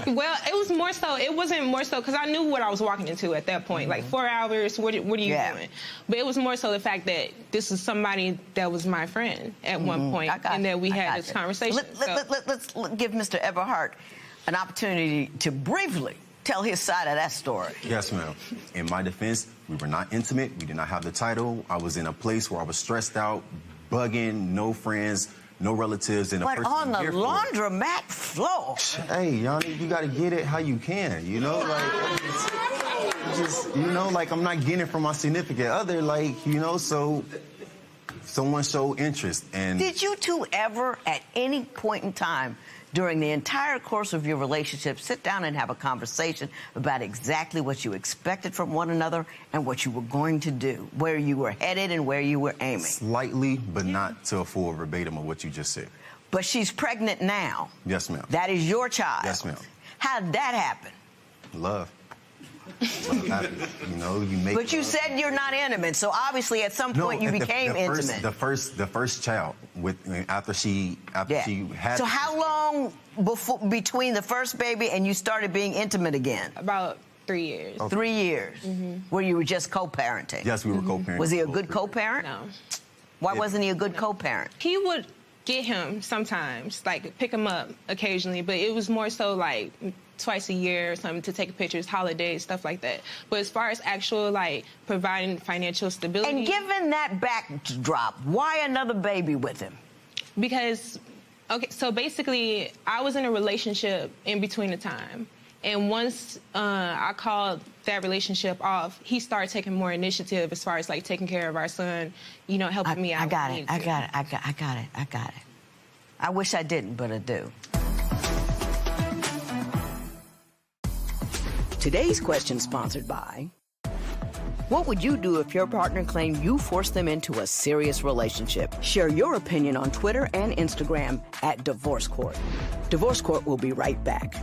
Well, it was more so. It wasn't more so because I knew what I was walking into at that point. Like 4 hours, what are you doing? But it was more so the fact that this is somebody that was my friend at one point, and that we had this conversation. Let's give Mr. Everhart an opportunity to briefly tell his side of that story. Yes, ma'am. In my defense, we were not intimate. We did not have the title. I was in a place where I was stressed out, bugging, no friends, no relatives, and a But person on the here for it. laundromat floor. Hey, Yanni, you gotta get it how you can, you know? Like, just, you know, like, I'm not getting it from my significant other, like, you know, so someone showed interest. And Did you two ever, at any point in time, during the entire course of your relationship, sit down and have a conversation about exactly what you expected from one another and what you were going to do, where you were headed and where you were aiming? Slightly, but not to a full verbatim of what you just said. But she's pregnant now. Yes, ma'am. That is your child. Yes, ma'am. How did that happen? Love. Love happens. You know, you make. But you said you're not intimate, so obviously at some point you became intimate. The first child after she had. So how long between the first baby and you started being intimate again? About 3 years. Okay. 3 years. Where you were just co-parenting. Yes, we were co-parenting. Was he a good co-parent? No. Why wasn't he a good co-parent? He would get him sometimes, like pick him up occasionally, but it was more so like twice a year or something to take pictures, holidays, stuff like that. But as far as actual like providing financial stability. And given that backdrop, why another baby with him? Because, okay, so basically I was in a relationship in between the time. And once I called that relationship off, he started taking more initiative as far as like taking care of our son, you know, helping me out. I got it. I wish I didn't, but I do. Today's question sponsored by... What would you do if your partner claimed you forced them into a serious relationship? Share your opinion on Twitter and Instagram at Divorce Court. Divorce Court will be right back.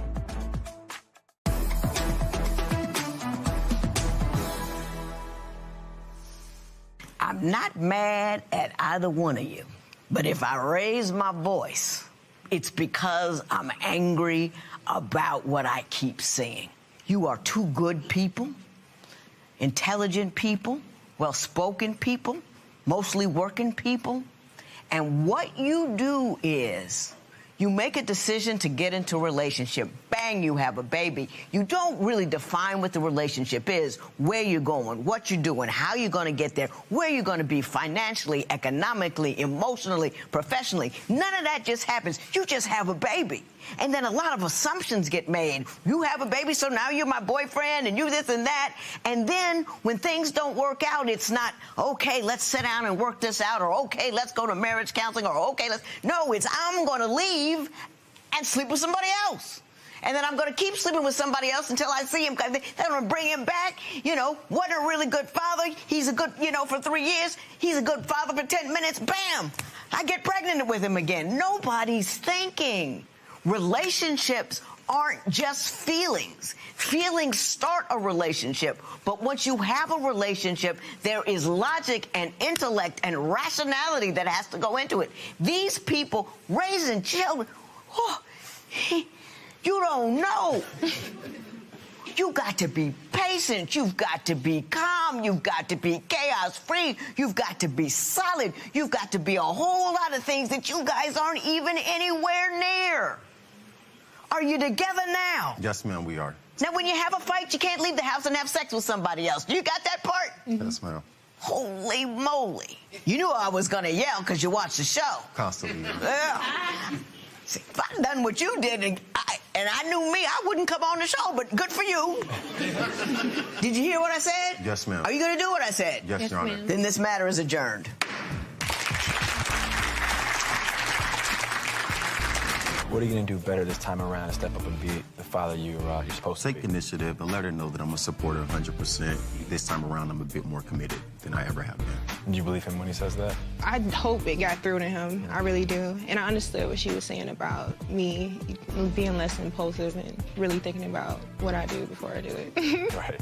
I'm not mad at either one of you, but if I raise my voice, it's because I'm angry about what I keep seeing. You are two good people, intelligent people, well-spoken people, mostly working people, and what you do is you make a decision to get into a relationship. Bang, you have a baby. You don't really define what the relationship is, where you're going, what you're doing, how you're going to get there, where you're going to be financially, economically, emotionally, professionally. None of that just happens. You just have a baby. And then a lot of assumptions get made. You have a baby, so now you're my boyfriend, and you this and that. And then when things don't work out, it's not, okay, let's sit down and work this out, or okay, let's go to marriage counseling, or okay, let's... No, it's I'm going to leave and sleep with somebody else. And then I'm going to keep sleeping with somebody else until I see him. Then I'm going to bring him back. You know, what a really good father. He's a good, you know, for 3 years. He's a good father for 10 minutes. Bam! I get pregnant with him again. Nobody's thinking. Relationships aren't just feelings. Feelings start a relationship, but once you have a relationship, there is logic and intellect and rationality that has to go into it. These people raising children, you don't know. You got to be patient. You've got to be calm. You've got to be chaos-free. You've got to be solid. You've got to be a whole lot of things that you guys aren't even anywhere near. Are you together now? Yes, ma'am, we are. Now, when you have a fight, you can't leave the house and have sex with somebody else. You got that part? Yes, ma'am. Holy moly. You knew I was going to yell because you watched the show. Constantly. Yeah. See, if I'd done what you did and I knew me, I wouldn't come on the show, but good for you. Did you hear what I said? Yes, ma'am. Are you going to do what I said? Yes, Your Honor. Then this matter is adjourned. What are you going to do better this time around to step up and be the father you're supposed to be? Take initiative and let her know that I'm a supporter 100%. This time around, I'm a bit more committed than I ever have been. Do you believe him when he says that? I hope it got through to him. I really do. And I understood what she was saying about me being less impulsive and really thinking about what I do before I do it. Right.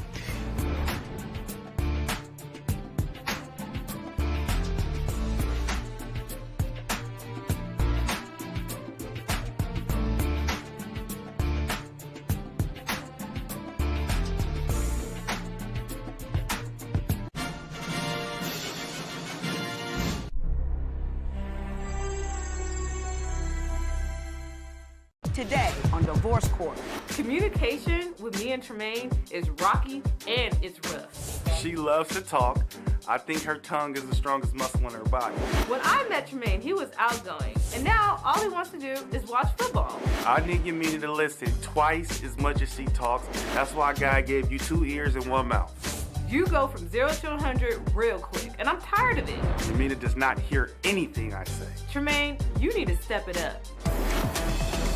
Today on Divorce Court. Communication with me and Tremaine is rocky and it's rough. She loves to talk, I think her tongue is the strongest muscle in her body. When I met Tremaine, he was outgoing. And now all he wants to do is watch football. I need Yamina to listen twice as much as she talks. That's why God gave you 2 ears and 1 mouth. You go from 0 to 100 real quick, and I'm tired of it. Yamina does not hear anything I say. Tremaine, you need to step it up.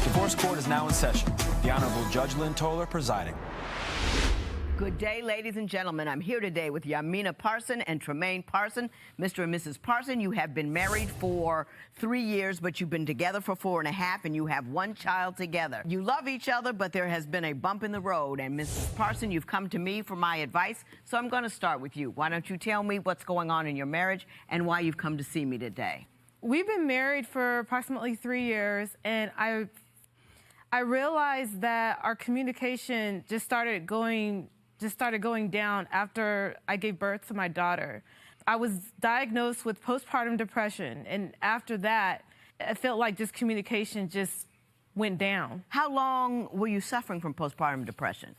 Divorce court is now in session. The Honorable Judge Lynn Toler presiding. Good day, ladies and gentlemen. I'm here today with Yamina Parson and Tremaine Parson. Mr. and Mrs. Parson, you have been married for 3 years, but you've been together for 4.5, and you have 1 child together. You love each other, but there has been a bump in the road. And Mrs. Parson, you've come to me for my advice, so I'm going to start with you. Why don't you tell me what's going on in your marriage and why you've come to see me today? We've been married for approximately 3 years, and I realized that our communication just started going down after I gave birth to my daughter. I was diagnosed with postpartum depression, and after that, it felt like just communication just went down. How long were you suffering from postpartum depression?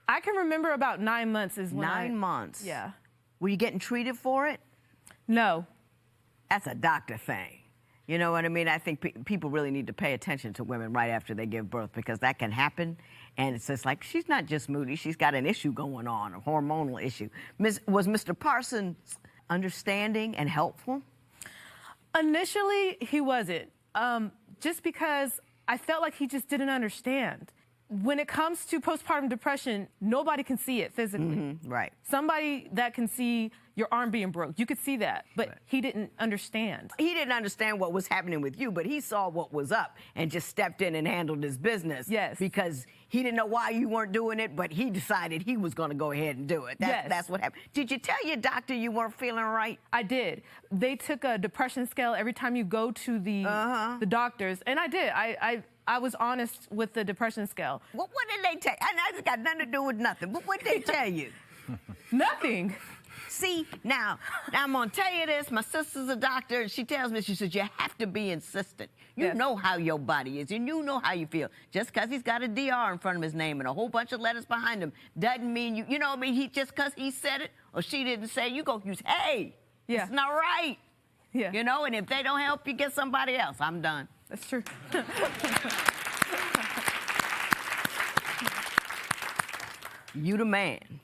I can remember about 9 months is when 9 months? Yeah. Were you getting treated for it? No. That's a doctor thing. You know what I mean? I think people really need to pay attention to women right after they give birth, because that can happen. And it's just like, she's not just moody, she's got an issue going on, a hormonal issue. Was Mr. Parsons understanding and helpful? Initially, he wasn't. Just because I felt like he just didn't understand. When it comes to postpartum depression, nobody can see it physically. Right. Somebody that can see your arm being broke, you could see that, but he didn't understand. He didn't understand what was happening with you, but he saw what was up and just stepped in and handled his business. Yes. Because he didn't know why you weren't doing it, but he decided he was going to go ahead and do it. That's what happened. Did you tell your doctor you weren't feeling right? I did. They took a depression scale every time you go to the doctors, and I did. I was honest with the depression scale. What did they tell you? It's got nothing to do with nothing, but what did they tell you? Nothing. See, now I'm going to tell you this. My sister's a doctor, and she tells me, she says, you have to be insistent. You know how your body is, and you know how you feel. Just because he's got a DR in front of his name and a whole bunch of letters behind him doesn't mean you know what I mean? Just because he said it or she didn't say it, you go use, hey, it's not right. Yeah. You know, and if they don't help you, get somebody else. I'm done. That's true. You the man.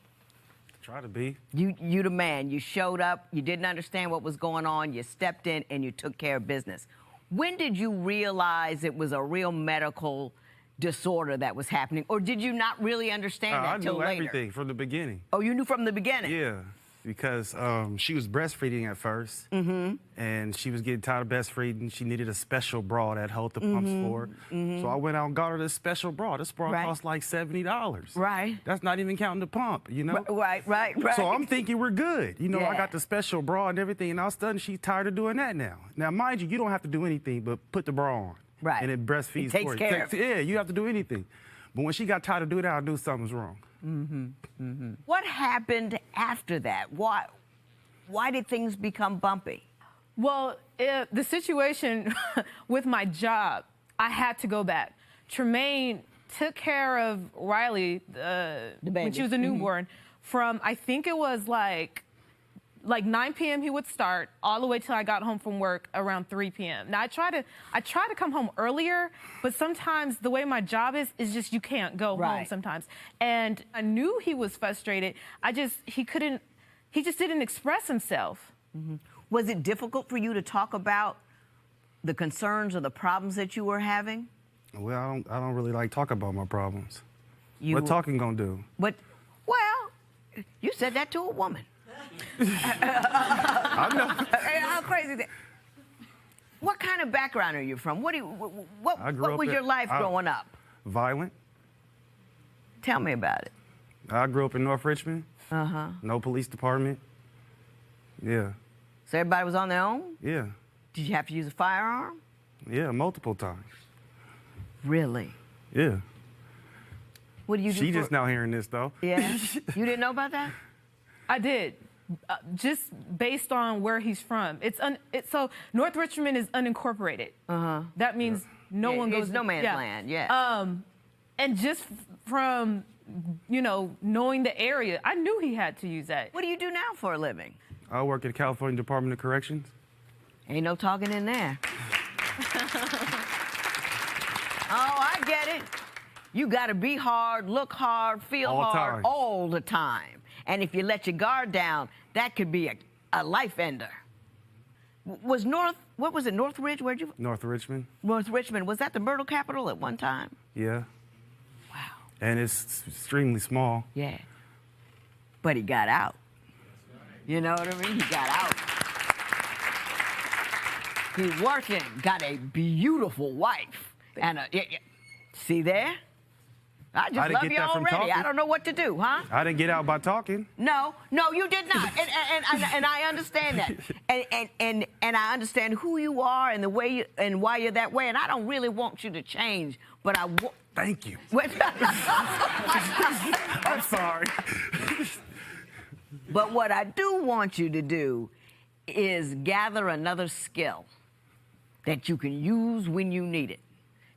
Try to be. You the man. You showed up. You didn't understand what was going on. You stepped in and you took care of business. When did you realize it was a real medical disorder that was happening, or did you not really understand that till later? I knew everything from the beginning. Oh, you knew from the beginning? Yeah, because she was breastfeeding at first, and she was getting tired of breastfeeding. She needed a special bra that held the pumps for her. So I went out and got her this special bra. This bra cost like $70. Right. That's not even counting the pump, you know? Right. So I'm thinking we're good. You know, I got the special bra and everything, and all of a sudden she's tired of doing that now. Now, mind you, you don't have to do anything but put the bra on. Right. And it breastfeeds It takes for you. care of it. Yeah, you have to do anything. But when she got tired of doing that, I knew something was wrong. What happened after that? Why did things become bumpy? Well, the situation with my job, I had to go back. Tremaine took care of Riley when she was a newborn from, I think it was like 9 p.m. he would start all the way till I got home from work around 3 p.m. Now I try to come home earlier, but sometimes the way my job is just you can't go home sometimes. And I knew he was frustrated. He just didn't express himself. Was it difficult for you to talk about the concerns or the problems that you were having? Well, I don't really like talking about my problems. You- What talking gonna do? Well, you said that to a woman. I know. How crazy is that? What kind of background are you from? What was your life growing up? Violent. Tell me about it. I grew up in North Richmond. No police department. Yeah. So everybody was on their own? Yeah. Did you have to use a firearm? Yeah, multiple times. Really? Yeah. What do you do? She just now hearing this though. Yeah. You didn't know about that? I did. Just based on where he's from. So North Richmond is unincorporated. That means no one goes. It's no man's land. Yeah. And just from knowing the area, I knew he had to use that. What do you do now for a living? I work at the California Department of Corrections. Ain't no talking in there. Oh, I get it. You got to be hard, look hard, feel All the hard time. all the time. And if you let your guard down, that could be a life ender. Was what was it, Northridge? Where'd you? North Richmond. North Richmond. Was that the murder capital at one time? Yeah. Wow. And it's extremely small. Yeah. But he got out. You know what I mean? He got out. He's working, got a beautiful wife. And see there? I just love you already. I don't know what to do, huh? I didn't get out by talking. No, you did not. And I understand that. And I understand who you are and the way you, and why you're that way. And I don't really want you to change, but I want. Thank you. I'm sorry. But what I do want you to do is gather another skill that you can use when you need it.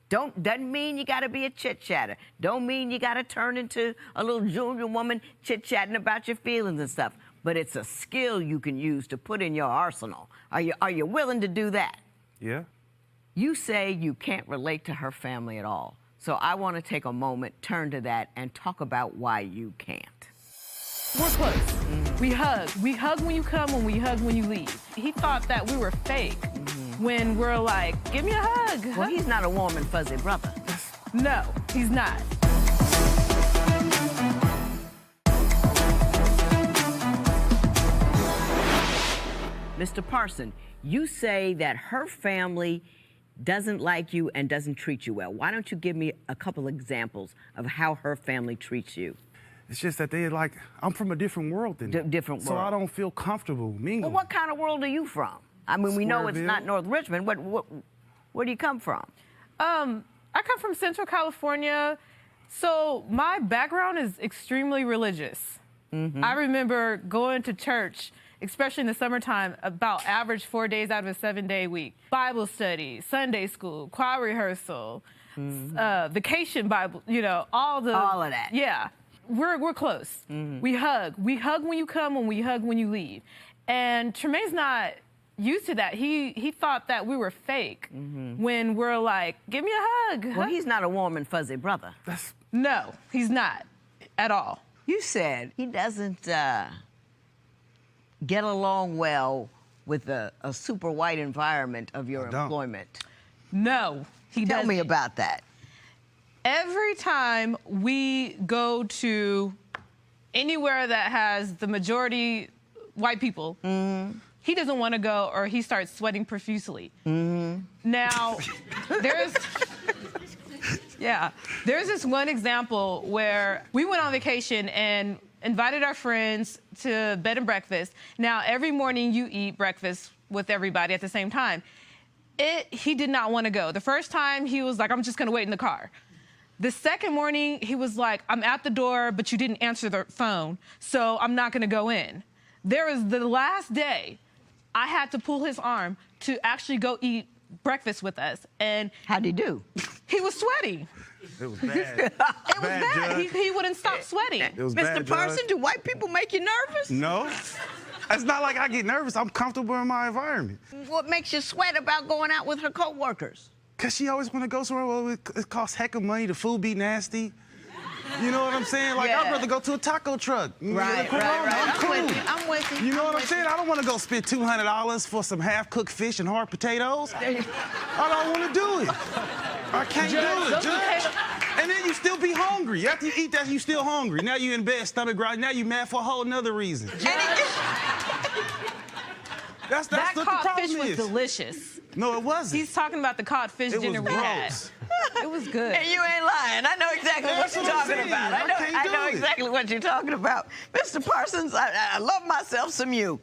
Doesn't mean you got to be a chit-chatter. Don't mean you got to turn into a little junior woman chit-chatting about your feelings and stuff. But it's a skill you can use to put in your arsenal. Are you willing to do that? Yeah. You say you can't relate to her family at all. So I want to take a moment, turn to that, and talk about why you can't. We're close. We hug. We hug when you come and we hug when you leave. He thought that we were fake when we're like, give me a hug. Well, he's not a warm and fuzzy brother. No, he's not. Mr. Parson, you say that her family doesn't like you and doesn't treat you well. Why don't you give me a couple examples of how her family treats you? It's just that they like, I'm from a different world than them. Different world. So I don't feel comfortable mingling. Well, what kind of world are you from? I mean, we know it's not North Richmond. Where do you come from? I come from Central California. So my background is extremely religious. I remember going to church, especially in the summertime, about average 4 days out of a 7-day week. Bible study, Sunday school, choir rehearsal, vacation Bible, you know, all of that. Yeah. We're close. We hug. We hug when you come and we hug when you leave. And Tremaine's not used to that. He thought that we were fake when we're like, give me a hug. Well, he's not a warm and fuzzy brother. No, he's not at all. You said he doesn't get along well with a super white environment of your employment. No, he doesn't. Tell me about that. Every time we go to anywhere that has the majority white people, he doesn't want to go or he starts sweating profusely. Now, there's this one example where we went on vacation and invited our friends to bed and breakfast. Now, every morning you eat breakfast with everybody at the same time. He did not want to go. The first time he was like, I'm just going to wait in the car. The second morning, he was like, I'm at the door, but you didn't answer the phone, so I'm not gonna go in. There was the last day, I had to pull his arm to actually go eat breakfast with us. And how'd he do? He was sweaty. It was bad. It was bad. He wouldn't stop sweating. It was Mr. bad, Parson, Judge. do white people make you nervous? No. It's not like I get nervous. I'm comfortable in my environment. What makes you sweat about going out with her coworkers? Because she always want to go somewhere where it costs heck of money, the food be nasty. You know what I'm saying? Like, I'd rather go to a taco truck. Right. I'm cool. I'm with you. You know what I'm saying? I don't want to go spend $200 for some half-cooked fish and hard potatoes. I don't want to do it. I can't do it, Judge. And then you still be hungry. After you eat that, you still hungry. Now you in bed, stomach growling. Now you mad for a whole nother reason. That's that what the cod problem fish was is. delicious. No, it wasn't. He's talking about the codfish dinner we had. It was good. And you ain't lying. I know exactly what you're talking about. I know exactly what you're talking about. Mr. Parsons, I love myself some you.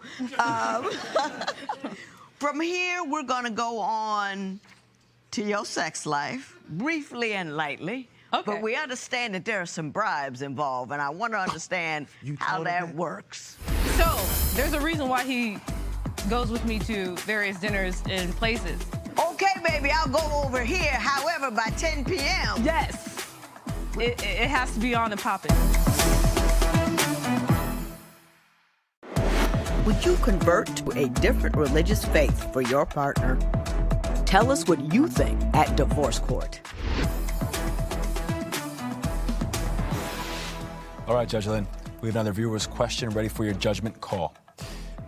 From here, we're going to go on to your sex life, briefly and lightly. Okay. But we understand that there are some bribes involved, and I want to understand how that works. So, there's a reason why he goes with me to various dinners and places. Okay, baby, I'll go over here. However, by 10 p.m. Yes. It has to be on and popping. Would you convert to a different religious faith for your partner? Tell us what you think at Divorce Court. All right, Judge Lynn, we have another viewer's question ready for your judgment call.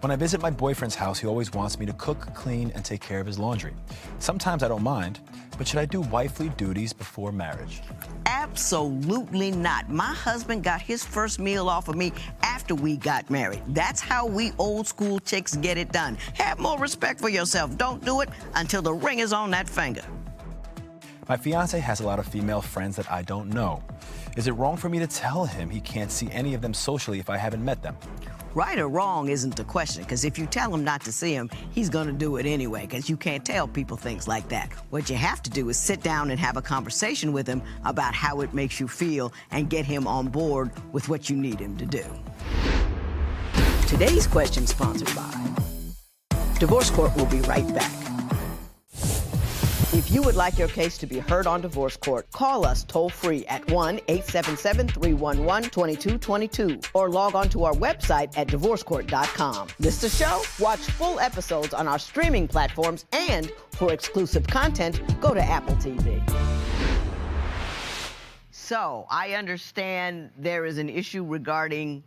When I visit my boyfriend's house, he always wants me to cook, clean, and take care of his laundry. Sometimes I don't mind, but should I do wifely duties before marriage? Absolutely not. My husband got his first meal off of me after we got married. That's how we old school chicks get it done. Have more respect for yourself. Don't do it until the ring is on that finger. My fiance has a lot of female friends that I don't know. Is it wrong for me to tell him he can't see any of them socially if I haven't met them? Right or wrong isn't the question, because if you tell him not to see him, he's going to do it anyway, because you can't tell people things like that. What you have to do is sit down and have a conversation with him about how it makes you feel and get him on board with what you need him to do. Today's question sponsored by Divorce Court will be right back. If you would like your case to be heard on Divorce Court, call us toll-free at 1-877-311-2222 or log on to our website at divorcecourt.com. Miss the show? Watch full episodes on our streaming platforms, and for exclusive content, go to Apple TV. So, I understand there is an issue regarding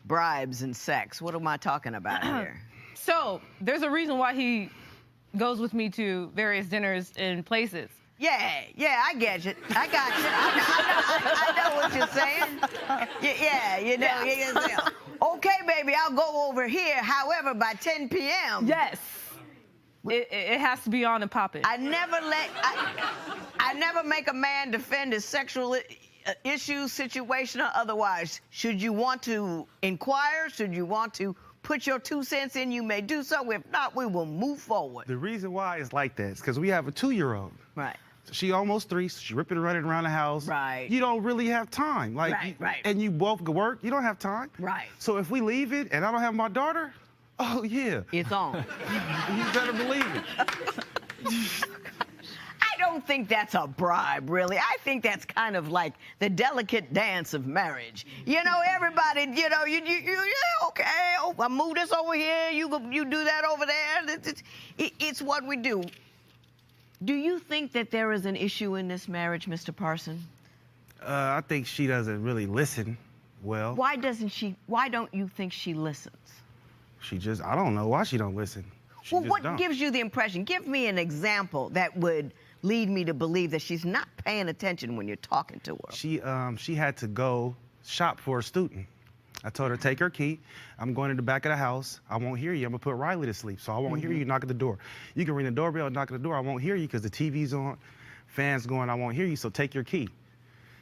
bribes and sex. What am I talking about here? So, there's a reason why he goes with me to various dinners and places. Yeah, I get you. I got you. I know what you're saying. Yeah, you know. Yeah. Okay, baby, I'll go over here. However, by 10 p.m. Yes. It has to be on and popping. I never make a man defend his sexual issues, situation or otherwise. Should you want to inquire? Should you want to put your 2 cents in, you may do so. If not, we will move forward. The reason why it's like that is because we have a 2-year-old. Right. So she almost 3, so she ripping and running around the house. Right. You don't really have time. Like, right. And you both go work, you don't have time. Right. So if we leave it and I don't have my daughter, oh yeah. It's on. You better believe it. I don't think that's a bribe, really. I think that's kind of like the delicate dance of marriage. You know, everybody, you know, you okay, oh, I move this over here, you do that over there. It's what we do. Do you think that there is an issue in this marriage, Mr. Parson? I think she doesn't really listen well. Why don't you think she listens? I don't know why she don't listen. Well, what gives you the impression? Give me an example that would lead me to believe that she's not paying attention when you're talking to her. She had to go shop for a student. I told her, take her key. I'm going to the back of the house. I won't hear you. I'm going to put Riley to sleep, so I won't hear you knock at the door. You can ring the doorbell, knock at the door. I won't hear you because the TV's on, fans going. I won't hear you, so take your key.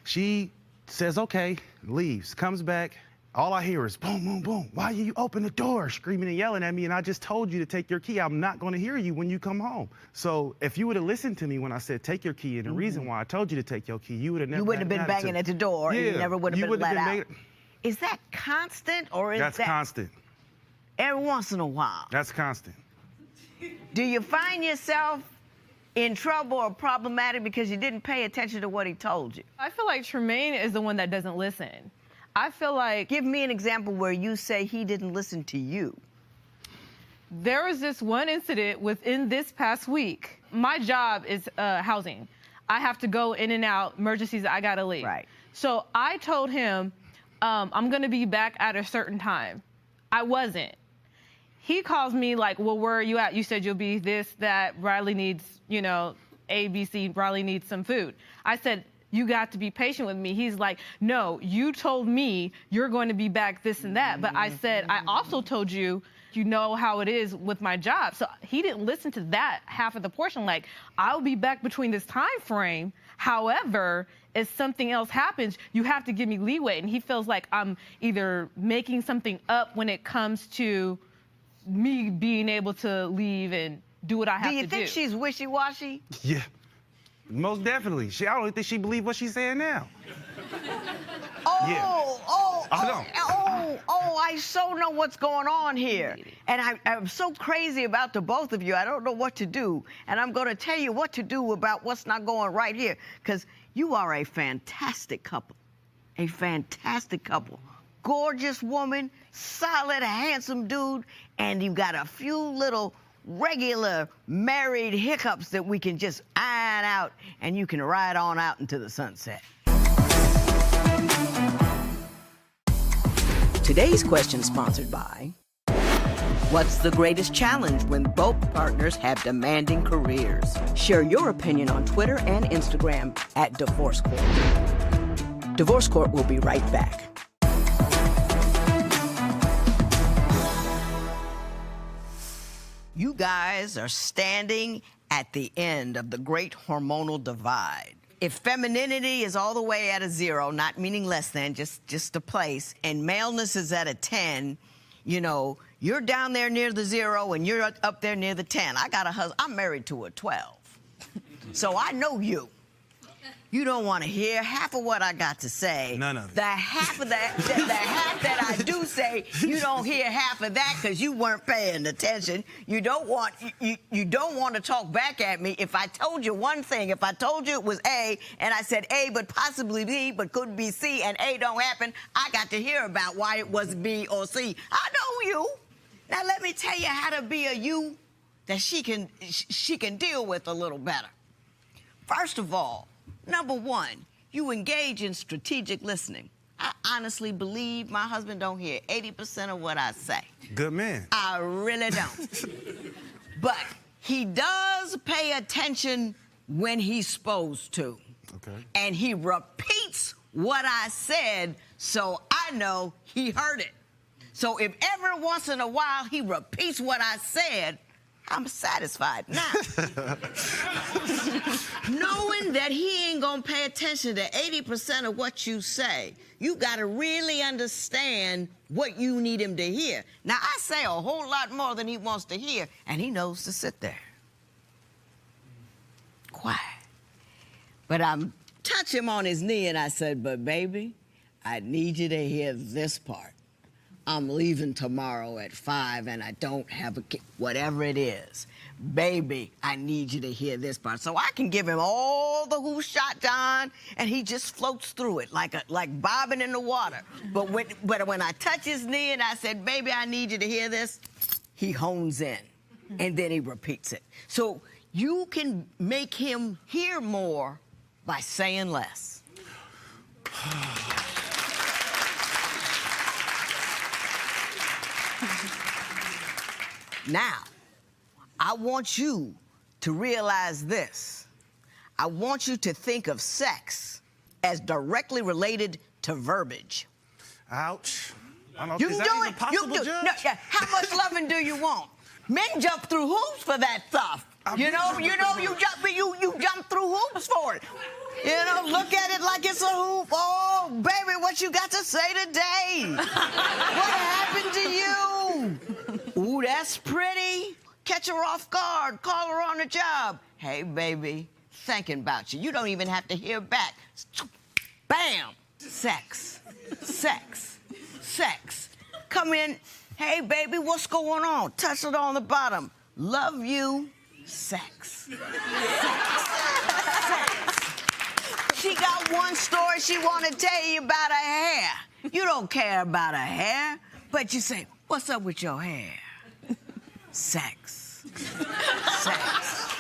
She says, okay, leaves, comes back. All I hear is boom, boom, boom. Why you open the door? Screaming and yelling at me, and I just told you to take your key. I'm not going to hear you when you come home. So if you would have listened to me when I said take your key, and the reason why I told you to take your key, you would have never. You wouldn't have been banging at the door, and you never would have been let out. Is that constant, or is That's constant. Every once in a while? That's constant. Do you find yourself in trouble or problematic because you didn't pay attention to what he told you? I feel like Tremaine is the one that doesn't listen. I feel like... Give me an example where you say he didn't listen to you. There was this one incident within this past week. My job is housing. I have to go in and out, emergencies, I gotta leave. Right. So I told him, I'm gonna be back at a certain time. I wasn't. He calls me like, well, where are you at? You said you'll be this, that, Riley needs, you know, A, B, C, Riley needs some food. I said, you got to be patient with me. He's like, no, you told me you're going to be back this and that. But I said, I also told you, you know how it is with my job. So he didn't listen to that half of the portion. Like, I'll be back between this time frame. However, if something else happens, you have to give me leeway. And he feels like I'm either making something up when it comes to me being able to leave and do what I have to do. Do you think she's wishy-washy? Yeah. Most definitely. I don't think she believes what she's saying now. I so know what's going on here. And I'm so crazy about the both of you. I don't know what to do. And I'm going to tell you what to do about what's not going right here. Because you are a fantastic couple. A fantastic couple. gorgeous woman, solid, handsome dude, and you've got a few little regular married hiccups that we can just iron out, and you can ride on out into the sunset. Today's question sponsored by... What's the greatest challenge when both partners have demanding careers? Share your opinion on Twitter and Instagram at Divorce Court. Divorce Court will be right back. You guys are standing at the end of the great hormonal divide. If femininity is all the way at a 0, not meaning less than, just a place, and maleness is at a 10, you know, you're down there near the 0 and you're up there near the 10. I got a husband. I'm married to a 12. So I know you. You don't want to hear half of what I got to say. None of it. The half that I do say, you don't hear half of that because you weren't paying attention. You don't want to talk back at me. If I told you one thing, if I told you it was A, and I said A, but possibly B, but could be C, and A don't happen, I got to hear about why it was B or C. I know you. Now let me tell you how to be a you that she can deal with a little better. First of all, number one, you engage in strategic listening. I honestly believe my husband don't hear 80% of what I say. Good man. I really don't. But he does pay attention when he's supposed to. Okay. And he repeats what I said, so I know he heard it. So if every once in a while he repeats what I said, I'm satisfied now. Knowing that he ain't gonna pay attention to 80% of what you say, you gotta really understand what you need him to hear. Now, I say a whole lot more than he wants to hear, and he knows to sit there. Quiet. But I touch him on his knee and I said, but baby, I need you to hear this part. I'm leaving tomorrow at 5 and I don't have a kid, whatever it is. Baby, I need you to hear this part. So I can give him all the who shot John, and he just floats through it like bobbing in the water. But when I touch his knee and I said, baby, I need you to hear this, he hones in, and then he repeats it. So you can make him hear more by saying less. Now, I want you to realize this. I want you to think of sex as directly related to verbiage. Ouch. I don't You know. can Is do that it. even possible, You do. Judge? No, yeah. How much loving do you want? Men jump through hoops for that stuff. You jump through hoops for it. You know, look at it like it's a hoop. Oh, baby, what you got to say today? What happened to you? Ooh, that's pretty. Catch her off guard. Call her on the job. Hey, baby, thinking about you. You don't even have to hear back. Bam. Sex. Sex. Sex. Come in. Hey, baby, what's going on? Touch it on the bottom. Love you. Sex. Sex. Sex. She got one story she want to tell you about her hair. You don't care about her hair, but you say, what's up with your hair? Sex. Sex.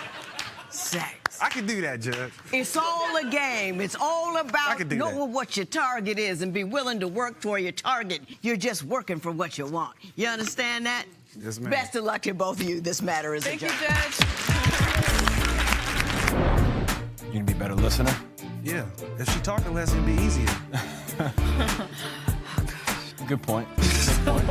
Sex. I can do that, Judge. It's all a game. It's all about knowing what your target is and be willing to work for your target. You're just working for what you want. You understand that? Yes, ma'am. Best of luck to both of you. This matter is adjourned. Thank you, Judge. You gonna be a better listener? Yeah. If she talking less, it'd be easier. Good point. Good point.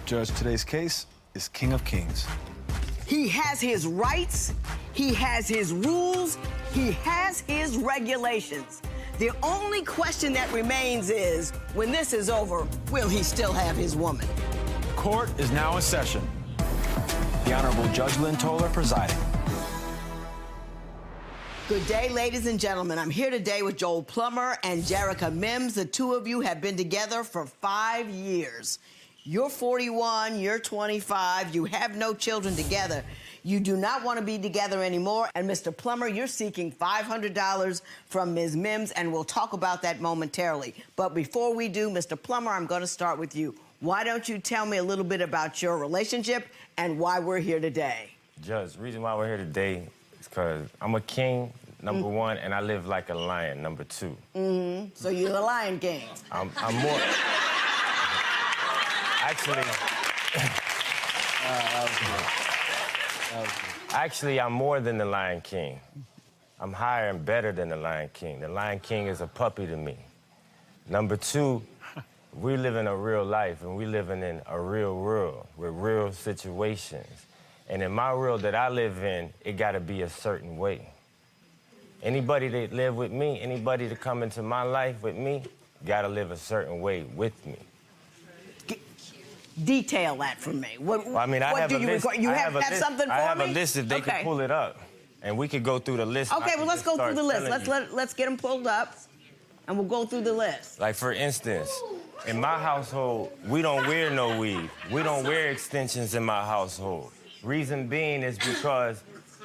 Judge, today's case is King of Kings. He has his rights, he has his rules, he has his regulations. The only question that remains is, when this is over, will he still have his woman? Court is now in session. The Honorable Judge Lynn Toler presiding. Good day, ladies and gentlemen. I'm here today with Joel Plummer and Jerica Mims. The two of you have been together for 5 years. You're 41, you're 25, you have no children together. You do not want to be together anymore. And Mr. Plummer, you're seeking $500 from Ms. Mims, and we'll talk about that momentarily. But before we do, Mr. Plummer, I'm going to start with you. Why don't you tell me a little bit about your relationship and why we're here today? Judge, the reason why we're here today is because I'm a king, number one, and I live like a lion, number two. So you're the Lion King. I'm more... Actually, I'm more than the Lion King. I'm higher and better than the Lion King. The Lion King is a puppy to me. Number two, we live in a real life, and we living in a real world with real situations. And in my world that I live in, it gotta be a certain way. Anybody that live with me, anybody that come into my life with me, gotta live a certain way with me. Detail that for me. Well, I mean, I have a list. You have something for me? I have a list if they could pull it up, and we could go through the list. Okay, well, let's go through the list. Let's get them pulled up, and we'll go through the list. Like, for instance, in my household, we don't wear no weave. We don't wear extensions in my household. Reason being is because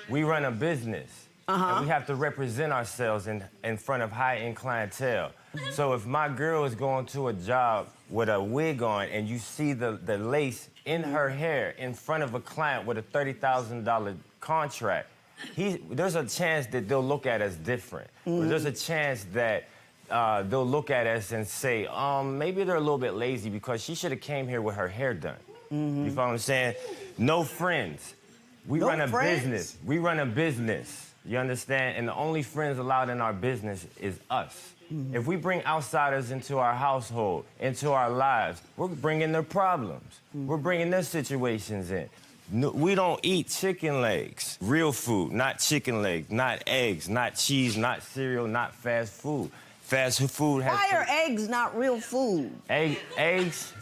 we run a business, and we have to represent ourselves in front of high-end clientele. So if my girl is going to a job with a wig on and you see the lace in her hair in front of a client with a $30,000 contract, there's a chance that they'll look at us different. Or there's a chance that they'll look at us and say, maybe they're a little bit lazy because she should have came here with her hair done. You follow what I'm saying? No friends. We run a business. We run a business. You understand? And the only friends allowed in our business is us. If we bring outsiders into our household, into our lives, we're bringing their problems. We're bringing their situations in. No, we don't eat chicken legs. Real food, not chicken legs, not eggs, not cheese, not cereal, not fast food. Fast food has... Why are eggs not real food? Eggs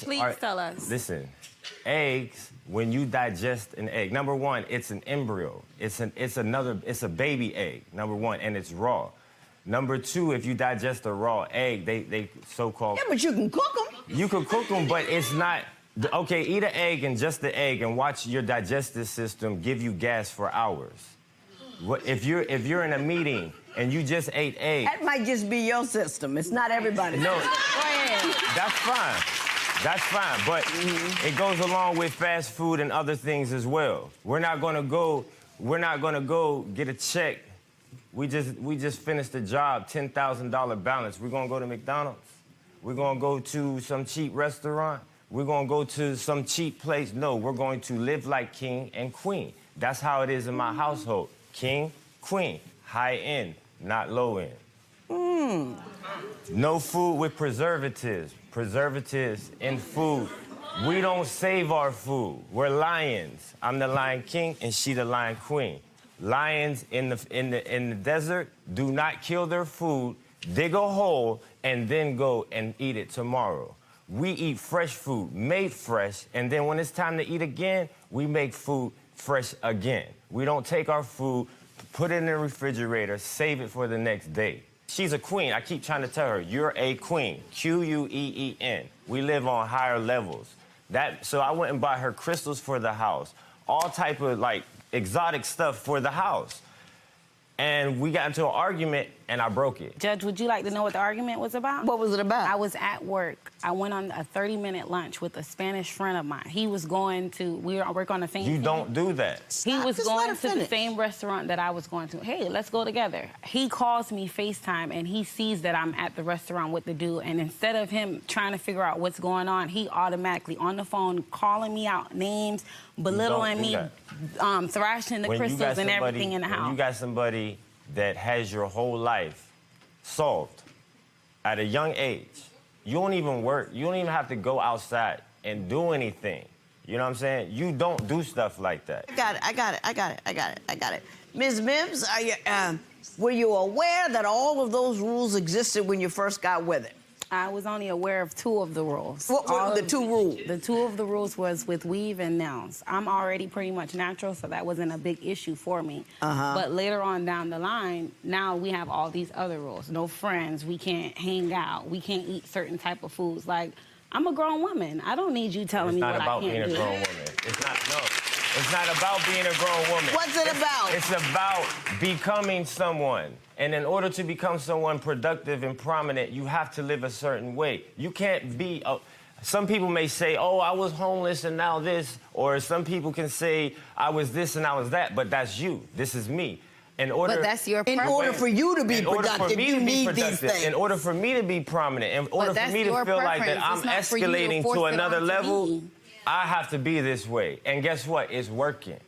Please are... tell us. Listen, eggs, when you digest an egg, number one, it's an embryo. It's a baby egg, number one, and it's raw. Number two, if you digest a raw egg, they so-called... Yeah, but you can cook them. You can cook them, but it's not... Okay, eat an egg and just the egg and watch your digestive system give you gas for hours. If you're in a meeting and you just ate egg... That might just be your system. It's not everybody's. No, Go ahead. that's fine. That's fine, but it goes along with fast food and other things as well. We're not gonna go get a check. We just finished a job, $10,000 balance. We're gonna go to McDonald's. We're gonna go to some cheap restaurant. We're gonna go to some cheap place. No, we're going to live like king and queen. That's how it is in my household. King, queen, high end, not low end. No food with preservatives. Preservatives in food. We don't save our food. We're lions. I'm the Lion King and she the Lion Queen. Lions in the desert do not kill their food, dig a hole, and then go and eat it tomorrow. We eat fresh food, made fresh, and then when it's time to eat again, we make food fresh again. We don't take our food, put it in the refrigerator, save it for the next day. She's a queen. I keep trying to tell her, you're a queen, Queen. We live on higher levels. So I went and bought her crystals for the house, all type of, like, exotic stuff for the house. And we got into an argument, and I broke it. Judge, would you like to know what the argument was about? What was it about? I was at work. I went on a 30-minute lunch with a Spanish friend of mine. He was going to, we work on the same You don't do that. He was going to the same restaurant that I was going to. Hey, let's go together. He calls me FaceTime, and he sees that I'm at the restaurant with the dude, and instead of him trying to figure out what's going on, he automatically on the phone calling me out names, belittling me, thrashing the crystals and everything in the house. When you got somebody that has your whole life solved at a young age, you don't even work, you don't even have to go outside and do anything. You know what I'm saying? You don't do stuff like that. I got it. Ms. Mims, were you aware that all of those rules existed when you first got with him? I was only aware of 2 of the rules. What were the 2 rules? The 2 of the rules was with weave and nails. I'm already pretty much natural, so that wasn't a big issue for me. But later on down the line, now we have all these other rules. No friends, we can't hang out, we can't eat certain type of foods. Like, I'm a grown woman. I don't need you telling me what I can't do. It's not about being a grown woman. It's not, no. It's not about being a grown woman. What's it about? It's about becoming someone. And in order to become someone productive and prominent, you have to live a certain way. You can't be... some people may say, oh, I was homeless and now this. Or some people can say, I was this and I was that. But that's you. This is me. But that's your preference. In order for you to be productive, you need these things. In order for me to be prominent, in order for me to feel like that I'm escalating to another level, I have to be this way. And guess what? It's working.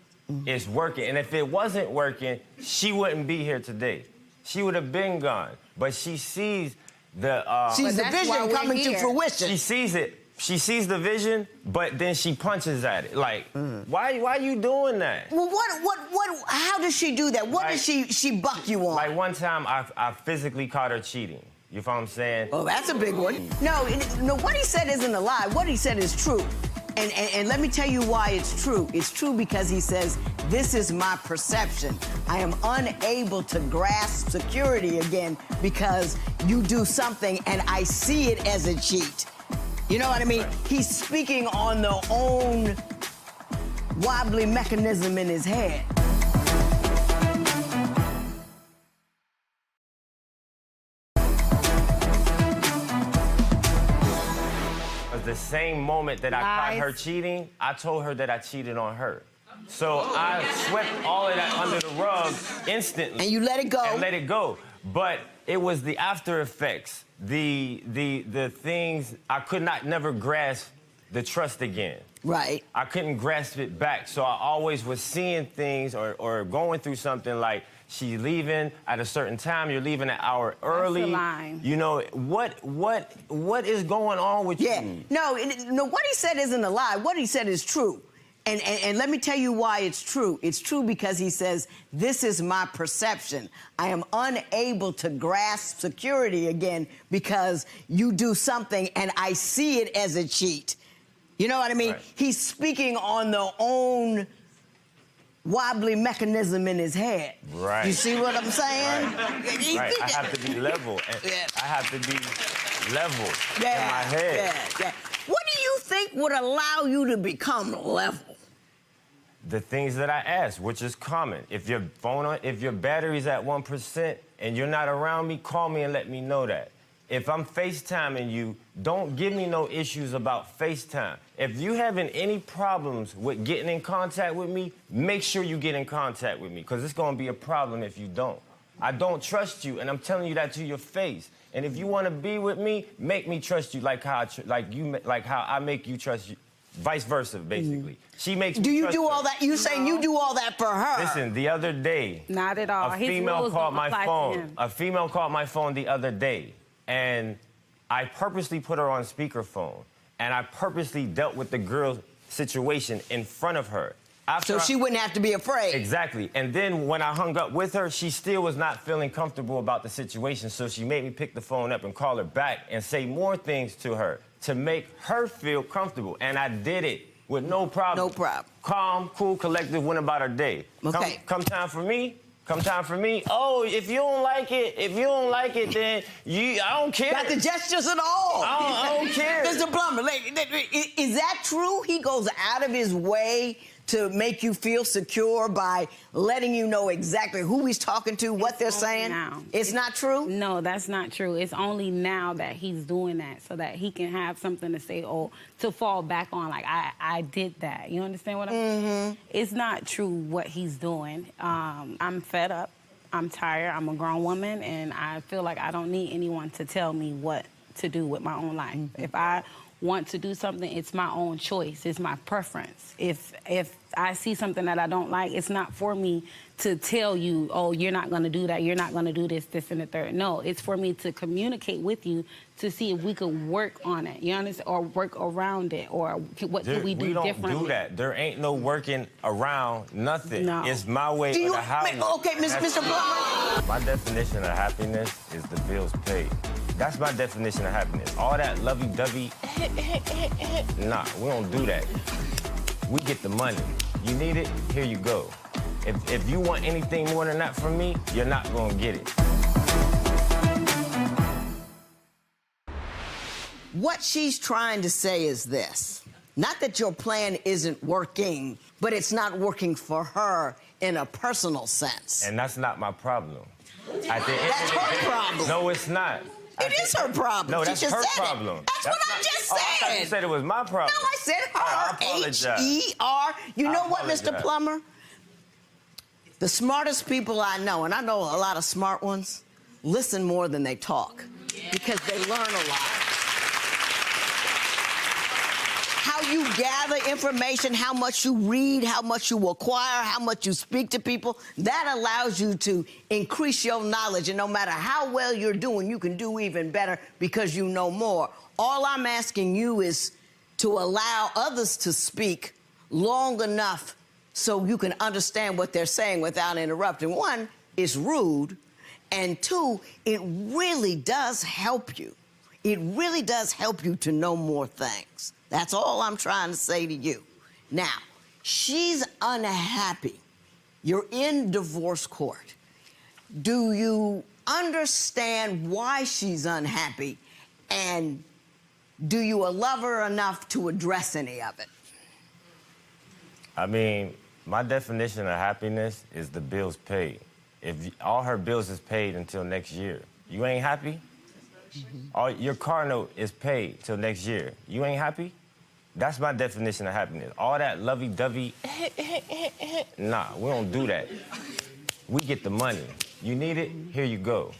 It's working. And if it wasn't working, she wouldn't be here today. She would have been gone. But she sees the... sees the vision coming to fruition. She sees it. She sees the vision, but then she punches at it. Like, why are you doing that? Well, how does she do that? What does she buck you on? Like, one time, I physically caught her cheating. You know what I'm saying? Oh, that's a big one. No, what he said isn't a lie. What he said is true. And let me tell you why it's true. It's true because he says, this is my perception. I am unable to grasp security again because you do something and I see it as a cheat. You know what I mean? He's speaking on the own wobbly mechanism in his head. The same moment that I caught her cheating, I told her that I cheated on her. So I swept all of that under the rug instantly. And you let it go. And let it go. But it was the after effects, the things I could never grasp the trust again. Right. I couldn't grasp it back. So I always was seeing things or going through something like, she's leaving at a certain time, you're leaving an hour early. That's a lie. You know, what is going on with you? No, what he said isn't a lie. What he said is true. And let me tell you why it's true. It's true because he says, this is my perception. I am unable to grasp security again because you do something and I see it as a cheat. You know what I mean? Right. He's speaking on the own wobbly mechanism in his head. Right. You see what I'm saying? Right. I have to be level. I have to be level in my head. What do you think would allow you to become level? The things that I ask, which is common. If your battery's at 1% and you're not around me, call me and let me know that. If I'm FaceTiming you, don't give me no issues about FaceTime. If you having any problems with getting in contact with me, make sure you get in contact with me, because it's going to be a problem if you don't. I don't trust you, and I'm telling you that to your face. And if you want to be with me, make me trust you like how I make you trust you. Vice versa, basically. She makes me trust her. Do you do all that? You saying you do all that for her? Listen, the other day... Not at all. A female called my phone. A female called my phone the other day. And I purposely put her on speakerphone, and I purposely dealt with the girl's situation in front of her. So she wouldn't have to be afraid. Exactly. And then when I hung up with her, she still was not feeling comfortable about the situation, so she made me pick the phone up and call her back and say more things to her to make her feel comfortable. And I did it with no problem. No problem. Calm, cool, collective, went about her day. Okay. Come time for me. Come time for me. Oh, if you don't like it, then I don't care. Got the gestures and all. I don't care. Mr. Plummer, is that true? He goes out of his way to make you feel secure by letting you know exactly who he's talking to, what they're saying? Now. It's not true? No, that's not true. It's only now that he's doing that so that he can have something to say, to fall back on, like, I did that. You understand what I'm saying? It's not true what he's doing. I'm fed up. I'm tired. I'm a grown woman, and I feel like I don't need anyone to tell me what to do with my own life. If I want to do something, it's my own choice. It's my preference. If I see something that I don't like, it's not for me to tell you, oh, you're not going to do that, you're not going to do this, and the third. No, it's for me to communicate with you to see if we could work on it, you understand, or work around it, or what can we do differently. We don't do that. There ain't no working around nothing. No. It's my way or the highway. Okay, Mr. Plummer. My definition of happiness is the bills paid. That's my definition of happiness. All that lovey-dovey, nah, we don't do that. We get the money. You need it, here you go. If you want anything more than that from me, you're not gonna get it. What she's trying to say is this. Not that your plan isn't working, but it's not working for her in a personal sense. And that's not my problem. That's her problem. No, it's not. It is her problem. No, that's she just her said problem. It. That's what I just said. Oh, I thought you said it was my problem. No, I said her. I apologize. H-E-R. You know what, Mr. apologize. Plummer? The smartest people I know, and I know a lot of smart ones, listen more than they talk because they learn a lot. How you gather information, how much you read, how much you acquire, how much you speak to people, that allows you to increase your knowledge. And no matter how well you're doing, you can do even better because you know more. All I'm asking you is to allow others to speak long enough so you can understand what they're saying without interrupting. One, it's rude. And two, it really does help you. It really does help you to know more things. That's all I'm trying to say to you. Now, she's unhappy. You're in divorce court. Do you understand why she's unhappy? And do you love her enough to address any of it? I mean, my definition of happiness is the bills paid. If all her bills is paid until next year, you ain't happy? All your car note is paid till next year. You ain't happy? That's my definition of happiness. All that lovey-dovey, nah, we don't do that. We get the money. You need it, here you go.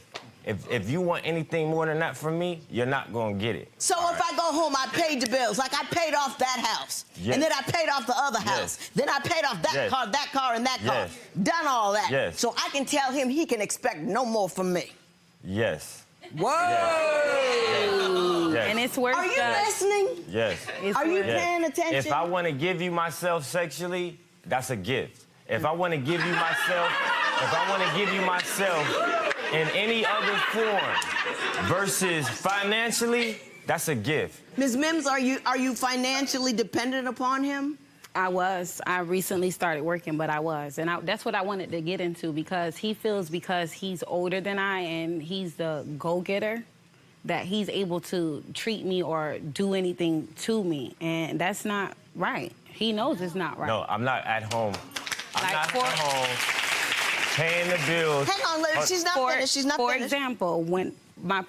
If you want anything more than that from me, you're not gonna get it. So if I go home, I paid the bills, like I paid off that house, Yes. and then I paid off the other house, then I paid off that Yes. car, and that car, Yes. done all that. Yes. So I can tell him he can expect no more from me. Yes. Whoa! Yes. And it's worth Are you listening? Yes. Are you paying attention? If I want to give you myself sexually, that's a gift. If I want to give you myself, in any other form versus financially, that's a gift. Ms. Mims, are you financially dependent upon him? I was. I recently started working, but I was. And that's what I wanted to get into because he feels because he's older than I and he's the go-getter that he's able to treat me or do anything to me. And that's not right. He knows it's not right. No, I'm not at home. I'm not at home paying the bills. Hang on, lady. She's not finished. She's not For finished. example, when my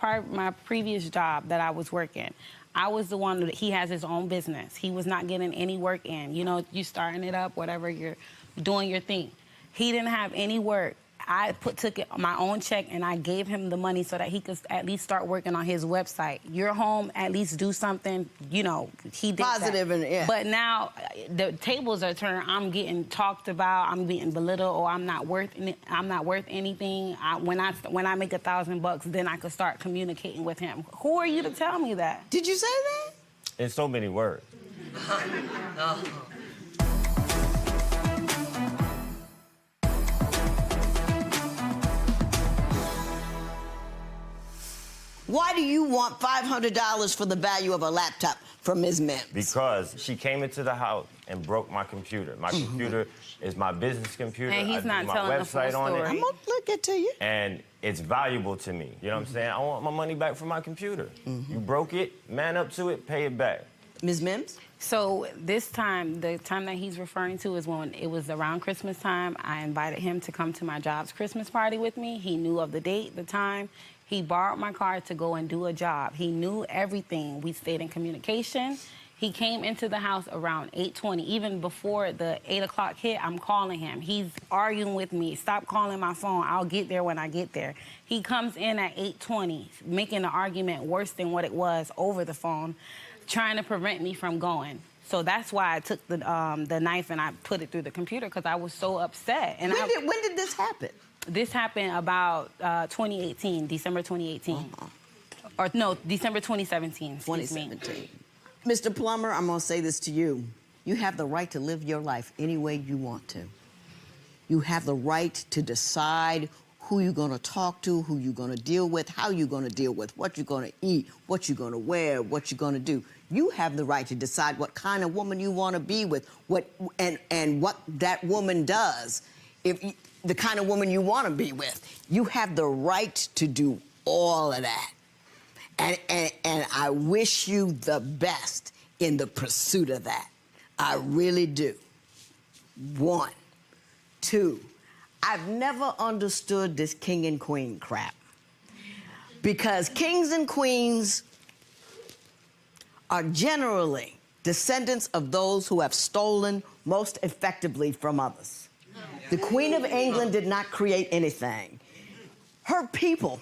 previous job that I was working, I was the one that he has his own business. He was not getting any work in. You know, you starting it up, whatever, you're doing your thing. He didn't have any work. I took my own check and I gave him the money so that he could at least start working on his website. You're home, at least do something. You know, he did Positive that. and yeah. But now the tables are turned. I'm getting talked about. I'm getting belittled, or I'm not worth anything. When I make $1,000, then I could start communicating with him. Who are you to tell me that? Did you say that? In so many words. Why do you want $500 for the value of a laptop from Ms. Mims? Because she came into the house and broke my computer. My computer is my business computer. And he's I do not my telling the website full on story. it. I'm gonna look it to you. And it's valuable to me. You know what I'm saying? I want my money back for my computer. You broke it, man up to it, pay it back. Ms. Mims? So this time, the time that he's referring to is when it was around Christmas time. I invited him to come to my job's Christmas party with me. He knew of the date, the time. He borrowed my car to go and do a job. He knew everything. We stayed in communication. He came into the house around 8:20. Even before the 8 o'clock hit, I'm calling him. He's arguing with me. Stop calling my phone. I'll get there when I get there. He comes in at 8:20, making the argument worse than what it was over the phone, trying to prevent me from going. So that's why I took the knife and I put it through the computer because I was so upset. And when did this happen? This happened about 2018, December 2018. Or no, December 2017. 2017. Mr. Plummer, I'm gonna say this to you. You have the right to live your life any way you want to. You have the right to decide who you're going to talk to, who you're going to deal with, how you're going to deal with, what you're going to eat, what you're going to wear, what you're going to do. You have the right to decide what kind of woman you want to be with, and what that woman does. The kind of woman you want to be with. You have the right to do all of that. And I wish you the best in the pursuit of that. I really do. 1. 2, I've never understood this king and queen crap. Because kings and queens are generally descendants of those who have stolen most effectively from others. The Queen of England did not create anything. Her people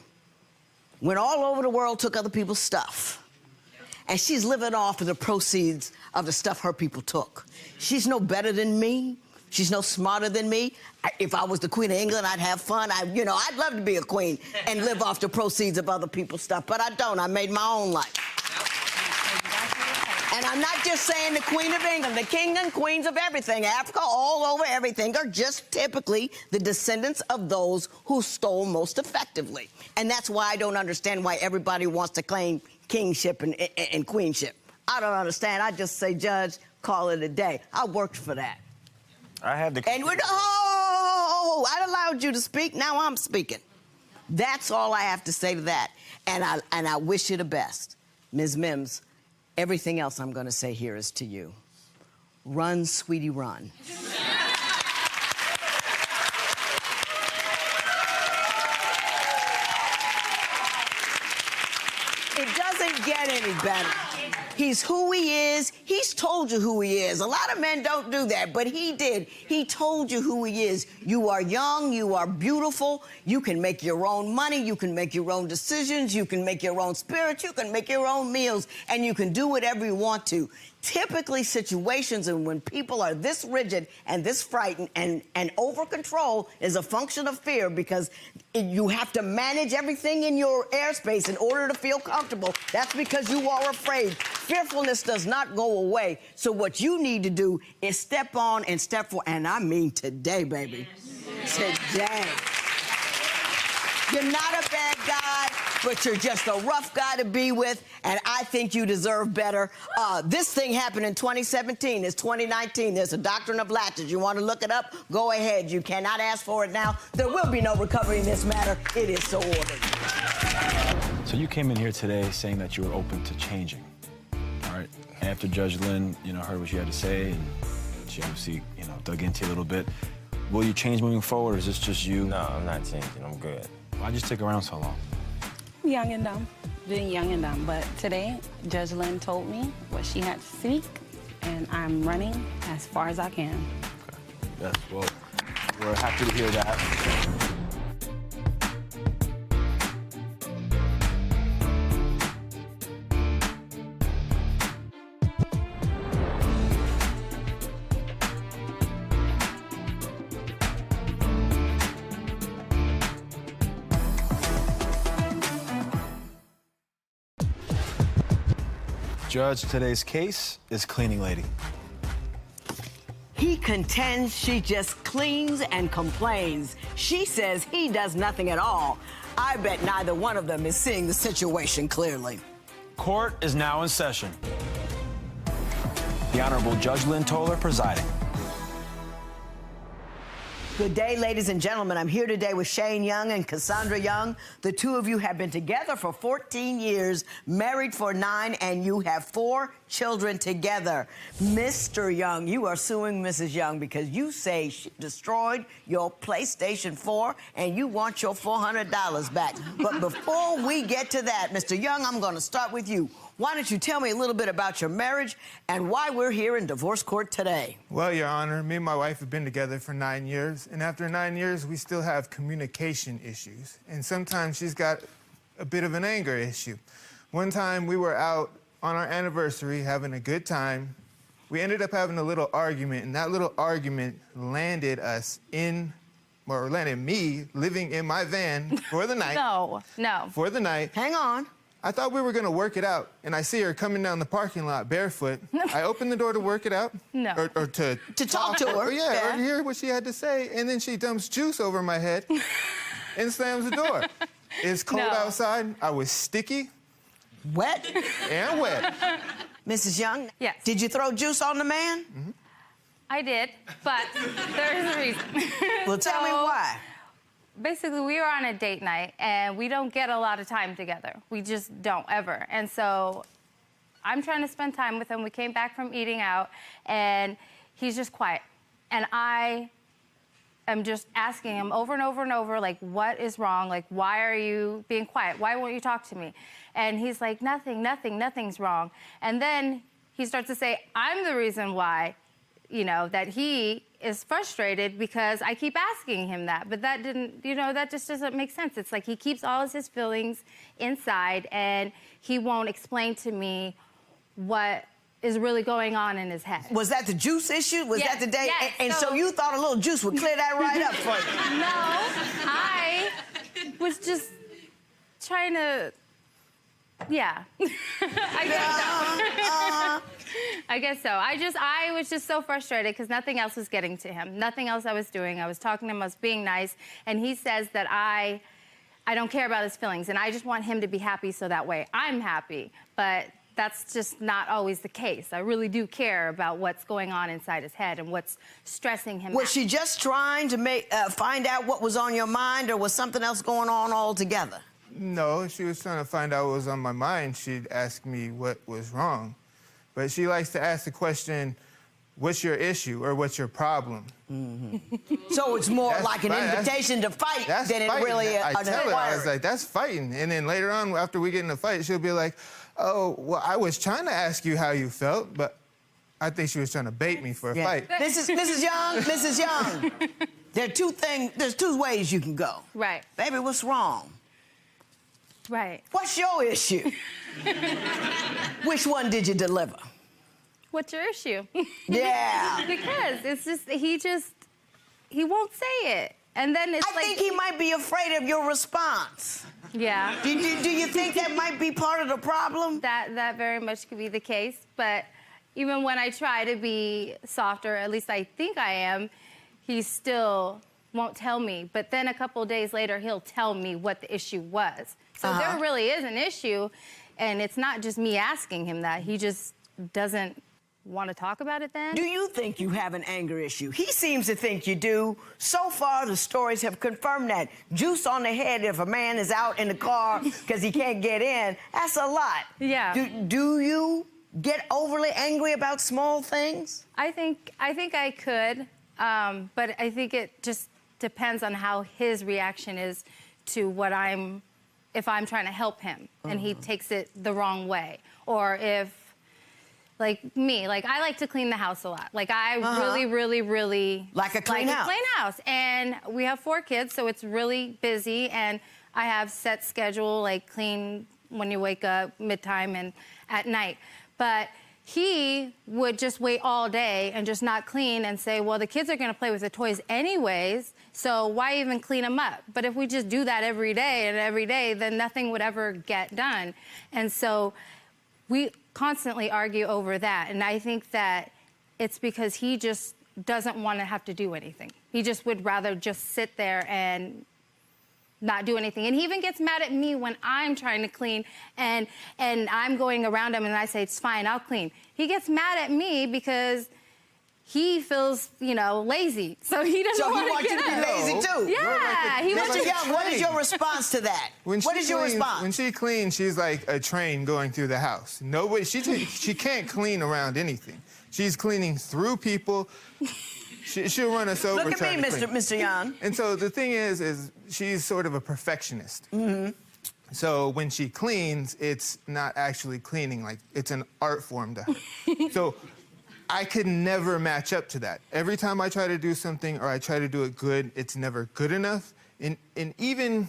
went all over the world, took other people's stuff. And she's living off of the proceeds of the stuff her people took. She's no better than me. She's no smarter than me. If I was the Queen of England, I'd have fun. I'd love to be a queen and live off the proceeds of other people's stuff, but I don't. I made my own life. And I'm not just saying the Queen of England, the king and queens of everything, Africa, all over everything, are just typically the descendants of those who stole most effectively. And that's why I don't understand why everybody wants to claim kingship and queenship. I don't understand. I just say, Judge, call it a day. I worked for that. I had to... And I allowed you to speak. Now I'm speaking. That's all I have to say to that. And I wish you the best. Ms. Mims, everything else I'm going to say here is to you. Run, sweetie, run. It doesn't get any better. He's who he is. He's told you who he is. A lot of men don't do that, but he did. He told you who he is. You are young. You are beautiful. You can make your own money. You can make your own decisions. You can make your own spirit. You can make your own meals, and you can do whatever you want to. Typically, situations and when people are this rigid and this frightened and over control is a function of fear, because you have to manage everything in your airspace in order to feel comfortable. That's because you are afraid. Fearfulness does not go away. So what you need to do is step on and step forward. And I mean today, baby. Today. You're not a bad guy, but you're just a rough guy to be with, and I think you deserve better. This thing happened in 2017. It's 2019. There's a doctrine of latches. You want to look it up? Go ahead. You cannot ask for it now. There will be no recovery in this matter. It is so ordered. So you came in here today saying that you were open to changing, all right? After Judge Lynn, heard what you had to say, and she obviously, dug into you a little bit. Will you change moving forward, or is this just you? No, I'm not changing. I'm good. Why'd you stick around so long? Young and dumb. Being young and dumb. But today, Judge Lynn told me what she had to speak, and I'm running as far as I can. Okay. Yes, well, we're happy to hear that. Judge, today's case is cleaning lady. He contends she just cleans and complains. She says he does nothing at all. I bet neither one of them is seeing the situation clearly. Court is now in session. The Honorable Judge Lynn Toler presiding. Good day, ladies and gentlemen. I'm here today with Shane Young and Cassandra Young. The two of you have been together for 14 years, married for 9, and you have 4 children together. Mr. Young, you are suing Mrs. Young because you say she destroyed your PlayStation 4 and you want your $400 back. But before we get to that, Mr. Young, I'm going to start with you. Why don't you tell me a little bit about your marriage and why we're here in divorce court today? Well, Your Honor, me and my wife have been together for 9 years, and after 9 years, we still have communication issues. And sometimes she's got a bit of an anger issue. One time we were out on our anniversary having a good time. We ended up having a little argument, and that little argument landed me living in my van for the night. No. For the night. Hang on. I thought we were going to work it out, and I see her coming down the parking lot barefoot. I opened the door to work it out. No. Or to talk to her. Or to hear what she had to say, and then she dumps juice over my head. and slams the door. It's cold No. outside. I was sticky. Wet? And wet. Mrs. Young? Yes. Did you throw juice on the man? I did, but there's a reason. Well, tell me why. Basically, we were on a date night, and we don't get a lot of time together. We just don't ever. And so I'm trying to spend time with him. We came back from eating out, and he's just quiet. And I am just asking him over and over and over, like, what is wrong? Like, why are you being quiet? Why won't you talk to me? And he's like, nothing's wrong. And then he starts to say, I'm the reason why, you know, that he is frustrated because I keep asking him that. But that didn't, you know, that just doesn't make sense. It's like he keeps all of his feelings inside and he won't explain to me what is really going on in his head. Was that the juice issue? Was Yes, that the day? yes. And so you thought a little juice would clear that right up for you? No, I was just trying to, yeah. I guess so. I was just so frustrated because nothing else was getting to him. Nothing else I was doing. I was talking to him, I was being nice, and he says that I don't care about his feelings, and I just want him to be happy so that way I'm happy. But that's just not always the case. I really do care about what's going on inside his head and what's stressing him out. Was she just trying to find out what was on your mind, or was something else going on altogether? No, she was trying to find out what was on my mind. She'd ask me what was wrong. But she likes to ask the question, what's your issue or what's your problem? So it's more like an invitation to fight than it really I tell her, I was like, that's fighting. And then later on, after we get in a fight, she'll be like, oh, well, I was trying to ask you how you felt, but I think she was trying to bait me for a fight. Mrs. Young, there's two ways you can go. Right. Baby, what's wrong? Right. What's your issue? Which one did you deliver? What's your issue? Yeah. Because it's just, he won't say it. And then it's I think he might be afraid of your response. Yeah. Do you think that might be part of the problem? That very much could be the case. But even when I try to be softer, at least I think I am, he still won't tell me. But then a couple days later, he'll tell me what the issue was. So there really is an issue, and it's not just me asking him that. He just doesn't want to talk about it then. Do you think you have an anger issue? He seems to think you do. So far, the stories have confirmed that. Juice on the head if a man is out in the car because he can't get in, that's a lot. Yeah. Do you get overly angry about small things? I think I could, but I think it just depends on how his reaction is to if I'm trying to help him and he takes it the wrong way. Or if, like me, like I like to clean the house a lot. Like I really like a clean house. And we have 4 kids, so it's really busy. And I have set schedule, like clean when you wake up, midtime, and at night. But he would just wait all day and just not clean and say, well, the kids are going to play with the toys anyways, so why even clean them up? But if we just do that every day, then nothing would ever get done. And so we constantly argue over that. And I think that it's because he just doesn't want to have to do anything. He just would rather just sit there and not do anything. And he even gets mad at me when I'm trying to clean and I'm going around him and I say, it's fine, I'll clean. He gets mad at me because he feels, lazy. So he doesn't want you to be lazy too. Yeah. Mr. Young, what is your response to that? What is your response? When she cleans, she's like a train going through the house. Nobody, she can't clean around anything. She's cleaning through people. She'll run us over. Look at me, Mr. Young. And so the thing is she's sort of a perfectionist. So when she cleans, it's not actually cleaning. Like, it's an art form to her. So I could never match up to that. Every time I try to do something or I try to do it good, it's never good enough. And even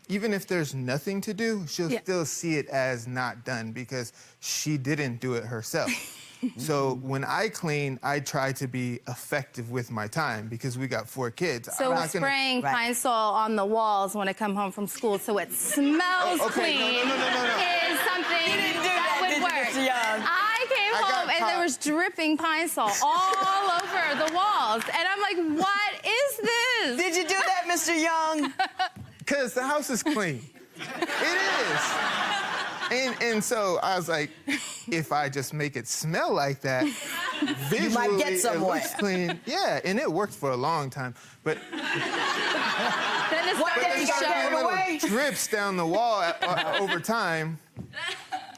if there's nothing to do, she'll still see it as not done because she didn't do it herself. So when I clean, I try to be effective with my time because we got 4 kids. So spraying Pine Sol on the walls when I come home from school so it smells clean is something that would work. I came home and there was dripping Pine Sol all over the walls. And I'm like, what is this? Did you do that, Mr. Young? because the house is clean. It is. And so I was like, if I just make it smell like that, visually you might get somewhere. It looks clean. Yeah, and it worked for a long time. But then it's little drips down the wall over time,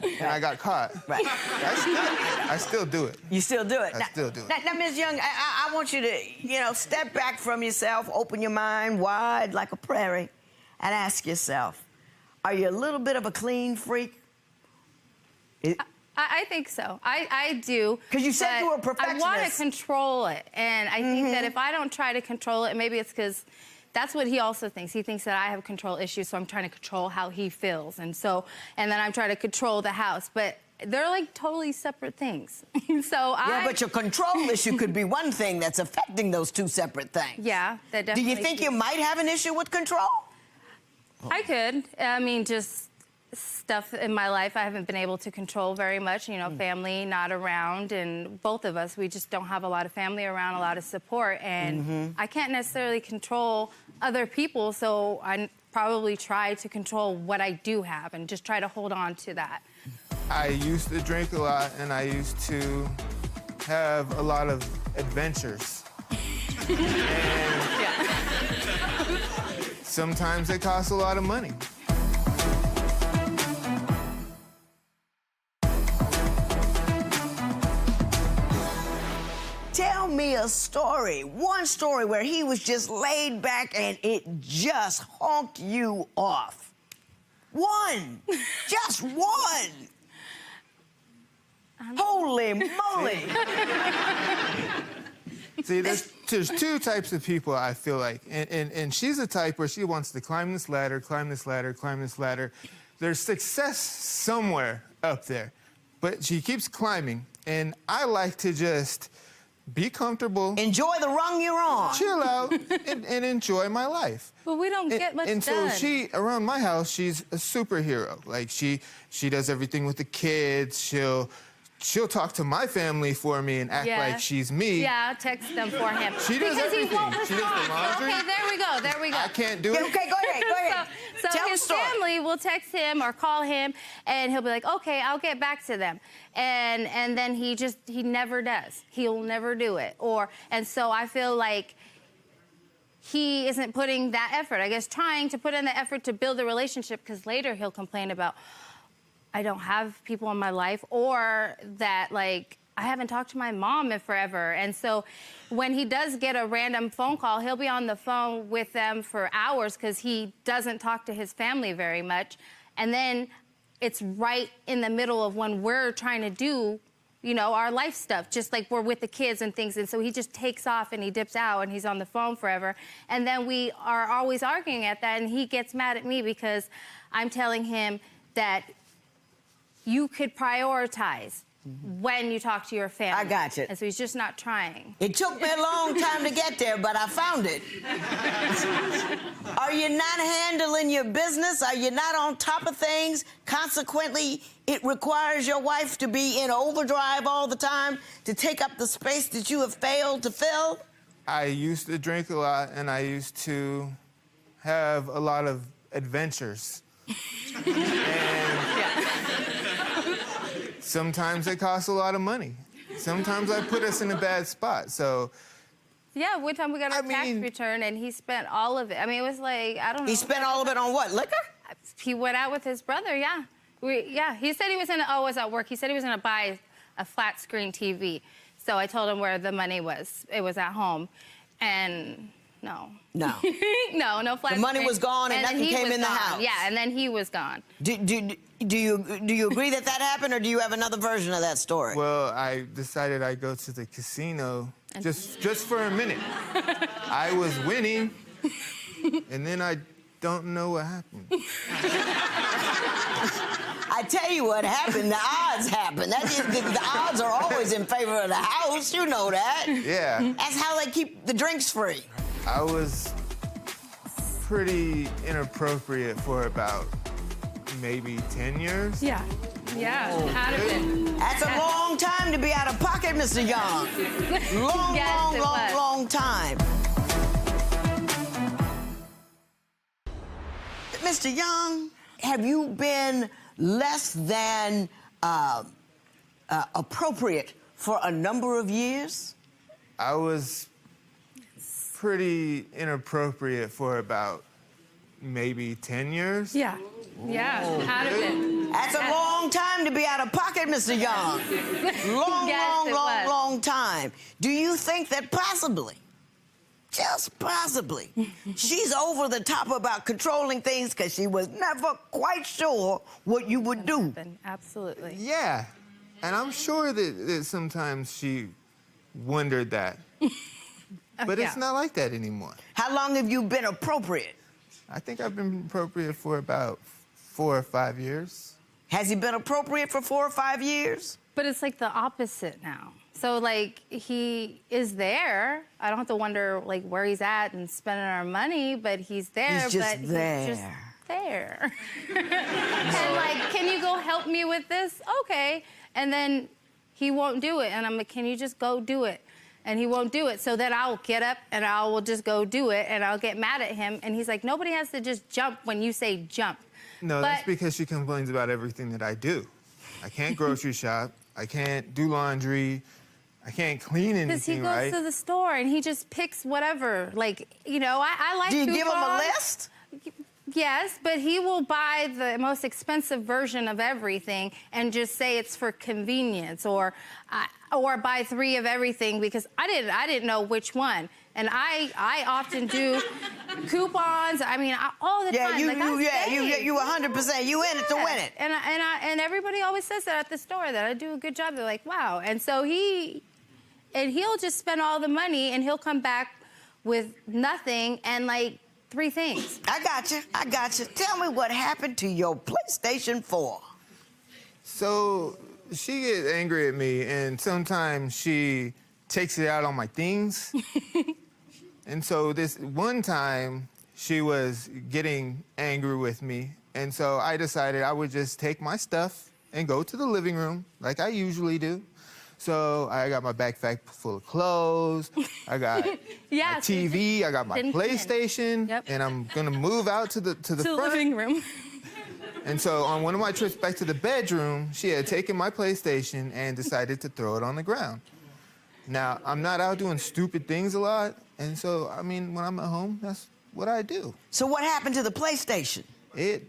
and I got caught. Right. I still do it. You still do it. I still do it. Now, Ms. Young, I want you to, step back from yourself, open your mind wide like a prairie, and ask yourself, are you a little bit of a clean freak? I think so. I do. Because you said you were a perfectionist. I want to control it. And I think that if I don't try to control it, maybe it's because that's what he also thinks. He thinks that I have control issues, so I'm trying to control how he feels. And then I'm trying to control the house. But they're like totally separate things. Yeah, but your control issue could be one thing that's affecting those two separate things. Yeah, that definitely. Do you think you might have an issue with control? I could. I mean, just stuff in my life I haven't been able to control very much. Family not around, and both of us, we just don't have a lot of family around, a lot of support, and I can't necessarily control other people, so I probably try to control what I do have and just try to hold on to that. I used to drink a lot, and I used to have a lot of adventures. Sometimes they cost a lot of money. Tell me a story, one story where he was just laid back and it just honked you off. One, just one. Holy moly. See, there's two types of people, I feel like. And she's a type where she wants to climb this ladder, climb this ladder, climb this ladder. There's success somewhere up there, but she keeps climbing. And I like to just be comfortable. Enjoy the rung you're on. Chill out and enjoy my life. But we don't get much and done. So around my house, she's a superhero. Like, she does everything with the kids. She'll talk to my family for me and act like she's me. Yeah, I'll text them for him. She does everything. He won't She does the laundry. Okay, there we go. I can't do it. Okay, go ahead. So Tell his the story. family will text him or call him, and he'll be like, okay, I'll get back to them. And then he never does. He'll never do it. And so I feel like he isn't putting that effort. I guess trying to put in the effort to build a relationship, because later he'll complain about, I don't have people in my life, or that, like, I haven't talked to my mom in forever. And so when he does get a random phone call, he'll be on the phone with them for hours because he doesn't talk to his family very much. And then it's right in the middle of when we're trying to do, our life stuff, just like we're with the kids and things. And so he just takes off and he dips out and he's on the phone forever. And then we are always arguing at that, and he gets mad at me because I'm telling him that you could prioritize when you talk to your family. I got you. And so he's just not trying. It took me a long time to get there, but I found it. Are you not handling your business? Are you not on top of things? Consequently, it requires your wife to be in overdrive all the time to take up the space that you have failed to fill? I used to drink a lot, and I used to have a lot of adventures. Sometimes it costs a lot of money. Sometimes I put us in a bad spot, so. Yeah, one time we got our tax return and he spent all of it. I mean, it was like, I don't know. He spent all of it on what, liquor? He went out with his brother, yeah. He said he was it was at work. He said he was gonna buy a flat screen TV. So I told him where the money was. It was at home. And no. No. no flat screen. The money was gone and nothing came in the house. Yeah, and then he was gone. Do you agree that happened, or do you have another version of that story? Well, I decided I'd go to the casino just for a minute. I was winning, and then I don't know what happened. I tell you what happened. The odds happened. The odds are always in favor of the house. You know that. Yeah. That's how they keep the drinks free. I was pretty inappropriate for about maybe 10 years. Yeah. Out of it. That's a long time to be out of pocket, Mr. Young. Long time. Mr. Young, have you been less than appropriate for a number of years? I was pretty inappropriate for about maybe 10 years. Yeah. Yeah, out of it. That's a long time to be out of pocket, Mr. Young. Long time. Do you think that possibly, just possibly, she's over the top about controlling things because she was never quite sure what you would do? Absolutely. Yeah, and I'm sure that sometimes she wondered that. But it's not like that anymore. How long have you been appropriate? I think I've been appropriate for about 4 or 5 years. Has he been appropriate for 4 or 5 years? But it's like the opposite now. So, like, he is there. I don't have to wonder, like, where he's at and spending our money, but he's there. He's just there. He's just there. And, like, can you go help me with this? Okay. And then he won't do it. And I'm like, can you just go do it? And he won't do it. So then I'll get up and I will just go do it, and I'll get mad at him. And he's like, nobody has to just jump when you say jump. No, that's because she complains about everything that I do. I can't grocery shop. I can't do laundry. I can't clean anything, Because he goes to the store and he just picks whatever. Like, you know, I like Do you coupons. give him a list? Yes, but he will buy the most expensive version of everything and just say it's for convenience, or buy 3 of everything because I didn't know which one. And I often do coupons. I mean, all the time. You 100%. You in it to win it. And everybody always says that at the store, that I do a good job. They're like, wow. And so he'll just spend all the money and he'll come back with nothing and like 3 things. I got you. Tell me what happened to your PlayStation 4. So she gets angry at me, and sometimes she takes it out on my things. And so this one time, she was getting angry with me, and so I decided I would just take my stuff and go to the living room like I usually do. So I got my backpack full of clothes, I got my TV, I got my PlayStation, and I'm gonna move out to the front. living room. And so on one of my trips back to the bedroom, she had taken my PlayStation and decided to throw it on the ground. Now, I'm not out doing stupid things a lot, and so, I mean, when I'm at home, that's what I do. So what happened to the PlayStation? It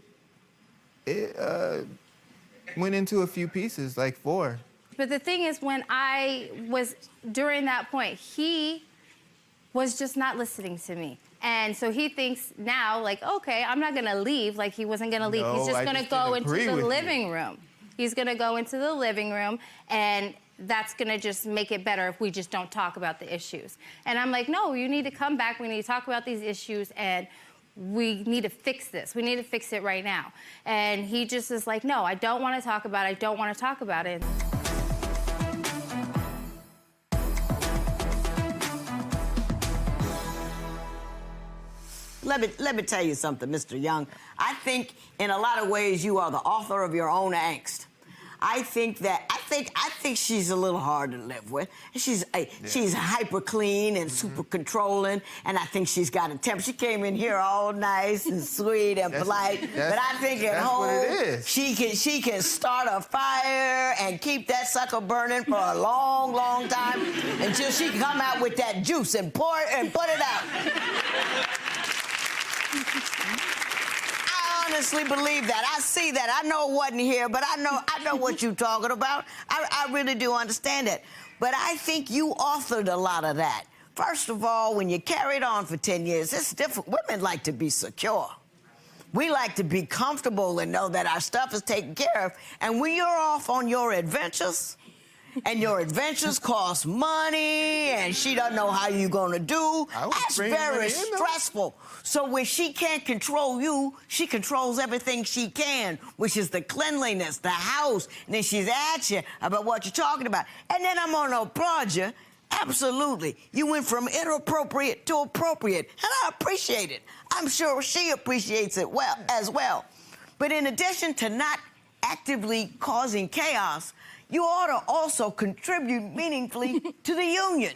went into a few pieces, like 4. But the thing is, when I was, during that point, he was just not listening to me. And so he thinks now, like, okay, I'm not gonna leave, like he wasn't gonna leave. No, He's just gonna go into the living you. room. He's gonna go into the living room, and that's gonna just make it better if we just don't talk about the issues. And I'm like, no, you need to come back, we need to talk about these issues, and we need to fix this. We need to fix it right now. And he just is like, no, I don't wanna talk about it, I don't wanna talk about it. Let me tell you something, Mr. Young. I think in a lot of ways you are the author of your own angst. I think she's a little hard to live with. She's hyper clean and super controlling, and I think she's got a temper. She came in here all nice and sweet and polite, but I think at home she can start a fire and keep that sucker burning for a long, long time until she can come out with that juice and pour it and put it out. I honestly believe that. I see that. I know it wasn't here, but I know what you're talking about. I really do understand it. But I think you authored a lot of that. First of all, when you carried on for 10 years, it's different. Women like to be secure. We like to be comfortable and know that our stuff is taken care of. And when you're off on your adventures, and your adventures cost money, and she doesn't know how you're gonna do, that's very stressful. So when she can't control you, she controls everything she can, which is the cleanliness, the house, and then she's at you about what you're talking about. And then I'm gonna applaud you. Absolutely. You went from inappropriate to appropriate, and I appreciate it. I'm sure she appreciates it as well. But in addition to not actively causing chaos, you ought to also contribute meaningfully to the union.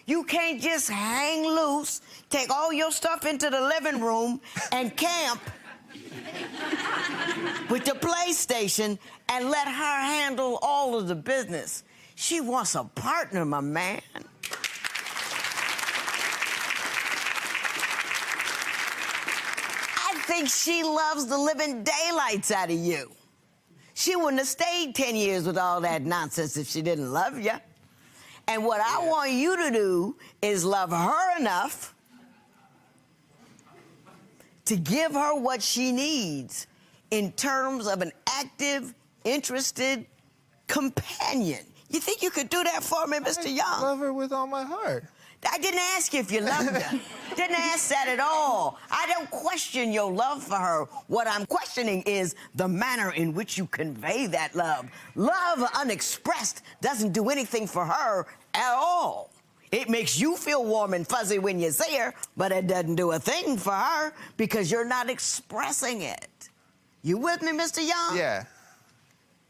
You can't just hang loose, take all your stuff into the living room and camp with the PlayStation and let her handle all of the business. She wants a partner, my man. I think she loves the living daylights out of you. She wouldn't have stayed 10 years with all that nonsense if she didn't love you. And what I want you to do is love her enough to give her what she needs in terms of an active, interested companion. You think you could do that for me, Mr. Young? I love her with all my heart. I didn't ask you if you loved her. Didn't ask that at all. I don't question your love for her. What I'm questioning is the manner in which you convey that love. Love unexpressed doesn't do anything for her at all. It makes you feel warm and fuzzy when you see her, but it doesn't do a thing for her because you're not expressing it. You with me, Mr. Young? Yeah.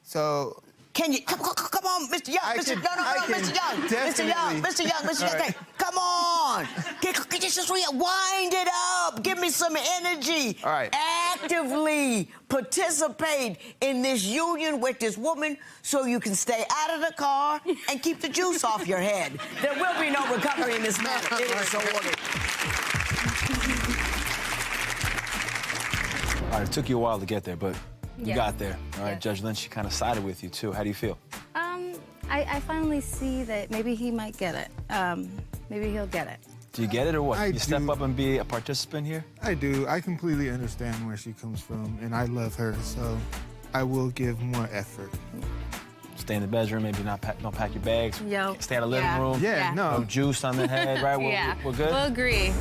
So... Can you come on, Mr. Young? Mr. Young. Right. Come on. Just wind it up. Give me some energy. All right. Actively participate in this union with this woman so you can stay out of the car and keep the juice off your head. There will be no recovery in this matter. It is so ordered. All right, it took you a while to get there, but you Yeah. got there. All right, Judge Lynn, she kind of sided with you, too. How do you feel? I finally see that maybe he might get it. Maybe he'll get it. Do you get it or what? I you step do. up and be a participant here? I do. I completely understand where she comes from, and I love her, so I will give more effort. Stay in the bedroom, maybe don't pack your bags. Yo. Stay in the living room. Yeah, no. No juice on the head, right? We're good? We'll agree.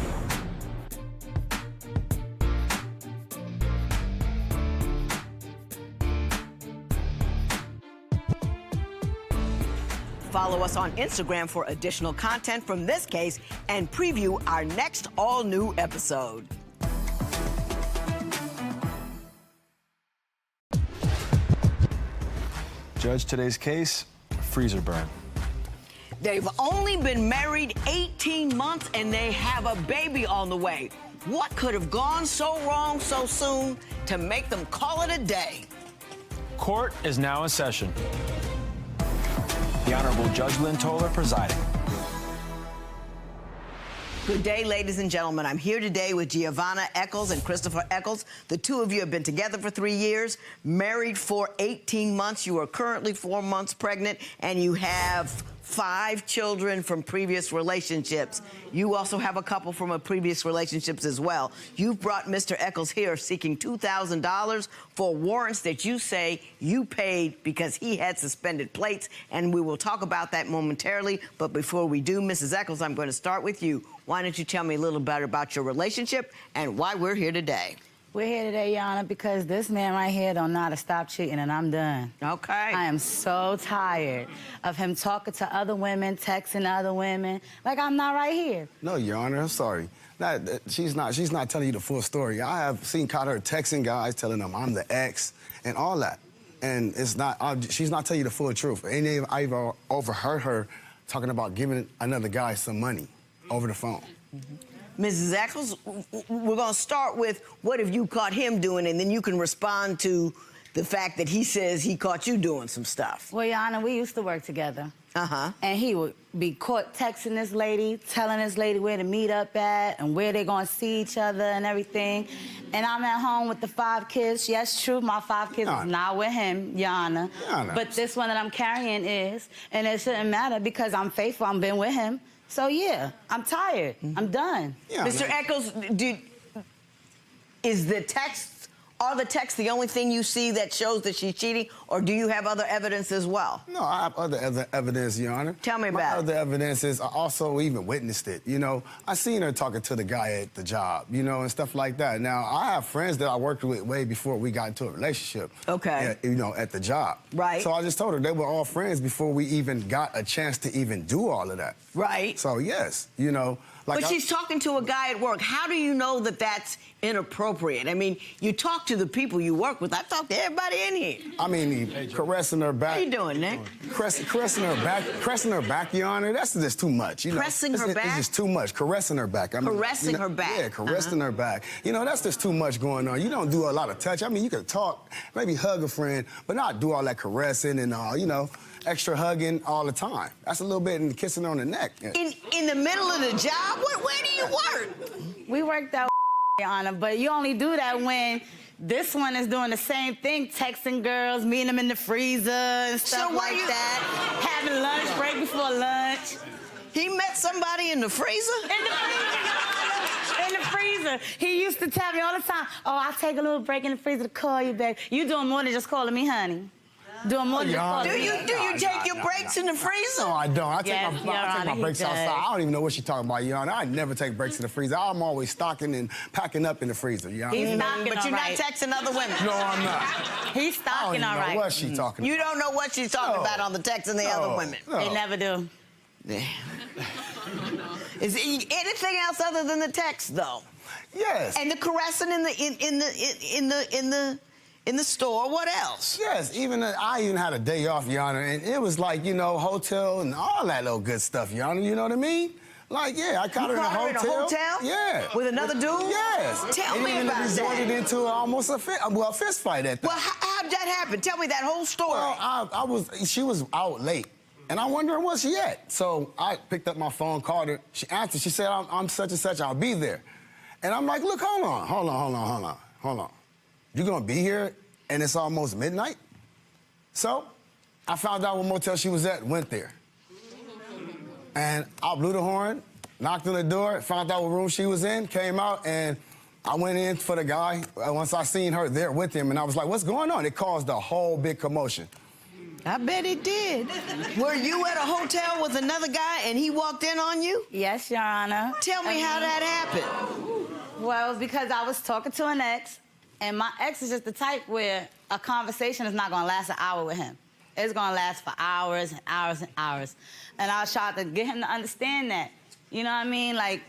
Follow us on Instagram for additional content from this case and preview our next all-new episode. Judge, today's case, freezer burn. They've only been married 18 months and they have a baby on the way. What could have gone so wrong so soon to make them call it a day? Court is now in session. The Honorable Judge Lynn Toler presiding. Good day, ladies and gentlemen. I'm here today with Giovanna Eccles and Christopher Eccles. The two of you have been together for 3 years, married for 18 months. You are currently 4 months pregnant, and you have 5 children from previous relationships. You also have a couple from a previous relationships as well. You've brought Mr. Eccles here seeking $2,000 for warrants that you say you paid because he had suspended plates, and we will talk about that momentarily. But before we do, Mrs. Eccles, I'm going to start with you. Why don't you tell me a little bit about your relationship and why we're here today? We're here today, Your Honor, because this man right here don't know how to stop cheating, and I'm done. Okay. I am so tired of him talking to other women, texting other women, like I'm not right here. No, Your Honor, I'm sorry. She's not telling you the full story. I have caught her texting guys, telling them I'm the ex and all that. And it's not, she's not telling you the full truth. And I've overheard her talking about giving another guy some money over the phone. Mrs. Eccles, we're going to start with what have you caught him doing, and then you can respond to the fact that he says he caught you doing some stuff. Well, Your Honor, we used to work together. Uh-huh. And he would be caught texting this lady, telling this lady where to meet up at and where they're going to see each other and everything. And I'm at home with the 5 kids. Yes, true, my 5 kids is not with him, Your Honor. But this one that I'm carrying is, and it shouldn't matter because I'm faithful, I've been with him. So, yeah, I'm tired. I'm done. Yeah, Mr. Eccles, is the text, are the texts the only thing you see that shows that she's cheating, or do you have other evidence as well? No, I have other evidence, Your Honor. Tell me My about it. other evidence is I also even witnessed it. You know, I seen her talking to the guy at the job, you know, and stuff like that. Now, I have friends that I worked with way before we got into a relationship. Okay. You know, at the job. Right. So I just told her they were all friends before we even got a chance to even do all of that. Right. So, yes, you know. But she's talking to a guy at work. How do you know that that's inappropriate? I mean, you talk to the people you work with. I talk to everybody in here. I mean, caressing her back. How you doing, Nick? Caressing her back, Your Honor. That's just too much. You know, Pressing her back? It's just too much. Caressing her back. I mean, Caressing her back. Yeah, caressing her back. You know, that's just too much going on. You don't do a lot of touch. I mean, you can talk, maybe hug a friend, but not do all that caressing and you know, extra hugging all the time. That's a little bit and kissing on the neck. In the middle of the job, where do you work? We worked out, Your Honor, but you only do that when this one is doing the same thing, texting girls, meeting them in the freezer and stuff like that, having lunch, break before lunch. He met somebody in the freezer? In the freezer, in the freezer. He used to tell me all the time, oh, I'll take a little break in the freezer to call you, babe. You doing more than just calling me honey. Doing more than just calling me honey. Do you take your breaks in the freezer? No, I don't. I take my breaks outside. I don't even know what she's talking about, Your Honor. I never take breaks in the freezer. I'm always stocking and packing up in the freezer, Your Honor. He's stocking, but you're not texting other women. No, I'm not. He's stocking, all right. I don't know what she's talking about. You don't know what she's talking about on the texting the other women. They never do. Is anything else other than the text, though? Yes. And the caressing in the store. What else? Yes. I even had a day off, Your Honor, and it was like, you know, hotel and all that little good stuff, Your Honor. You know what I mean? Like, yeah, I caught her in a hotel. Yeah. With another dude? Yes. Tell me about that. Resorted into almost a fist fight at that. Well, how'd that happen? Tell me that whole story. Well, she was out late. And I'm wondering where she at. So I picked up my phone, called her. She answered. She said, I'm such and such. I'll be there. And I'm like, look, hold on. You gonna be here and it's almost midnight? So I found out what motel she was at, went there. And I blew the horn, knocked on the door, found out what room she was in, came out, and I went in for the guy. Once I seen her there with him, and I was like, what's going on? It caused a whole big commotion. I bet it did. Were you at a hotel with another guy and he walked in on you? Yes, Your Honor. Tell me how that happened. Well, it was because I was talking to an ex, and my ex is just the type where a conversation is not gonna last an hour with him. It's gonna last for hours and hours and hours. And I was trying to get him to understand that. You know what I mean? Like,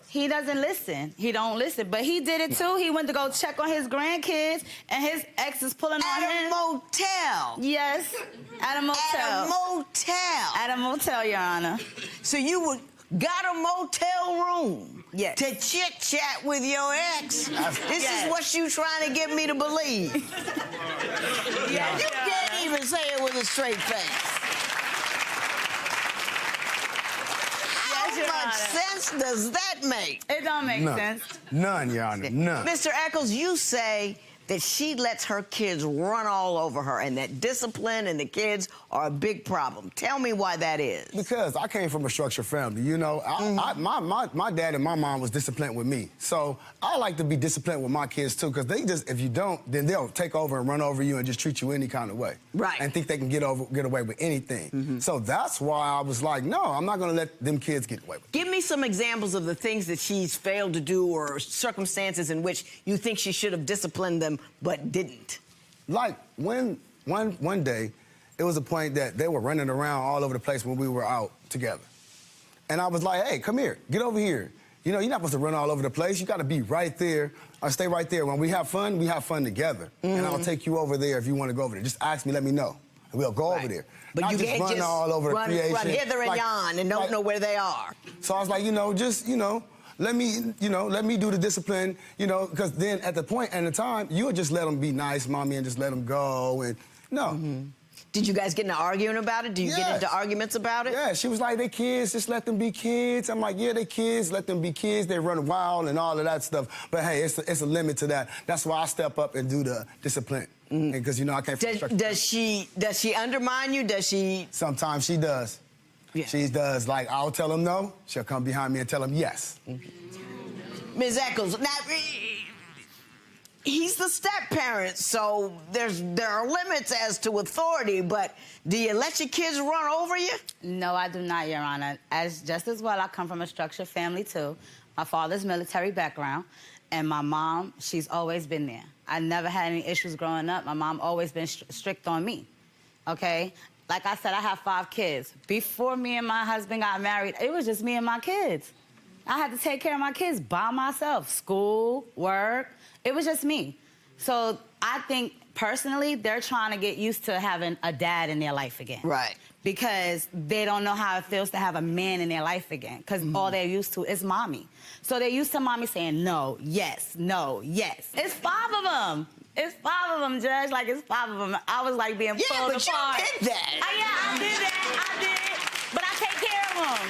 he doesn't listen. He don't listen. But he did it too. He went to go check on his grandkids, and his ex is pulling on him. At a motel? Yes, at a motel. At a motel? At a motel, Your Honor. So you got a motel room to chit-chat with your ex? This is what you trying to get me to believe. You can't even say it with a straight face. How much sense does that make? It don't make sense. None, Your Honor, none. Mr. Eccles, you say that she lets her kids run all over her and that discipline and the kids are a big problem. Tell me why that is. Because I came from a structured family, you know. My dad and my mom was disciplined with me. So I like to be disciplined with my kids too, because they just, if you don't, then they'll take over and run over you and just treat you any kind of way. Right. And think they can get away with anything. So that's why I was like, no, I'm not gonna let them kids get away with it. Give me some examples of the things that she's failed to do or circumstances in which you think she should have disciplined them but didn't. Like one day, it was a point that they were running around all over the place when we were out together. And I was like, hey, come here, get over here. You know, you're not supposed to run all over the place. You gotta be right there or stay right there. When we have fun together. And I'll take you over there if you wanna go over there. Just ask me, let me know. And we'll go over there. But not you just can't run just all over run the creation. hither and yon and don't know where they are. So I was like, let me do the discipline, because then at the point and the time, you would just let them be nice, mommy, and just let them go, and no. Did you guys get in an argument about it? Do you get into arguments about it? Yeah, she was like, they kids, just let them be kids. I'm like, yeah, they kids, let them be kids. They run wild and all of that stuff. But hey, it's a limit to that. That's why I step up and do the discipline. Because, I can't... Does she undermine you? Does she... Sometimes she does. Yeah. She does. Like, I'll tell them no. She'll come behind me and tell them yes. Ms. Eccles, now, he's the step-parent, so there are limits as to authority, but do you let your kids run over you? No, I do not, Your Honor. Just as well, I come from a structured family, too. My father's military background, and my mom, she's always been there. I never had any issues growing up. My mom always been strict on me, okay? Like I said, I have 5 kids. Before me and my husband got married, it was just me and my kids. I had to take care of my kids by myself. School, work, it was just me. So I think, personally, they're trying to get used to having a dad in their life again. Right. Because they don't know how it feels to have a man in their life again. Because all they're used to is mommy. So they're used to mommy saying no, yes, no, yes. It's 5 of them. It's 5 of them, Judge. Like, it's 5 of them. I was like being pulled apart. Yeah, but you did that. Yeah, I did that. I did it. But I take care of them.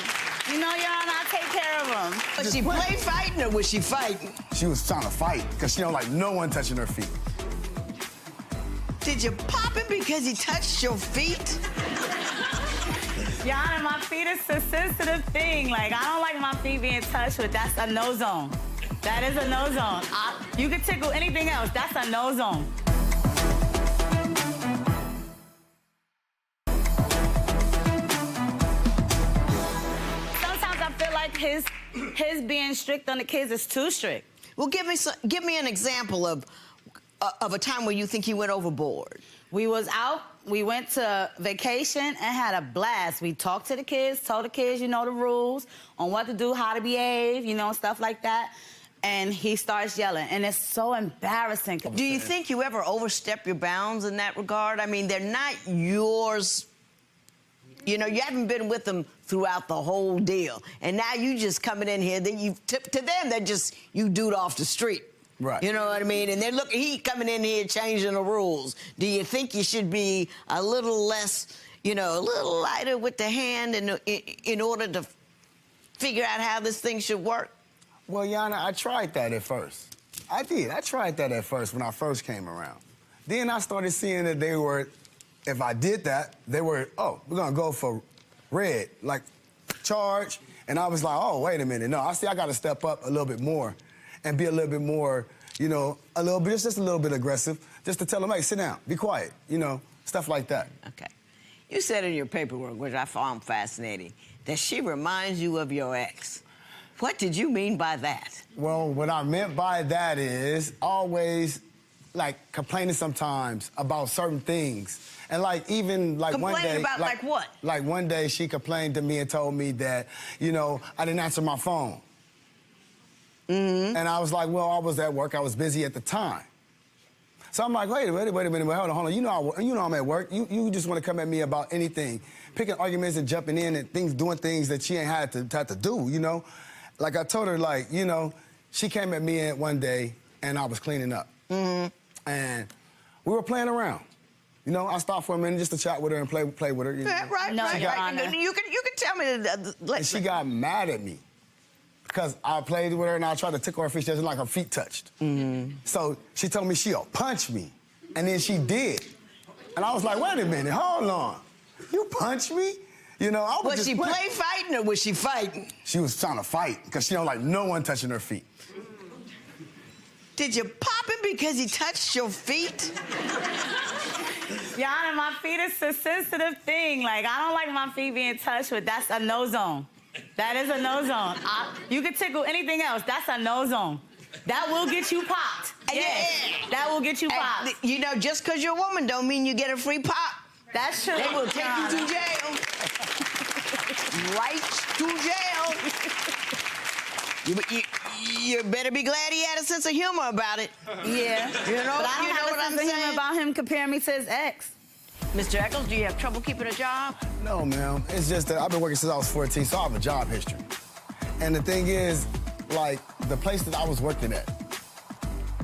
You know, Your Honor, I take care of them. But she play fighting or was she fighting? She was trying to fight because she don't like no one touching her feet. Did you pop him because he touched your feet? Your Honor, my feet is a sensitive thing. Like, I don't like my feet being touched with. That's a no zone. That is a no zone. You can tickle anything else. That's a no zone. Sometimes I feel like his being strict on the kids is too strict. Well, give me an example of a time where you think he went overboard. We was out. We went to vacation and had a blast. We talked to the kids, told the kids, you know, the rules on what to do, how to behave, you know, stuff like that. And he starts yelling, and it's so embarrassing. Do you think you ever overstep your bounds in that regard? I mean, they're not yours. You know, you haven't been with them throughout the whole deal. And now you just coming in here, then to them, they're just you dude off the street. Right. You know what I mean? And they're he coming in here changing the rules. Do you think you should be a little less, you know, a little lighter with the hand in order to figure out how this thing should work? Well, Yana, I tried that at first. I did. I tried that at first when I first came around. Then I started seeing that they were, if I did that, they were, oh, we're going to go for red, like charge. And I was like, oh, wait a minute. No, I got to step up a little bit more and be a little bit more, you know, just a little bit aggressive, just to tell them, hey, sit down, be quiet, you know, stuff like that. Okay. You said in your paperwork, which I found fascinating, that she reminds you of your ex. What did you mean by that? Well, what I meant by that is always, like, complaining sometimes about certain things. And, like, even, like, one day... Complaining about, like what? Like, one day she complained to me and told me that, you know, I didn't answer my phone. And I was like, well, I was at work. I was busy at the time. So I'm like, wait a minute, hold on. You know I'm at work. You just want to come at me about anything, picking arguments and jumping in and doing things that she ain't had to do, you know? Like I told her, like, you know, she came at me one day and I was cleaning up. And we were playing around. You know, I stopped for a minute just to chat with her and play with her. You know? Right. You can tell me. And she got mad at me. Because I played with her and I tried to tickle her feet, she doesn't like her feet touched. So she told me she'll punch me. And then she did. And I was like, wait a minute, hold on. You punch me? You know, I was just she play fighting or was she fighting? She was trying to fight because she don't like no one touching her feet. Did you pop him because he touched your feet? Your Honor, my feet is a sensitive thing. Like, I don't like my feet being touched with. That's a no zone. That is a no zone. You can tickle anything else. That's a no zone. That will get you popped. Yes, that will get you popped. You know, just because you're a woman don't mean you get a free pop. That's true. They will take you to jail. Right to jail. You better be glad he had a sense of humor about it. Yeah. You know, but I don't have a sense of humor about him comparing me to his ex. Mr. Eccles, do you have trouble keeping a job? No, ma'am. It's just that I've been working since I was 14, so I have a job history. And the thing is, like, the place that I was working at,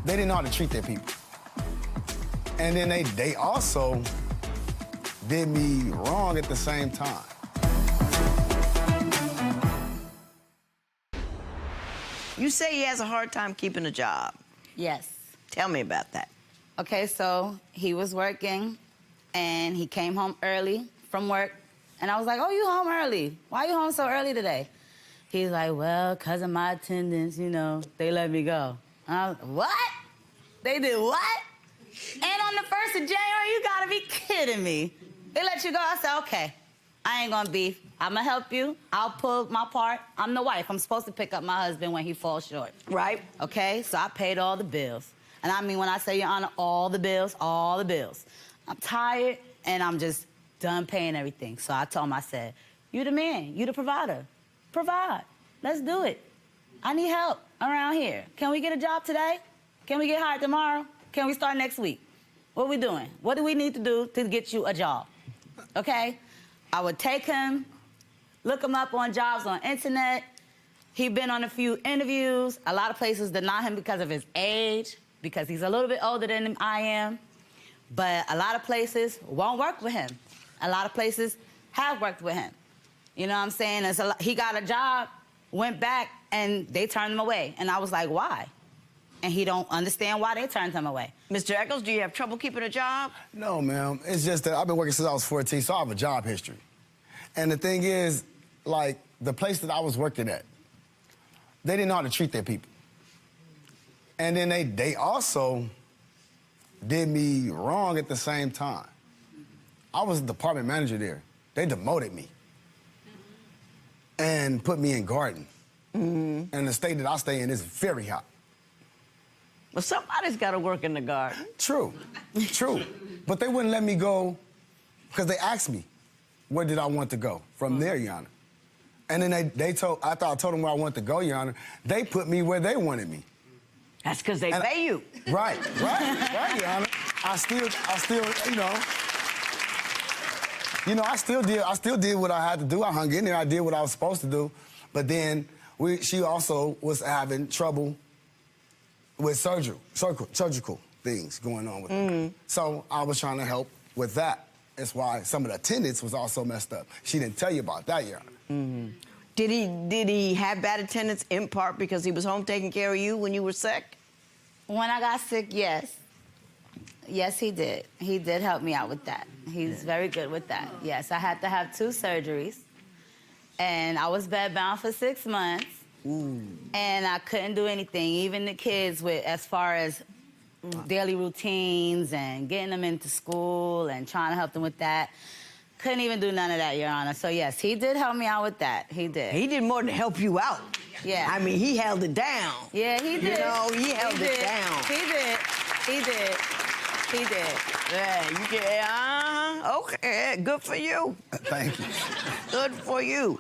they didn't know how to treat their people. And then they also did me wrong at the same time. You say he has a hard time keeping a job. Yes. Tell me about that. Okay, so he was working, and he came home early from work, and I was like, oh, you home early? Why you home so early today? He's like, well, because of my attendance, you know, they let me go. And I was, what? They did what? And on the 1st of January, you gotta be kidding me. They let you go? I said, okay, I ain't gonna beef. I'm gonna help you. I'll pull my part. I'm the wife. I'm supposed to pick up my husband when he falls short. Right. Okay, so I paid all the bills. And I mean, when I say, Your Honor, all the bills, all the bills. I'm tired, and I'm just done paying everything. So I told him, I said, you the man, you the provider. Provide. Let's do it. I need help around here. Can we get a job today? Can we get hired tomorrow? Can we start next week? What are we doing? What do we need to do to get you a job? Okay? I would take him, look him up on jobs on internet. He'd been on a few interviews. A lot of places deny him because of his age, because he's a little bit older than I am. But a lot of places won't work with him. A lot of places have worked with him. You know what I'm saying? He got a job, went back, and they turned him away. And I was like, why? And he don't understand why they turned him away. Mr. Eccles, do you have trouble keeping a job? No, ma'am. It's just that I've been working since I was 14, so I have a job history. And the thing is, like, the place that I was working at, they didn't know how to treat their people. And then they also did me wrong at the same time. I was the department manager there. They demoted me and put me in garden. And the state that I stay in is very hot. Well, somebody's got to work in the garden. True, true. But they wouldn't let me go because they asked me where did I want to go from there, Your Honor. And then after I told them where I wanted to go, Your Honor, they put me where they wanted me. That's because they pay you. Right, Your Honor. I still, I still did what I had to do. I hung in there. I did what I was supposed to do. But then she also was having trouble with surgical things going on with her. So I was trying to help with that. That's why some of the attendance was also messed up. She didn't tell you about that, Your Honor. Did he have bad attendance in part because he was home taking care of you when you were sick? When I got sick, yes. Yes, he did. He did help me out with that. He's very good with that. Yes, I had to have 2 surgeries. And I was bedbound for 6 months. And I couldn't do anything, even the kids, as far as daily routines and getting them into school and trying to help them with that. Couldn't even do none of that, Your Honor. So, yes, he did help me out with that. He did. He did more than help you out. Yeah. I mean, he held it down. Yeah, he did. You know, he held it down. He did. Yeah, you can. Okay, good for you. Thank you. Good for you.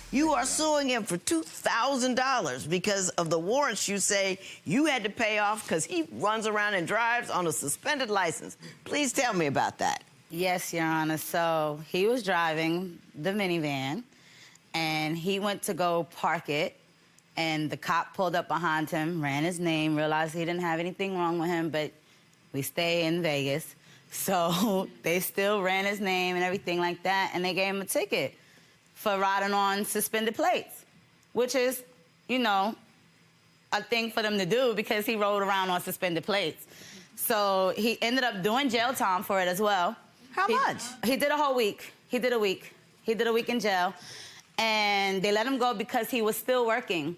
You are suing him for $2,000 because of the warrants you say you had to pay off because he runs around and drives on a suspended license. Please tell me about that. Yes, Your Honor. So he was driving the minivan, and he went to go park it, and the cop pulled up behind him, ran his name, realized he didn't have anything wrong with him, but we stay in Vegas. So they still ran his name and everything like that, and they gave him a ticket for riding on suspended plates, which is, you know, a thing for them to do because he rode around on suspended plates. So he ended up doing jail time for it as well. How much? He did a whole week. He did a week. He did a week in jail. And they let him go because he was still working.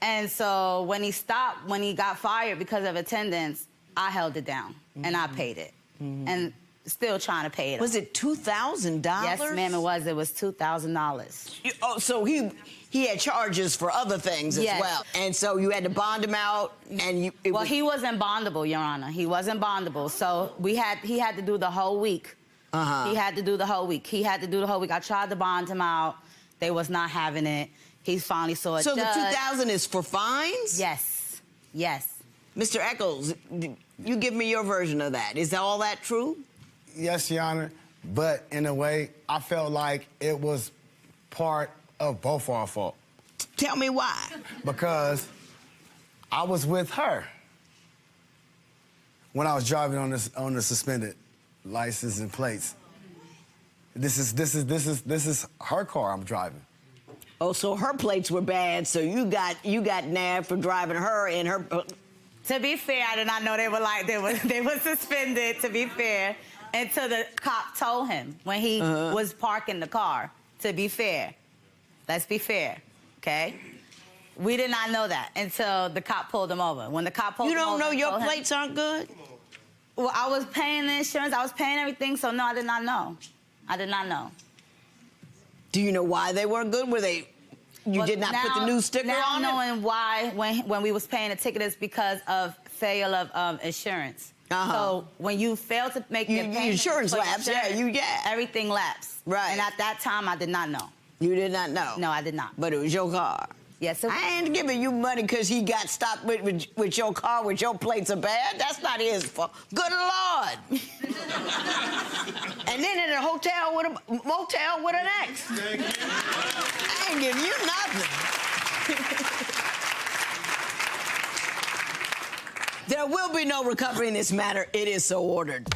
And so when he stopped, when he got fired because of attendance, I held it down and I paid it. And still trying to pay it. Was it $2,000? Yes, ma'am, it was. It was $2,000. Oh, so he had charges for other things as well. And so you had to bond him out, and you... Well, he wasn't bondable, Your Honor. He wasn't bondable. So he had to do the whole week. He had to do the whole week. I tried to bond him out. They was not having it. He finally saw a judge. So the $2,000 is for fines? Yes. Yes. Mr. Eccles, you give me your version of that. Is all that true? Yes, Your Honor, but in a way, I felt like it was part of both our fault. Tell me why. Because I was with her when I was driving on the suspended license and plates. This is her car I'm driving. Oh, so her plates were bad, so you got nabbed for driving her in her. To be fair, I did not know they were suspended. To be fair. Until the cop told him when he was parking the car, to be fair. Let's be fair, okay? We did not know that until the cop pulled him over. When the cop pulled him over... You don't know your plates aren't good? Well, I was paying the insurance, I was paying everything, so no, I did not know. I did not know. Do you know why they weren't good? You did not put the new sticker on it? Now knowing why, when we was paying the ticket, is because of fail of insurance. So when you fail to make your payment, insurance lapse, everything lapsed. Right. And at that time, I did not know. You did not know? No, I did not. But it was your car? Yes, I ain't giving you money because he got stopped with your car with your plates are bad. That's not his fault. Good Lord. And then in a motel with an ex. I ain't giving you nothing. There will be no recovery in this matter. It is so ordered.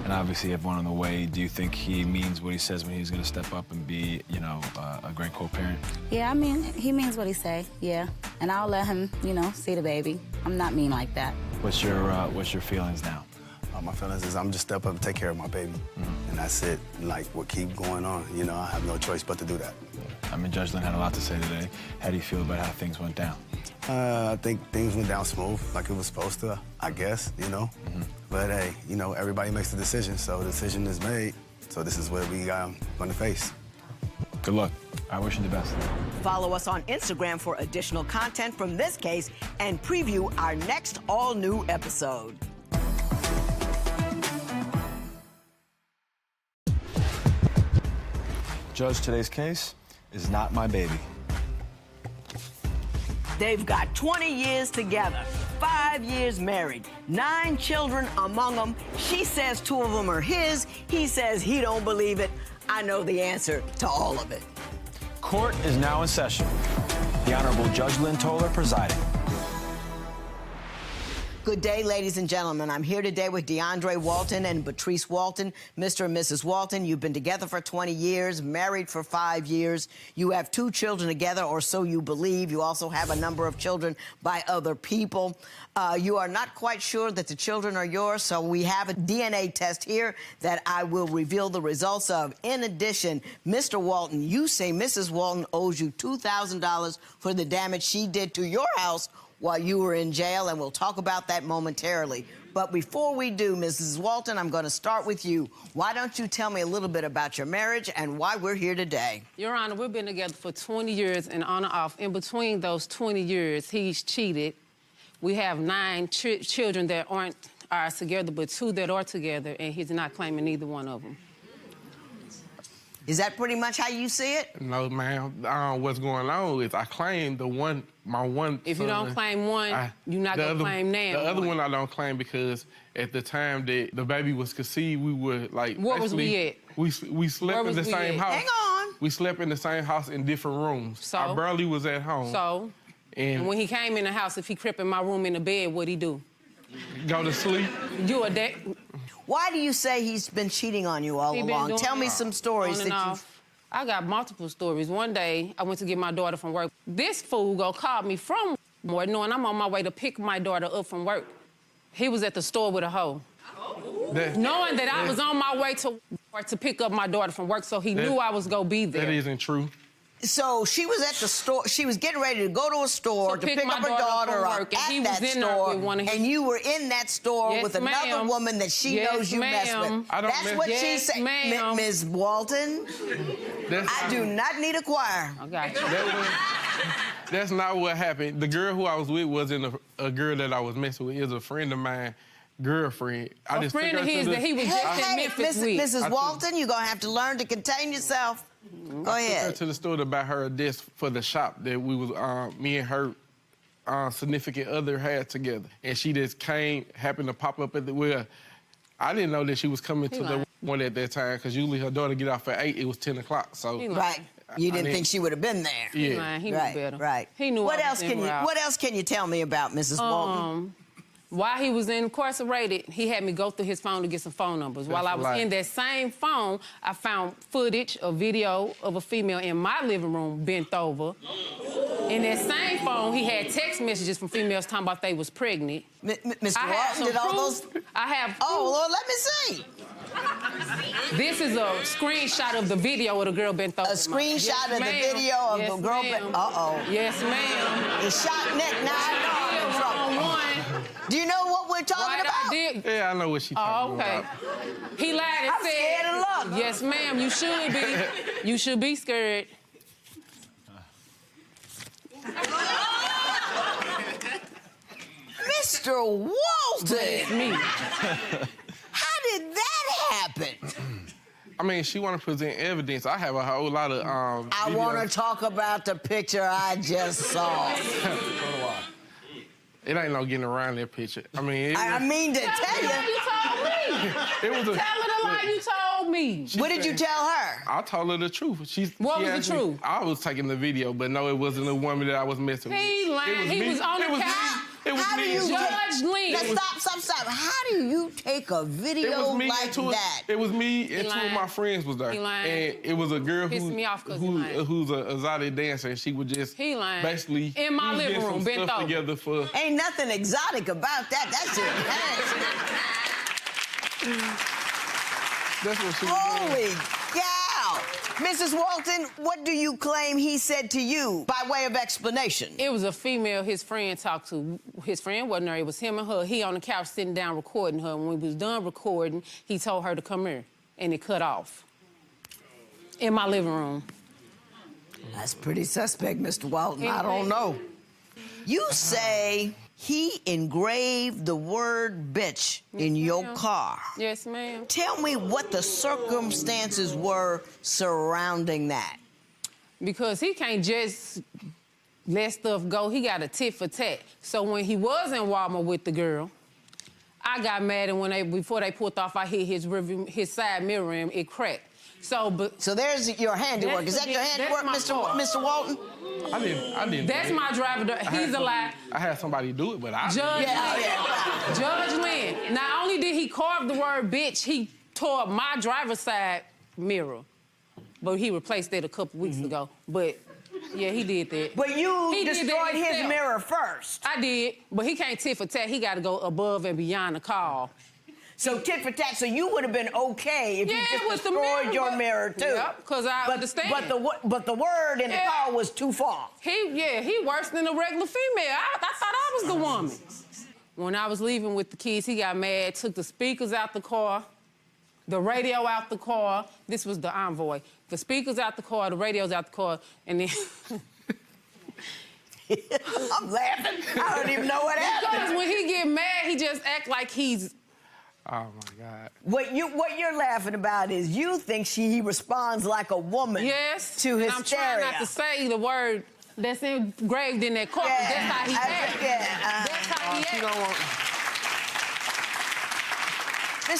And obviously, everyone on the way, do you think he means what he says when he's going to step up and be, you know, a great co-parent? Yeah, I mean, he means what he say, yeah. And I'll let him, you know, see the baby. I'm not mean like that. What's your feelings now? My feelings is I'm just step up and take care of my baby. And that's it. Like, what keep going on, you know, I have no choice but to do that. I mean, Judge Lynn had a lot to say today. How do you feel about how things went down? I think things went down smooth, like it was supposed to, I guess, you know. But hey, you know, everybody makes a decision, so the decision is made. So this is what we going to face. Good luck. I wish you the best. Follow us on Instagram for additional content from this case and preview our next all-new episode. Judge, today's case is not my baby. They've got 20 years together, 5 years married, 9 children among them. She says 2 of them are his. He says he don't believe it. I know the answer to all of it. Court is now in session. The Honorable Judge Lynn Toler presiding. Good day, ladies and gentlemen. I'm here today with DeAndre Walton and Patrice Walton. Mr. and Mrs. Walton, you've been together for 20 years, married for 5 years. You have 2 children together, or so you believe. You also have a number of children by other people. You are not quite sure that the children are yours, so we have a DNA test here that I will reveal the results of. In addition, Mr. Walton, you say Mrs. Walton owes you $2,000 for the damage she did to your house while you were in jail, and we'll talk about that momentarily. But before we do, Mrs. Walton, I'm going to start with you. Why don't you tell me a little bit about your marriage and why we're here today? Your Honor, we've been together for 20 years and on and off. In between those 20 years, he's cheated. We have 9 children that aren't ours together, but 2 that are together, and he's not claiming either one of them. Is that pretty much how you see it? No, ma'am. What's going on is I claim my one If you don't claim one, you're not going to claim now. The other one I don't claim because at the time that the baby was conceived, we were like... Where was we at? We slept in the same house. Hang on. We slept in the same house in different rooms. So? I barely was at home. So? And when he came in the house, if he crept in my room in the bed, what'd he do? Go to sleep. You a dead... Why do you say he's been cheating on you all along? Tell me some stories that you've... I got multiple stories. One day, I went to get my daughter from work. This fool called me from work, knowing I'm on my way to pick my daughter up from work. He was at the store with a hoe. Knowing that I was on my way to pick up my daughter from work, so he knew I was going to be there. That isn't true. So she was at the store. She was getting ready to go to a store to pick up her daughter up at that store, and you were in that store with another woman that she knows you mess with. That's what she said, Ms. Walton. I do not need a choir. I got you. That's not what happened. The girl who I was with wasn't a girl that I was messing with. It was a friend of mine. Girlfriend. A friend of his that he was just in Memphis with. Mrs. Walton, you're going to have to learn to contain yourself. Go ahead. I took her to the store to buy her a desk for the shop that we was, me and her significant other had together. And she just happened to pop up at the well. I didn't know that she was coming to the one at that time, because usually her daughter get off at 8, it was 10 o'clock, so. Right. You didn't think she would have been there. Yeah. He knew better. Right. He knew what else can you tell me about Mrs. Walton? While he was incarcerated, he had me go through his phone to get some phone numbers. While I was in that same phone, I found footage, a video of a female in my living room bent over. In that same phone, he had text messages from females talking about they was pregnant. Mr. Walton did all those? I have proof. Oh, Lord, let me see. This is a screenshot of the video of the girl bent over. A screenshot of the video of the girl bent... Uh-oh. Yes, ma'am. The shot neck. Now I know I'm in trouble. Do you know what we're talking about? Yeah, I know what she's talking about. He lied and I'm scared to look. Yes, ma'am, you should be. You should be scared. Mr. Walton! It's me. How did that happen? mean, she want to present evidence. I have a whole lot of I want to talk about the picture I just saw. It ain't no getting around that picture. I mean, I mean to tell you. You told me. It was a, Tell her the lie you told me. What did you tell her? I told her the truth. What was the asked me- truth? I was taking the video, but no, it wasn't the woman that I was messing with. He lied. He was on the couch. It was How do me. you Judge Lynn. Now stop. How do you take a video like that? It was me and two of lying. my friends was there. He lying. And it was a girl Pissed me off 'cause he lying. who's a exotic dancer, and she would just He lying. basically In my we was living getting room, some bent stuff over. together for. Ain't nothing exotic about that. That's just That's what she was Holy doing. cow! Mrs. Walton, what do you claim he said to you by way of explanation? It was a female his friend talked to. His friend wasn't there. It was him and her. He on the couch sitting down recording her. When we was done recording, he told her to come here, and it cut off. In my living room. That's pretty suspect, Mr. Walton. I don't know. You say he engraved the word bitch in your car. Yes, ma'am. Tell me what the circumstances were surrounding that. Because he can't just let stuff go. He got a tit for tat. So when he was in Walmart with the girl, I got mad, and before they pulled off, I hit his side mirror and it cracked. So there's your handiwork. Is that your handiwork, Mr. Walton? I didn't. That's my driver. He's a lie. I had somebody do it, but I. Judge Lynn. Judge Lynn. Not only did he carve the word bitch, he tore up my driver's side mirror. But he replaced it a couple weeks ago. But yeah, he did that. But you He did that destroyed his himself. mirror first. I did, but he can't tit for tat. He got to go above and beyond the call. So tit for tat. So you would have been okay if you just with the destroyed mirror, your but- mirror too. Yep, because I understand. But the word in the car was too far. He worse than a regular female. I thought I was the woman. When I was leaving with the kids, he got mad, took the speakers out the car, the radio out the car. This was the Envoy. The speakers out the car, the radios out the car, and then... I'm laughing. I don't even know what happened. Because when he get mad, he just act like he's... Oh my God. What you're laughing about is you think he responds like a woman. Yes. To and hysteria. I'm trying not to say the word that's engraved in that car. Yeah, That's how he acts. That's how he acts.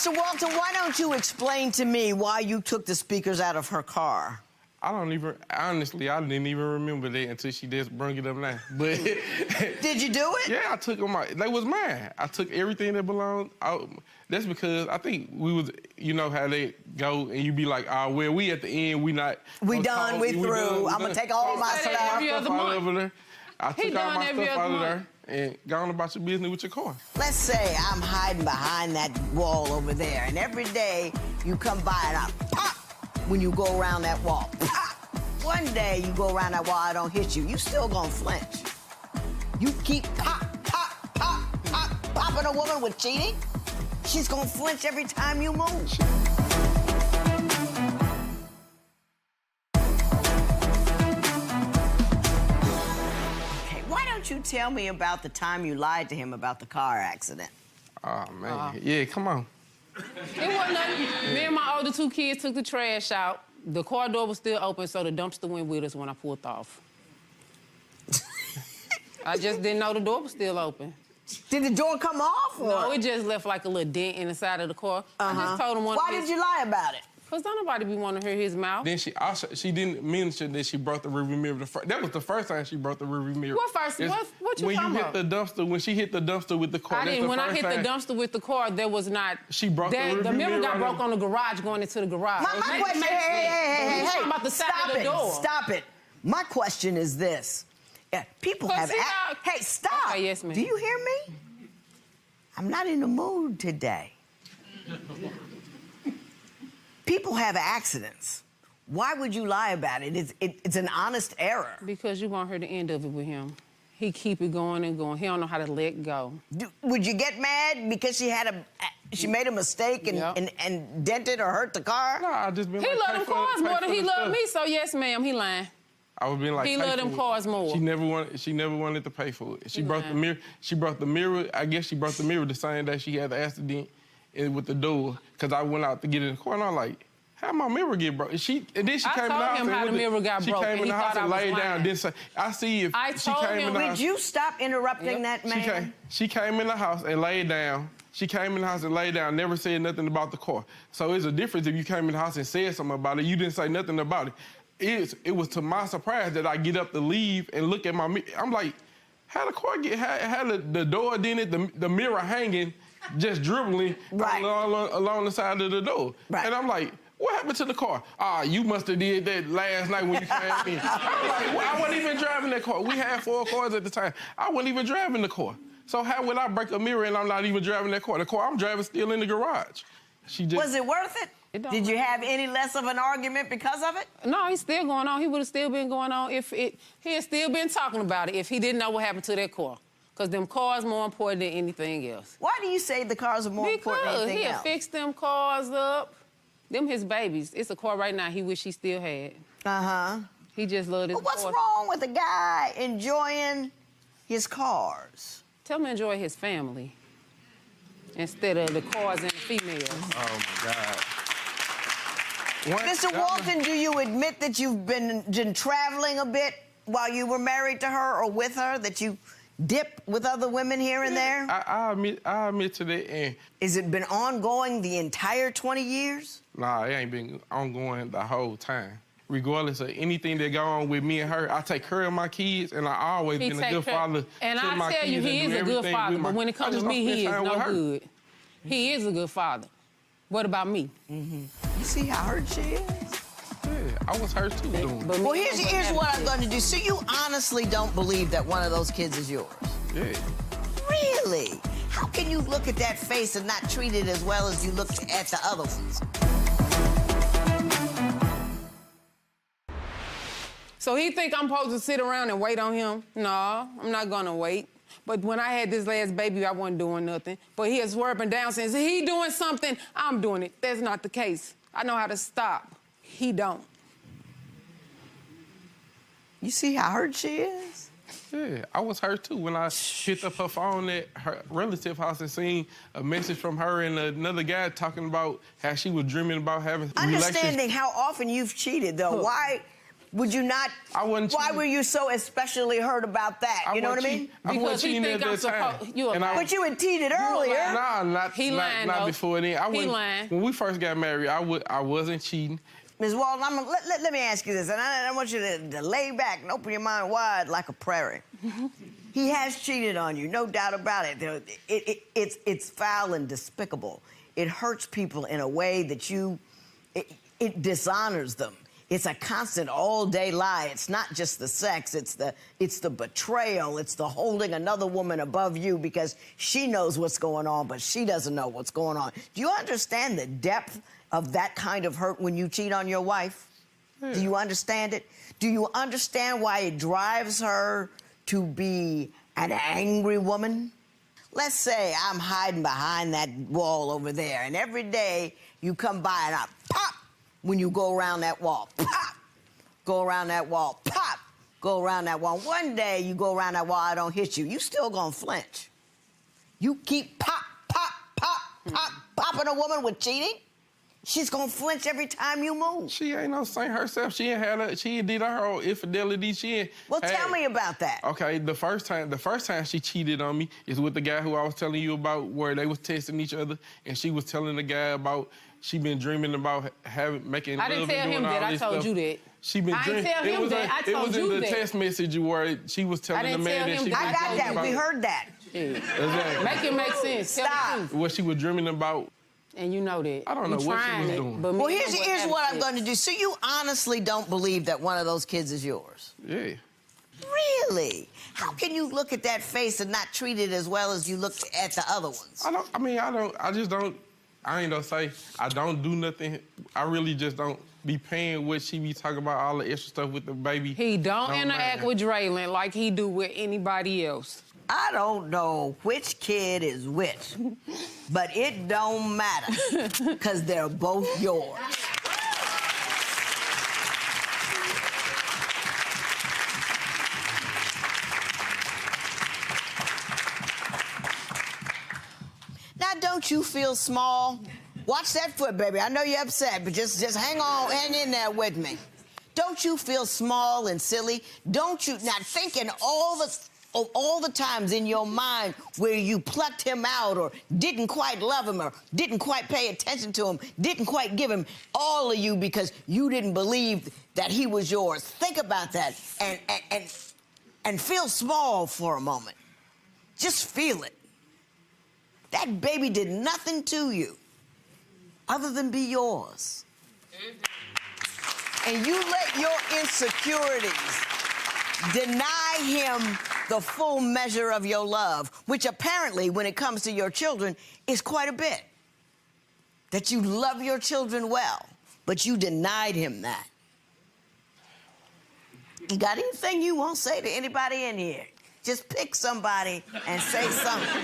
Mr. Walton, why don't you explain to me why you took the speakers out of her car? Honestly, I didn't even remember that until she just brought it up now. But did you do it? Yeah, I took them out. They was mine. I took everything that belonged out. That's because I think we was, you know how they go and you be like, oh, well, we at the end, we not. We done, we through. I'm gonna take all my stuff. Every other month. I took all my stuff out of there and gone about your business with your car. Let's say I'm hiding behind that wall over there, and every day you come by and I pop when you go around that wall. Pop. One day you go around that wall, I don't hit you. You still gonna flinch. You keep popping a woman with cheating. She's gonna flinch every time you move. Why don't you tell me about the time you lied to him about the car accident? Oh, man. Yeah, come on. It wasn't nothing. Me and my older two kids took the trash out. The car door was still open, so the dumpster went with us when I pulled off. I just didn't know the door was still open. Did the door come off? Or? No, it just left like a little dent in the side of the car. I just told him one. Why did you lie about it? Because don't nobody be wanting to hear his mouth. Then she didn't mention that she brought the rearview mirror. That was the first time she brought the rearview mirror. What first? What you when talking you about? hit the dumpster, when she hit the dumpster with the car. I didn't. When I hit the dumpster with the car, there was not. She brought the rearview mirror. The mirror got broke on the garage going into the garage. My question, hey, talking about the side of the door. Stop it. My question is this. People have... Hey, stop. Okay, yes, ma'am. Do you hear me? I'm not in the mood today. People have accidents. Why would you lie about it? It's an honest error. Because you want her to end of it with him. He keep it going and going. He don't know how to let go. Would you get mad because she made a mistake and dented or hurt the car? No, I just been He loved them cars more than he loved me, so yes, ma'am, he lying. I was being like, he loved them cars more. She never wanted to pay for it. She brought the mirror. She brought the mirror. I guess she brought the mirror the same day she had the accident with the door. Cause I went out to get in the car and I was like, how my mirror get broke? And then she came in the house. I told him how the mirror got broke. She came in the house and laid down. Lying. Didn't say, I see if she came in the house. Would you stop interrupting that man? She came in the house and laid down. She came in the house and laid down, never said nothing about the car. So it's a difference if you came in the house and said something about it. You didn't say nothing about it. It was to my surprise that I get up to leave and look at my mirror. I'm like, how the car get, how the door didn't, the mirror hanging, just dribbling along the side of the door. Right. And I'm like, what happened to the car? You must have did that last night when you came in. I'm like, well, I wasn't even driving that car. We had 4 cars at the time. I wasn't even driving the car. So how would I break a mirror and I'm not even driving that car? The car I'm driving still in the garage. Was it worth it? Did you have any less of an argument because of it? No, he's still going on. He would have still been going on if he had still been talking about it if he didn't know what happened to that car. Because them cars more important than anything else. Why do you say the cars are more important than anything else? Because he'll fix them cars up. Them his babies. It's a car right now he wish he still had. Uh-huh. He just loved his What's cars. wrong with a guy enjoying his cars? Tell him to enjoy his family instead of the cars and the females. Oh, my God. Mr. Walton, do you admit that you've been traveling a bit while you were married to her or with her, that you dip with other women here and there? I admit to that. And has it been ongoing the entire 20 years? Nah, it ain't been ongoing the whole time. Regardless of anything that go on with me and her, I take care of my kids, and I always been a good father and to my I tell kids. you, he is a good father, but when it comes to me, he is no good. He is a good father. What about me? You see how hurt she is? Yeah, I was hurt too. Well, here's what I'm going to do. So you honestly don't believe that one of those kids is yours? Yeah. Really? How can you look at that face and not treat it as well as you look at the other ones? So he think I'm supposed to sit around and wait on him? No, I'm not gonna wait. But when I had this last baby, I wasn't doing nothing. But he is swerving down saying, is he doing something? I'm doing it. That's not the case. I know how to stop. He don't. You see how hurt she is? Yeah, I was hurt too when I picked up her phone at her relative house and seen a message from her and another guy talking about how she was dreaming about having Understanding how often you've cheated, though, why would you not? Why were you so especially hurt about that? You know what I mean? Because he think I'm supposed. But you had cheated earlier. Nah, not before then. He lying. When we first got married, I wasn't cheating. Ms. Walton, let me ask you this, and I want you to lay back and open your mind wide like a prairie. He has cheated on you, no doubt about it. It's foul and despicable. It hurts people in a way that it dishonors them. It's a constant all-day lie. It's not just the sex, it's the betrayal, it's the holding another woman above you because she knows what's going on, but she doesn't know what's going on. Do you understand the depth of that kind of hurt when you cheat on your wife? Do you understand it? Do you understand why it drives her to be an angry woman? Let's say I'm hiding behind that wall over there, and every day you come by and I pop when you go around that wall. Pop! Go around that wall. Pop! Go around that wall. One day you go around that wall, I don't hit you. You still gonna flinch. You keep pop, pop, pop, pop, popping a woman with cheating? She's gonna flinch every time you move. She ain't no saint herself. She did her own infidelity. Well, tell me about that. Okay, the first time she cheated on me is with the guy who I was telling you about, where they was testing each other, and she was telling the guy about she been dreaming about making love and doing all this stuff. I didn't tell him that. I told you that. She been dreaming. I didn't tell him that. I told you that. It was in the text message where she was telling the man that she was I got that. We heard that. Exactly. Make it make sense. Stop. What she was dreaming about. And you know that. I don't know what she was doing. Well, here's what I'm going to do. So you honestly don't believe that one of those kids is yours? Yeah. Really? How can you look at that face and not treat it as well as you look at the other ones? I ain't gonna say I don't do nothing. I really just don't be paying what she be talking about, all the extra stuff with the baby. He don't interact with Draylin like he do with anybody else. I don't know which kid is which, but it don't matter, because they're both yours. Now, don't you feel small? Watch that foot, baby. I know you're upset, but just hang on, hang in there with me. Don't you feel small and silly? Don't you, not thinking all the times in your mind where you plucked him out or didn't quite love him or didn't quite pay attention to him, didn't quite give him all of you because you didn't believe that he was yours. Think about that and feel small for a moment. Just feel it. That baby did nothing to you other than be yours. And you let your insecurities deny him the full measure of your love, which apparently, when it comes to your children, is quite a bit. That you love your children well, but you denied him that. You got anything you want to say to anybody in here? Just pick somebody and say something.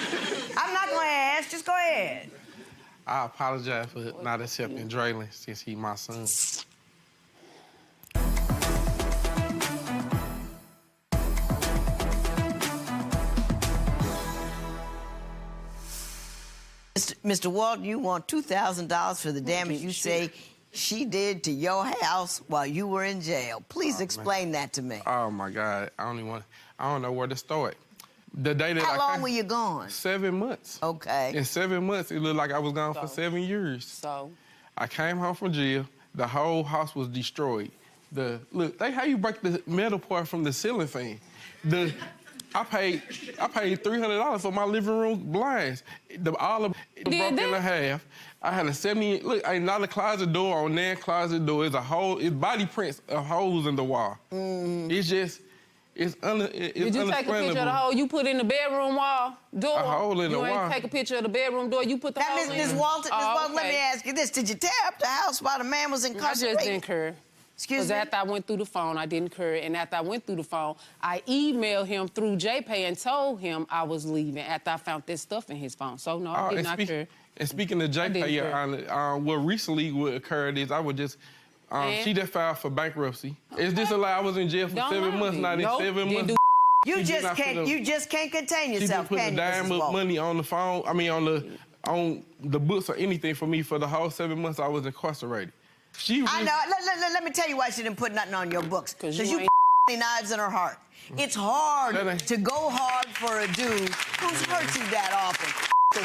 I'm not going to ask, just go ahead. I apologize for not accepting Draylon since he's my son. Mr. Walton, you want $2,000 for the damage you say she did to your house while you were in jail. Please explain that to me. Oh, my God. I don't know where to start. The day that How long were you gone? 7 months. Okay. In 7 months, it looked like I was gone for 7 years. So? I came home from jail. The whole house was destroyed. Look, how you break the metal part from the ceiling fan? I paid $300 for my living room blinds. All of it broke in half. I had a 70. Look, ain't not a closet door on that closet door. It's body prints of holes in the wall. It's just, it's Did you take a picture of the hole you put in the bedroom wall door? A hole in the wall. You ain't take a picture of the bedroom door. You put the hole in. Ms. Walton, let me ask you this: did you tear up the house while the man was incarcerated? I just didn't care. Excuse me? Because after I went through the phone, I didn't care. And after I went through the phone, I emailed him through JPay and told him I was leaving after I found this stuff in his phone. So, no, I did not care. And speaking of JPay, Your Honor, what recently occurred is I would just, she just filed for bankruptcy. Is this a lie? I was in jail for 7 months, not in 7 months. You just can't contain yourself, can you? She didn't put a dime of money on the phone, on the books or anything for me for the whole 7 months I was incarcerated. I know. Let me tell you why she didn't put nothing on your books. Because you put knives in her heart. It's hard to go hard for a dude who's hurt you that often. No.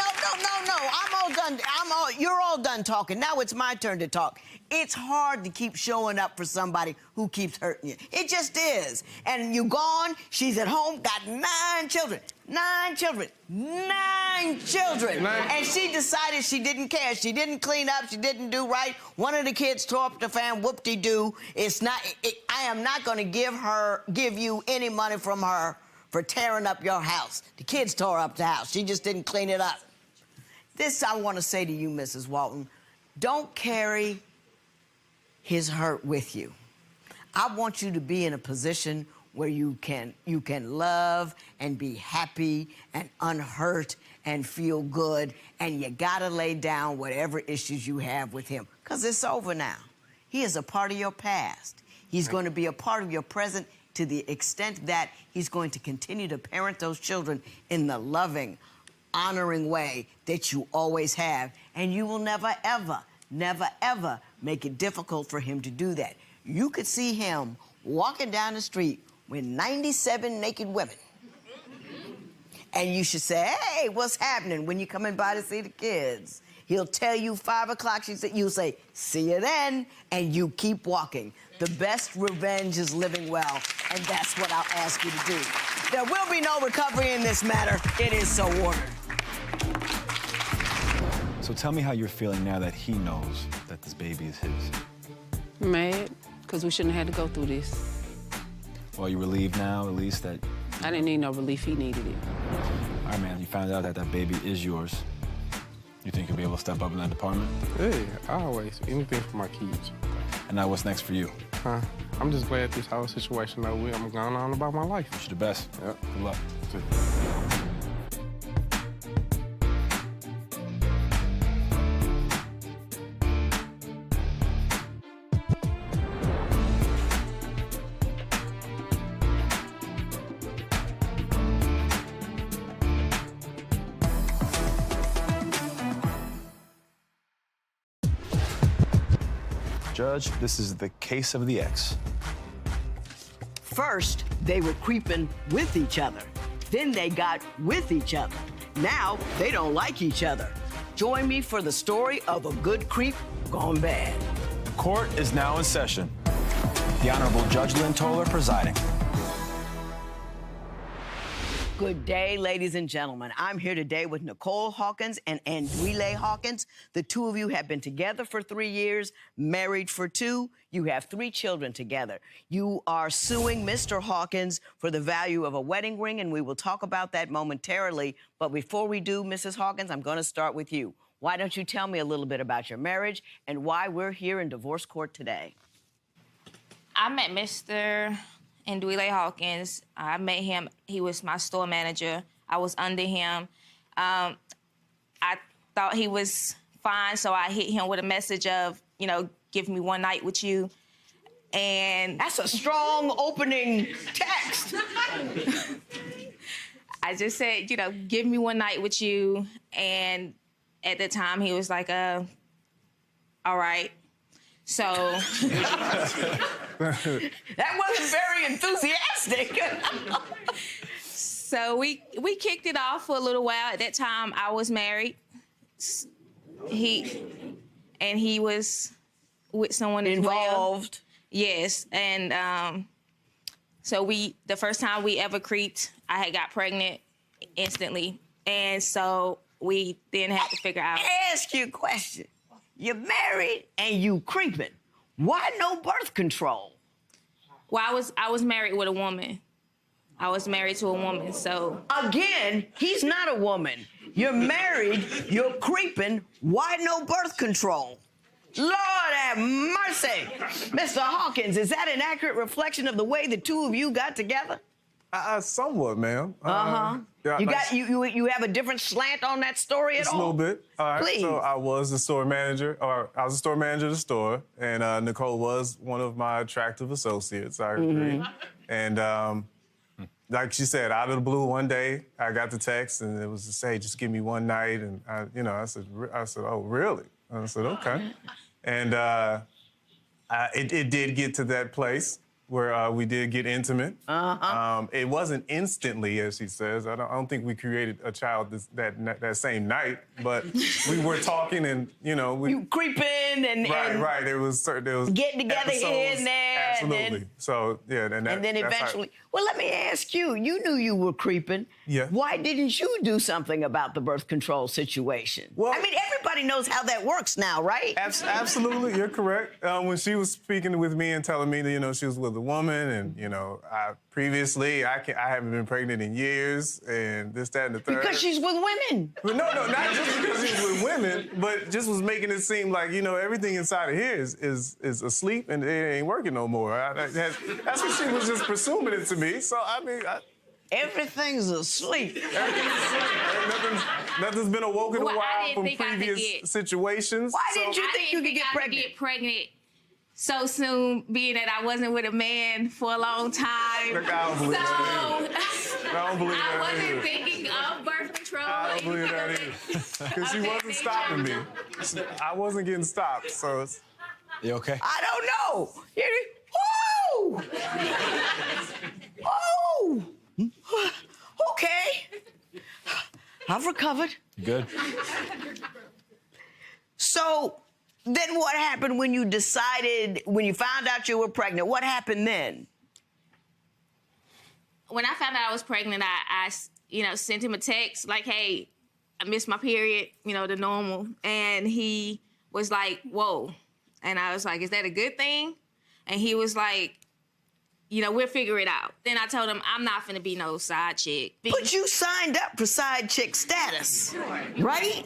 You're all done talking. Now it's my turn to talk. It's hard to keep showing up for somebody who keeps hurting you. It just is. And you gone, she's at home, got 9 children. 9 children. 9 children. And she decided she didn't care. She didn't clean up. She didn't do right. One of the kids tore up the fan. Whoop-de-doo. I am not going to give you any money from her for tearing up your house. The kids tore up the house. She just didn't clean it up. This I want to say to you, Mrs. Walton. Don't carry his hurt with you. I want you to be in a position where you can love and be happy and unhurt and feel good, and you gotta lay down whatever issues you have with him, because it's over now. He is a part of your past. He's going to be a part of your present to the extent that he's going to continue to parent those children in the loving, honoring way that you always have, and you will never, ever make it difficult for him to do that. You could see him walking down the street with 97 naked women. And you should say, hey, what's happening when you coming by to see the kids? He'll tell you 5 o'clock, you'll say, see you then, and you keep walking. The best revenge is living well, and that's what I'll ask you to do. There will be no recovery in this matter. It is so ordered. So tell me how you're feeling now that he knows that this baby is his. Mad, because we shouldn't have had to go through this. Well, you relieved now, at least, that... I didn't need no relief. He needed it. All right, man, you found out that baby is yours. You think you'll be able to step up in that department? Hey, always. Anything for my kids. And now what's next for you? I'm just glad this whole situation over with. I'm going on about my life. Wish you the best. Yep. Good luck. Judge, this is the case of the ex. First, they were creeping with each other. Then they got with each other. Now, they don't like each other. Join me for the story of a good creep gone bad. Court is now in session. The Honorable Judge Lynn Toler presiding. Good day, ladies and gentlemen. I'm here today with Nicole Hawkins and Andwile Hawkins. The two of you have been together for 3 years, married for 2. You have 3 children together. You are suing Mr. Hawkins for the value of a wedding ring, and we will talk about that momentarily. But before we do, Mrs. Hawkins, I'm going to start with you. Why don't you tell me a little bit about your marriage and why we're here in divorce court today? I met Mr. Andwile Hawkins. I met him. He was my store manager. I was under him. I thought he was fine, so I hit him with a message of, you know, give me one night with you. And that's a strong opening text. I just said, you know, give me one night with you. And at the time, he was like, all right. So that wasn't very enthusiastic. So we kicked it off for a little while. At that time, I was married. He was with someone involved. Yes, and so the first time we ever creeped, I had got pregnant instantly, and so we then had to figure out. Ask you a question. You're married and you creeping. Why no birth control? Well, I was married with a woman. I was married to a woman, so. Again, he's not a woman. You're married, you're creeping. Why no birth control? Lord have mercy. Mr. Hawkins, is that an accurate reflection of the way the two of you got together? Somewhat, ma'am. Yeah, you have a different slant on that story at all? Just a little bit. All right. Please. So I was the store manager, I was the store manager of the store, and Nicole was one of my attractive associates. I agree. And like she said, out of the blue, one day I got the text, and it was to say, "Just give me one night." And I said, "Oh, really?" And I said, "Okay." And it did get to that place where we did get intimate. It wasn't instantly, as she says. I don't think we created a child that same night, but we were talking and, you creeping and... Right. There was getting together here and there. Absolutely. So, yeah. And then eventually... Well, let me ask you. You knew you were creeping. Yeah. Why didn't you do something about the birth control situation? Well, I mean, everybody knows how that works now, right? Absolutely. You're correct. When she was speaking with me and telling me that, she was with a woman and, previously I haven't been pregnant in years and this, that, and the third. Because she's with women. But no, not just because she's with women, but just was making it seem like, everything inside of here is asleep and it ain't working no more. That's what she was just presuming it to me. So, I mean... Everything's asleep. Nothing's been awoken a while from previous situations. Why didn't you think you could get pregnant? Get pregnant so soon, being that I wasn't with a man for a long time. Look, I don't believe that. I don't believe that. I wasn't thinking of birth control. I don't believe that either. Because she wasn't stopping me. I wasn't getting stopped, so it's... You okay? I don't know. Woo! Oh! Okay. I've recovered. Good. So, then what happened when you found out you were pregnant? What happened then? When I found out I was pregnant, I sent him a text like, hey, I missed my period, the normal. And he was like, whoa. And I was like, is that a good thing? And he was like, we'll figure it out. Then I told him, I'm not finna be no side chick. But you signed up for side chick status, right?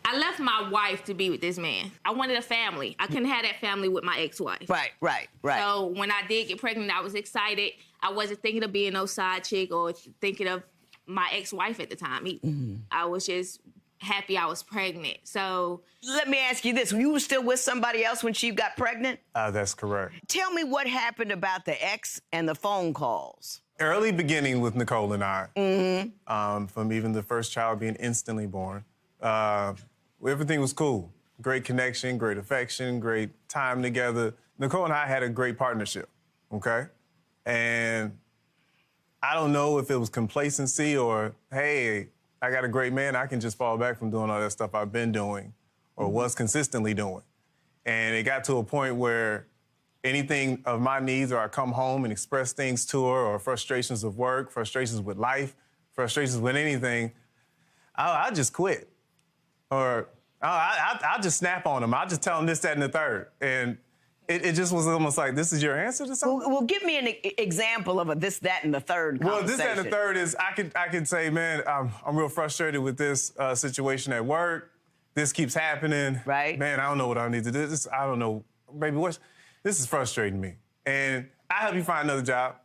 I left my wife to be with this man. I wanted a family. I couldn't have that family with my ex-wife. Right. So when I did get pregnant, I was excited. I wasn't thinking of being no side chick or thinking of my ex-wife at the time. I was just happy I was pregnant. So let me ask you this. You were still with somebody else when she got pregnant? That's correct. Tell me what happened about the ex and the phone calls. Early beginning with Nicole and I, from even the first child being instantly born, everything was cool. great connection, great affection, great time together. Nicole and I had a great partnership, okay? And I don't know if it was complacency or, hey, I got a great man, I can just fall back from doing all that stuff I've been doing or was consistently doing. And it got to a point where anything of my needs, or I come home and express things to her, or frustrations of work, frustrations with life, frustrations with anything, I'll just quit. Or I'll just snap on them. I'll just tell them this, that, and the third. And it just was almost like, this is your answer to something? Well, give me an example of a this, that, and the third conversation. Well, this, that, and the third is I could say, man, I'm real frustrated with this situation at work. This keeps happening. Right. Man, I don't know what I need to do. I don't know. Baby, this is frustrating me. And I help you find another job.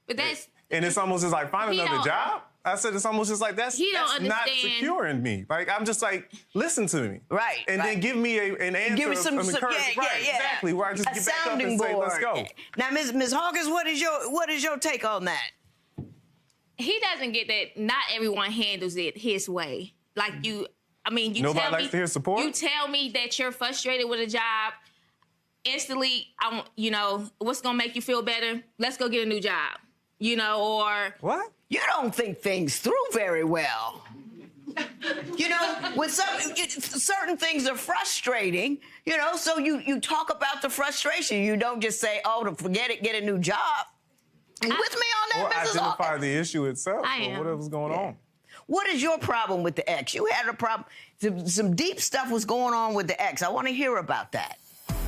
But that's... And it's almost just like, find another job? I said, it's almost just like, that's not securing me. Like, I'm just like, listen to me. Right. And then give me an answer. Give me some encouragement. Right, exactly. Where I just get back up and say, let's go. Now, Ms. Hawkins, what is your take on that? He doesn't get that not everyone handles it his way. Like you Nobody likes to hear support? You tell me that you're frustrated with a job, instantly, what's gonna make you feel better? Let's go get a new job. Or... What? You don't think things through very well. When certain things are frustrating, so you talk about the frustration. You don't just say, oh, forget it, get a new job. You with me on that, or Mrs. identify Hawkins? the issue itself or whatever's going on. What is your problem with the ex? You had a problem. Some deep stuff was going on with the ex. I want to hear about that.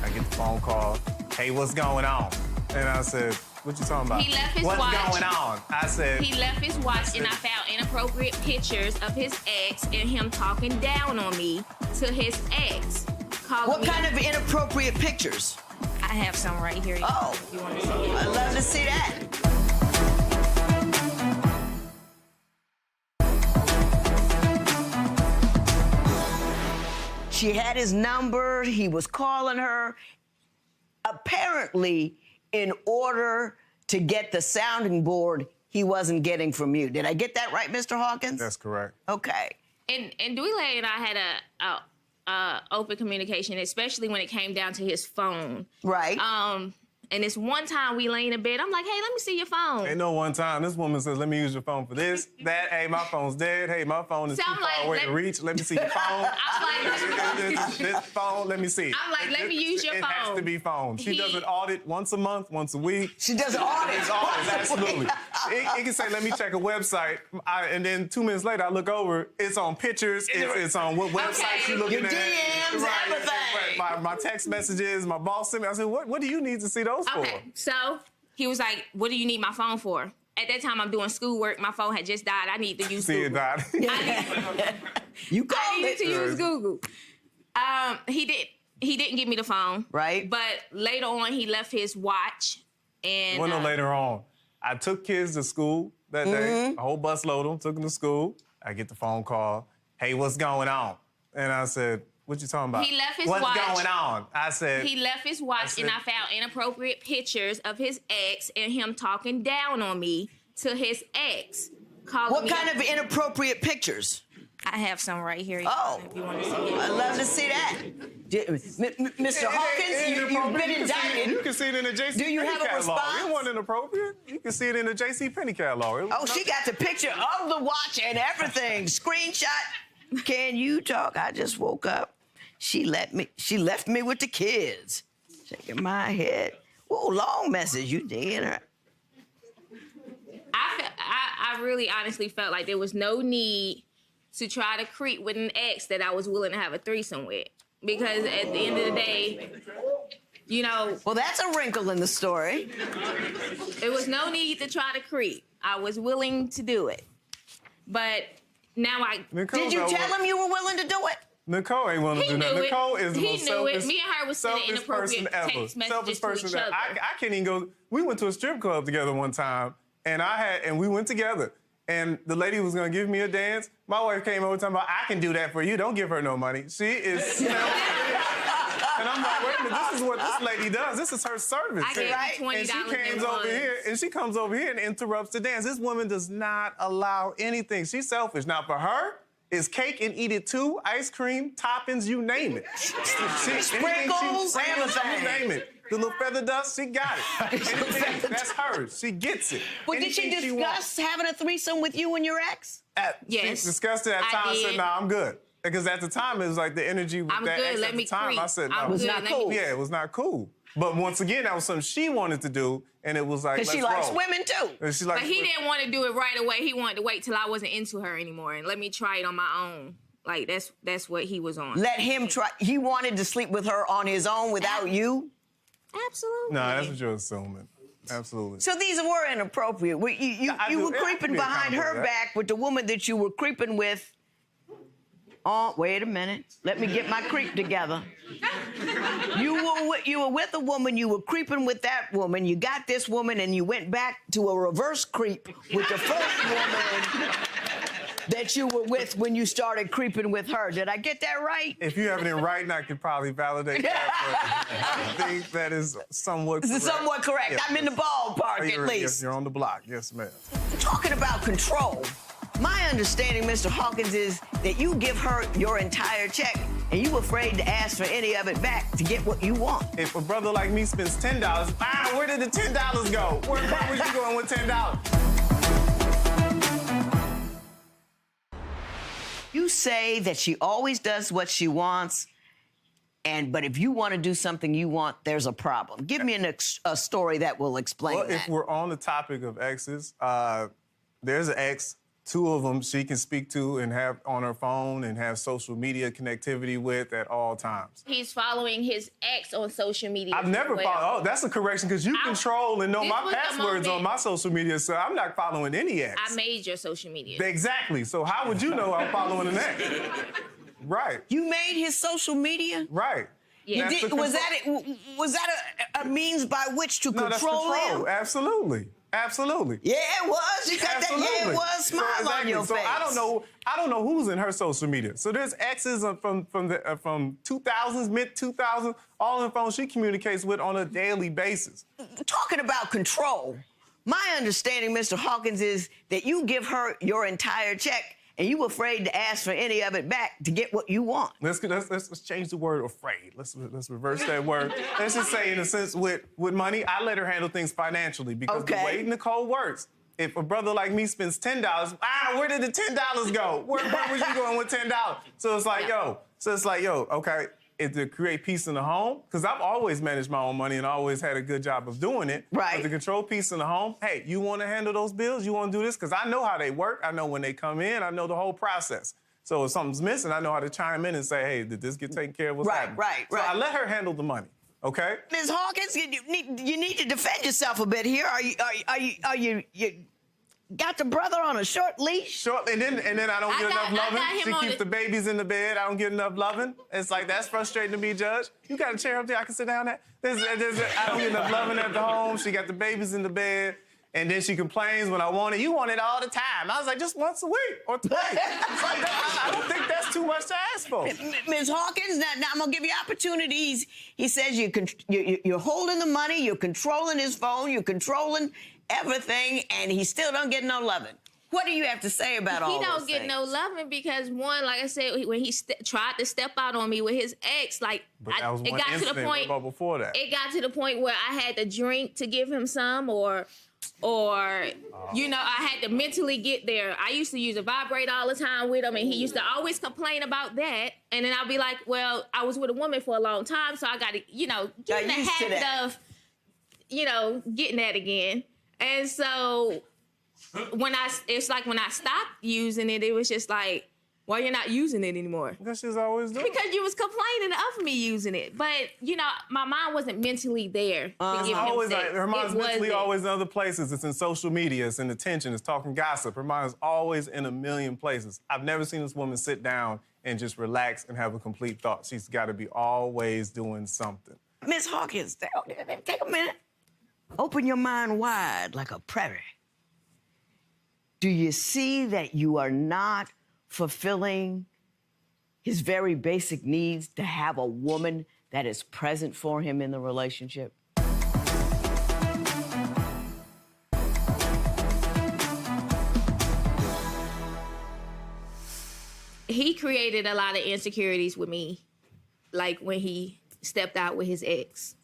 I get the phone call. Hey, what's going on? And I said, what you talking about? He left his what's watch. Going on? I said... He left his watch, and I found inappropriate pictures of his ex and him talking down on me to his ex. What kind of inappropriate pictures? I have some right here. Oh, if you want to see it. I'd love to see that. She had his number. He was calling her. Apparently, in order to get the sounding board he wasn't getting from you. Did I get that right, Mr. Hawkins? That's correct. Okay. And Dwele and I had a open communication, especially when it came down to his phone. Right. And this one time we lay in bed, I'm like, hey, let me see your phone. Ain't no one time. This woman says, let me use your phone for this, that. Hey, my phone's dead. Hey, my phone is too far away to reach. Let me see your phone. I'm like, this phone, let me see. I'm like, let me use your phone. It has to be phone. She does an audit once a month, once a week. She does an audit? It's audits, absolutely. It can say, let me check a website. And then 2 minutes later, I look over, it's on pictures, it's on what website you're looking at. Your DMs, everything. My text messages, my boss sent me. I said, what do you need to see those for? So he was like, what do you need my phone for? At that time, I'm doing schoolwork. My phone had just died. I need to use Google. It died. You called I needed to use Google. He didn't give me the phone. Right. But later on, he left his watch. And Well, no, later on. I took kids to school that day. A whole bus load of them, took them to school. I get the phone call. Hey, what's going on? And I said, what you talking about? He left his what's watch. What's going on? I said... He left his watch, and I found inappropriate pictures of his ex and him talking down on me to his ex. What kind of inappropriate pictures? I have some right here. Oh, if you want to see it. I'd love to see that. Mr. Hawkins, you've been indicted. You can see it in the JC Do you have a response? It wasn't inappropriate. You can see it in the JC Penney catalog. Oh, she got the picture of the watch and everything. Screenshot. Can you talk? I just woke up. She left me with the kids. Shaking my head. Whoa, long message. You did her. I really honestly felt like there was no need to try to creep with an ex that I was willing to have a threesome with. Because at the end of the day, Well, that's a wrinkle in the story. There was no need to try to creep. I was willing to do it. But now Did you tell him you were willing to do it? Nicole ain't willing to do that. Nicole is the most selfish, Me and her was sending inappropriate text messages to each other. I can't even go. We went to a strip club together one time, and we went together. And the lady was gonna give me a dance. My wife came over talking about, I can do that for you. Don't give her no money. She is, And I'm like, wait a minute, this is what this lady does. This is her service. I gave her $20 And she comes over here and interrupts the dance. This woman does not allow anything. She's selfish. Now, for her, is cake and eat it too, ice cream, toppings, you name it. Sprinkles, everything. You name it. The little feather dust, she got it. Anything, that's hers. She gets it. Well, did she discuss having a threesome with you and your ex? Yes. She discussed it at the time. I said, nah, I'm good. Because at the time, it was like the energy with that ex at the time. I said, no. It was not cool. Yeah, it was not cool. But once again, that was something she wanted to do, and it was like, because she likes women too. And she But he didn't want to do it right away. He wanted to wait till I wasn't into her anymore and let me try it on my own. Like, that's what he was on. Let him try. He wanted to sleep with her on his own without you? Absolutely. No, that's what you're assuming. Absolutely. So these were inappropriate. You were creeping behind her back with the woman that you were creeping with. Oh, wait a minute. Let me get my creep together. You were with a woman, you were creeping with that woman, you got this woman, and you went back to a reverse creep with the first woman that you were with when you started creeping with her. Did I get that right? If you have it in writing, I could probably validate that, but I think that is somewhat correct. Somewhat correct. Yeah, I'm in the ballpark, at least. Yes, you're on the block. Yes, ma'am. Talking about control, my understanding, Mr. Hawkins, is that you give her your entire check and you afraid to ask for any of it back to get what you want. If a brother like me spends $10, where did the $10 go? Where was you going with $10? You say that she always does what she wants, but if you want to do something you want, there's a problem. Give me a story that will explain that. If we're on the topic of exes, there's an ex, 2 of them she can speak to and have on her phone and have social media connectivity with at all times. He's following his ex on social media. I've never followed. Oh, that's a correction, because you control and know my passwords on my social media, so I'm not following any ex. I made your social media. Exactly. So how would you know I'm following an ex? Right. You made his social media? Right. Yeah. Was that a means by which to control him? Absolutely. Absolutely. Yeah, it was. You got that. Yeah, it was. Smile on your face. I don't know who's in her social media. So there's exes from 2000s, mid 2000s, all in phones she communicates with on a daily basis. Talking about control, my understanding, Mr. Hawkins, is that you give her your entire check and you afraid to ask for any of it back to get what you want. Let's change the word afraid. Let's reverse that word. Let's just say, in a sense, with money, I let her handle things financially, because the way Nicole works, if a brother like me spends $10, where did the $10 go? Where was you going with $10? So it's like, okay, is to create peace in the home, because I've always managed my own money and always had a good job of doing it. Right. But to control peace in the home, hey, you want to handle those bills? You want to do this? Because I know how they work. I know when they come in. I know the whole process. So if something's missing, I know how to chime in and say, hey, did this get taken care of? What's happening? Right. So I let her handle the money. Okay. Ms. Hawkins, you need to defend yourself a bit here. Are you got the brother on a short leash? And then I don't get enough loving. She keeps the babies in the bed. I don't get enough loving. It's like, that's frustrating to me, Judge. You got a chair up there I can sit down at? I don't get enough loving at the home. She got the babies in the bed. And then she complains when I want it. You want it all the time. I was like, just once a week or twice. It's like, I don't think that's too much to ask for. Ms. Hawkins, now I'm gonna give you opportunities. He says you're holding the money, you're controlling his phone, you're controlling everything, and he still don't get no loving. What do you have to say about all those those things? He don't get no loving because, one, like I said, when he tried to step out on me with his ex, like, it got to the point. About before that. It got to the point where I had to drink to give him some, or you know, I had to mentally get there. I used to use a vibrator all the time with him, and he used to always complain about that. And then I'll be like, well, I was with a woman for a long time, so I got to, you know, get in the habit of, you know, getting that again. And so it's like when I stopped using it, it was just like, why you're not using it anymore? Because she's always doing it. Because you was complaining of me using it. But, you know, my mind wasn't mentally there to give him sex. Her mind's mentally always in other places. It's in social media. It's in attention. It's talking gossip. Her mind's always in a million places. I've never seen this woman sit down and just relax and have a complete thought. She's got to be always doing something. Ms. Hawkins, take a minute. Open your mind wide like a predator. Do you see that you are not fulfilling his very basic needs to have a woman that is present for him in the relationship? he created a lot of insecurities with me, like when he stepped out with his ex.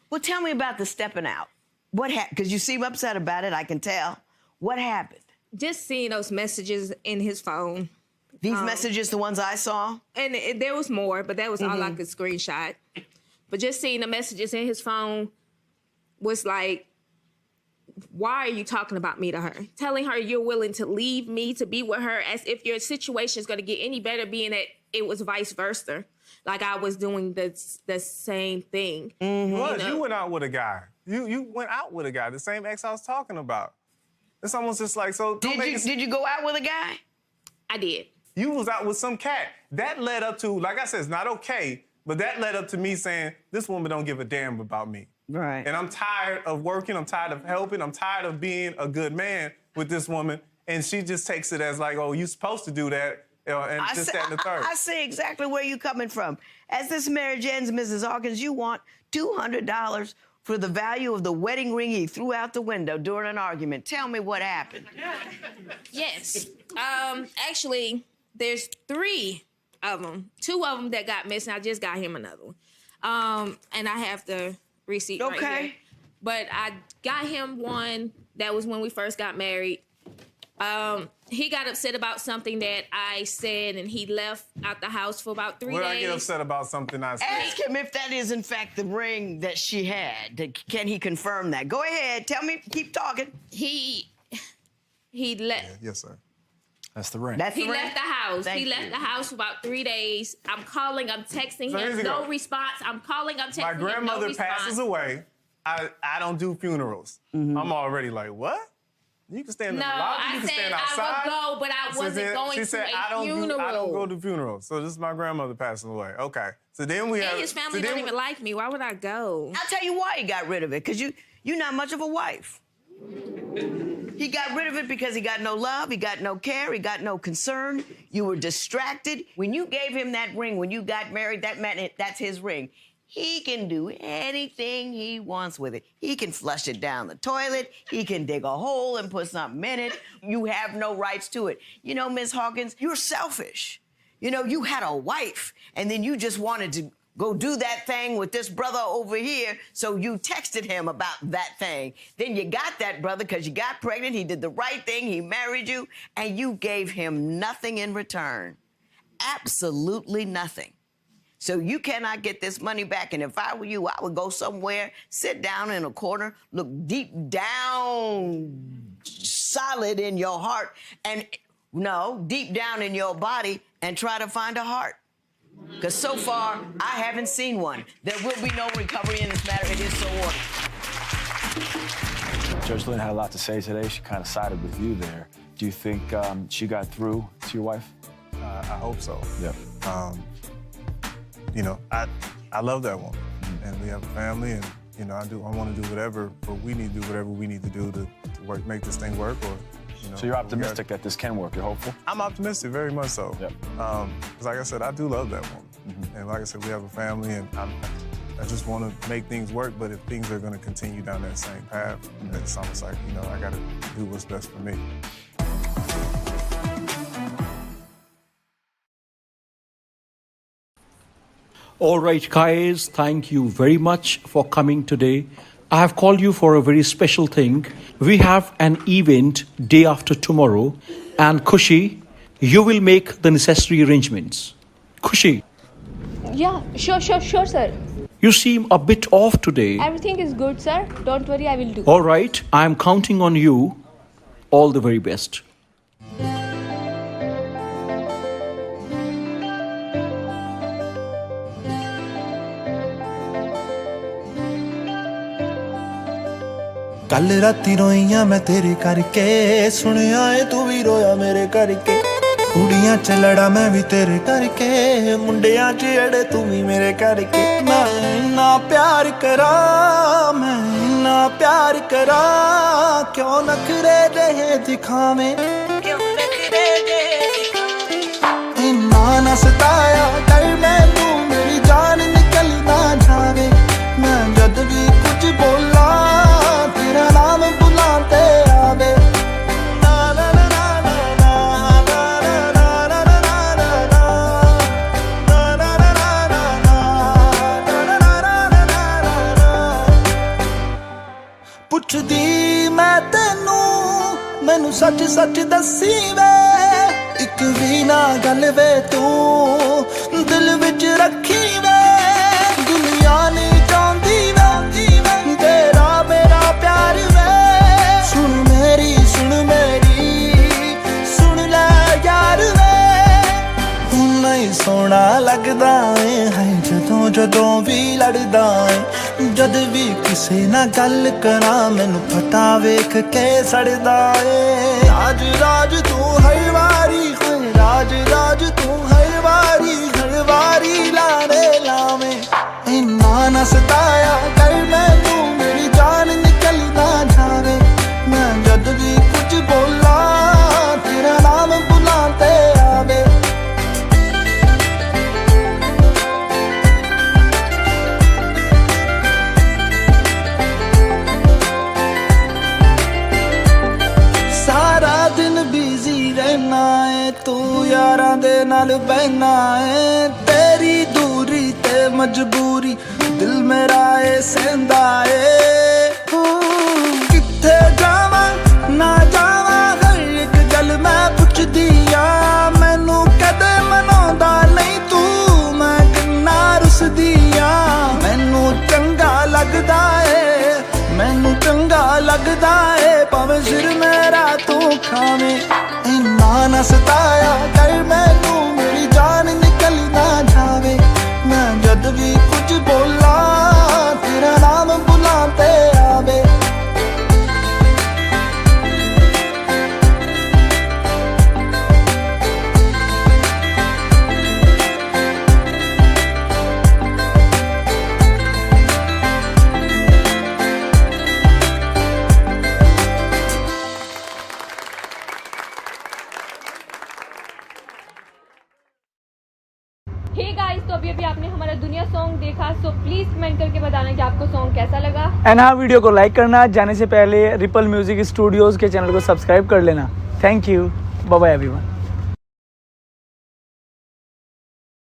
Well, tell me about the stepping out. What happened? Because you seem upset about it, I can tell. What happened? Just seeing those messages in his phone. These messages, the ones I saw? And there was more, but that was all I could screenshot. But just seeing the messages in his phone was like, why are you talking about me to her? Telling her you're willing to leave me to be with her, as if your situation is going to get any better, being that it was vice versa. Like I was doing the same thing. You went out with a guy. You went out with a guy, the same ex I was talking about. It's almost just like, so... Did you go out with a guy? I did. You was out with some cat. That led up to, like I said, it's not okay, but that led up to me saying, this woman don't give a damn about me. Right. And I'm tired of working, I'm tired of helping, I'm tired of being a good man with this woman, and she just takes it as like, oh, you supposed to do that, and just that and the third. I see exactly where you're coming from. As this marriage ends, Mrs. Hawkins, you want $200 for the value of the wedding ring he threw out the window during an argument. Tell me what happened. Yes. Actually, there's 3 of them. 2 of them that got missing. I just got him another one. And I have the receipt right here. But I got him one. That was when we first got married. He got upset about something that I said, and he left out the house for about 3 days. Where I get upset about something I said? Ask him if that is, in fact, the ring that she had. Can he confirm that? Go ahead. Tell me. Keep talking. He left. Yes, sir. That's the ring. He left the house. He left the house for about 3 days. I'm calling, I'm texting him, no response. I'm calling, I'm texting him, no response. My grandmother passes away. I don't do funerals. I'm already like, what? You can stand in the lobby, you can stand outside. I would go, but I wasn't going to a funeral. I don't go to funerals. So this is my grandmother passing away. Okay. So then we have... And his family don't even like me. Why would I go? I'll tell you why he got rid of it. Because you're not much of a wife. He got rid of it because he got no love, he got no care, he got no concern. You were distracted. When you gave him that ring, when you got married, that meant that's his ring. He can do anything he wants with it. He can flush it down the toilet. He can dig a hole and put something in it. You have no rights to it. You know, Ms. Hawkins, you're selfish. You know, you had a wife, and then you just wanted to go do that thing with this brother over here, so you texted him about that thing. Then you got that brother because you got pregnant. He did the right thing. He married you, and you gave him nothing in return. Absolutely nothing. So you cannot get this money back. And if I were you, I would go somewhere, sit down in a corner, look deep down, solid in your heart, and deep down in your body, and try to find a heart. Because so far, I haven't seen one. There will be no recovery in this matter. It is so ordered. Judge Lynn had a lot to say today. She kind of sided with you there. Do you think she got through to your wife? I hope so. Yeah. You know, I love that woman, and we have a family, and I want to do whatever, but we need to do whatever we need to do to make this thing work, or. So you're optimistic that this can work? You're hopeful? I'm optimistic, very much so. Yep. Because like I said, I do love that woman. And like I said, we have a family, and I just want to make things work, but if things are going to continue down that same path, then it's almost like, I got to do what's best for me. All right, guys, thank you very much for coming today. I have called you for a very special thing. We have an event day after tomorrow, and Khushi, you will make the necessary arrangements. Khushi. Yeah, sure, sir. You seem a bit off today. Everything is good, sir. Don't worry, I will do. All right, I am counting on you. All the very best. कल राती रोइया मैं तेरे करके सुनिया है तू भी रोया मेरे करके कुड़ियां च लड़ा मैं भी तेरे करके मुंडियां च अड़े तू भी मेरे करके मैं ना प्यार करा क्यों नखरे रहे दिखावे इन्ना ना सताया कर मैं तू मेरी जान निकल ना जावे मैं जद भी कुछ बोला तेरा नाम बुलाते आवे ना ना ना ना ना ना ना ना ना सच सच दसी वे एक भी ना गल वे तू दिल विच रखी वे दुनिया नहीं चाहती वे तेरा मेरा प्यार वे सुन मेरी सुन ले यार वे नहीं सोना लगदा है जदों जदों भी लड़दा है जद भी किसे ना गल करा मैनू पता वेख के सड़दा है राज राज तू हर वारी राज राज तू हर वारी लाने लावे इन्ना न सताया कर मैं तू मेरी जान निकल ना जावे मैं जद भी कुछ बोला तेरा नाम बुलाते आवे तू यारां दे नाल बहना है तेरी दूरी ते मजबूरी दिल मेरा ए सहंदा है किथे जावा ना जावा हर एक गल मैं पुछदी आ मैनू कदे मनाउंदा नहीं तू मैं किन्ना रुसदी आ मैनू चंगा लगदा है भावें सिर मेरा तू खावे इन्ना न सताया कर मैनू मेरी जान निकल ना जावे मैं जद भी कुछ बोला तेरा नाम बुलाते आवे तो अभी आपने हमारा दुनिया सॉन्ग देखा सो प्लीज कमेंट करके बताना कि आपको सॉन्ग कैसा लगा एंड हाँ वीडियो को लाइक करना जाने से पहले रिपल म्यूजिक स्टूडियोज के चैनल को सब्सक्राइब कर लेना thank you bye bye everyone